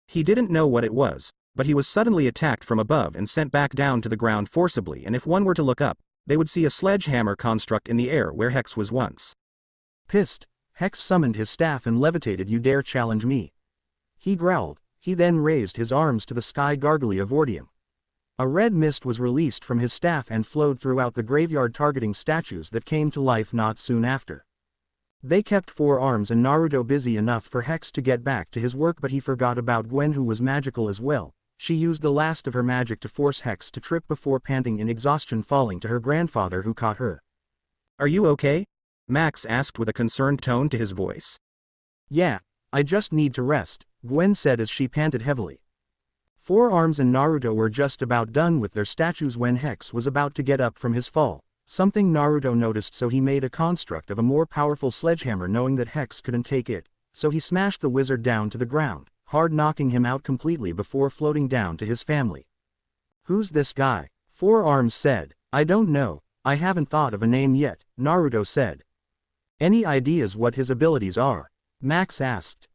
He didn't know what it was, but he was suddenly attacked from above and sent back down to the ground forcibly, and if one were to look up, they would see a sledgehammer construct in the air where Hex was once. Pissed, Hex summoned his staff and levitated. You dare challenge me? He growled. He then raised his arms to the sky. Gargly of Vortium. A red mist was released from his staff and flowed throughout the graveyard, targeting statues that came to life not soon after. They kept Four Arms and Naruto busy enough for Hex to get back to his work, but he forgot about Gwen, who was magical as well. She used the last of her magic to force Hex to trip before panting in exhaustion, falling to her grandfather, who caught her. Are you okay? Max asked with a concerned tone to his voice. Yeah, I just need to rest, Gwen said as she panted heavily. Four Arms and Naruto were just about done with their statues when Hex was about to get up from his fall. Something Naruto noticed, so he made a construct of a more powerful sledgehammer, knowing that Hex couldn't take it, so he smashed the wizard down to the ground, hard, knocking him out completely before floating down to his family. Who's this guy? Four Arms said. I don't know, I haven't thought of a name yet, Naruto said. Any ideas what his abilities are? Max asked.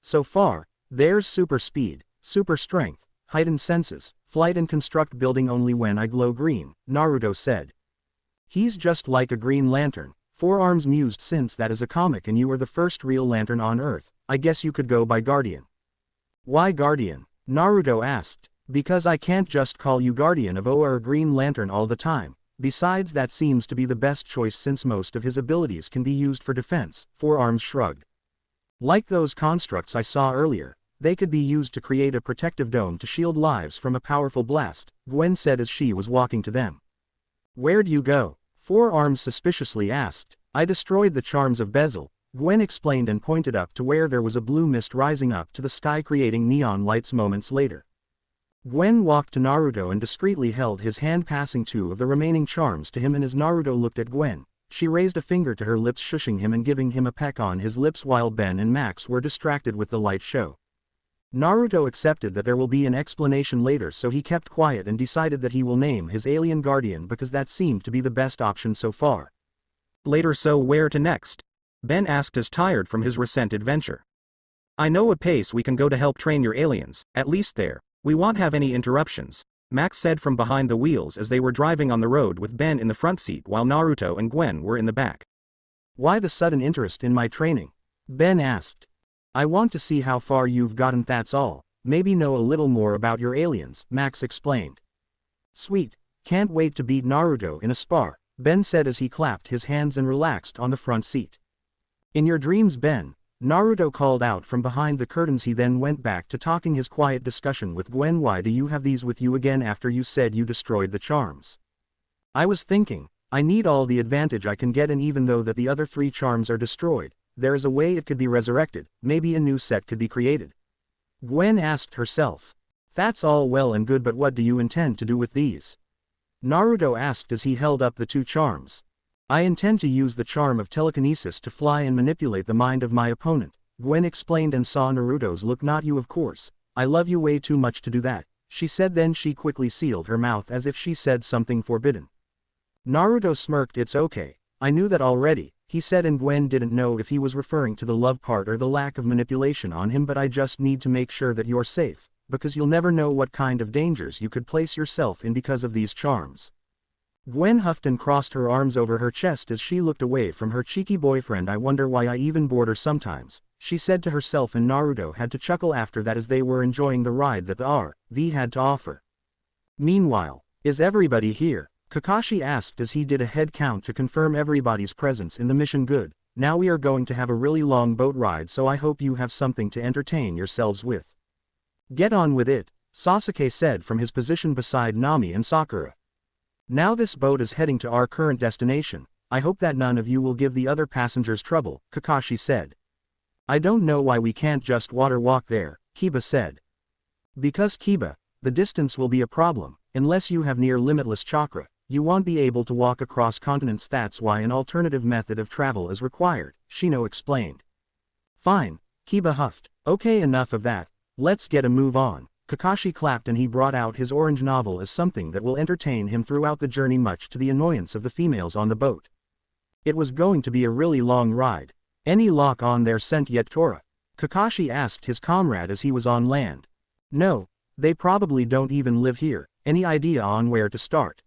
So far, there's super speed, super strength, heightened senses, flight, and construct building only when I glow green, Naruto said. He's just like a Green Lantern, Four Arms mused. Since that is a comic and you are the first real lantern on Earth, I guess you could go by Guardian. Why Guardian? Naruto asked. Because I can't just call you Guardian of or Green Lantern all the time. Besides, that seems to be the best choice since most of his abilities can be used for defense, Four Arms shrugged. Like those constructs I saw earlier, they could be used to create a protective dome to shield lives from a powerful blast, Gwen said as she was walking to them. Where'd you go? Four Arms suspiciously asked. I destroyed the charms of Bezel, Gwen explained and pointed up to where there was a blue mist rising up to the sky creating neon lights. Moments later, Gwen walked to Naruto and discreetly held his hand, passing two of the remaining charms to him, and as Naruto looked at Gwen, she raised a finger to her lips, shushing him and giving him a peck on his lips while Ben and Max were distracted with the light show. Naruto accepted that there will be an explanation later, so he kept quiet and decided that he will name his alien guardian because that seemed to be the best option so far. Later, so where to next? Ben asked as tired from his recent adventure. I know a place we can go to help train your aliens, at least there, we won't have any interruptions, Max said from behind the wheels as they were driving on the road with Ben in the front seat while Naruto and Gwen were in the back. Why the sudden interest in my training? Ben asked. I want to see how far you've gotten, that's all, maybe know a little more about your aliens, Max explained. Sweet, Can't wait to beat Naruto in a spar, Ben said as he clapped his hands and relaxed on the front seat. In your dreams, Ben, Naruto called out from behind the curtains. He then went back to talking his quiet discussion with Gwen. Why do you have these with you again after you said you destroyed the charms? I was thinking, I need all the advantage I can get, and even though that the other 3 charms are destroyed, there is a way it could be resurrected, maybe a new set could be created. Gwen asked herself. That's all well and good, but what do you intend to do with these? Naruto asked as he held up the 2 charms. I intend to use the charm of telekinesis to fly and manipulate the mind of my opponent, Gwen explained and saw Naruto's look. Not you, of course. I love you way too much to do that, she said. Then she quickly sealed her mouth as if she said something forbidden. Naruto smirked. It's okay, I knew that already, he said, and Gwen didn't know if he was referring to the love part or the lack of manipulation on him. But I just need to make sure that you're safe, because you'll never know what kind of dangers you could place yourself in because of these charms. Gwen huffed and crossed her arms over her chest as she looked away from her cheeky boyfriend. I wonder why I even bored her sometimes, she said to herself, and Naruto had to chuckle after that as they were enjoying the ride that the RV had to offer. Meanwhile, is everybody here? Kakashi asked as he did a head count to confirm everybody's presence in the mission. Good, now we are going to have a really long boat ride, so I hope you have something to entertain yourselves with. Get on with it, Sasuke said from his position beside Nami and Sakura. Now this boat is heading to our current destination. I hope that none of you will give the other passengers trouble, Kakashi said. I don't know why we can't just water walk there, Kiba said. Because Kiba, the distance will be a problem. Unless you have near limitless chakra, you won't be able to walk across continents. That's why an alternative method of travel is required, Shino explained. Fine, Kiba huffed. Okay, enough of that. Let's get a move on. Kakashi clapped and he brought out his orange novel as something that will entertain him throughout the journey, much to the annoyance of the females on the boat. It was going to be a really long ride. Any lock on there sent yet, Tora? Kakashi asked his comrade as he was on land. No, they probably don't even live here. Any idea on where to start?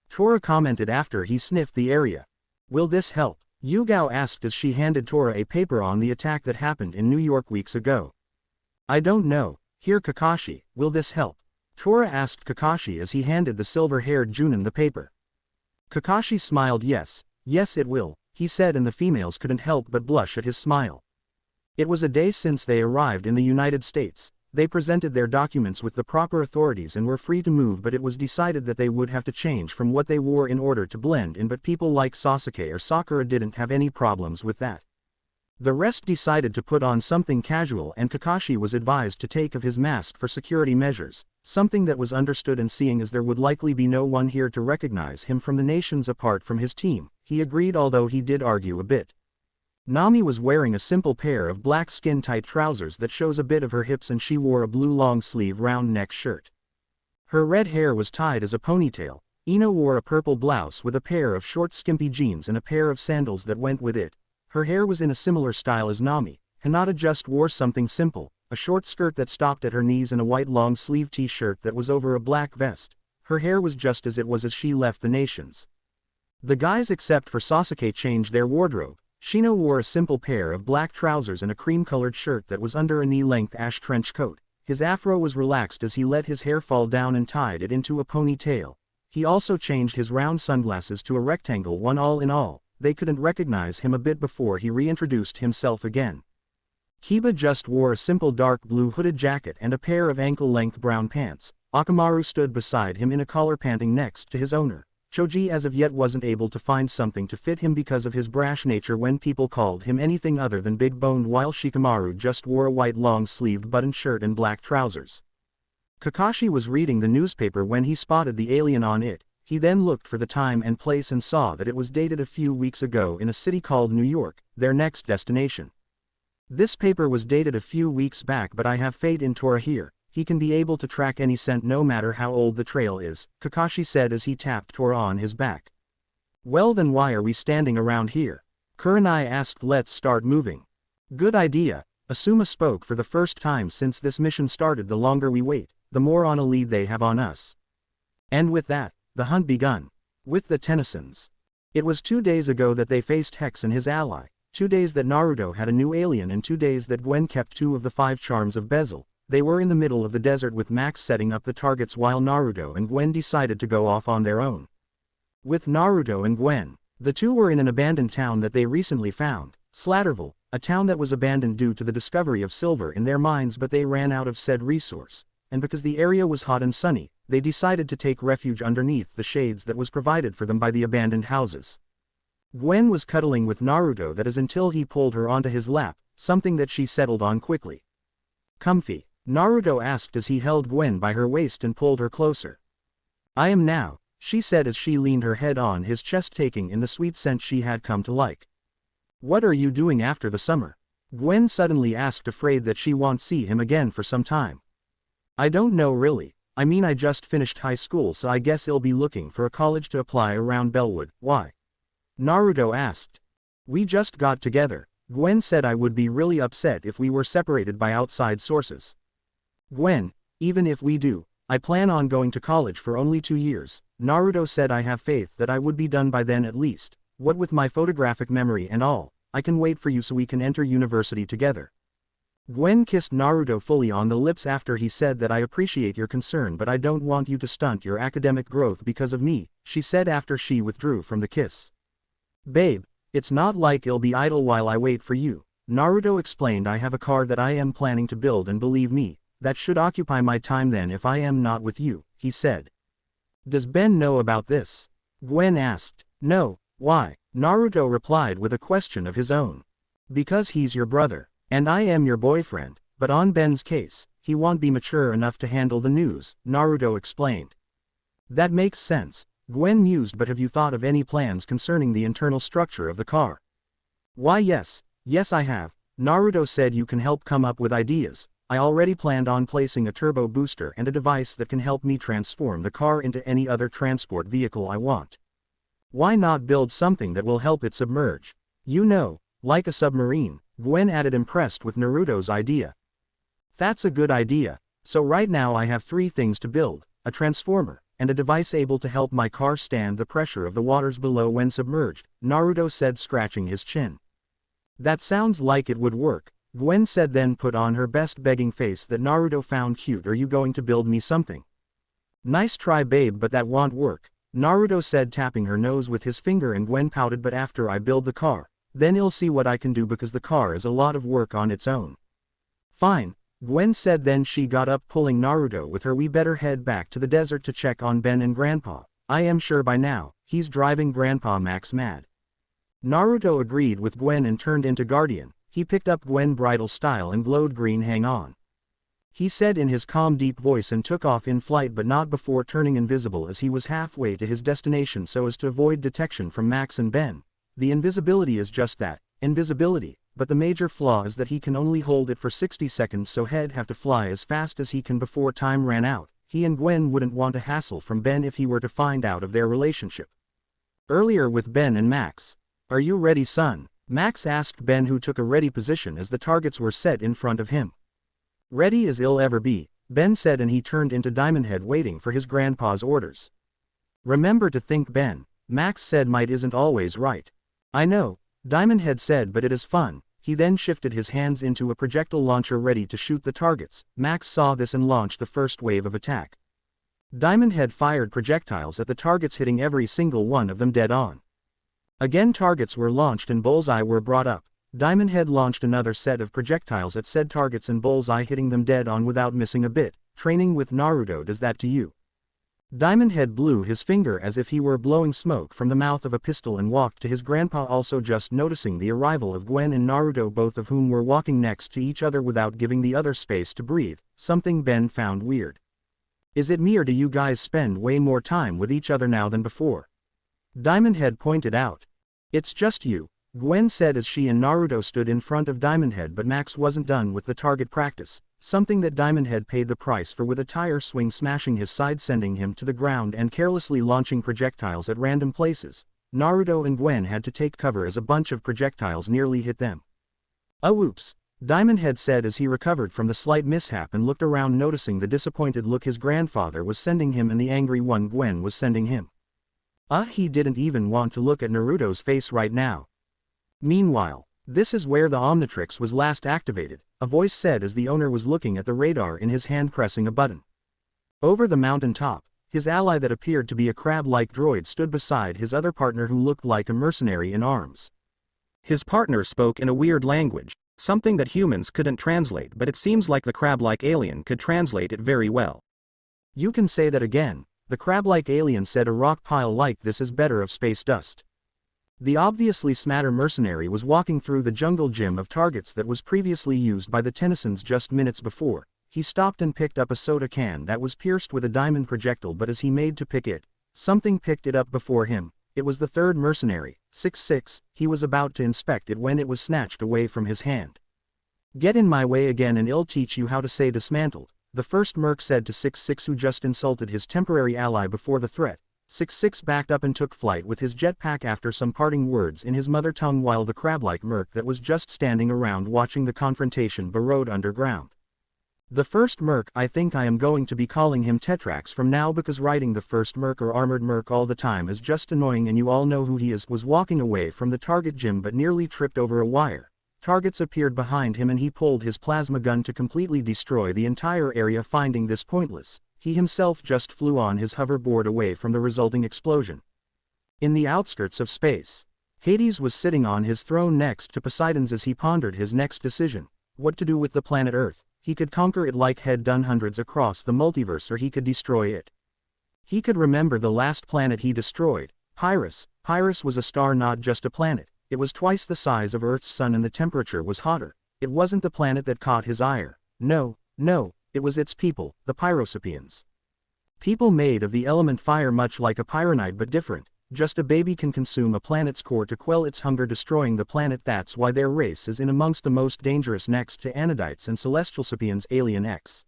Tora commented after he sniffed the area. Will this help? Yugao asked as she handed Tora a paper on the attack that happened in New York weeks ago. I don't know. Here, Kakashi, will this help? Tora asked Kakashi as he handed the silver-haired Junin the paper. Kakashi smiled. Yes it will, he said, and the females couldn't help but blush at his smile. It was a day since they arrived in the United States. They presented their documents with the proper authorities and were free to move, but it was decided that they would have to change from what they wore in order to blend in, but people like Sasuke or Sakura didn't have any problems with that. The rest decided to put on something casual, and Kakashi was advised to take off his mask for security measures, something that was understood, and seeing as there would likely be no one here to recognize him from the nations apart from his team, he agreed, although he did argue a bit. Nami was wearing a simple pair of black skin-tight trousers that shows a bit of her hips, and she wore a blue long-sleeve round-neck shirt. Her red hair was tied as a ponytail. Ino wore a purple blouse with a pair of short skimpy jeans and a pair of sandals that went with it. Her hair was in a similar style as Nami. Hinata just wore something simple, a short skirt that stopped at her knees and a white long-sleeve t-shirt that was over a black vest. Her hair was just as it was as she left the nations. The guys except for Sasuke changed their wardrobe. Shino wore a simple pair of black trousers and a cream-colored shirt that was under a knee-length ash trench coat. His afro was relaxed as he let his hair fall down and tied it into a ponytail. He also changed his round sunglasses to a rectangle one. All in all, they couldn't recognize him a bit before he reintroduced himself again. Kiba just wore a simple dark blue hooded jacket and a pair of ankle-length brown pants. Akamaru stood beside him in a collar, panting next to his owner. Choji as of yet wasn't able to find something to fit him because of his brash nature when people called him anything other than big-boned, while Shikamaru just wore a white long-sleeved button shirt and black trousers. Kakashi was reading the newspaper when he spotted the alien on it. He then looked for the time and place and saw that it was dated a few weeks ago in a city called New York, their next destination. This paper was dated a few weeks back, but I have faith in Tora here. He can be able to track any scent no matter how old the trail is, Kakashi said as he tapped Tora on his back. Well then why are we standing around here? Kurenai asked. Let's start moving. Good idea, Asuma spoke. For the first time since this mission started, the longer we wait, the more on a lead they have on us. And with that, the hunt begun. With the Tennysons. It was 2 days ago that they faced Hex and his ally, 2 days that Naruto had a new alien, and 2 days that Gwen kept 2 of the 5 charms of Bezel. They were in the middle of the desert with Max setting up the targets while Naruto and Gwen decided to go off on their own. With Naruto and Gwen, the two were in an abandoned town that they recently found, Slatterville, a town that was abandoned due to the discovery of silver in their mines, but they ran out of said resource, and because the area was hot and sunny, they decided to take refuge underneath the shades that was provided for them by the abandoned houses. Gwen was cuddling with Naruto, that is, until he pulled her onto his lap, something that she settled on quickly. "Comfy?" Naruto asked as he held Gwen by her waist and pulled her closer. "I am now," she said as she leaned her head on his chest, taking in the sweet scent she had come to like. "What are you doing after the summer?" Gwen suddenly asked, afraid that she won't see him again for some time. "I don't know really. I mean, I just finished high school, so I guess I'll be looking for a college to apply around Bellwood." "Why?" Naruto asked. "We just got together. Gwen said I would be really upset if we were separated by outside sources." "Gwen, even if we do, I plan on going to college for only 2 years. Naruto said I have faith that I would be done by then at least. What with my photographic memory and all, I can wait for you so we can enter university together." Gwen kissed Naruto fully on the lips after he said that "I appreciate your concern, but I don't want you to stunt your academic growth because of me," she said after she withdrew from the kiss. "Babe, it's not like I'll be idle while I wait for you," Naruto explained. "I have a car that I am planning to build, and believe me, that should occupy my time then if I am not with you," he said. "Does Ben know about this?" Gwen asked. "No, why?" Naruto replied with a question of his own. "Because he's your brother, and I am your boyfriend, but on Ben's case, he won't be mature enough to handle the news," Naruto explained. "That makes sense," Gwen mused, "but have you thought of any plans concerning the internal structure of the car?" "Why yes I have," Naruto said. "You can help come up with ideas. I already planned on placing a turbo booster and a device that can help me transform the car into any other transport vehicle I want. Why not build something that will help it submerge? You know, like a submarine," Gwen added, impressed with Naruto's idea. "That's a good idea. So right now I have 3 things to build: a transformer, and a device able to help my car stand the pressure of the waters below when submerged," Naruto said, scratching his chin. "That sounds like it would work," Gwen said, then put on her best begging face that Naruto found cute. "Are you going to build me something?" "Nice try, babe, but that won't work," Naruto said, tapping her nose with his finger, and Gwen pouted. "But after I build the car, then you'll see what I can do, because the car is a lot of work on its own." "Fine," Gwen said, then she got up, pulling Naruto with her. "We better head back to the desert to check on Ben and Grandpa. I am sure by now, he's driving Grandpa Max mad." Naruto agreed with Gwen and turned into Guardian. He picked up Gwen bridal style and glowed green. "Hang on," he said in his calm deep voice, and took off in flight, but not before turning invisible as he was halfway to his destination so as to avoid detection from Max and Ben. The invisibility is just that, invisibility, but the major flaw is that he can only hold it for 60 seconds, so he'd have to fly as fast as he can before time ran out. He and Gwen wouldn't want a hassle from Ben if he were to find out of their relationship. Earlier with Ben and Max. "Are you ready, son?" Max asked Ben, who took a ready position as the targets were set in front of him. "Ready as I'll ever be," Ben said, and he turned into Diamond Head, waiting for his grandpa's orders. "Remember to think, Ben," Max said. "Might isn't always right." "I know," Diamond Head said, "but it is fun." He then shifted his hands into a projectile launcher ready to shoot the targets. Max saw this and launched the first wave of attack. Diamond Head fired projectiles at the targets, hitting every single one of them dead on. Again targets were launched and bullseye were brought up. Diamond Head launched another set of projectiles at said targets and bullseye, hitting them dead on without missing a bit. "Training with Naruto does that to you?" Diamond Head blew his finger as if he were blowing smoke from the mouth of a pistol and walked to his grandpa, also just noticing the arrival of Gwen and Naruto, both of whom were walking next to each other without giving the other space to breathe, something Ben found weird. "Is it me, or do you guys spend way more time with each other now than before?" Diamond Head pointed out. "It's just you," Gwen said as she and Naruto stood in front of Diamond Head, but Max wasn't done with the target practice, something that Diamond Head paid the price for with a tire swing smashing his side, sending him to the ground and carelessly launching projectiles at random places. Naruto and Gwen had to take cover as a bunch of projectiles nearly hit them. "Oh oops," Diamond Head said as he recovered from the slight mishap and looked around, noticing the disappointed look his grandfather was sending him and the angry one Gwen was sending him. He didn't even want to look at Naruto's face right now. Meanwhile, This is where the Omnitrix was last activated, a voice said as the owner was looking at the radar in his hand pressing a button. Over the mountain top, his ally that appeared to be a crab-like droid stood beside his other partner who looked like a mercenary in arms. His partner spoke in a weird language, something that humans couldn't translate, but it seems like the crab-like alien could translate it very well. You can say that again, the crab-like alien said. A rock pile like this is better of space dust. The obviously smarter mercenary was walking through the jungle gym of targets that was previously used by the Tennysons just minutes before. He stopped and picked up a soda can that was pierced with a diamond projectile, but as he made to pick it, something picked it up before him. It was the third mercenary, 6-6, he was about to inspect it when it was snatched away from his hand. Get in my way again and I'll teach you how to say dismantled, the first merc said to 6-6 who just insulted his temporary ally before the threat. 6-6 backed up and took flight with his jetpack after some parting words in his mother tongue while the crab-like merc that was just standing around watching the confrontation burrowed underground. The first merc, I think I am going to be calling him Tetrax from now because writing the first merc or armored merc all the time is just annoying and you all know who he is, was walking away from the target gym but nearly tripped over a wire. Targets appeared behind him and he pulled his plasma gun to completely destroy the entire area. Finding this pointless, he himself just flew on his hoverboard away from the resulting explosion. In the outskirts of space, Hades was sitting on his throne next to Poseidon's as he pondered his next decision, what to do with the planet Earth. He could conquer it like had done hundreds across the multiverse, or he could destroy it. He could remember the last planet he destroyed, Pyrrhus. Pyrrhus was a star, not just a planet. It was twice the size of Earth's sun and the temperature was hotter. It wasn't the planet that caught his ire. No, it was its people, the Pyrosapians. People made of the element fire, much like a pyronide but different. Just a baby can consume a planet's core to quell its hunger, destroying the planet. That's why their race is in amongst the most dangerous next to Anodites and Celestial Sapiens. Alien X.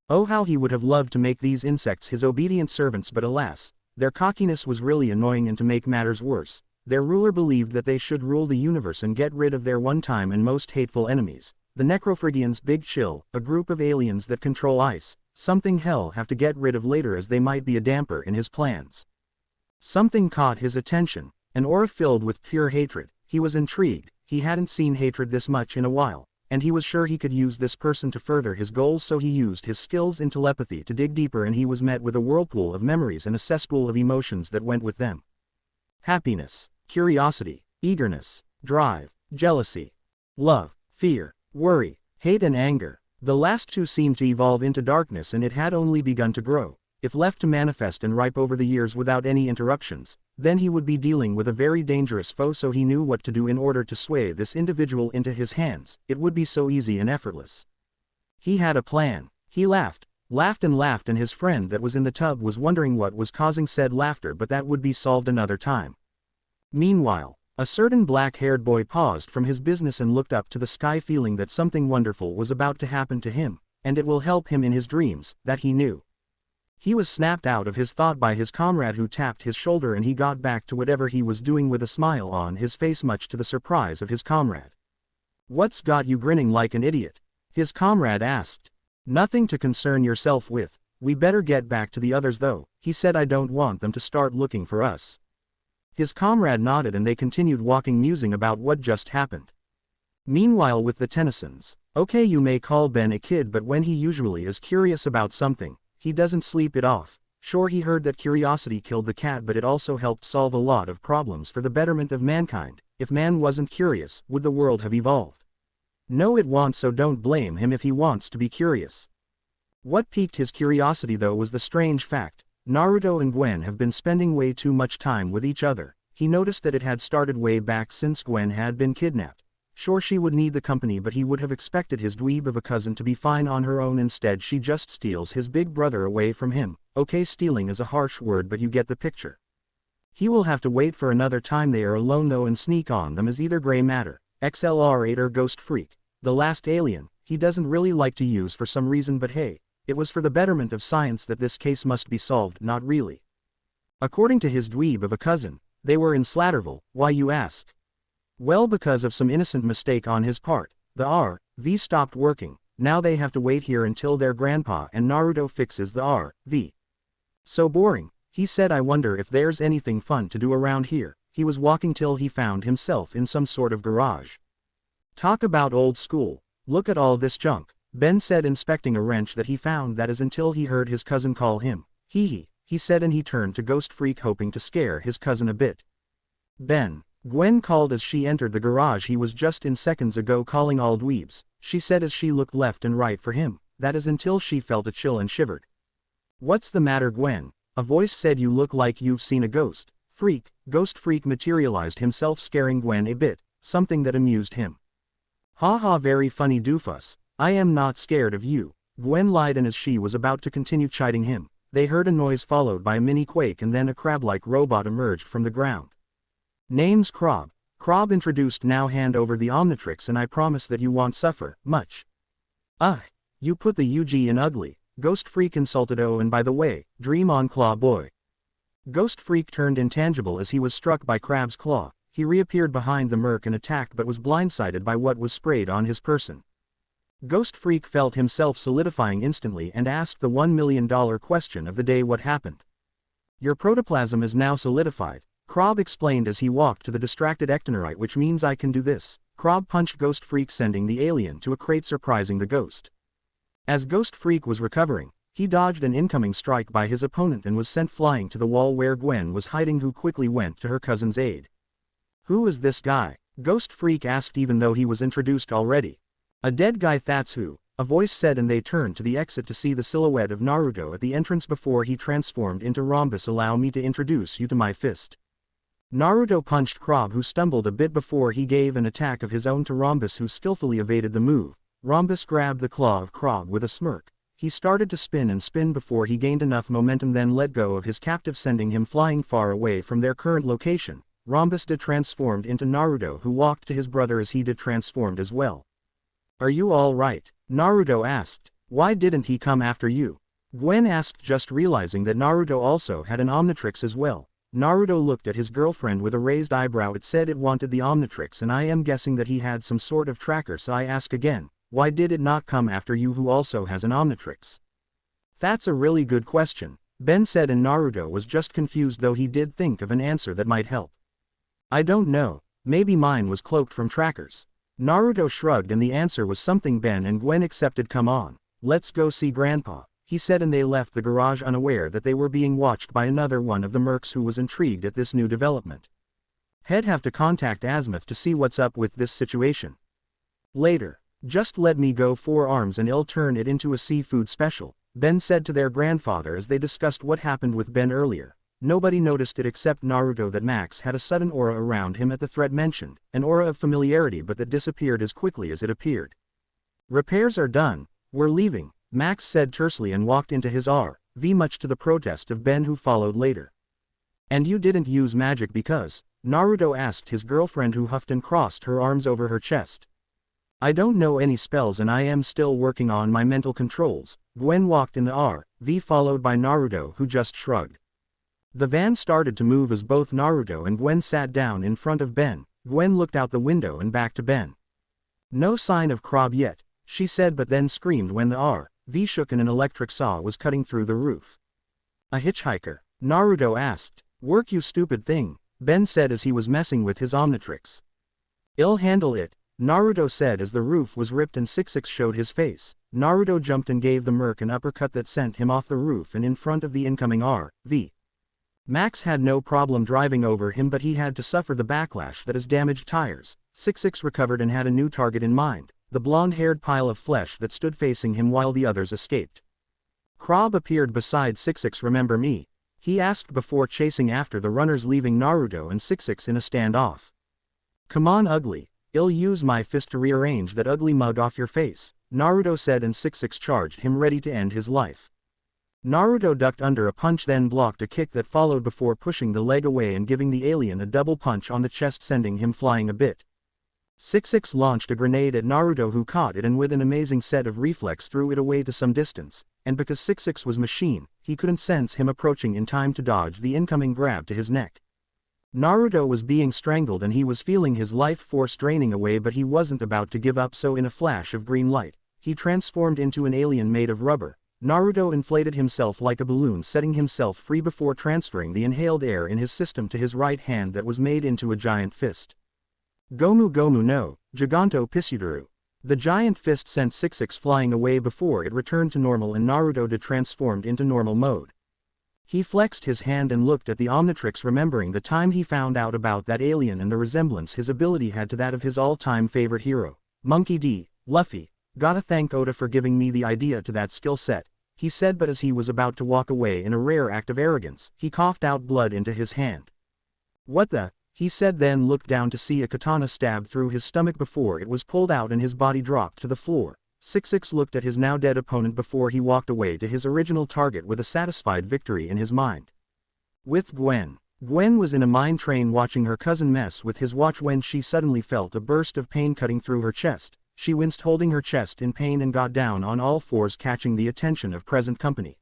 Oh, how he would have loved to make these insects his obedient servants, but alas, their cockiness was really annoying, and to make matters worse, their ruler believed that they should rule the universe and get rid of their one-time and most hateful enemies, the Necrophrygians. Big Chill, a group of aliens that control ice, something he'll have to get rid of later as they might be a damper in his plans. Something caught his attention, an aura filled with pure hatred. He was intrigued, he hadn't seen hatred this much in a while, and he was sure he could use this person to further his goals, so he used his skills in telepathy to dig deeper, and he was met with a whirlpool of memories and a cesspool of emotions that went with them. Happiness, curiosity, eagerness, drive, jealousy, love, fear, worry, hate and anger. The last two seemed to evolve into darkness, and it had only begun to grow. If left to manifest and ripe over the years without any interruptions, then he would be dealing with a very dangerous foe, so he knew what to do in order to sway this individual into his hands. It would be so easy and effortless. He had a plan. He laughed and laughed, and his friend that was in the tub was wondering what was causing said laughter, but that would be solved another time. Meanwhile, a certain black-haired boy paused from his business and looked up to the sky, feeling that something wonderful was about to happen to him, and it will help him in his dreams, that he knew. He was snapped out of his thought by his comrade who tapped his shoulder, and he got back to whatever he was doing with a smile on his face, much to the surprise of his comrade. "What's got you grinning like an idiot?" his comrade asked. "Nothing to concern yourself with. We better get back to the others though," he said. "I don't want them to start looking for us." His comrade nodded and they continued walking, musing about what just happened. Meanwhile with the Tennysons. Okay, you may call Ben a kid, but when he usually is curious about something, he doesn't sleep it off. Sure, he heard that curiosity killed the cat, but it also helped solve a lot of problems for the betterment of mankind. If man wasn't curious, would the world have evolved? No, it won't, so don't blame him if he wants to be curious. What piqued his curiosity though was the strange fact: Naruto and Gwen have been spending way too much time with each other. He noticed that it had started way back since Gwen had been kidnapped. Sure, she would need the company, but he would have expected his dweeb of a cousin to be fine on her own. Instead, she just steals his big brother away from him. Okay, stealing is a harsh word, but you get the picture. He will have to wait for another time they are alone though and sneak on them as either Gray Matter, XLR8 or Ghost Freak. The last alien, he doesn't really like to use for some reason, but hey, it was for the betterment of science that this case must be solved. Not really. According to his dweeb of a cousin, they were in Slatterville. Why, you ask? Well, because of some innocent mistake on his part, the RV stopped working. Now they have to wait here until their grandpa and Naruto fixes the RV. So boring, he said. I wonder if there's anything fun to do around here. He was walking till he found himself in some sort of garage. Talk about old school. Look at all this junk, Ben said, inspecting a wrench that he found. That is until he heard his cousin call him. He said, and he turned to Ghost Freak, hoping to scare his cousin a bit. Ben, Gwen called as she entered the garage. He was just in seconds ago calling all dweebs, she said as she looked left and right for him. That is until she felt a chill and shivered. What's the matter, Gwen? A voice said. You look like you've seen a ghost. Freak. Ghost Freak materialized himself, scaring Gwen a bit, something that amused him. Ha ha, very funny doofus. I am not scared of you. Gwen lied, and as she was about to continue chiding him, they heard a noise followed by a mini quake, and then a crab-like robot emerged from the ground. Name's Krob. Krob introduced. Now hand over the Omnitrix and I promise that you won't suffer much. You put the UG in ugly. Ghost Freak insulted. Oh, and by the way, dream on, Claw Boy. Ghost Freak turned intangible as he was struck by Crab's claw. He reappeared behind the Merc and attacked, but was blindsided by what was sprayed on his person. Ghost Freak felt himself solidifying instantly and asked the $1 million question of the day: what happened? Your protoplasm is now solidified, Krob explained as he walked to the distracted Ectonorite, which means I can do this. Krob punched Ghost Freak, sending the alien to a crate, surprising the ghost. As Ghost Freak was recovering, he dodged an incoming strike by his opponent and was sent flying to the wall where Gwen was hiding, who quickly went to her cousin's aid. Who is this guy? Ghost Freak asked, even though he was introduced already. A dead guy, that's who, a voice said, and they turned to the exit to see the silhouette of Naruto at the entrance before he transformed into Rhombus. Allow me to introduce you to my fist. Naruto punched Krob, who stumbled a bit before he gave an attack of his own to Rhombus, who skillfully evaded the move. Rhombus grabbed the claw of Krob with a smirk. He started to spin and spin before he gained enough momentum, then let go of his captive, sending him flying far away from their current location. Rhombus transformed into Naruto, who walked to his brother as he transformed as well. Are you all right? Naruto asked. Why didn't he come after you? Gwen asked, just realizing that Naruto also had an Omnitrix as well. Naruto looked at his girlfriend with a raised eyebrow. It said it wanted the Omnitrix, and I am guessing that he had some sort of tracker, so I ask again, why did it not come after you, who also has an Omnitrix? That's a really good question, Ben said, and Naruto was just confused, though he did think of an answer that might help. I don't know, maybe mine was cloaked from trackers. Naruto shrugged, and the answer was something Ben and Gwen accepted. Come on, let's go see Grandpa, he said, and they left the garage unaware that they were being watched by another one of the mercs, who was intrigued at this new development. He'd have to contact Azimuth to see what's up with this situation. Later, just let me go 4 arms and I'll turn it into a seafood special, Ben said to their grandfather as they discussed what happened with Ben earlier. Nobody noticed it except Naruto that Max had a sudden aura around him at the threat mentioned, an aura of familiarity, but that disappeared as quickly as it appeared. Repairs are done, we're leaving, Max said tersely and walked into his RV, much to the protest of Ben, who followed later. And you didn't use magic because? Naruto asked his girlfriend, who huffed and crossed her arms over her chest. I don't know any spells and I am still working on my mental controls. Gwen walked in the RV followed by Naruto, who just shrugged. The van started to move as both Naruto and Gwen sat down in front of Ben. Gwen looked out the window and back to Ben. No sign of Krob yet, she said, but then screamed when the RV shook and an electric saw was cutting through the roof. A hitchhiker? Naruto asked. Work, you stupid thing, Ben said as he was messing with his Omnitrix. I'll handle it, Naruto said as the roof was ripped and 66 showed his face. Naruto jumped and gave the merc an uppercut that sent him off the roof and in front of the incoming RV. Max had no problem driving over him, but he had to suffer the backlash that his damaged tires. 66 recovered and had a new target in mind, the blonde-haired pile of flesh that stood facing him while the others escaped. Krob appeared beside 66. Remember me? He asked before chasing after the runners, leaving Naruto and 66 in a standoff. Come on, ugly, I'll use my fist to rearrange that ugly mug off your face, Naruto said, and 66 charged him, ready to end his life. Naruto ducked under a punch, then blocked a kick that followed before pushing the leg away and giving the alien a double punch on the chest, sending him flying a bit. 66 launched a grenade at Naruto, who caught it and with an amazing set of reflex threw it away to some distance, and because 66 was machine, he couldn't sense him approaching in time to dodge the incoming grab to his neck. Naruto was being strangled and he was feeling his life force draining away, but he wasn't about to give up, so in a flash of green light, he transformed into an alien made of rubber. Naruto inflated himself like a balloon, setting himself free before transferring the inhaled air in his system to his right hand that was made into a giant fist. Gomu Gomu no, Giganto Pisuduru. The giant fist sent 66 flying away before it returned to normal and Naruto transformed into normal mode. He flexed his hand and looked at the Omnitrix, remembering the time he found out about that alien and the resemblance his ability had to that of his all-time favorite hero, Monkey D. Luffy. Gotta thank Oda for giving me the idea to that skill set, he said, but as he was about to walk away in a rare act of arrogance, he coughed out blood into his hand. What the? He said, then looked down to see a katana stabbed through his stomach before it was pulled out and his body dropped to the floor. 66 looked at his now dead opponent before he walked away to his original target with a satisfied victory in his mind. With Gwen. Gwen was in a mine train watching her cousin mess with his watch when she suddenly felt a burst of pain cutting through her chest. She winced, holding her chest in pain, and got down on all fours, catching the attention of present company.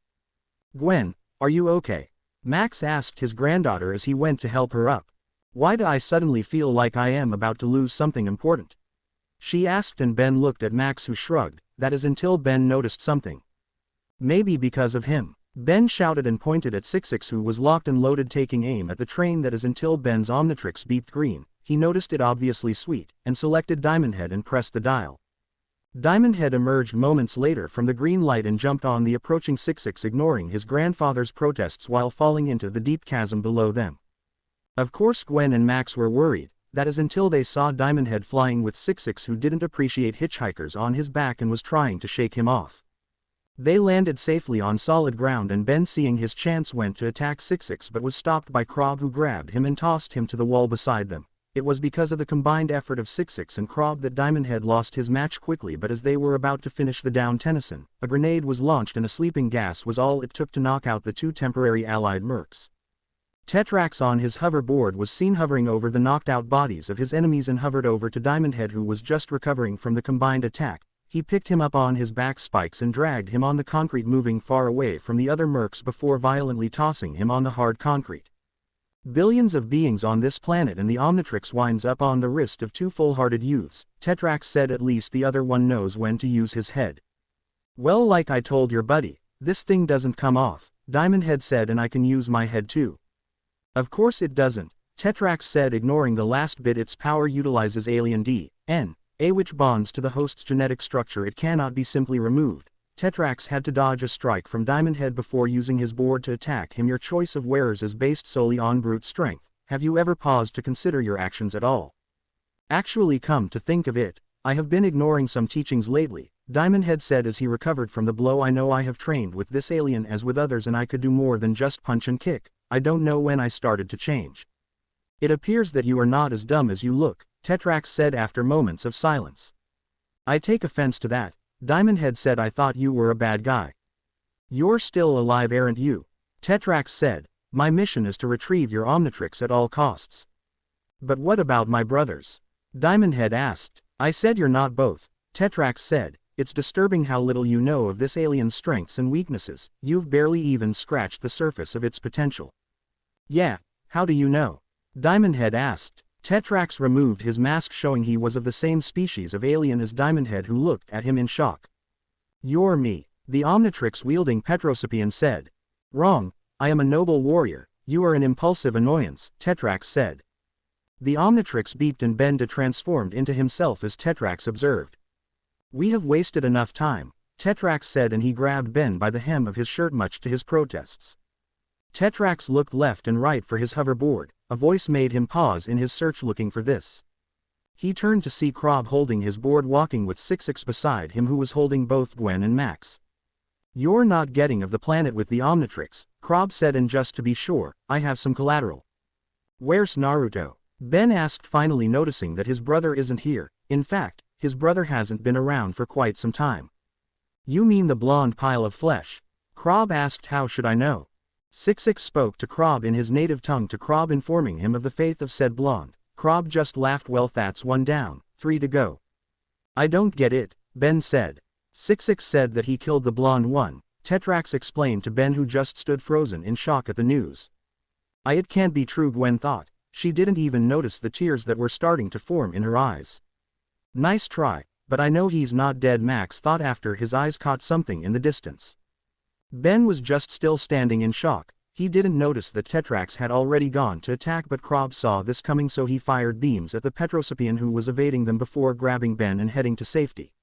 "Gwen, are you okay?" Max asked his granddaughter as he went to help her up. "Why do I suddenly feel like I am about to lose something important?" she asked, and Ben looked at Max, who shrugged. That is until Ben noticed something. "Maybe because of him." Ben shouted and pointed at 66, who was locked and loaded, taking aim at the train. That is until Ben's Omnitrix beeped green. He noticed it, obviously sweet, and selected Diamond Head and pressed the dial. Diamond Head emerged moments later from the green light and jumped on the approaching 66, ignoring his grandfather's protests while falling into the deep chasm below them. Of course Gwen and Max were worried. That is until they saw Diamond Head flying with 66, who didn't appreciate hitchhikers on his back and was trying to shake him off. They landed safely on solid ground, and Ben, seeing his chance, went to attack 66 but was stopped by Krob, who grabbed him and tossed him to the wall beside them. It was because of the combined effort of 66 and Krob that Diamond Head lost his match quickly, but as they were about to finish the down Tennyson, a grenade was launched and a sleeping gas was all it took to knock out the two temporary allied mercs. Tetrax on his hoverboard was seen hovering over the knocked out bodies of his enemies and hovered over to Diamond Head, who was just recovering from the combined attack. He picked him up on his back spikes and dragged him on the concrete, moving far away from the other mercs before violently tossing him on the hard concrete. Billions of beings on this planet, and the Omnitrix winds up on the wrist of two full-hearted youths, Tetrax said. At least the other one knows when to use his head. "Well, like I told your buddy, this thing doesn't come off," Diamond Head said, "and I can use my head too." "Of course it doesn't," Tetrax said, ignoring the last bit. "Its power utilizes alien DNA, which bonds to the host's genetic structure. It cannot be simply removed." Tetrax had to dodge a strike from Diamond Head before using his board to attack him. "Your choice of wearers is based solely on brute strength. Have you ever paused to consider your actions at all? Actually, come to think of it, I have been ignoring some teachings lately," Diamond Head said as he recovered from the blow. "I know I have trained with this alien as with others, and I could do more than just punch and kick. I don't know when I started to change." "It appears that you are not as dumb as you look," Tetrax said after moments of silence. "I take offense to that," Diamond Head said. "I thought you were a bad guy." "You're still alive, aren't you?" Tetrax said. "My mission is to retrieve your Omnitrix at all costs." "But what about my brothers?" Diamond Head asked. "I said you're not both," Tetrax said. "It's disturbing how little you know of this alien's strengths and weaknesses. You've barely even scratched the surface of its potential." "Yeah, how do you know?" Diamond Head asked. Tetrax removed his mask, showing he was of the same species of alien as Diamond Head, who looked at him in shock. "You're me," the Omnitrix-wielding Petrosapian said. "Wrong, I am a noble warrior. You are an impulsive annoyance," Tetrax said. The Omnitrix beeped and Ben transformed into himself as Tetrax observed. "We have wasted enough time," Tetrax said, and he grabbed Ben by the hem of his shirt, much to his protests. Tetrax looked left and right for his hoverboard. A voice made him pause in his search, looking for this. He turned to see Krob holding his board, walking with 66 beside him, who was holding both Gwen and Max. "You're not getting of the planet with the Omnitrix," Krob said, "and just to be sure, I have some collateral." "Where's Naruto?" Ben asked, finally noticing that his brother isn't here. In fact, his brother hasn't been around for quite some time. "You mean the blonde pile of flesh?" Krob asked. "How should I know?" 66 spoke to Krob in his native tongue, to Krob informing him of the faith of said blonde. Krob just laughed. "Well, that's one down, 3 to go." "I don't get it," Ben said. 66 said that he killed the blonde one, Tetrax explained to Ben, who just stood frozen in shock at the news. It can't be true," Gwen thought. She didn't even notice the tears that were starting to form in her eyes. "Nice try, but I know he's not dead," Max thought after his eyes caught something in the distance. Ben was just still standing in shock. He didn't notice that Tetrax had already gone to attack, but Krob saw this coming, so he fired beams at the Petrosapian who was evading them before grabbing Ben and heading to safety.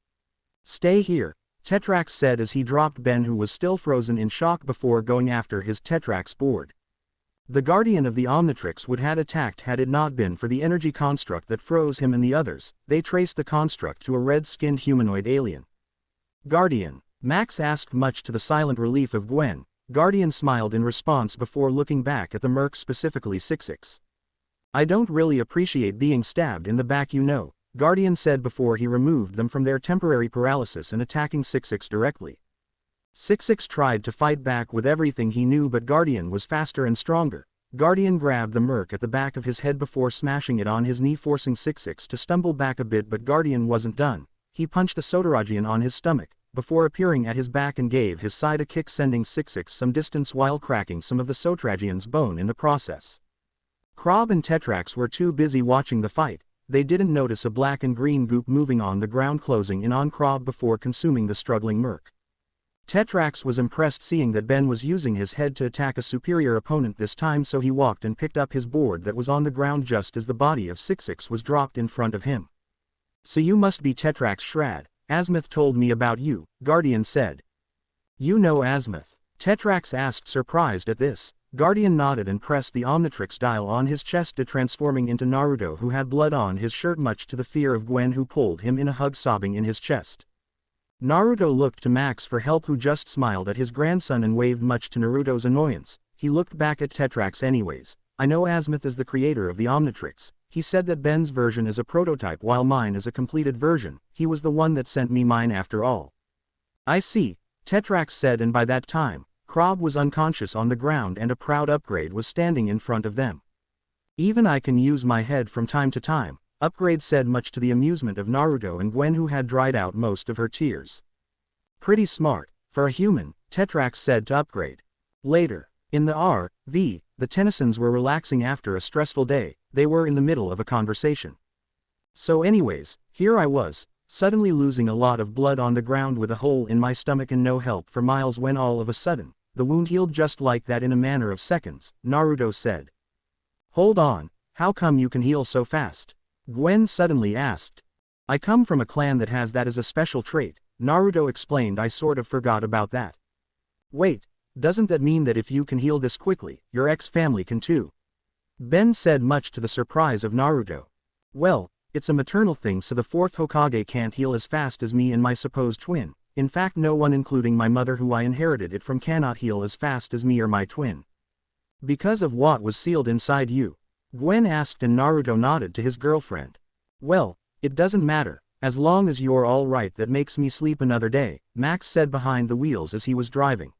"Stay here," Tetrax said as he dropped Ben, who was still frozen in shock, before going after his Tetrax board. The Guardian of the Omnitrix would have attacked had it not been for the energy construct that froze him and the others. They traced the construct to a red-skinned humanoid alien. "Guardian?" Max asked, much to the silent relief of Gwen. Guardian smiled in response before looking back at the merc, specifically 66. "I don't really appreciate being stabbed in the back, you know," Guardian said before he removed them from their temporary paralysis and attacking 66 directly. 66 tried to fight back with everything he knew, but Guardian was faster and stronger. Guardian grabbed the merc at the back of his head before smashing it on his knee, forcing 66 to stumble back a bit, but Guardian wasn't done. He punched the Sotaragian on his stomach, before appearing at his back and gave his side a kick, sending 66 some distance while cracking some of the Sotragian's bone in the process. Krob and Tetrax were too busy watching the fight. They didn't notice a black and green goop moving on the ground, closing in on Krob before consuming the struggling merc. Tetrax was impressed seeing that Ben was using his head to attack a superior opponent this time, so he walked and picked up his board that was on the ground just as the body of 66 was dropped in front of him. "So you must be Tetrax Shred. Azimuth told me about you," Guardian said. "You know Azimuth?" Tetrax asked, surprised at this. Guardian nodded and pressed the Omnitrix dial on his chest, transforming into Naruto, who had blood on his shirt, much to the fear of Gwen, who pulled him in a hug, sobbing in his chest. Naruto looked to Max for help, who just smiled at his grandson and waved, much to Naruto's annoyance. He looked back at Tetrax anyways. "I know Azimuth is the creator of the Omnitrix. He said that Ben's version is a prototype while mine is a completed version. He was the one that sent me mine after all." "I see," Tetrax said, and by that time, Krob was unconscious on the ground and a proud Upgrade was standing in front of them. "Even I can use my head from time to time," Upgrade said, much to the amusement of Naruto and Gwen, who had dried out most of her tears. "Pretty smart, for a human," Tetrax said to Upgrade. Later, in the RV, the Tennysons were relaxing after a stressful day. They were in the middle of a conversation. "So anyways, here I was, suddenly losing a lot of blood on the ground with a hole in my stomach and no help for miles, when all of a sudden, the wound healed just like that in a matter of seconds," Naruto said. "Hold on, how come you can heal so fast?" Gwen suddenly asked. "I come from a clan that has that as a special trait," Naruto explained. "I sort of forgot about that." "Wait, doesn't that mean that if you can heal this quickly, your ex-family can too?" Ben said, much to the surprise of Naruto. "Well, it's a maternal thing, so the fourth Hokage can't heal as fast as me and my supposed twin. In fact, no one, including my mother who I inherited it from, cannot heal as fast as me or my twin." "Because of what was sealed inside you?" Gwen asked, and Naruto nodded to his girlfriend. "Well, it doesn't matter, as long as you're all right. That makes me sleep another day," Max said behind the wheels as he was driving.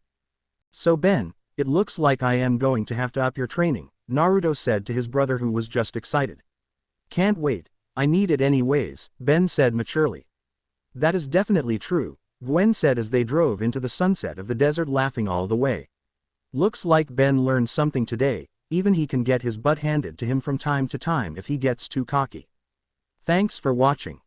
"So Ben, it looks like I am going to have to up your training," Naruto said to his brother, who was just excited. "Can't wait, I need it anyways," Ben said maturely. "That is definitely true," Gwen said as they drove into the sunset of the desert, laughing all the way. "Looks like Ben learned something today. Even he can get his butt handed to him from time to time if he gets too cocky." Thanks for watching.